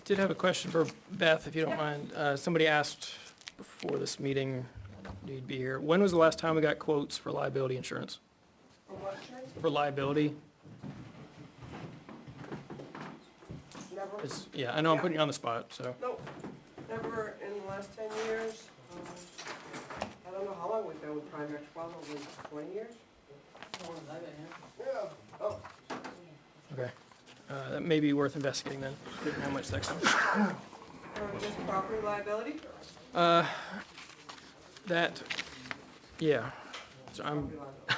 Did have a question for Beth, if you don't mind. Somebody asked before this meeting, you'd be here. When was the last time we got quotes for liability insurance? For what insurance? For liability? Never. Yeah, I know I'm putting you on the spot, so. Nope, never in the last 10 years. I don't know how long we've been with Primex, probably 20 years? Yeah, oh, Okay. That may be worth investigating then, given how much that costs. just property liability? That, yeah. So I'm Property liability.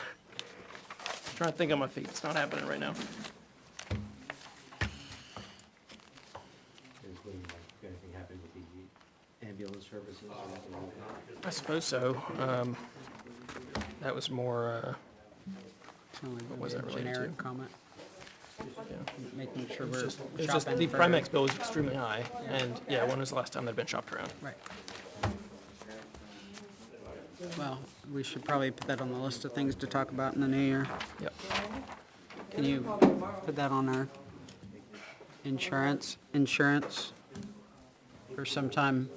trying to think on my feet. It's not happening right now. Including like, if anything happened with the ambulance services or anything like that? I suppose so. That was more, What was that related to? Generic comment, yeah. making sure It's we're just, it's just shopping the for- Primex bill is extremely high, and yeah, when was the last time they'd been shopped around? Right. Well, we should probably put that on the list of things to talk about in the new year. Yep. Can you put that on our insurance for sometime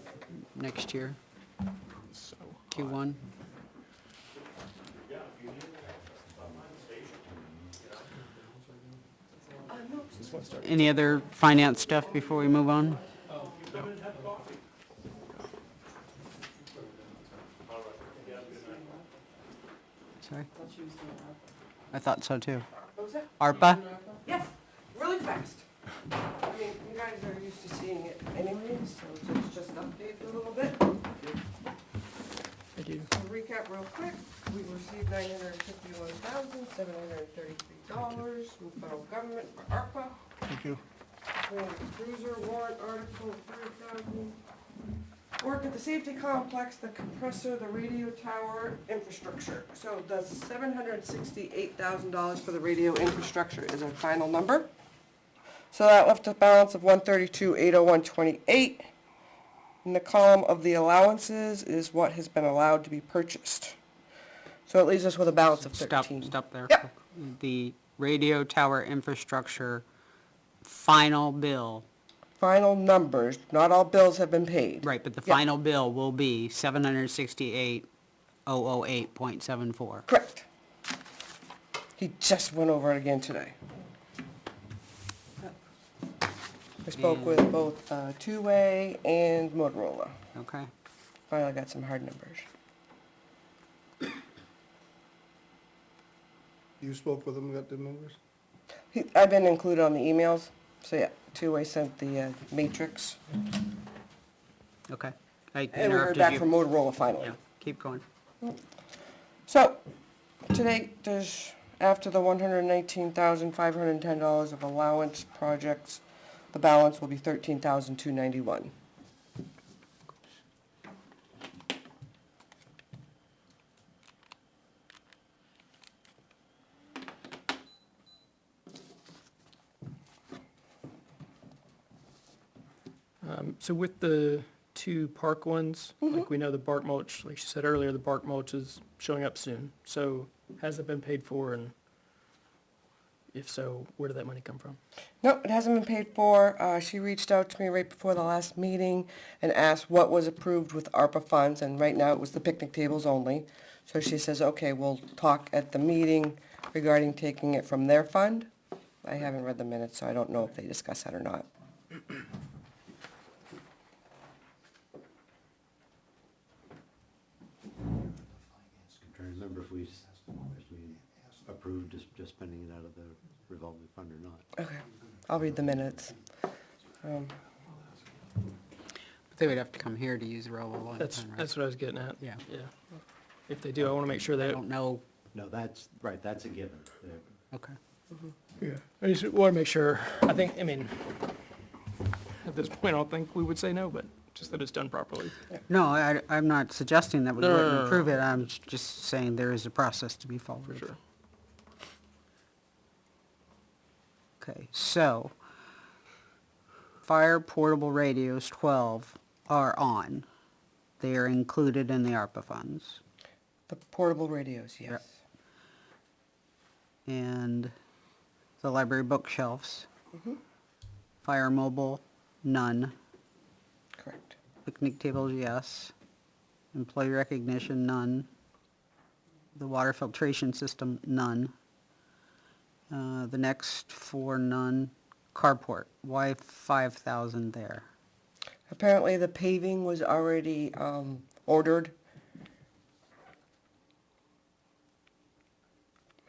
next year, So, Q1? Any other finance stuff before we move on? Sorry? I thought so too. What was that? ARPA? Yes, really fast. I mean, you guys are used to seeing it anyway, so it's just updated a little bit. thank you. To recap real quick, we received $951,733 from the federal government for ARPA. Thank you. We have a cruiser warrant article, $30,000. Work at the safety complex, the compressor, the radio tower, infrastructure. So the $768,000 for the radio infrastructure is our final number. So that left a balance of $132,801.28. In the column of the allowances is what has been allowed to be purchased. So it leaves us with a balance of 13. Stop there. Yep. The radio tower infrastructure final bill, Final numbers, not all bills have been paid. right, but the Yep. final bill will be 768,008.74. Correct. He just went over it again today. I spoke with both Two-Way and Motorola. Okay. Finally got some hard numbers. You spoke with them, got the numbers? I've been included on the emails. So yeah, two-way sent the matrix, Okay. I and we heard interrupted back you. from Motorola finally. Yeah, keep going. So, today, there's, after the $119,510 of allowance projects, the balance will be $13,291. So with the two park ones, like we know the bark mulch, like she said earlier, the bark mulch is showing up soon. So has it been paid for, and if so, where did that money come from? No, it hasn't been paid for. She reached out to me right before the last meeting and asked what was approved with ARPA funds, and right now it was the picnic tables only. So she says, okay, we'll talk at the meeting regarding taking it from their fund. I haven't read the minutes, so I don't know if they discussed that or not. I'm trying to remember if we approved just spending it out of the revolving fund or not. Okay, I'll read the minutes. But they would have to come here to use the revolving That's, fund, right? that's what I was getting at. Yeah. Yeah. If they do, I want to make sure I that, don't know. No, that's, right, that's a given. Okay. yeah, I just want to make sure, I think, I mean, at this point, I don't think we would say no, but just that it's done properly. No, I'm not suggesting that we No, no, wouldn't no, no. approve it. I'm just saying there is a process to be followed. For sure. Okay, so fire portable radios 12 are on. They are included in the ARPA funds. The portable radios, yes. Yep. And the library bookshelves. Fire mobile, none. Correct. Picnic tables, yes. Employee recognition, none. The water filtration system, none. The next four, none. Carport, why 5,000 there? Apparently the paving was already ordered.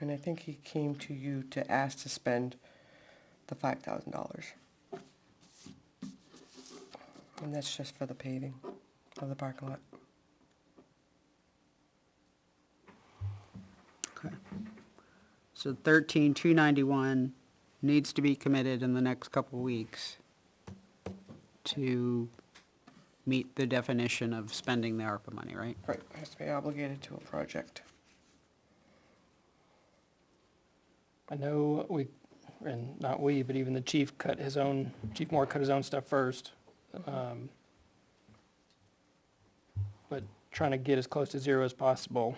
And I think he came to you to ask to spend the $5,000. And that's just for the paving of the parking lot. Okay. So 13,291 needs to be committed in the next couple of weeks to meet the definition of spending the ARPA money, right? Right, has to be obligated to a project. I know we, and not we, but even the chief Chief Moore cut his own stuff first. But trying to get as close to zero as possible,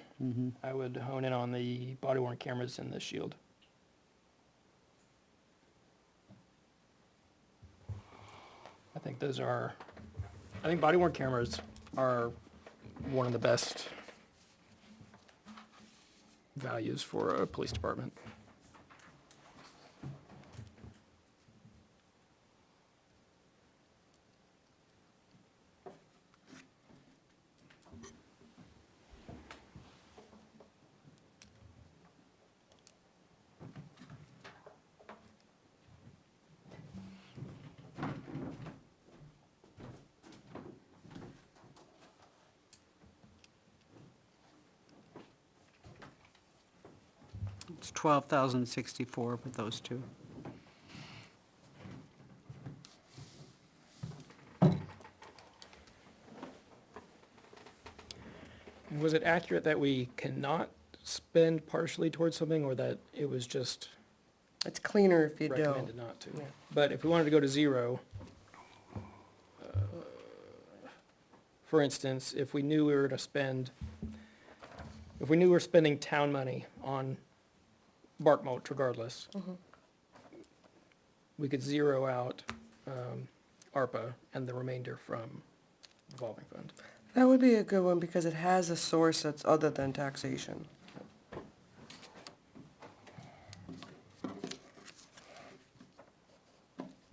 I would hone in on the body worn cameras and the shield. I think body worn cameras are one of the best values for a police department. It's 12,064 with those two. Was it accurate that we cannot spend partially towards something, or that it was just It's cleaner if you do. recommended not to? Yeah. But if we wanted to go to zero, for instance, if we knew we were spending town money on bark mulch regardless, we could zero out ARPA and the remainder from revolving fund. That would be a good one because it has a source that's other than taxation.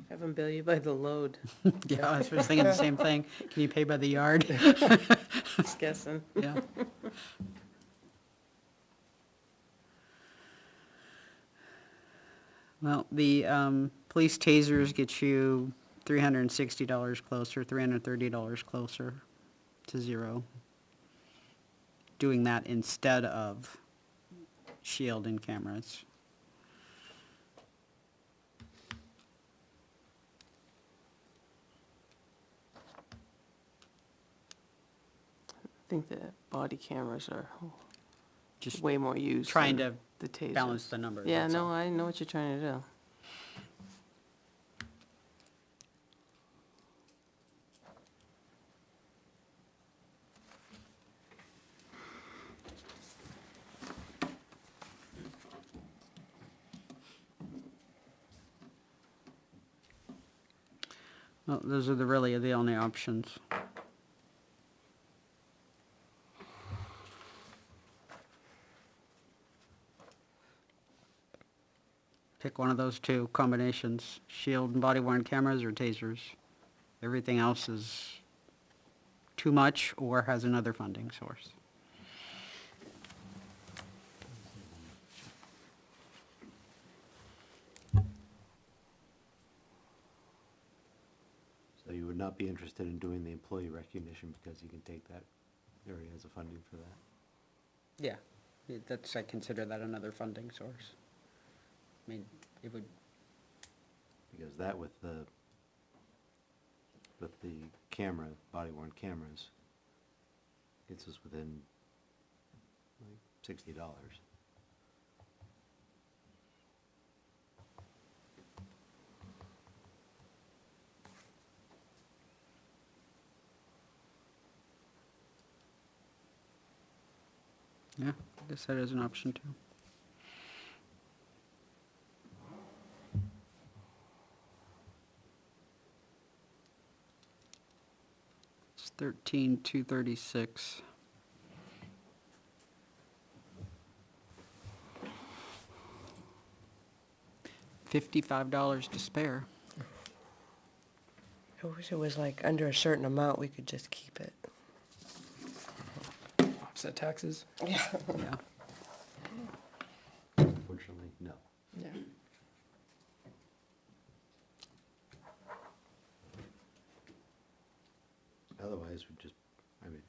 Have them bill you by the load, Yeah, I was just thinking the same thing. Can you pay by the yard? just guessing. Yeah. Well, the Police tasers get you $360 closer, $330 closer to zero. Doing that instead of shield and cameras. I think the body cameras are Just way more used trying than to the tasers. balance the numbers. Yeah, that's no, all. I know what you're trying to do. Well, those are really the only options. Pick one of those two combinations, shield and body worn cameras or tasers. Everything else is too much or has another funding source. So you would not be interested in doing the employee recognition because you can take that area as a funding for that? Yeah, that's, I consider that another funding source. I mean, it would, Because that with the camera, body worn cameras, gets us within like $60. yeah, I guess that is an option too. It's 13,236. $55 to spare. I wish it was like under a certain amount, we could just keep it. Offset taxes? Yeah. Yeah. Unfortunately, no. Yeah. Otherwise, we just, I mean,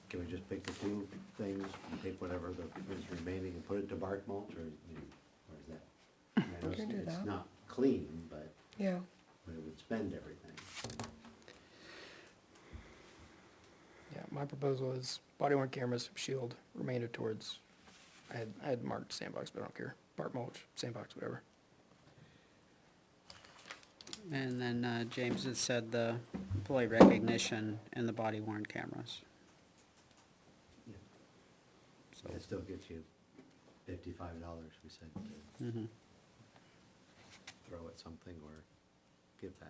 can we just pick the two things, and take whatever is remaining and put it to bark mulch, or, you know, or is that? I mean, I know We can do it's that. not clean, but Yeah. it would spend everything. Yeah, my proposal is body worn cameras, shield, remainder towards, I had marked sandbox, but I don't care. Bark mulch, sandbox, whatever. And then James had said the employee recognition and the body worn cameras. So it still gets you $55, we said, to Mm-hmm. throw at something or give back.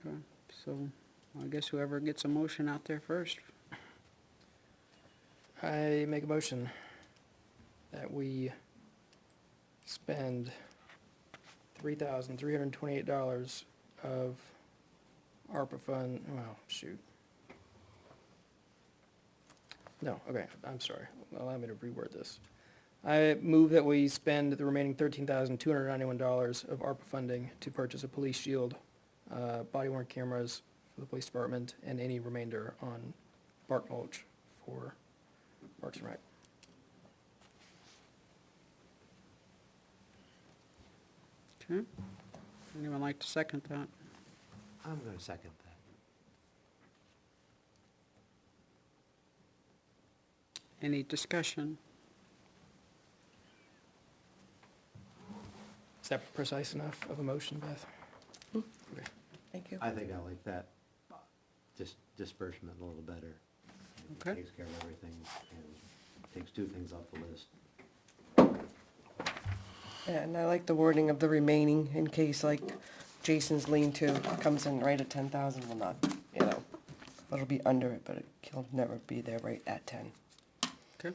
Okay, so I guess whoever gets a motion out there first. I make a motion that we spend $3,328 of ARPA fund, well, shoot. No, okay, I'm sorry. Allow me to reword this. I move that we spend the remaining $13,291 of ARPA funding to purchase a police shield, body worn cameras for the police department, and any remainder on bark mulch for Parks and Rec. Okay. Anyone like to second that? I'm gonna second that. Any discussion? Is that precise enough of a motion, Beth? Okay. Thank you. I think I like that disbursement a little better. It Okay. takes care of everything and takes two things off the list. Yeah, and I like the wording of the remaining in case like Jason's lean-to comes in right at 10,000, will not, you know, it'll be under it, but he'll never be there right at 10. Okay.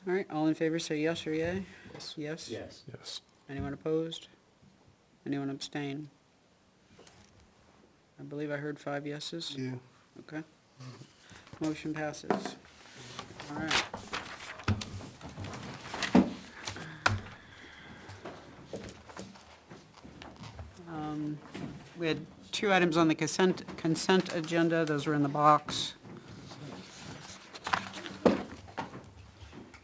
All right, all in favor say yes or yay? Yes. Yes? Yes. Yes. Anyone opposed? Anyone abstain? I believe I heard 5 yeses. Yeah. Okay. Motion passes. All right. We had 2 items on the consent agenda. Those were in the box.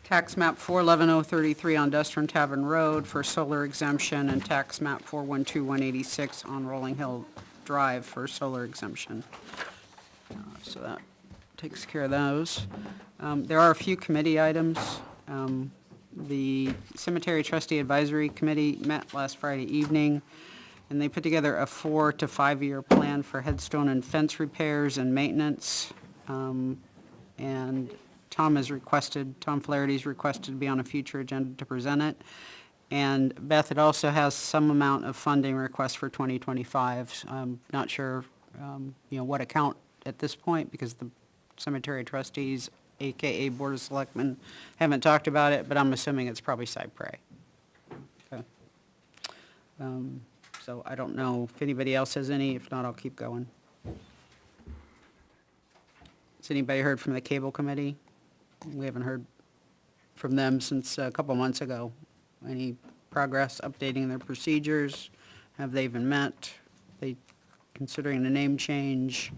Tax map 411033 on Dustern Tavern Road for solar exemption, and tax map 412186 on Rolling Hill Drive for solar exemption. So that takes care of those. There are a few committee items. The Cemetery Trustee Advisory Committee met last Friday evening, and they put together a 4 to 5 year plan for headstone and fence repairs and maintenance. And Tom Flaherty's requested to be on a future agenda to present it. And Beth, it also has some amount of funding request for 2025. Not sure, what account at this point, because the cemetery trustees, AKA Board of Selectmen, haven't talked about it, but I'm assuming it's probably Cypre. Okay. So I don't know if anybody else has any. If not, I'll keep going. Has anybody heard from the cable committee? We haven't heard from them since a couple months ago. Any progress updating their procedures? Have they even met? They considering the name change?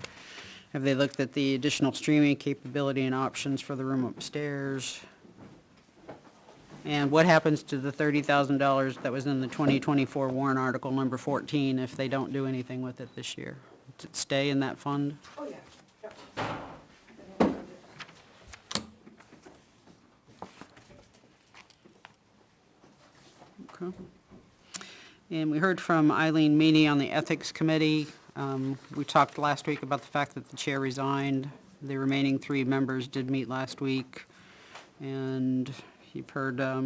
Have they looked at the additional streaming capability and options for the room upstairs? And what happens to the $30,000 that was in the 2024 warrant article number 14 if they don't do anything with it this year? Does it stay in that fund? Oh, yeah. Yep. Okay. And we heard from Eileen Meany on the Ethics Committee. We talked last week about the fact that the chair resigned. The remaining 3 members did meet last week. And you've heard a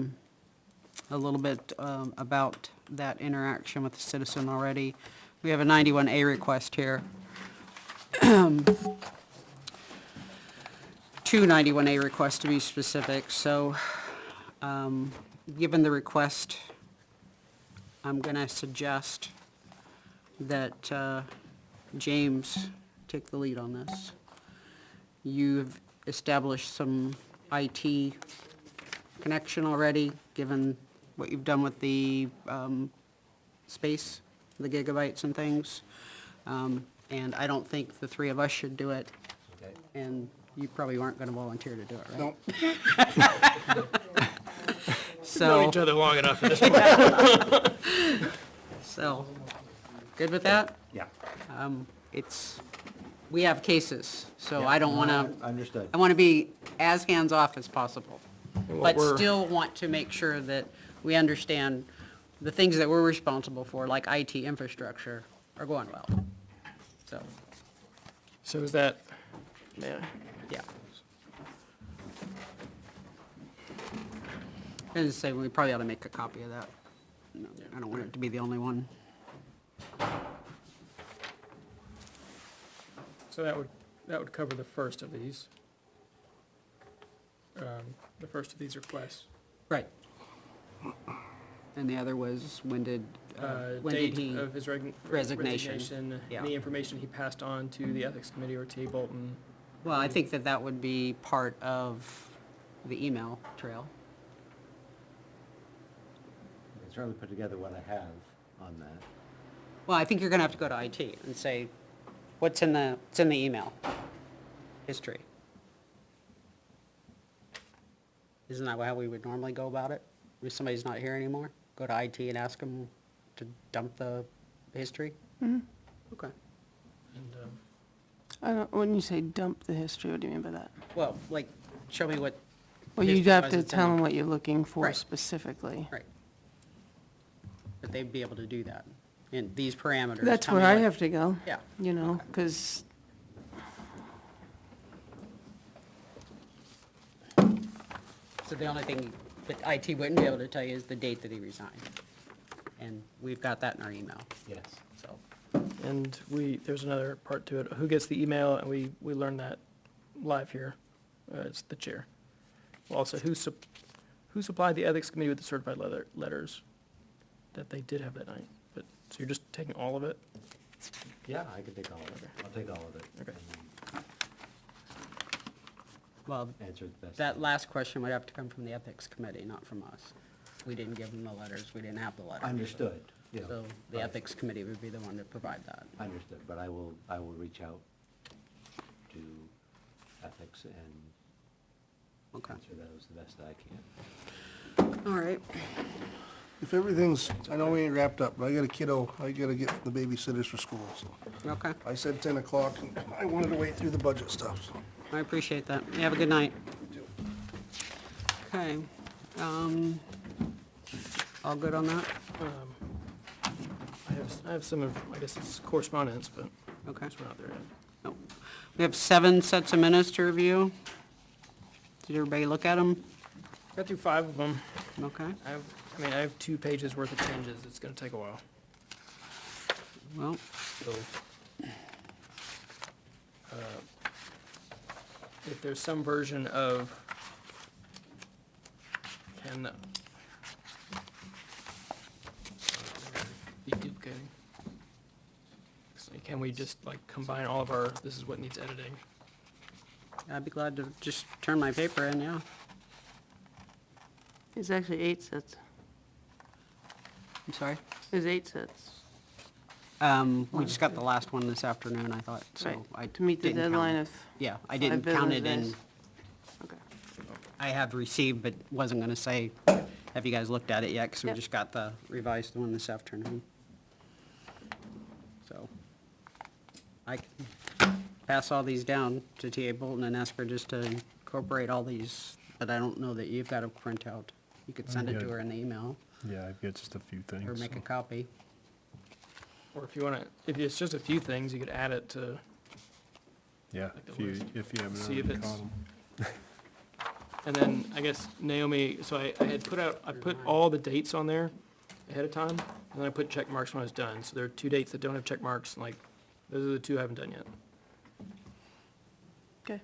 little bit about that interaction with the citizen already. We have a 91A request here. 2 91A requests to be specific. So given the request, I'm going to suggest that James take the lead on this. You've established some IT connection already, given what you've done with the space, the gigabytes and things. And I don't think the 3 of us should do it. Okay. And you probably aren't going to volunteer to do it, right? Nope. Know So, each other long enough at this point. so, good with that? Yeah. We have cases, so Yeah, I don't want to, Understood. I want to be as hands-off as possible, And what but we're- still want to make sure that we understand the things that we're responsible for, like IT infrastructure, are going well. So, So is that, man, yeah. As I say, we probably ought to make a copy of that. No, I don't want it to be the only one. so that would cover the first of these. The first of these requests. Right. And the other was, when did Date he? of his Resignation. Yeah. Any information he passed on to the Ethics Committee or T.A. Bolton. Well, I think that would be part of the email trail. I can certainly put together what I have on that. Well, I think you're gonna have to go to IT and say, what's in the email history? Isn't that how we would normally go about it? If somebody's not here anymore, go to IT and ask them to dump the history? Okay. And, I don't, when you say dump the history, what do you mean by that? Well, like, show me what. Well, you'd history have was to that's in tell the- them what you're looking for Right. specifically. Right. But they'd be able to do that in these parameters. That's tell where me I what- have to go. Yeah. You know, because So the only thing that IT wouldn't be able to tell you is the date that he resigned. And we've got that in our email, Yes. so. and there's another part to it. Who gets the email? And we learned that live here. It's the chair. Also, who supplied the Ethics Committee with the certified letters that they did have that night? But, so you're just taking all of it? Yeah, I can take all of it. I'll take all of it. Okay. Well, answer it the best. that last question would have to come from the Ethics Committee, not from us. We didn't give them the letters, we didn't have the letters. Understood, you know, So the but- Ethics Committee would be the one to provide that. Understood, but I will reach out to ethics and Okay. answer those the best that I can. All right. If everything's, I know we ain't wrapped up, but I got a kiddo, I gotta get the babysitters for school, so. Okay, I said 10 o'clock, and I wanted to wait through the budget stuff, so. I appreciate that. You have a good night. Okay, all good on that? I have some of, I guess it's correspondence, but Okay. we're not there yet. No. We have 7 sets of minutes to review. Did everybody look at them? Got through 5 of them. Okay, I have 2 pages worth of changes. It's gonna take a while. well, So, if there's some version of, can, be duplicating. So can we just like combine all of our, this is what needs editing? I'd be glad to just turn my paper in, yeah. It's actually 8 sets. I'm sorry? There's 8 sets. We just got the last one this afternoon, I thought, so Right, I to meet the didn't count deadline it. of Yeah, I 5 didn't count it business in, days. Okay. I have received, but wasn't gonna say, have you guys looked at it yet? Because we Yep. just got the revised one this afternoon. So, I can pass all these down to TA Bolton and ask her just to incorporate all these, but I don't know that you've got a printout. You could send it to Yeah. her in the email, Yeah, I've got just a few things. or make a so. copy. Or if you wanna, if it's just a few things, you could add it to, Yeah, like the if you, list. if you haven't See if already it's- caught 'em. and then I guess Naomi, so I had put all the dates on there ahead of time, and then I put check marks when I was done. So there are 2 dates that don't have check marks, and like, those are the 2 I haven't done yet. Okay.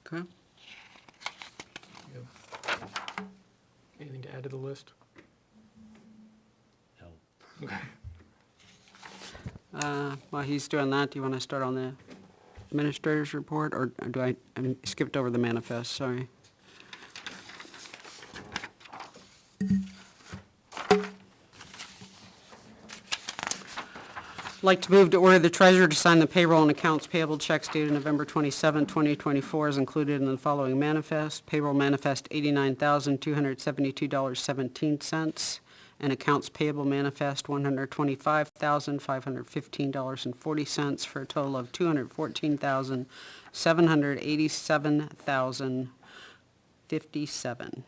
Okay. You have anything to add to the list? No. While he's doing that, do you want to start on the administrator's report, or do I skipped over the manifest, sorry. Like to move to order the treasurer to sign the payroll and accounts payable checks dated November 27, 2024, as included in the following manifest. Payroll manifest $89,272.17, and accounts payable manifest $125,515.40, for a total of $214,787,057.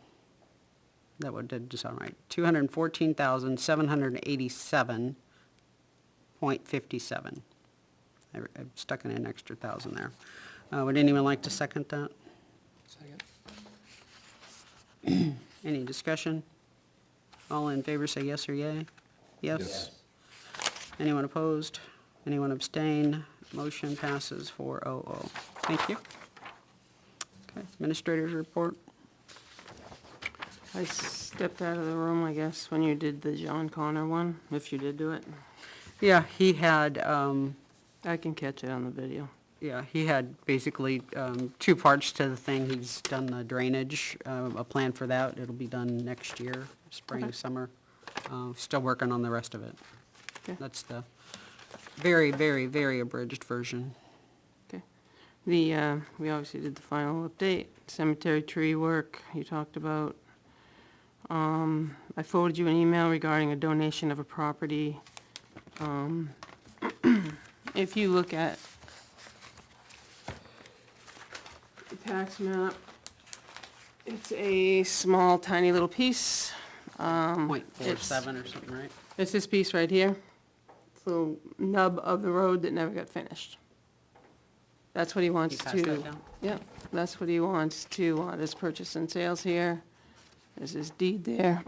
That would did sound right. $214,787.57. I stuck in an extra thousand there. Would anyone like to second that? Second. Any discussion? All in favor say yes or yay? Yes? Anyone opposed? Anyone abstain? Motion passes 4-0-0. Thank you. Okay, administrator's report. I stepped out of the room, I guess, when you did the John Connor one, if you did do it. Yeah, he had, I can catch it on the video. yeah, he had basically 2 parts to the thing. He's done the drainage, a plan for that. It'll be done next year, spring, Okay. summer. Still working on the rest of it. Okay. That's the very, very, very abridged version. Okay. We obviously did the final update, cemetery tree work you talked about. I forwarded you an email regarding a donation of a property. If you look at the tax map, it's a small, tiny little piece. .47 or something, right? It's this piece right here. It's a little nub of the road that never got finished. That's what he wants He to. passed that down? Yep, that's what he wants to, this purchase and sales here. There's his deed there.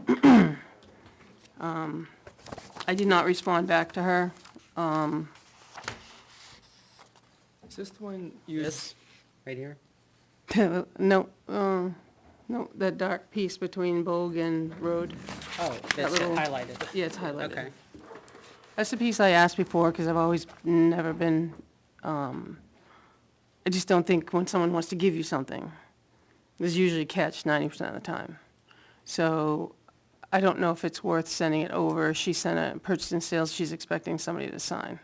I did not respond back to her. Is this the one you? This, right here? No, no, that dark piece between Bogue and Road. Oh, That that's little- highlighted. Yeah, it's highlighted. Okay. That's the piece I asked before, because I've always never been, I just don't think when someone wants to give you something, there's usually a catch 90% of the time. So I don't know if it's worth sending it over. She sent a purchase and sales, she's expecting somebody to sign.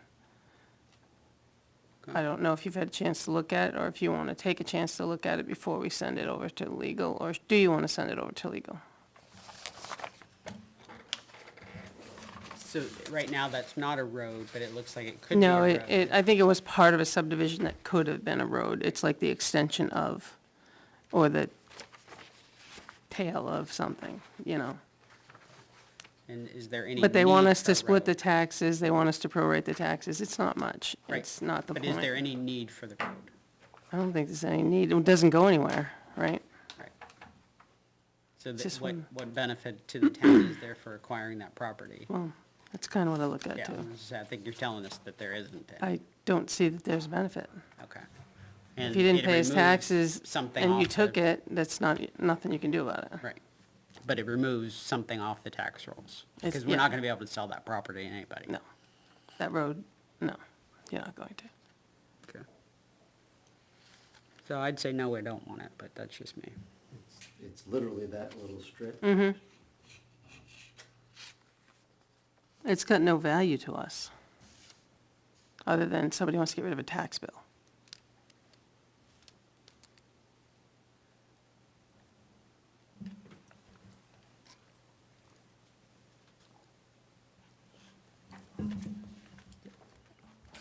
I don't know if you've had a chance to look at it, or if you want to take a chance to look at it before we send it over to legal, or do you want to send it over to legal? So right now, that's not a road, but it looks like it could be a No, road. I think it was part of a subdivision that could have been a road. It's like the extension of, or the tail of something, you know. And is there any But they want need us for to a split the road? taxes, they want us to prorate the taxes. It's not much. Right. It's not the But point. is there any need for the road? I don't think there's any need. It doesn't go anywhere, right? Right. So Just what, one- what benefit to the town is there for acquiring that property? Well, that's kind of what I look at Yeah, too. I think you're telling us that there isn't any. I don't see that there's a benefit. Okay. If And you didn't it pay his removes taxes something and you off took the- it, that's not, nothing you can do about it. Right. But it removes something off the tax rolls. It's- Because we're yeah. not gonna be able to sell that property to anybody. No. That road, no, you're not going to. Okay. So I'd say no, we don't want it, but that's just me. It's literally that little strip. Mm-hmm. It's got no value to us, other than somebody wants to get rid of a tax bill.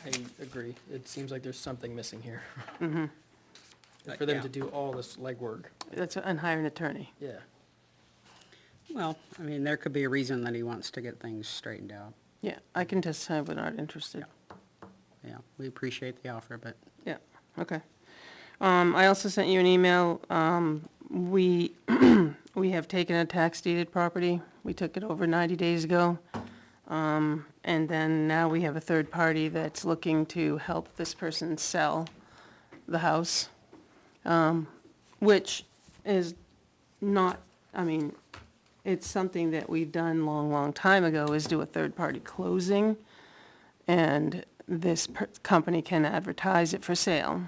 I agree. It seems like there's something missing here. Mm-hmm. And for them Yeah. to do all this legwork. That's, and hire an attorney. Yeah. Well, I mean, there could be a reason that he wants to get things straightened out. Yeah, I can testify but not interested. Yeah, we appreciate the offer, but Yeah, okay. I also sent you an email. We, we have taken a tax deeded property. We took it over 90 days ago. And then now we have a third party that's looking to help this person sell the house, which is not, I mean, it's something that we've done long time ago, is do a third-party closing. And this company can advertise it for sale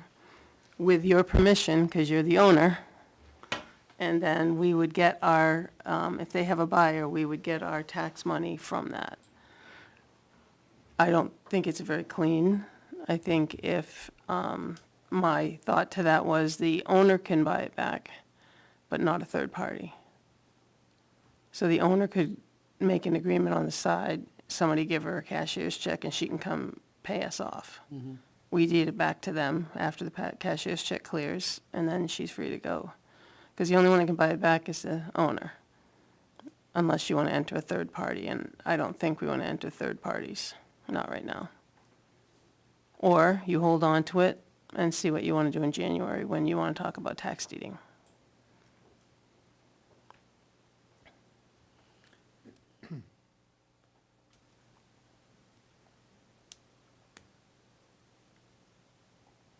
with your permission, because you're the owner. And then we would get our, if they have a buyer, we would get our tax money from that. I don't think it's very clean. I think if, my thought to that was the owner can buy it back, but not a third party. So the owner could make an agreement on the side, somebody give her a cashier's check and she can come pay us off. We deed it back to them after the cashier's check clears, and then she's free to go. Because the only one that can buy it back is the owner, unless you want to enter a third party, and I don't think we want to enter third parties, not right now. Or you hold on to it and see what you want to do in January when you want to talk about tax deeding.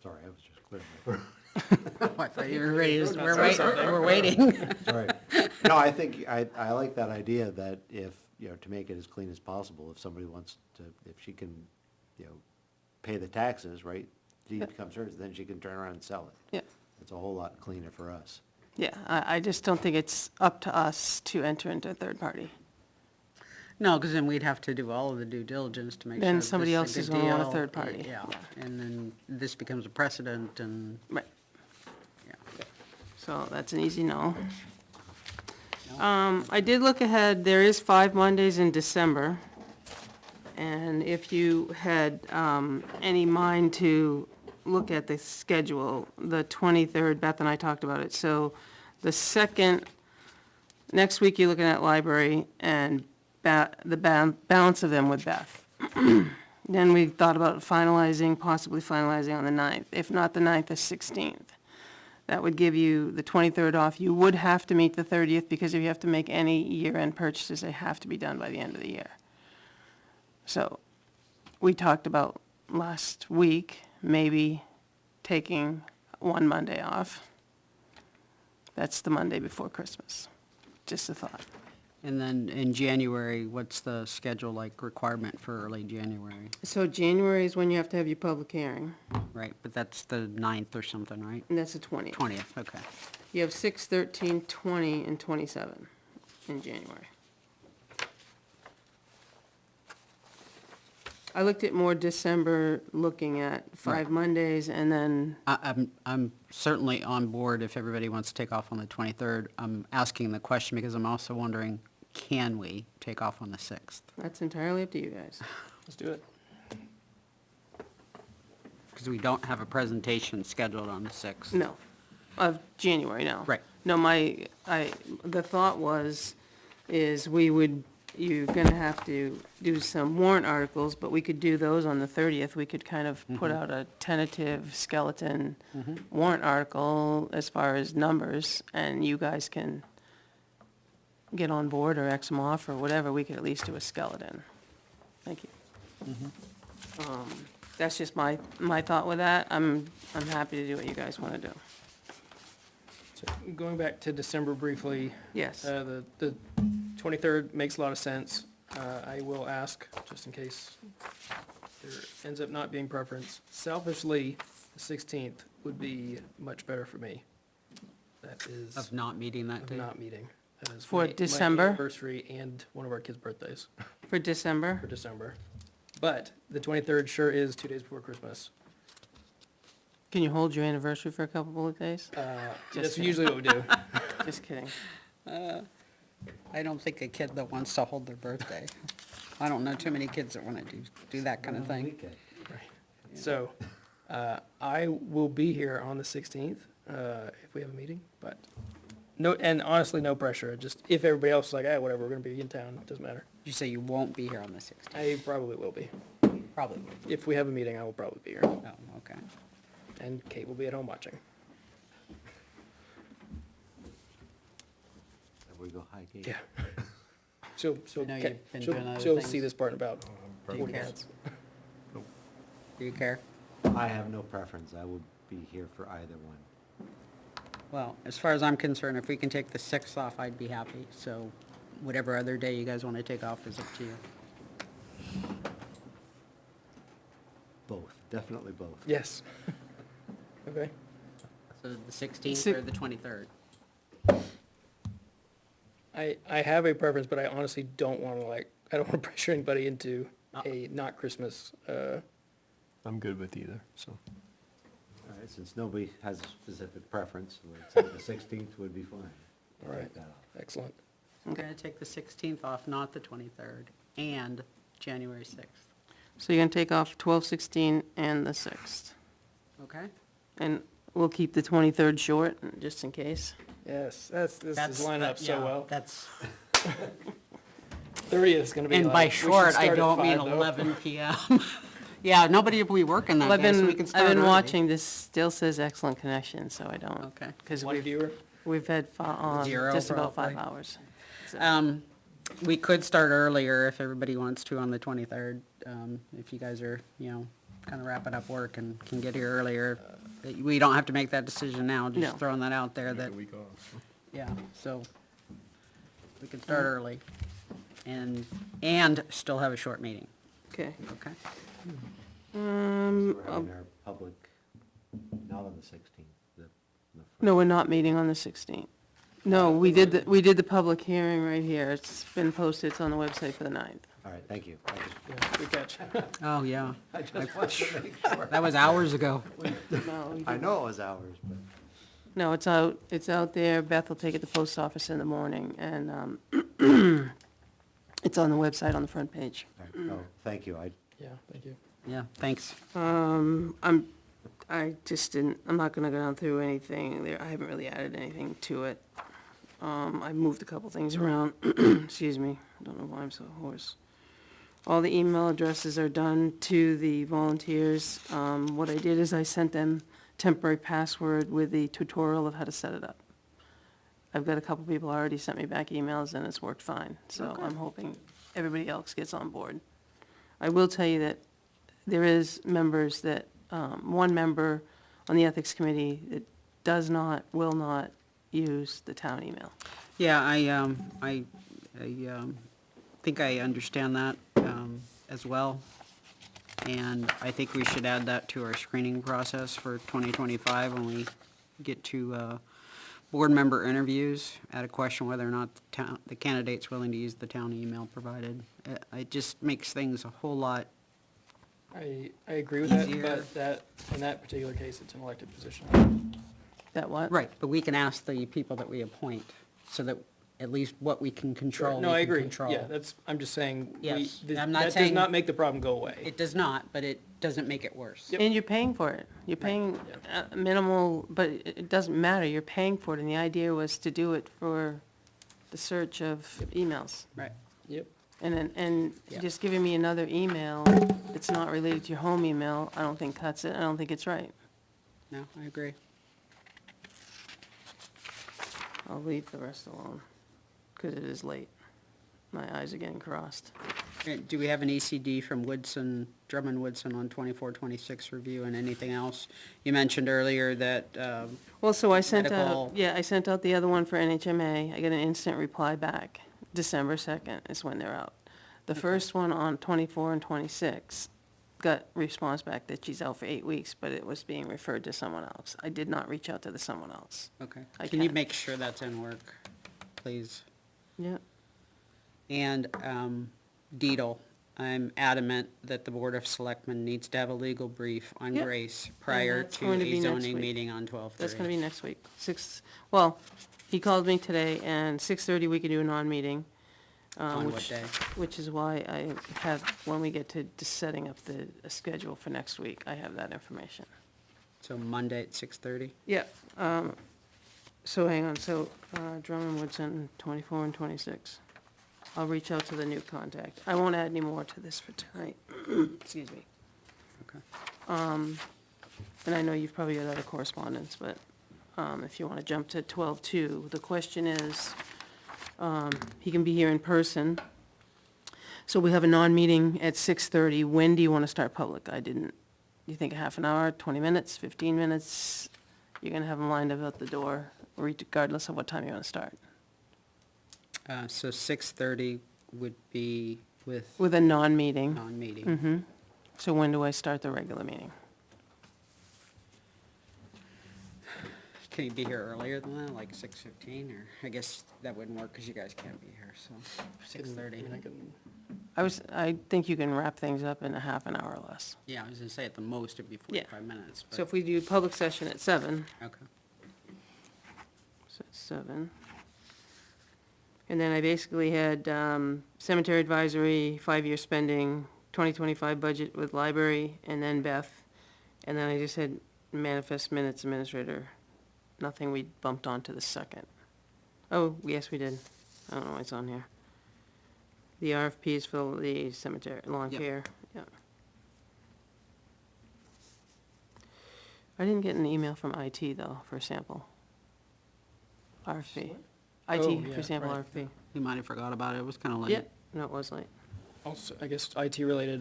Sorry, I was just clearing my throat. I thought you were ready, we're waiting. Sorry. No, I think, I like that idea that if, you know, to make it as clean as possible, if somebody wants to, if she can, you know, pay the taxes, right? Deed Yeah. becomes hers, then she can turn around and sell it. Yeah. It's a whole lot cleaner for us. Yeah, I just don't think it's up to us to enter into a third party. No, because then we'd have to do all of the due diligence to make sure. Then that somebody this else is a is good gonna want a deal. third party. Yeah, and then this becomes a precedent and, Right. yeah. So that's an easy no. I did look ahead, there is 5 Mondays in December. And if you had any mind to look at the schedule, the 23rd, Beth and I talked about it. So the second, next week you're looking at library and balance of them with Beth. Then we thought about possibly finalizing on the 9th, if not the 9th, the 16th. That would give you the 23rd off. You would have to meet the 30th, because if you have to make any year-end purchases, they have to be done by the end of the year. So we talked about last week, maybe taking one Monday off. That's the Monday before Christmas. Just a thought. And then in January, what's the schedule like requirement for early January? So January is when you have to have your public hearing, Right, but that's the 9th or something, right? and that's the 20th. 20th, okay. You have 6, 13, 20, and 27 in January. I looked at more December, looking at 5 Mondays, and then, I'm certainly on board if everybody wants to take off on the 23rd. I'm asking the question because I'm also wondering, can we take off on the 6th? that's entirely up to you guys. Let's do it. Because we don't have a presentation scheduled on the 6th. No, of January, no. Right. No, the thought is you're gonna have to do some warrant articles, but we could do those on the 30th. We could kind of put out a tentative skeleton warrant article as far as numbers, and you guys can get on board or X them off or whatever. We could at least do a skeleton. Thank you. That's just my thought with that. I'm happy to do what you guys wanna do. So going back to December briefly. Yes. The 23rd makes a lot of sense. I will ask, just in case there ends up not being preference. Selfishly, the 16th would be much better for me. That is. Of not meeting that Of day? not meeting. That is For my December? anniversary and one of our kids' birthdays For December? for December. But the 23rd sure is 2 days before Christmas. Can you hold your anniversary for a couple of days? That's usually what we do. Just kidding. I don't think a kid that wants to hold their birthday. I don't know too many kids that want to do that kind of thing. So, I will be here on the 16th, if we have a meeting, but no, and honestly, no pressure. Just if everybody else is like, whatever, we're gonna be in town, it doesn't matter. You say you won't be here on the 16th? I probably will be. Probably will. If we have a meeting, I will probably be here. Oh, okay. And Kate will be at home watching. There we go, hi, Kate. Yeah. She'll I know you've been doing other she'll things. see this part in about Do you 40 care? minutes. Do you care? I have no preference. I will be here for either one. Well, as far as I'm concerned, if we can take the 6th off, I'd be happy. So whatever other day you guys want to take off is up to you. Both, definitely both. Yes. Okay. So the 16th or the 23rd? I have a preference, but I honestly don't want to I don't want to pressure anybody into a not Christmas, I'm good with either, so. All right, since nobody has a specific preference, the 16th would be fine. I'll All take right. that off. Excellent. I'm going to take the 16th off, not the 23rd, and January 6th. So you're gonna take off 12, 16, and the 6th. Okay? And we'll keep the 23rd short, just in case. Yes, this is lining up so yeah, well. That's, 30th is gonna be and like, by we should short, I start at don't mean 5 though. 11 PM. Yeah, nobody will be working that Well, day, so we can start I've been early. watching, this still says excellent connection, so I don't. Okay. Because One viewer? we've had Zero, just about 5 probably. hours. We could start earlier if everybody wants to on the 23rd, if you guys are, kind of wrapping up work and can get here earlier. We don't have to make that decision now, No. just throwing that out there that, A week off. yeah, so we can start early and still have a short meeting, Okay. okay? We're having our public, not on the 16th. No, we're not meeting on the 16th. No, we did the public hearing right here. It's been posted, it's on the website for the 9th. All right, thank you. Yeah, good catch. Oh, yeah. I just wanted to make sure. That was hours ago. No, I know it was hours, but. No, it's out there. Beth will take it to the post office in the morning, and it's on the website on the front page. All right, oh, thank you. Yeah, thank you. Yeah, thanks. I'm not gonna go down through anything there. I haven't really added anything to it. I moved a couple things around. Excuse me. I don't know why I'm so hoarse. All the email addresses are done to the volunteers. What I did is I sent them temporary password with the tutorial of how to set it up. I've got a couple people already sent me back emails and it's worked fine. So I'm hoping everybody else gets on board. I will tell you that there is members that, one member on the ethics committee that will not use the town email. Yeah, I I think I understand that as well. And I think we should add that to our screening process for 2025 when we get to board member interviews. Add a question whether or not the candidate's willing to use the town email provided. It just makes things a whole lot. I agree with that, Easier. but that, in that particular case, it's an elected position. That what? Right, but we can ask the people that we appoint, so that at least what we can control, No, we I can agree. control. Yeah, that's, I'm just saying, Yes, that I'm not does saying- not make the problem go away. It does not, but it doesn't make it worse. Yep. And you're paying for it. You're paying minimal, but it doesn't matter. You're paying for it, and the idea was to do it for the search of emails. Right. Yep. And Yeah. just giving me another email that's not related to your home email, I don't think cuts it. I don't think it's right. No, I agree. I'll leave the rest alone, because it is late. My eyes are getting crossed. Do we have an ECD from Woodson, Drummond Woodson on 24-26 review and anything else? You mentioned earlier that, Well, so I sent Medical- out, I sent out the other one for NHMA. I got an instant reply back. December 2nd is when they're out. The first one on 24 and 26 got response back that she's out for 8 weeks, but it was being referred to someone else. I did not reach out to the someone else. okay, I can you can't. make sure that's in work, please? Yeah. And Deedle, I'm adamant that the Board of Selectmen needs to have a legal brief on Yep. Grace prior that's to going to a be next zoning week. meeting on 12/30. That's gonna be next week. Well, he called me today, and 6:30 we could do a non-meeting. On what which- day? Which is why I have, when we get to setting up the schedule for next week, I have that information. So Monday at 6:30? Yeah, so hang on, so Drummond Woodson, 24 and 26. I'll reach out to the new contact. I won't add any more to this for tonight. Excuse me. Okay. And I know you've probably got other correspondence, but if you want to jump to 12-2, the question is, he can be here in person. So we have a non-meeting at 6:30. When do you want to start public? You think a half an hour, 20 minutes, 15 minutes? You're going to have them lined up at the door, regardless of what time you want to start. So 6:30 would be with With a non-meeting. non-meeting. Mm-hmm. So when do I start the regular meeting? Can you be here earlier than that, like 6:15, or, I guess that wouldn't work because you guys can't be here, so 6:30. I think you can wrap things up in a half an hour or less. Yeah, I was gonna say at the most it'd be 45 minutes, So but, if we do public session at 7, okay. so it's 7. And then I basically had cemetery advisory, 5-year spending, 2025 budget with library, and then Beth. And then I just had manifest minutes administrator. Nothing we bumped onto the second. Oh, yes, we did. I don't know why it's on here. The RFPs for the cemetery, lawn Yep. care, yeah. I didn't get an email from IT though, for a sample. RFP. Oh, IT yeah, for sample right. RFP. You might have forgot about it, it was kinda late. Yeah, no, it was late. Also, I guess IT related,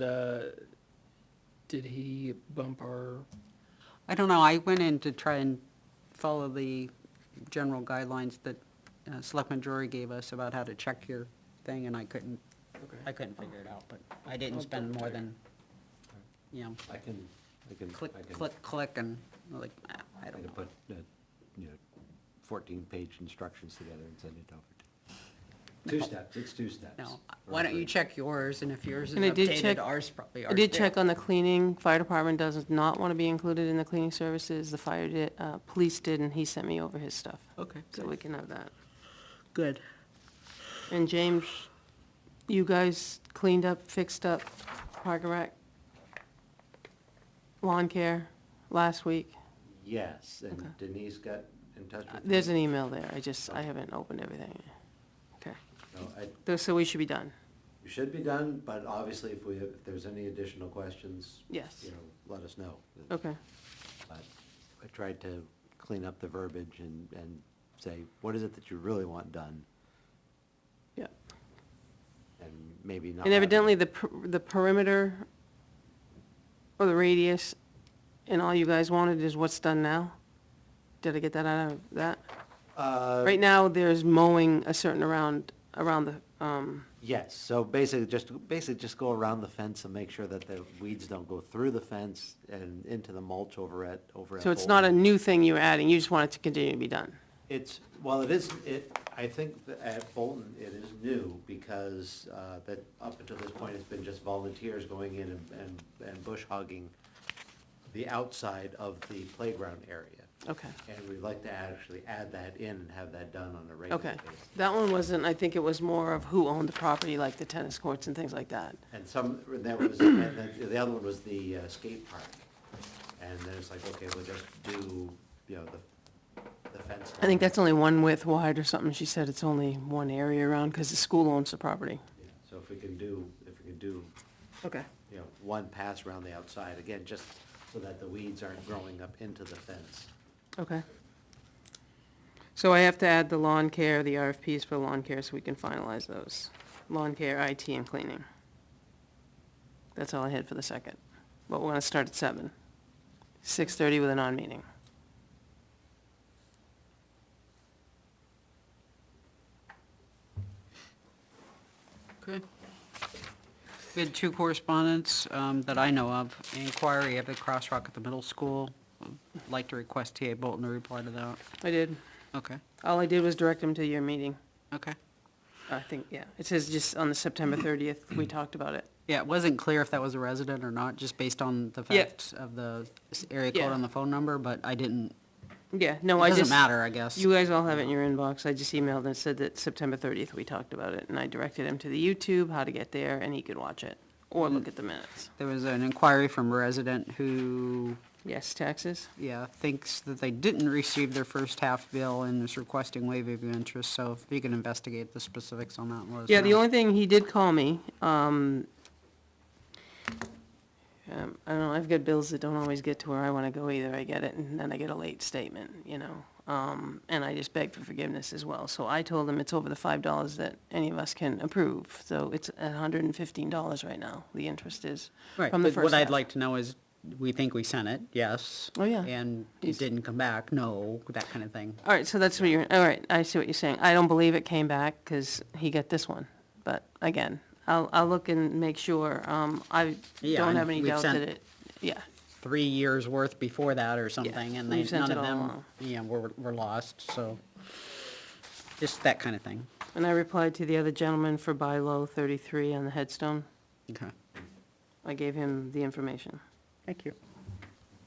did he bump our, I don't know, I went in to try and follow the general guidelines that Selectman Drury gave us about how to check your thing, and I couldn't figure it out, but I didn't spend more than, I can click, I can- click, click, and like, I I don't can know. put, 14-page instructions together and send it over to you. 2 steps, it's 2 steps. No, why don't you check yours, and if yours is And I did updated, check- ours probably are I did too. check on the cleaning. Fire department does not want to be included in the cleaning services. The fire did, police did, and he sent me over his stuff. Okay, So we can have that. good. And James, you guys cleaned up, fixed up Park and Rec lawn care last week? Yes, and Okay. Denise got in touch with you? There's an email there. I haven't opened everything. Okay. No, So we should be done. we should be done, but obviously if there's any additional questions, Yes. let us know. Okay. But I tried to clean up the verbiage and say, what is it that you really want done? Yeah. And maybe not. And have- evidently, the perimeter or the radius, and all you guys wanted is what's done now? Did I get that out of that? Right now, there's mowing a certain around the Yes, so basically just go around the fence and make sure that the weeds don't go through the fence and into the mulch over at So it's not a Bolton. new thing you're adding, you just want it to continue to be done? I think that at Bolton, it is new because, that up until this point, it's been just volunteers going in and bush hogging the outside of the playground area. Okay. And we'd like to actually add that in and have that done on a regular Okay. basis. That one wasn't, I think it was more of who owned the property, like the tennis courts and things like that. And and then the other one was the skate park. And then it's like, okay, we'll just do, the fence. I think that's only one width wide or something. She said it's only one area around because the school owns the property. Yeah, so if we can do, Okay. one pass around the outside, again, just so that the weeds aren't growing up into the fence. Okay. So I have to add the lawn care, the RFPs for lawn care, so we can finalize those. Lawn care, IT, and cleaning. That's all I had for the second. But we're gonna start at 7. 6:30 with a non-meeting. Okay. We had 2 correspondents that I know of. Inquiry of the crosswalk at the middle school. I'd like to request TA Bolton to reply to that. I did. Okay, All I did was direct them to your meeting. okay. I think, yeah. It says just on the September 30th, we talked about it. Yeah, it wasn't clear if that was a resident or not, just based on the Yeah. fact of the area code Yeah. on the phone number, but I didn't, Yeah, no, it I doesn't just. matter, I guess. You guys all have it in your inbox. I just emailed and said that September 30th, we talked about it, and I directed him to the YouTube, how to get there, and he could watch it, or look at the minutes. There was an inquiry from a resident who, Yes, taxes? yeah, thinks that they didn't receive their first half bill and is requesting waiver of interest, so if you can investigate the specifics on that and let us Yeah, the know. only thing, he did call me, I don't know, I've got bills that don't always get to where I wanna go either. I get it, and then I get a late statement, and I just beg for forgiveness as well. So I told him it's over the $5 that any of us can approve, so it's $115 right now, the interest is, Right, from the but first what I'd half. like to know is, we think we sent it, yes. Oh, yeah. And it He's- didn't come back, no, that kind of thing. All right, so that's what you're, all right, I see what you're saying. I don't believe it came back, because he got this one, but again, I'll look and make sure, I Yeah, don't and have any we've doubt sent- that it, yeah. 3 years worth before that or something, and we've sent none it of all them, along. were lost, so, just that kind of thing. And I replied to the other gentleman for bylaw 33 on the headstone. Okay, I gave him the information. thank you.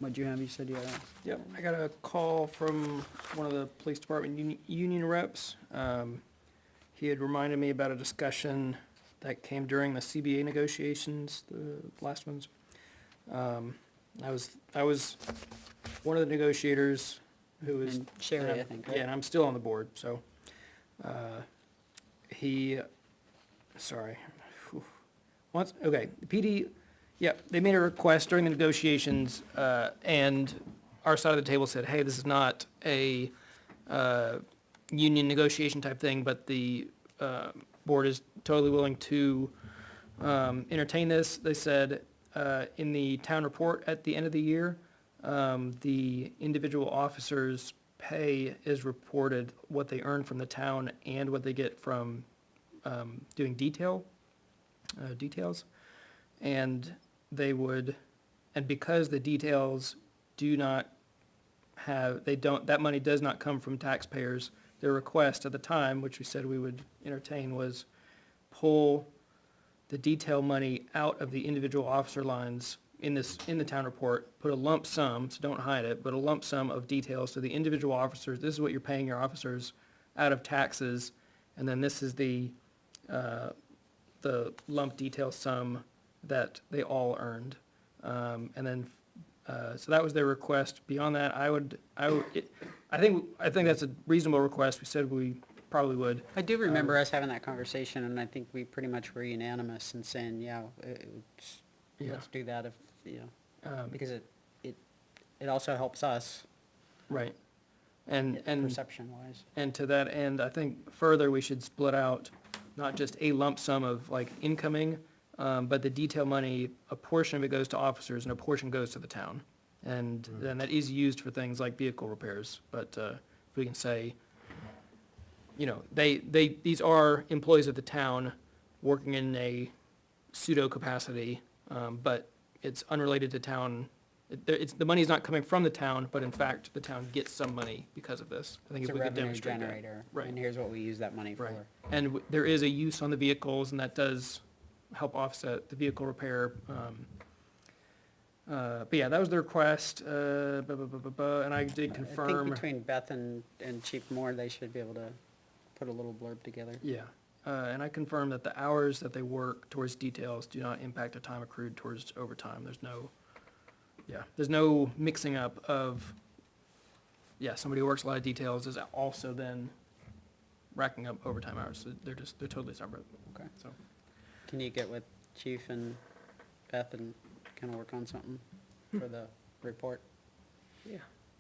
What'd you have, you said you had? Yep, I got a call from one of the police department union reps. He had reminded me about a discussion that came during the CBA negotiations, the last ones. I was one of the negotiators who was. And Sherry, I think, right? Yeah, and I'm still on the board, so, sorry. Whew. Once, okay, the PD, yeah, they made a request during the negotiations, and our side of the table said, hey, this is not a, union negotiation type thing, but the, board is totally willing to, entertain this. They said, in the town report at the end of the year, the individual officers' pay is reported, what they earn from the town and what they get from, doing details. And they would, and because the details do not have, that money does not come from taxpayers, their request at the time, which we said we would entertain, was pull the detail money out of the individual officer lines in the town report, put a lump sum, so don't hide it, but a lump sum of details to the individual officers. This is what you're paying your officers out of taxes, and then this is the lump detail sum that they all earned. And then, so that was their request. Beyond that, I think that's a reasonable request. We said we probably would. I do remember us having that conversation, and I think we pretty much were unanimous in saying, yeah, let's do that if, because it also helps us. Right. And perception-wise. And to that end, I think further we should split out not just a lump sum of like incoming, but the detail money, a portion of it goes to officers and a portion goes to the town. And then that is used for things like vehicle repairs. But if we can say you know, these are employees of the town working in a pseudo capacity, but it's unrelated to town. The money's not coming from the town, but in fact, the town gets some money because of this. I think It's if a we could revenue demonstrate that. generator, Right. and here's what we use that money for. Right. And there is a use on the vehicles, and that does help offset the vehicle repair. But yeah, that was the request, and I did I confirm. think between Beth and Chief Moore, they should be able to put a little blurb together. Yeah, and I confirmed that the hours that they work towards details do not impact the time accrued towards overtime. There's no mixing up of, somebody who works a lot of details is also then racking up overtime hours. So they're totally separate. Okay. So, Can you get with Chief and Beth and kind of work on something for the report? Yeah.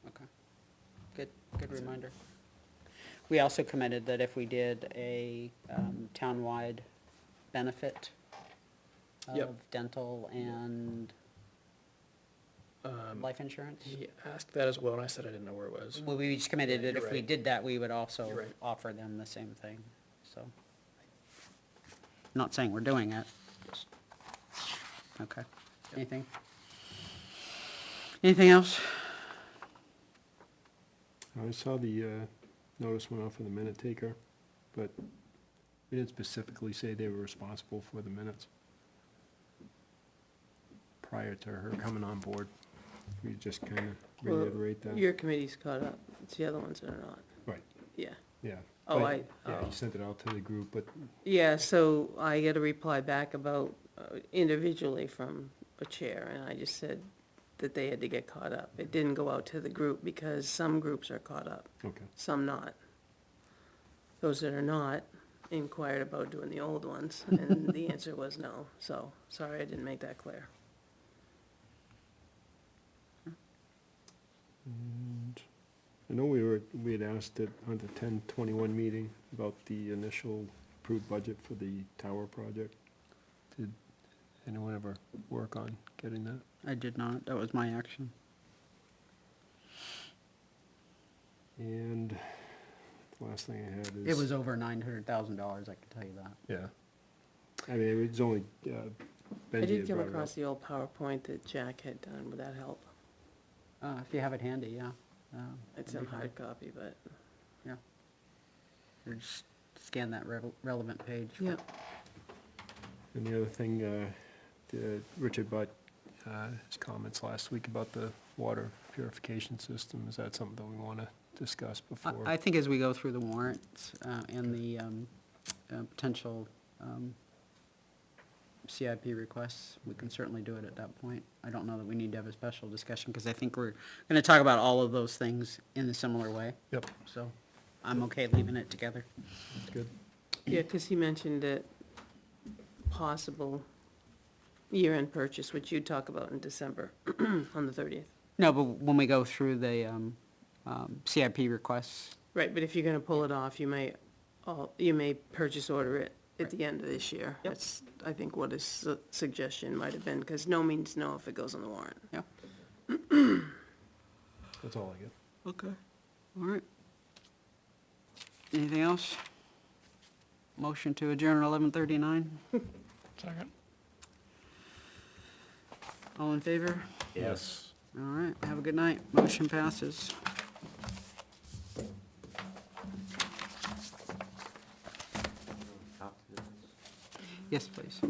Okay. Good reminder. We also committed that if we did a townwide benefit Yep. of dental and life insurance. he asked that as well, and I said I didn't know where it was. Well, we just committed that You're if we right. did that, we would also You're right. offer them the same thing, so. Not saying we're doing it. just- Okay. Anything? Anything else? I saw the notice went out for the minute taker, but we didn't specifically say they were responsible for the minutes prior to her coming on board. We just kind of Well, reiterate that. Your committee's caught up. It's the other ones that are not. Right, Yeah. yeah. Oh, But, Yeah, oh. you sent it out to the group, but Yeah, so I get a reply back about individually from a chair, and I just said that they had to get caught up. It didn't go out to the group because some groups are caught up, okay. some not. Those that are not inquired about doing the old ones, and the answer was no. So, sorry I didn't make that clear. And I know we had asked at on the 10/21 meeting about the initial approved budget for the tower project. Did anyone ever work on getting that? I did not. That was my action. And the last thing I had is. It was over $900,000, I can tell you that. Yeah. I mean, it was only, Benji I did had come brought it across up. the old PowerPoint that Jack had done. Would that help? If you have it handy, yeah. It's that'd in be fine. hard copy, but, Or just scan that relevant page. yeah. And the other thing, Richard Butt, his comments last week about the water purification system, is that something that we want to discuss before? I think as we go through the warrants and the potential CIP requests, we can certainly do it at that point. I don't know that we need to have a special discussion, because I think we're going to talk about all of those things in a similar way. Yep, So I'm okay leaving it together. that's good. Yeah, because he mentioned that possible year-end purchase, which you'd talk about in December, on the 30th. No, but when we go through the CIP requests, Right, but if you're gonna pull it off, you may purchase order it at the end of this year. Yep. That's, I think, what his suggestion might have been, because no means no if it goes on the warrant. yeah. That's all I get. Okay. All right. Anything else? Motion to adjourn at 11:39. Second. All in favor? Yes. All right, have a good night. Motion passes. Yes, please.